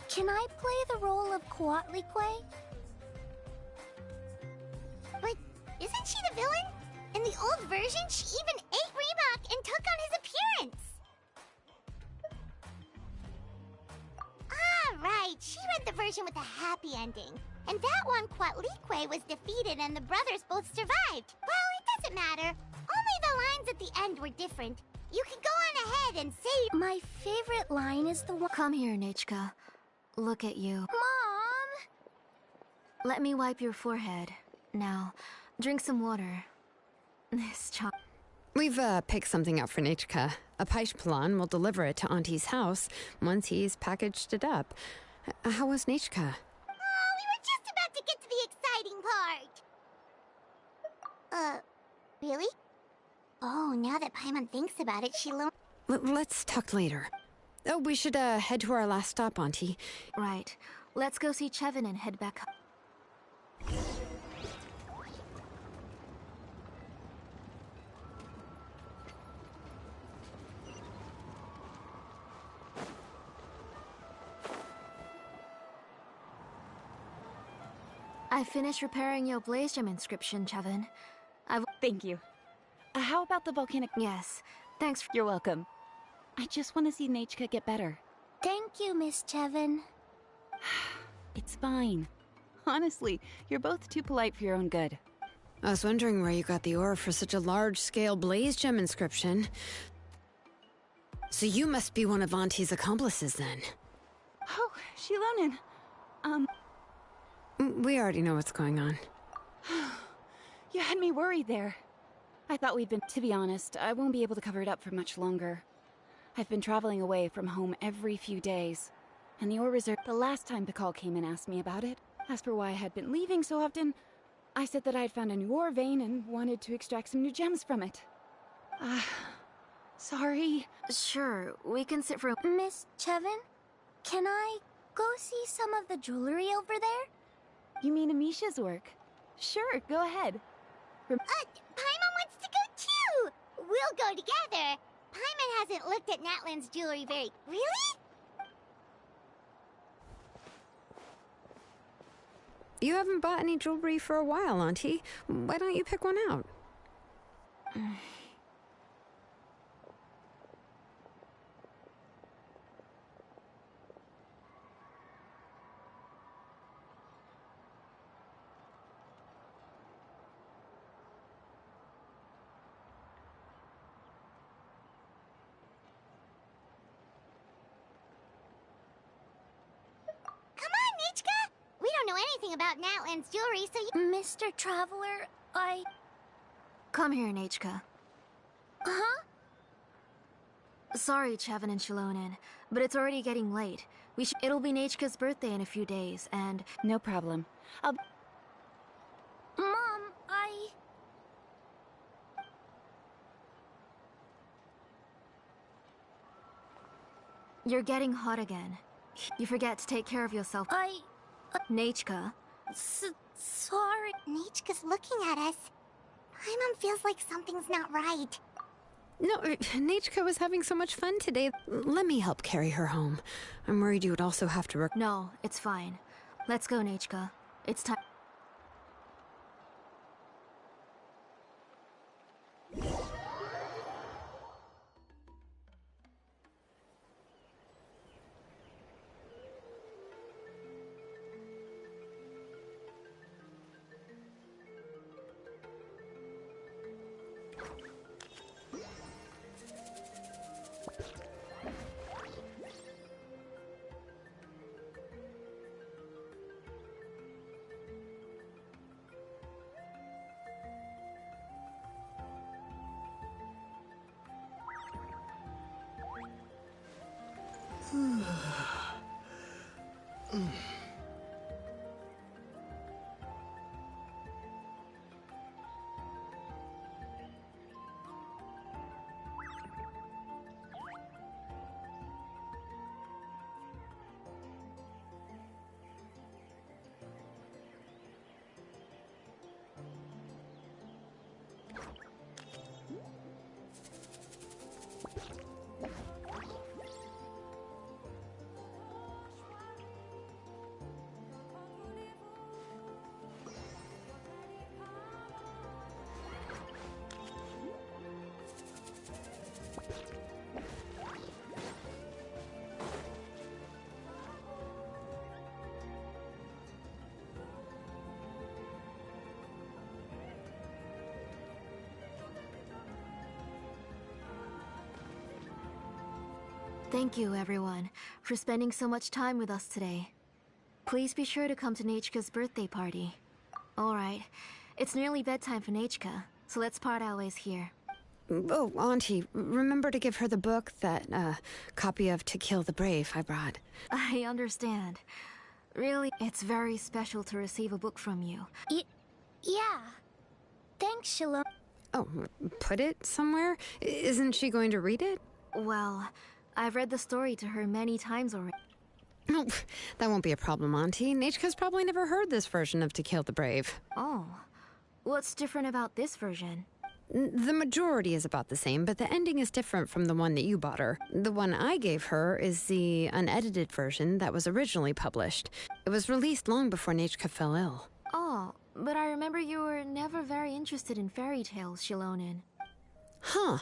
can I play the role of Quatlique? But isn't she the villain? In the old version, she even ate Remak and took on his appearance. Ah, right. She read the version with a happy ending. And that one, Quatlique was defeated and the brothers both survived. Well, it doesn't matter. Only the lines at the end were different. You can go on ahead and say... My favorite line is the one... Come here, Nachka. Look at you. Mom! Let me wipe your forehead. Now, drink some water. This child... We've picked something out for Nachka. A Paishpalan will deliver it to Auntie's house once he's packaged it up. How was Nachka? Oh, we were just about to get to the exciting part. Really? Oh, now that Paimon thinks about it, she Let's talk later. Oh, we should head to our last stop, Auntie. Right. Let's go see Chevin and head back up. I finished repairing your Blaze Gem inscription, Chevin. Thank you. How about the volcanic... Yes. Thanks for... You're welcome. I just want to see Nachka get better. Thank you, Miss Chevin. It's fine. Honestly, you're both too polite for your own good. I was wondering where you got the ore for such a large-scale Blaze Gem inscription. So you must be one of Auntie's accomplices, then. Oh, Shilonen. We already know what's going on. You had me worried there. I thought we'd been... To be honest, I won't be able to cover it up for much longer. I've been traveling away from home every few days. And the ore reserve... The last time Pakal came and asked me about it, as for why I had been leaving so often, I said that I had found a new ore vein and wanted to extract some new gems from it. Sorry. Sure, we can sit for... Miss Chevin, can I go see some of the jewelry over there? You mean Amisha's work? Sure, go ahead. Paimon wants to go too! We'll go together! Paimon hasn't looked at Natlan's jewelry very... Really? You haven't bought any jewelry for a while, Auntie. Why don't you pick one out? anything about Natlan's jewelry, so you— Mr. Traveler, Come here, Nechka. Huh? Sorry, Chevin and Shilonen, but it's already getting late. It'll be Nechka's birthday in a few days, and— No problem. Mom, You're getting hot again. You forget to take care of yourself. Nechka. Sorry. Nechka's looking at us. Paimon feels like something's not right. No, Nechka was having so much fun today. Let me help carry her home. I'm worried you would also have to No, it's fine. Let's go, Nechka. It's time. Thank you, everyone, for spending so much time with us today. Please be sure to come to Nechka's birthday party. Alright, it's nearly bedtime for Nechka, so let's part our ways here. Oh, Auntie, remember to give her the book, that copy of To Kill the Brave I brought. I understand. Really, it's very special to receive a book from you. Yeah. Thanks, Shalom. Oh, put it somewhere? Isn't she going to read it? Well, I've read the story to her many times already. No, that won't be a problem, Auntie. Nechka's probably never heard this version of To Kill the Brave. Oh. What's different about this version? The majority is about the same, but the ending is different from the one that you bought her. The one I gave her is the unedited version that was originally published. It was released long before Nechka fell ill. Oh, but I remember you were never very interested in fairy tales, Shilonen. Huh.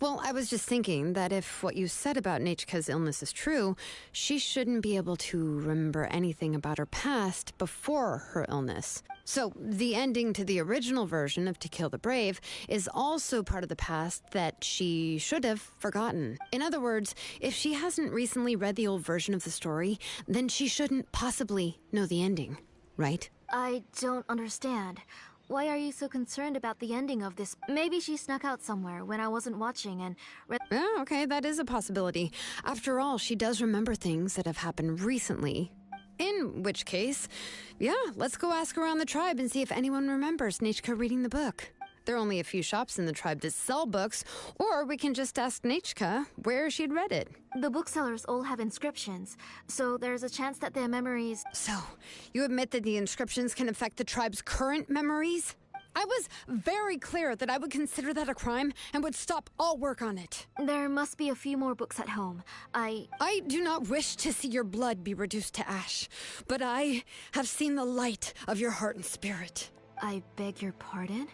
Well, I was just thinking that if what you said about Nechka's illness is true, she shouldn't be able to remember anything about her past before her illness. So, the ending to the original version of To Kill the Brave is also part of the past that she should have forgotten. In other words, if she hasn't recently read the old version of the story, then she shouldn't possibly know the ending, right? I don't understand. Why are you so concerned about the ending of this? Maybe she snuck out somewhere when I wasn't watching and read— Oh, okay, that is a possibility. After all, she does remember things that have happened recently. In which case, yeah, let's go ask around the tribe and see if anyone remembers Nechka reading the book. There are only a few shops in the tribe that sell books, or we can just ask Nechka where she'd read it. The booksellers all have inscriptions, so there's a chance that their memories— So, you admit that the inscriptions can affect the tribe's current memories? I was very clear that I would consider that a crime and would stop all work on it. There must be a few more books at home. I do not wish to see your blood be reduced to ash, but I have seen the light of your heart and spirit. I beg your pardon?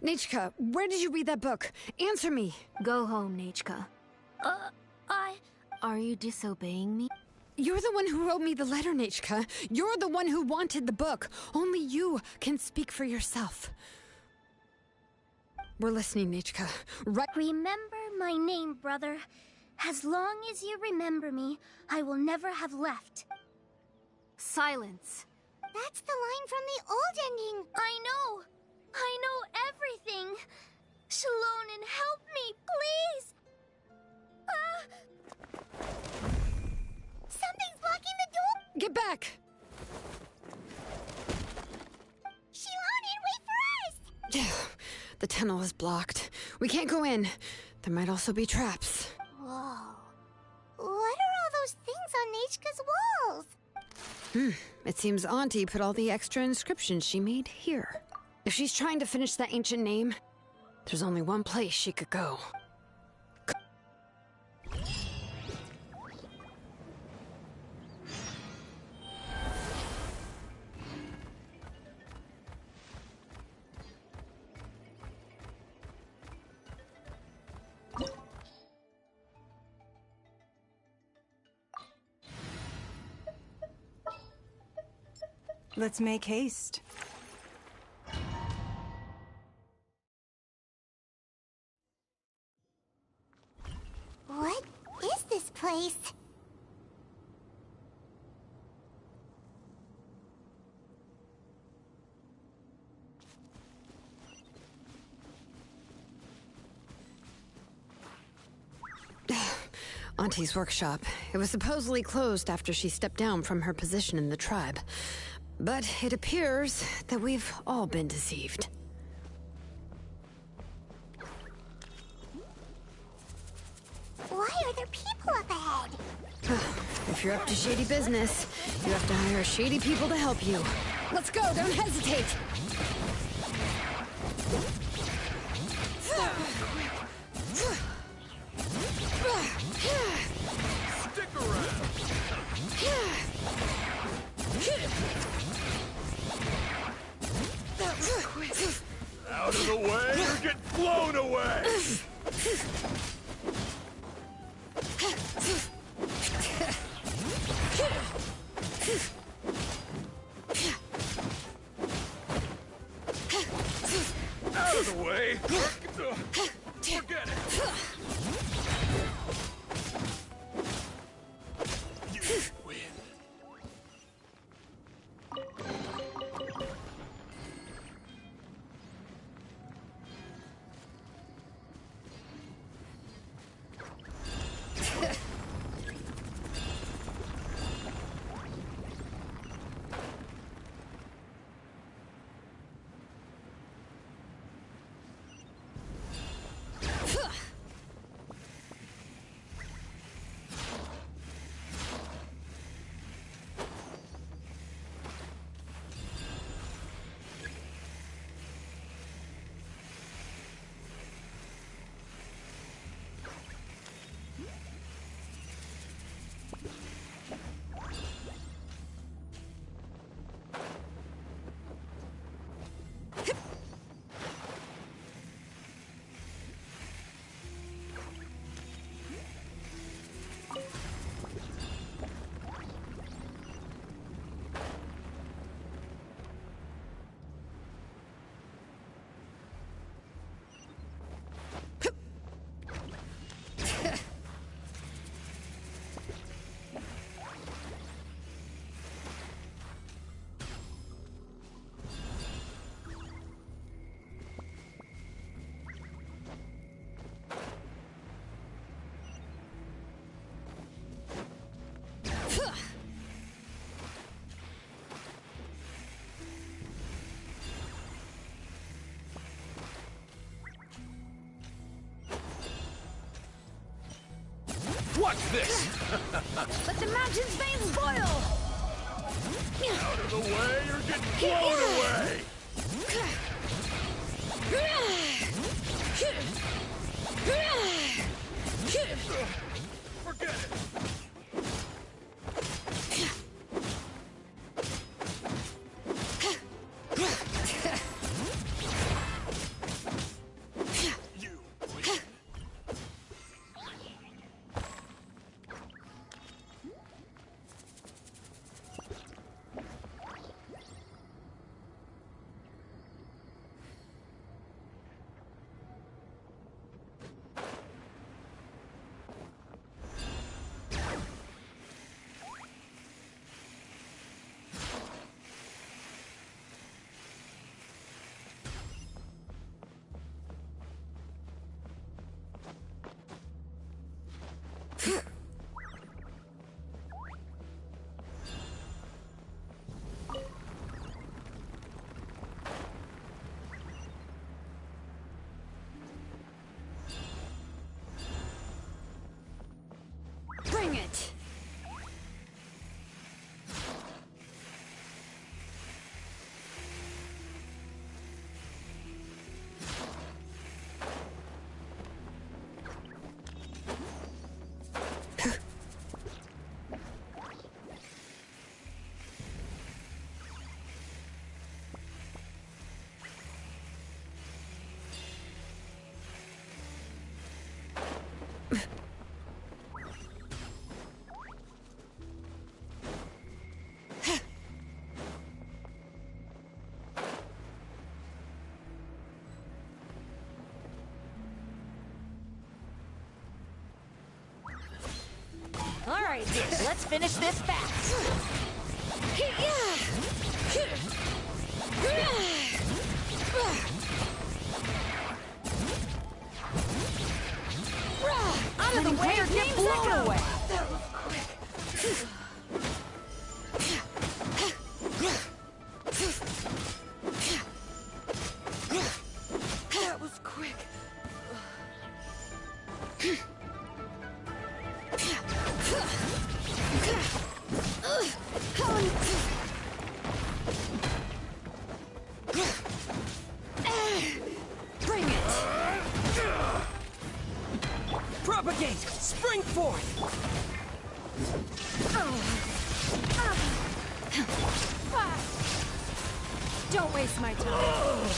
Nechka, where did you read that book? Answer me. Go home, Nechka. Are you disobeying me? You're the one who wrote me the letter, Nechka. You're the one who wanted the book. Only you can speak for yourself. We're listening, Nechka. Right. Remember my name, brother. As long as you remember me, I will never have left. Silence. That's the line from the old ending. I know! I know everything! Shalonen, help me, please! Something's blocking the door! Get back! Shalonen, wait for us! The tunnel is blocked. We can't go in. There might also be traps. Whoa. What are all those things on Nechka's walls? It seems Auntie put all the extra inscriptions she made here. If she's trying to finish that ancient name, there's only one place she could go. Let's make haste. What is this place? Auntie's workshop. It was supposedly closed after she stepped down from her position in the tribe. But it appears that we've all been deceived. Why are there people up ahead? If you're up to shady business, you have to hire shady people to help you. Let's go, don't hesitate! Stick around! Out of the way or get blown away! Out of the way! Forget it! You win. Watch this! Let the mountain's veins boil! Out of the way or get blown away! Forget it! All right, let's finish this fast. Out of the way or get blown away. That was quick. That was quick. Bring it! Propagate! Spring forth! Don't waste my time.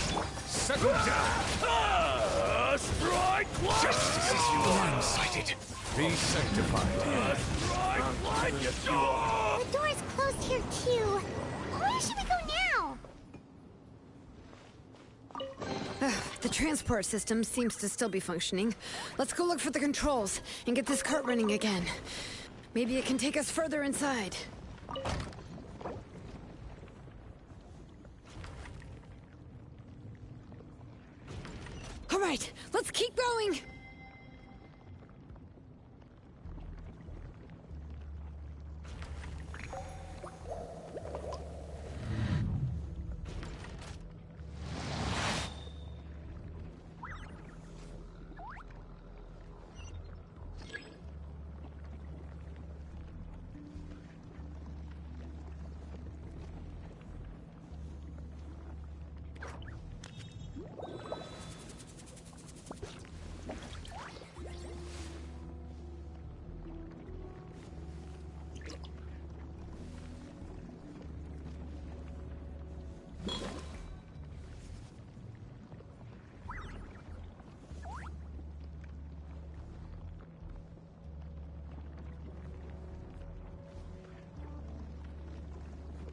Settle down! Strike twice! Justice is yours! Sighted. Be sanctified. Strike like you do! The door's closed here, too. Where should we go now? The transport system seems to still be functioning. Let's go look for the controls and get this cart running again. Maybe it can take us further inside. All right, let's keep going!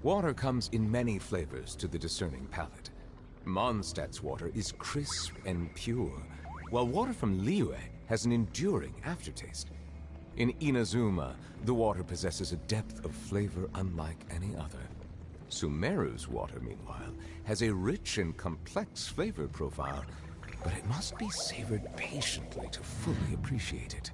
Water comes in many flavors to the discerning palate. Mondstadt's water is crisp and pure, while water from Liyue has an enduring aftertaste. In Inazuma, the water possesses a depth of flavor unlike any other. Sumeru's water, meanwhile, has a rich and complex flavor profile, but it must be savored patiently to fully appreciate it.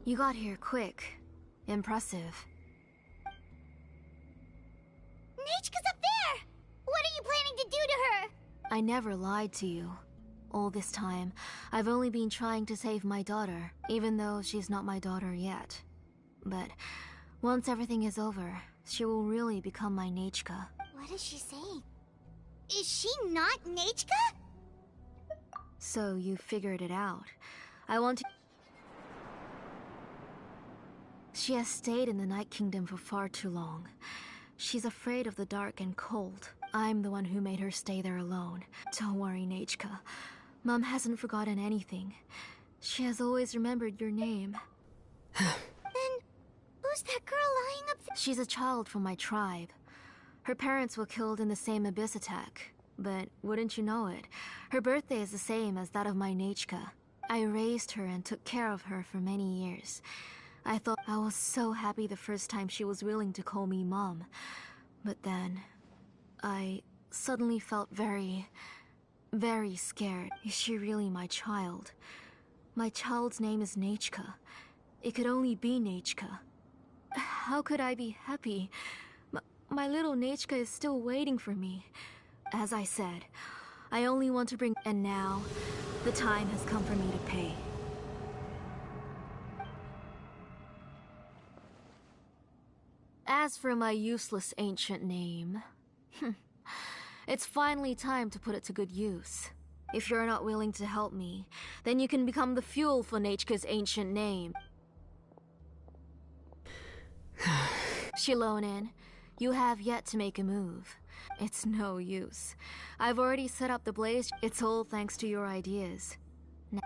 You got here quick. Impressive. Nechka's up there! What are you planning to do to her? I never lied to you. All this time, I've only been trying to save my daughter, even though she's not my daughter yet. But once everything is over, she will really become my Nechka. What is she saying? Is she not Nechka? So you figured it out. I want to... She has stayed in the Night Kingdom for far too long. She's afraid of the dark and cold. I'm the one who made her stay there alone. Don't worry, Nechka. Mom hasn't forgotten anything. She has always remembered your name. Then, who's that girl lying up there? She's a child from my tribe. Her parents were killed in the same abyss attack. But wouldn't you know it, her birthday is the same as that of my Nechka. I raised her and took care of her for many years. I thought I was so happy the first time she was willing to call me Mom. But then, I suddenly felt very scared. Is she really my child? My child's name is Nechka. It could only be Nechka. How could I be happy? My little Nechka is still waiting for me. As I said, I only want to bring... And now, the time has come for me to pay. As for my useless ancient name... It's finally time to put it to good use. If you're not willing to help me, then you can become the fuel for Nechka's ancient name. Shilonin, you have yet to make a move. It's no use. I've already set up the blaze. It's all thanks to your ideas.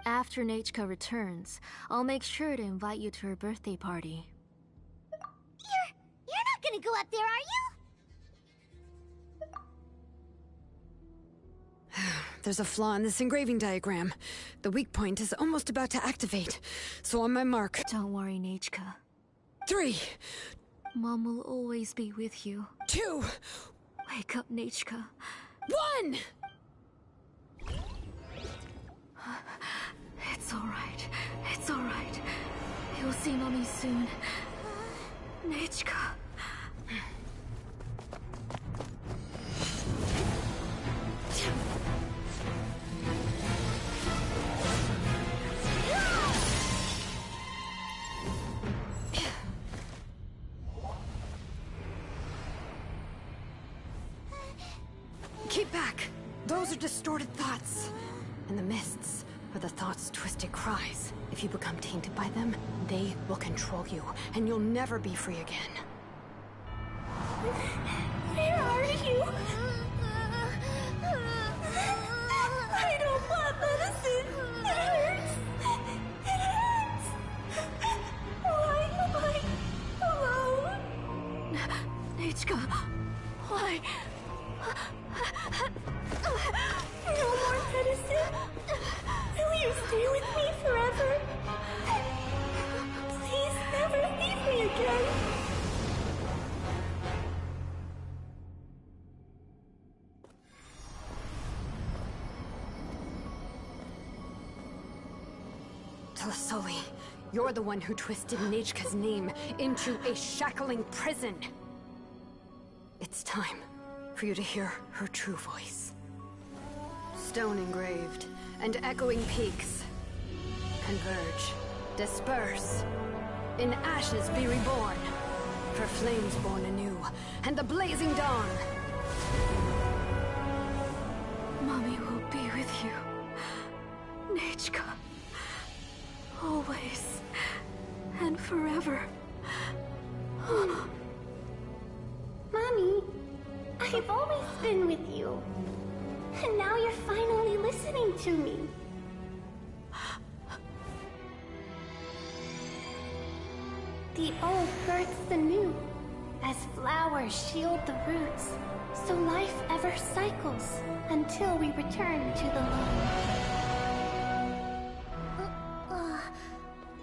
After Nechka returns, I'll make sure to invite you to her birthday party. You're not gonna go up there, are you? There's a flaw in this engraving diagram. The weak point is almost about to activate. So on my mark... Don't worry, Nechka. 3. Mom will always be with you. 2. Wake up, Nechka. 1! It's alright. It's alright. You'll see Mommy soon. Nechka. Keep back! Those are distorted thoughts. And the mists are the thoughts' twisted cries. If you become tainted by them, they will control you, and you'll never be free again. Where are you? I don't want medicine. It hurts. It hurts. Why am I alone? Nechka, why? No more medicine. Will you stay with me forever? Please never leave me again. Telasoli, you're the one who twisted Nechka's name into a shackling prison. It's time for you to hear her true voice. Stone engraved and echoing peaks. Converge, disperse. In ashes be reborn. For flames born anew, and the blazing dawn. Mommy will be with you. Nechka. Always. And forever. Mommy, I've always been with you. And now you're finally listening to me. The old births the new, as flowers shield the roots, so life ever cycles until we return to the loam.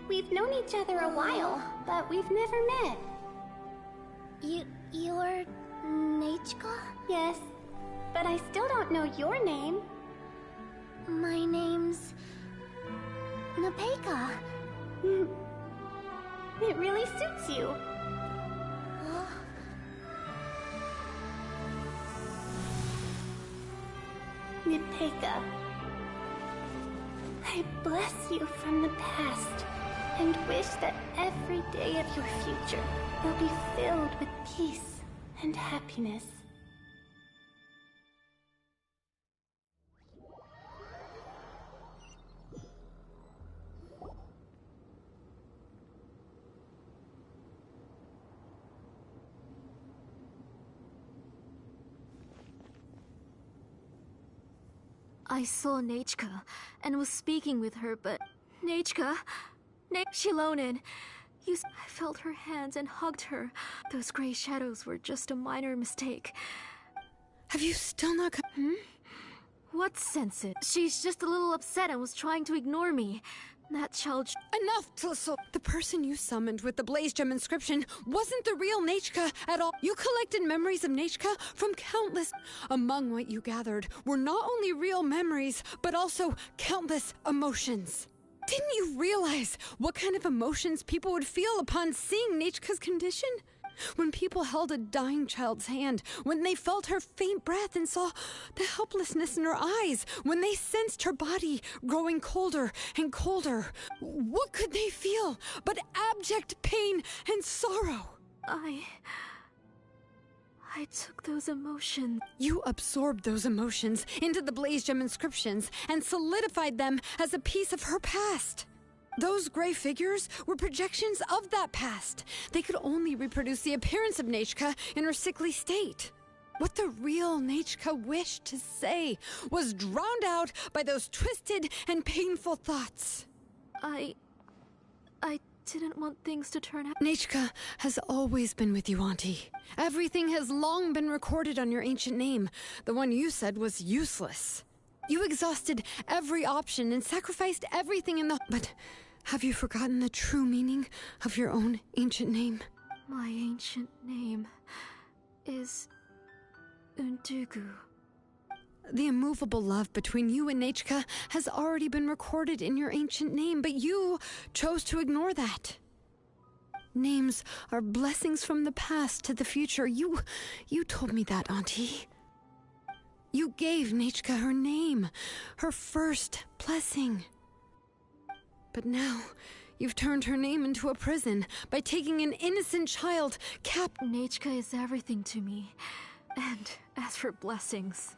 We've known each other a while, but we've never met. You're Nechka? Yes, but I still don't know your name. My name's... Nepeka. It really suits you. Nipeka, I bless you from the past and wish that every day of your future will be filled with peace and happiness. I saw Nechka and was speaking with her, but Nechka, Shilonen, I felt her hands and hugged her. Those gray shadows were just a minor mistake. Have you still not come? What sense it? She's just a little upset and was trying to ignore me. That child. Enough, Tlisso! The person you summoned with the Blaze Gem inscription wasn't the real Nechka at all. You collected memories of Nechka from countless. Among what you gathered were not only real memories, but also countless emotions. Didn't you realize what kind of emotions people would feel upon seeing Nechka's condition? When people held a dying child's hand, when they felt her faint breath and saw the helplessness in her eyes, when they sensed her body growing colder and colder, what could they feel but abject pain and sorrow? I took those emotions. You absorbed those emotions into the Blaze Gem inscriptions and solidified them as a piece of her past. Those gray figures were projections of that past. They could only reproduce the appearance of Nechka in her sickly state. What the real Nechka wished to say was drowned out by those twisted and painful thoughts. I didn't want things to turn out. Nechka has always been with you, Auntie. Everything has long been recorded on your ancient name. The one you said was useless. You exhausted every option and sacrificed everything in the... But have you forgotten the true meaning of your own ancient name? My ancient name is Undugu. The immovable love between you and Nechka has already been recorded in your ancient name, but you chose to ignore that. Names are blessings from the past to the future. You told me that, Auntie. You gave Nechka her name, her first blessing. But now, you've turned her name into a prison by taking an innocent child captive. Nechka is everything to me. And as for blessings...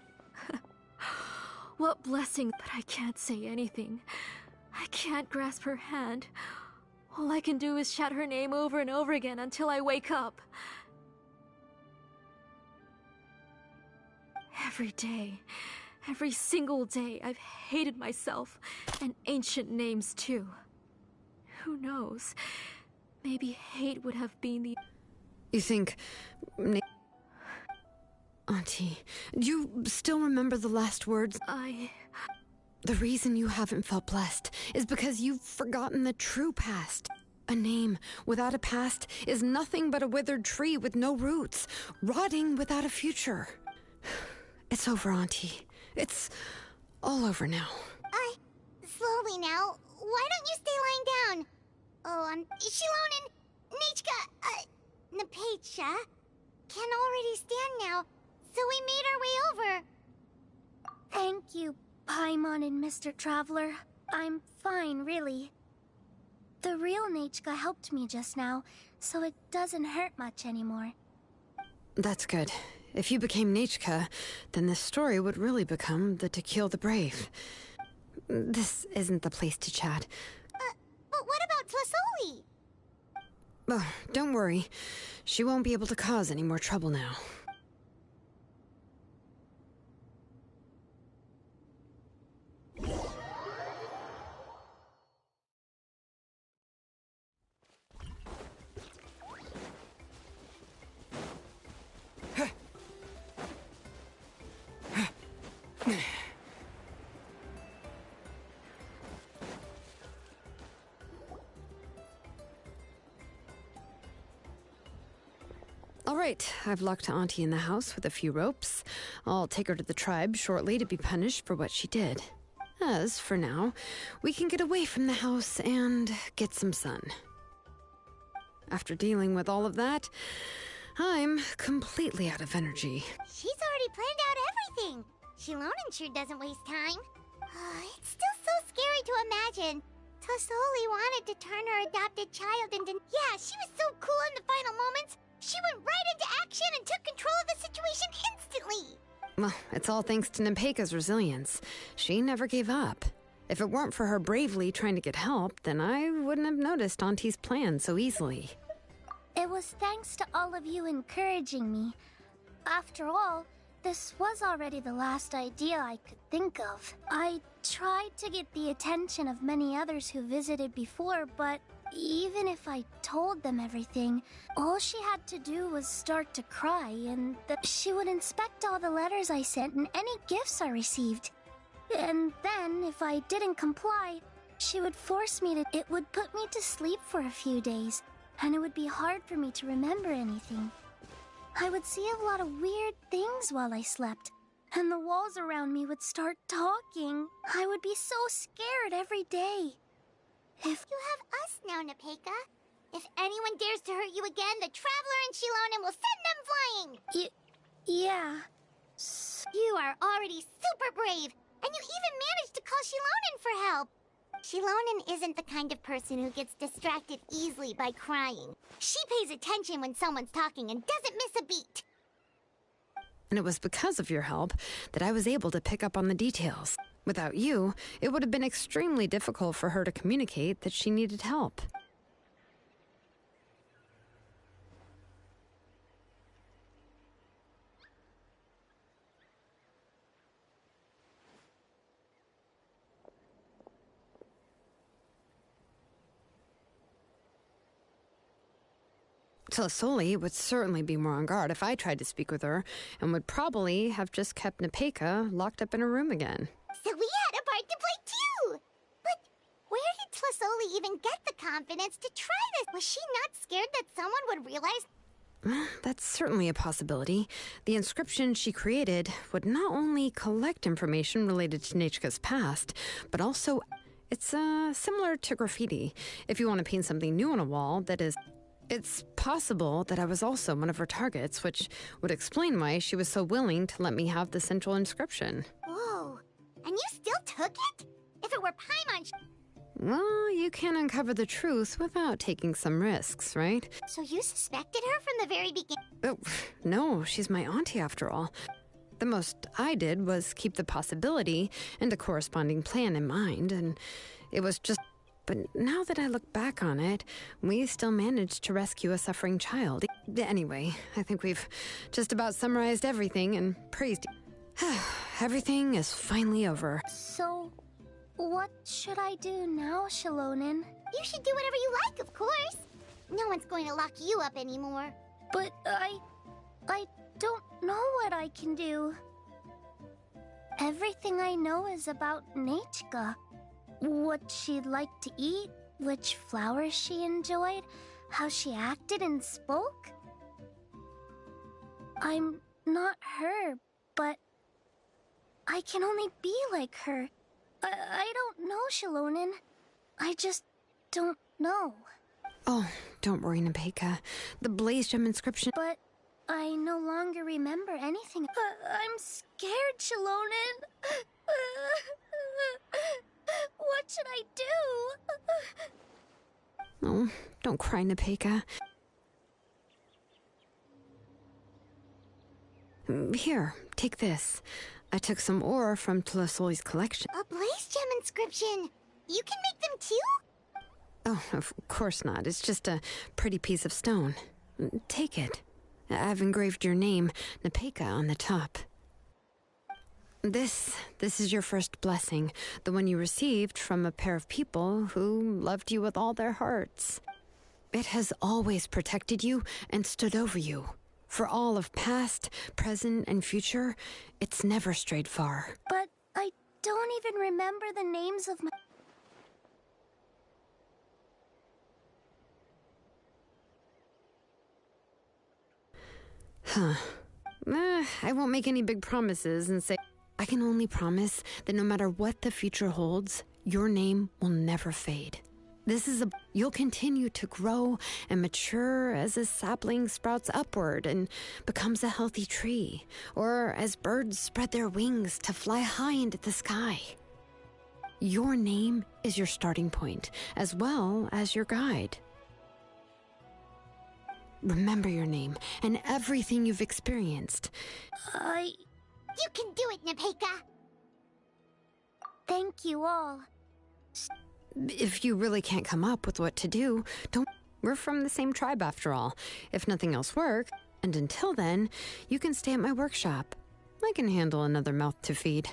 What blessing? But I can't say anything. I can't grasp her hand. All I can do is shout her name over and over again until I wake up. Every day, every single day, I've hated myself, and ancient names too. Who knows? Maybe hate would have been the... You think... Auntie, do you still remember the last words? The reason you haven't felt blessed is because you've forgotten the true past. A name without a past is nothing but a withered tree with no roots, rotting without a future. It's over, Auntie. It's all over now. Slowly now. Why don't you stay lying down? Oh, Shilonen, Nechka, Napecha can already stand now, so we made our way over. Thank you, Paimon and Mr. Traveler. I'm fine, really. The real Nechka helped me just now, so it doesn't hurt much anymore. That's good. If you became Nechka, then this story would really become the To Kill the Brave. This isn't the place to chat. But what about Tlasoli? Oh, don't worry. She won't be able to cause any more trouble now. All right, I've locked Auntie in the house with a few ropes. I'll take her to the tribe shortly to be punished for what she did. As for now, we can get away from the house and get some sun. After dealing with all of that, I'm completely out of energy. She's already planned out everything. Shilonen sure doesn't waste time. It's still so scary to imagine. Tlassoli wanted to turn her adopted child into... Yeah, she was so cool in the final moments. She went right into action and took control of the situation instantly. Well, it's all thanks to Nepeka's resilience. She never gave up. If it weren't for her bravely trying to get help, then I wouldn't have noticed Auntie's plan so easily. It was thanks to all of you encouraging me. After all, this was already the last idea I could think of. I tried to get the attention of many others who visited before, but even if I told them everything, all she had to do was start to cry, and she would inspect all the letters I sent and any gifts I received. And then, if I didn't comply, she would force me to... It would put me to sleep for a few days, and it would be hard for me to remember anything. I would see a lot of weird things while I slept, and the walls around me would start talking. I would be so scared every day. If you have us now, Nepeka. If anyone dares to hurt you again, the Traveler and Shilonen will send them flying! Yeah. You are already super brave, and you even managed to call Shilonen for help. Shilonen isn't the kind of person who gets distracted easily by crying. She pays attention when someone's talking and doesn't miss a beat. And it was because of your help that I was able to pick up on the details. Without you, it would have been extremely difficult for her to communicate that she needed help. Tlassoli would certainly be more on guard if I tried to speak with her, and would probably have just kept Nepeka locked up in her room again. So we had a part to play too! But where did Tlassoli even get the confidence to try this? Was she not scared that someone would realize... That's certainly a possibility. The inscription she created would not only collect information related to Nechka's past, but also... It's similar to graffiti. If you want to paint something new on a wall that is... It's possible that I was also one of her targets, which would explain why she was so willing to let me have the central inscription. Whoa, and you still took it? If it were Paimon... Well, you can uncover the truth without taking some risks, right? So you suspected her from the very beginning? Oh, no, she's my auntie after all. The most I did was keep the possibility and a corresponding plan in mind, and it was just... But now that I look back on it, we still managed to rescue a suffering child. Anyway, I think we've just about summarized everything and praised... Everything is finally over. So, what should I do now, Shilonen? You should do whatever you like, of course. No one's going to lock you up anymore. But I don't know what I can do. Everything I know is about Nechka. What she'd like to eat, which flowers she enjoyed, how she acted and spoke. I'm not her, but I can only be like her. I don't know, Shilonen. I just don't know. Oh, don't worry, Nepeka. The Blaze Gem inscription... But I no longer remember anything. I'm scared, Shilonen. What should I do? Oh, don't cry, Nepeka. Here, take this. I took some ore from Tlassoli's collection. A Blaze Gem inscription! You can make them too? Oh, of course not. It's just a pretty piece of stone. Take it. I've engraved your name, Nepeka, on the top. This is your first blessing, the one you received from a pair of people who loved you with all their hearts. It has always protected you and stood over you. For all of past, present, and future, it's never strayed far. But I don't even remember the names of my... Huh. I won't make any big promises and say... I can only promise that no matter what the future holds, your name will never fade. You'll continue to grow and mature as a sapling sprouts upward and becomes a healthy tree, or as birds spread their wings to fly high into the sky. Your name is your starting point, as well as your guide. Remember your name and everything you've experienced. You can do it, Nepeka! Thank you all. If you really can't come up with what to do, don't. We're from the same tribe after all. If nothing else works, and until then, you can stay at my workshop. I can handle another mouth to feed.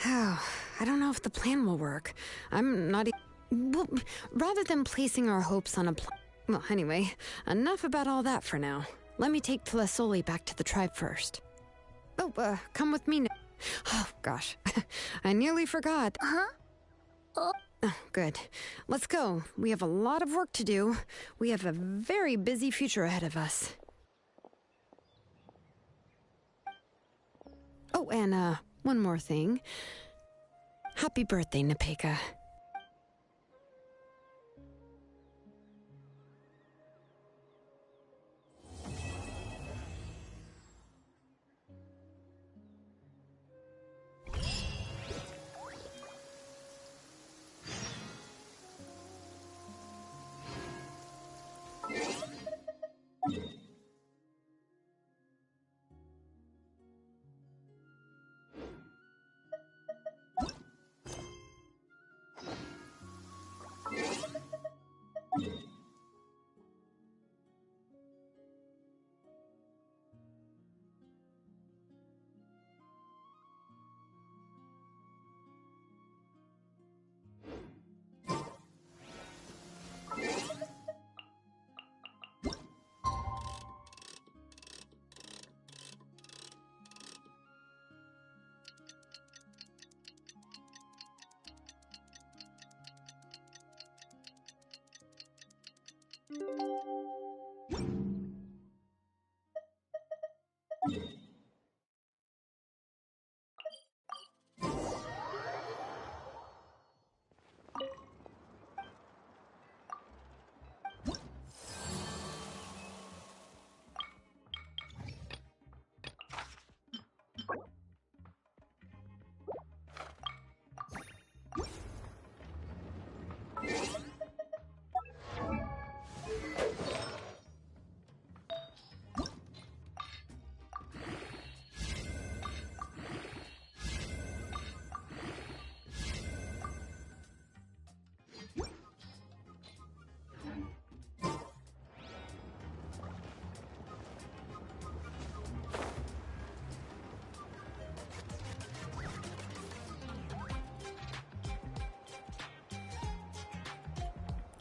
Oh, I don't know if the plan will work. I'm not. Well, rather than placing our hopes on a plan. Well, anyway, enough about all that for now. Let me take Telesoli back to the tribe first. Oh, come with me now. Oh, gosh. I nearly forgot. Huh? Oh, good. Let's go. We have a lot of work to do. We have a very busy future ahead of us. Oh, and, one more thing. Happy birthday, Nepeka.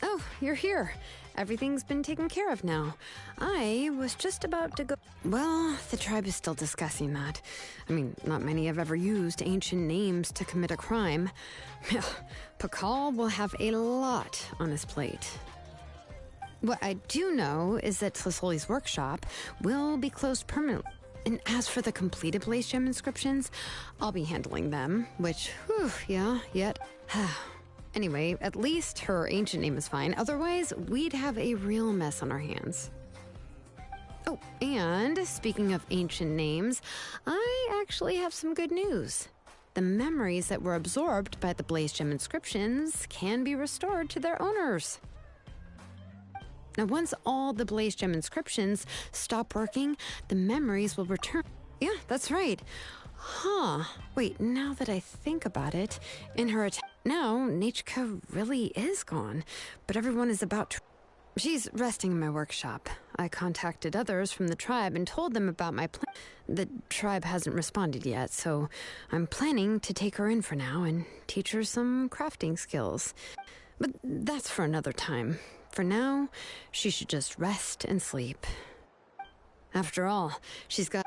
Oh, you're here. Everything's been taken care of now. I was just about to go. Well, the tribe is still discussing that. I mean, not many have ever used ancient names to commit a crime. Pakal will have a lot on his plate. What I do know is that Tlisoli's workshop will be closed permanently. And as for the completed Blaze Gem inscriptions, I'll be handling them, which, whew, yeah, yet. Anyway, at least her ancient name is fine. Otherwise, we'd have a real mess on our hands. Oh, and speaking of ancient names, I actually have some good news. The memories that were absorbed by the Blaze Gem inscriptions can be restored to their owners. Now, once all the Blaze Gem inscriptions stop working, the memories will return. Yeah, that's right. Huh. Wait, now that I think about it, in her attack, now Nichka really is gone, but everyone is about to. She's resting in my workshop. I contacted others from the tribe and told them about my plan. The tribe hasn't responded yet, so I'm planning to take her in for now and teach her some crafting skills. But that's for another time. For now, she should just rest and sleep. After all, she's got.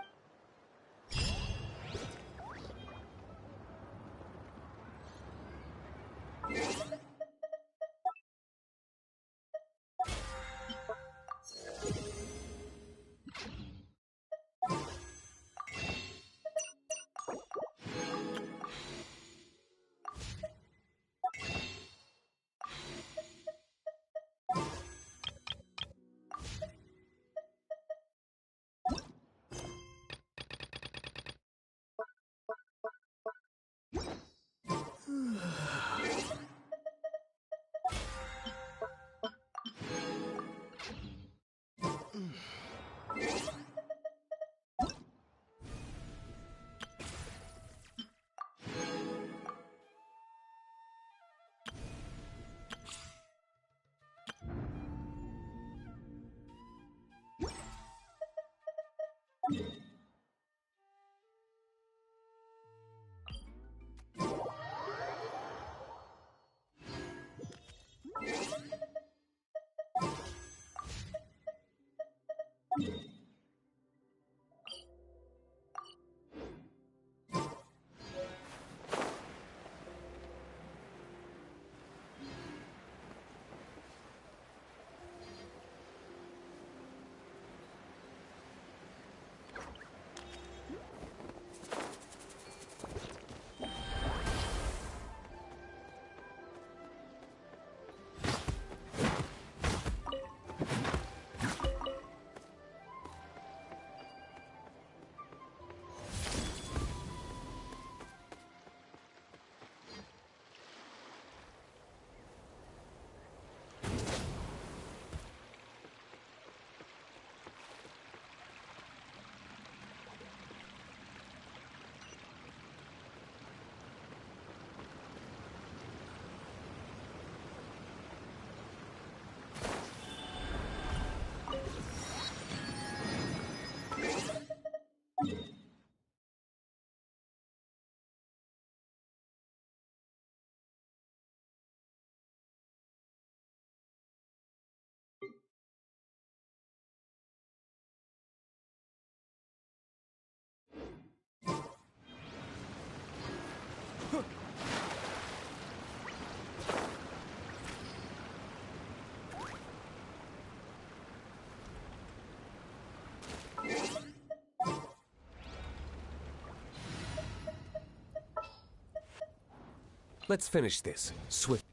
Let's finish this. Swift.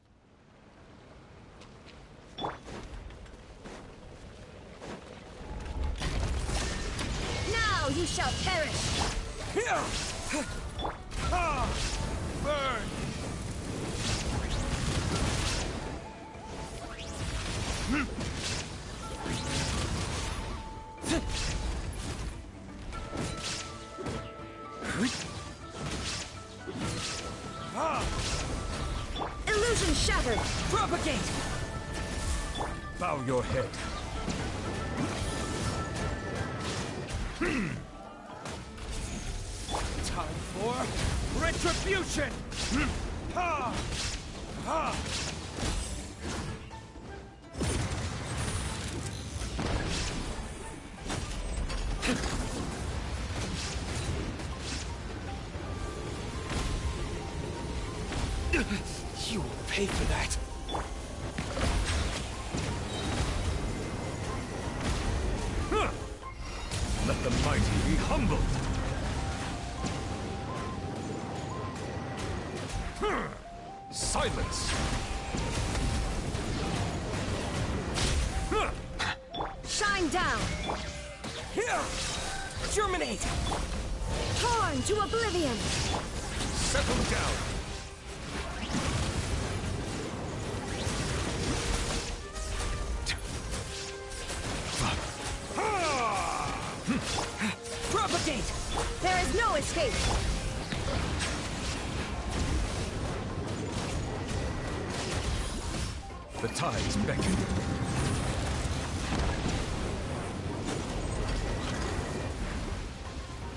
Now you shall perish! Here! Ha! Burn! Illusion shattered! Propagate! Bow your head. Time for retribution! Ha! Ha! You will pay for that. Let the mighty be humbled. Silence. Shine down! Here! Germinate! Torn to oblivion! Settle down. Propagate! There is no escape! The tides beckon.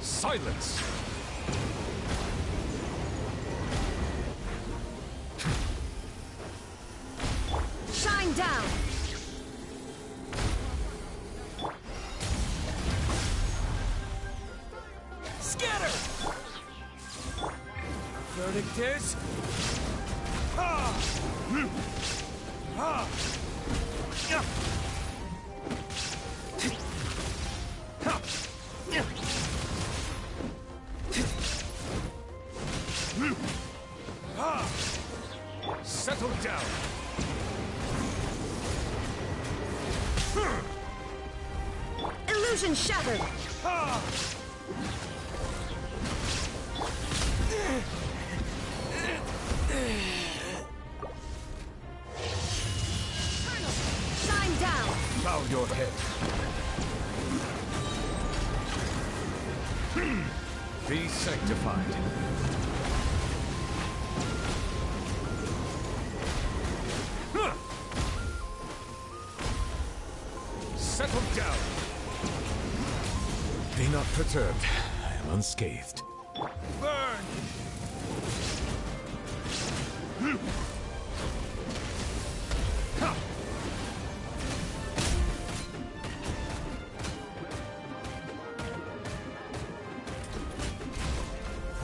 Silence. Shine down! Scatter! Verdict is... Ha! Ha! Yeah. Ha! Yeah. Ha! Settle down. Illusion shattered! Ha! Shine down! Bow your head. Be sanctified. Settle down. Be not perturbed. I am unscathed. Burn! Ha!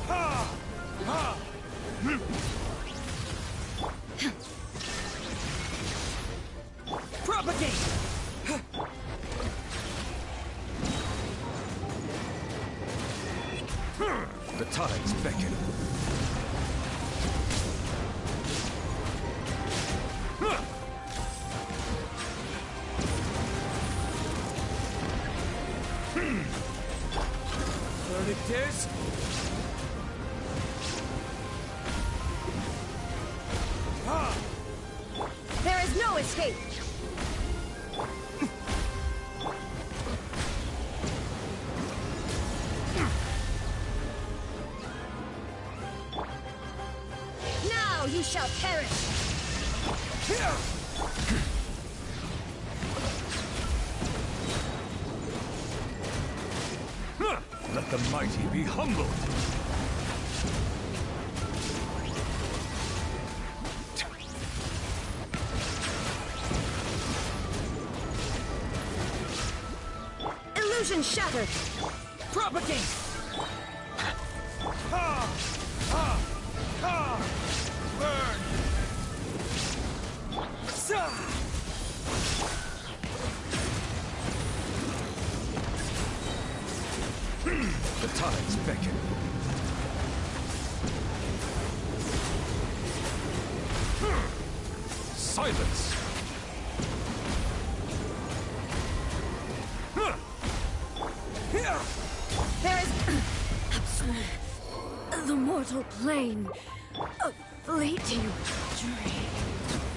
Ha! Ha! Propagate! The tides beckon. Verdict is... There is no escape! Now you shall perish! Here! Let the mighty be humbled. Illusion shattered! Propagate! Ha! Ha! Ha! Burn! The tides beckon. Silence! There is the mortal plane of fleeting dream.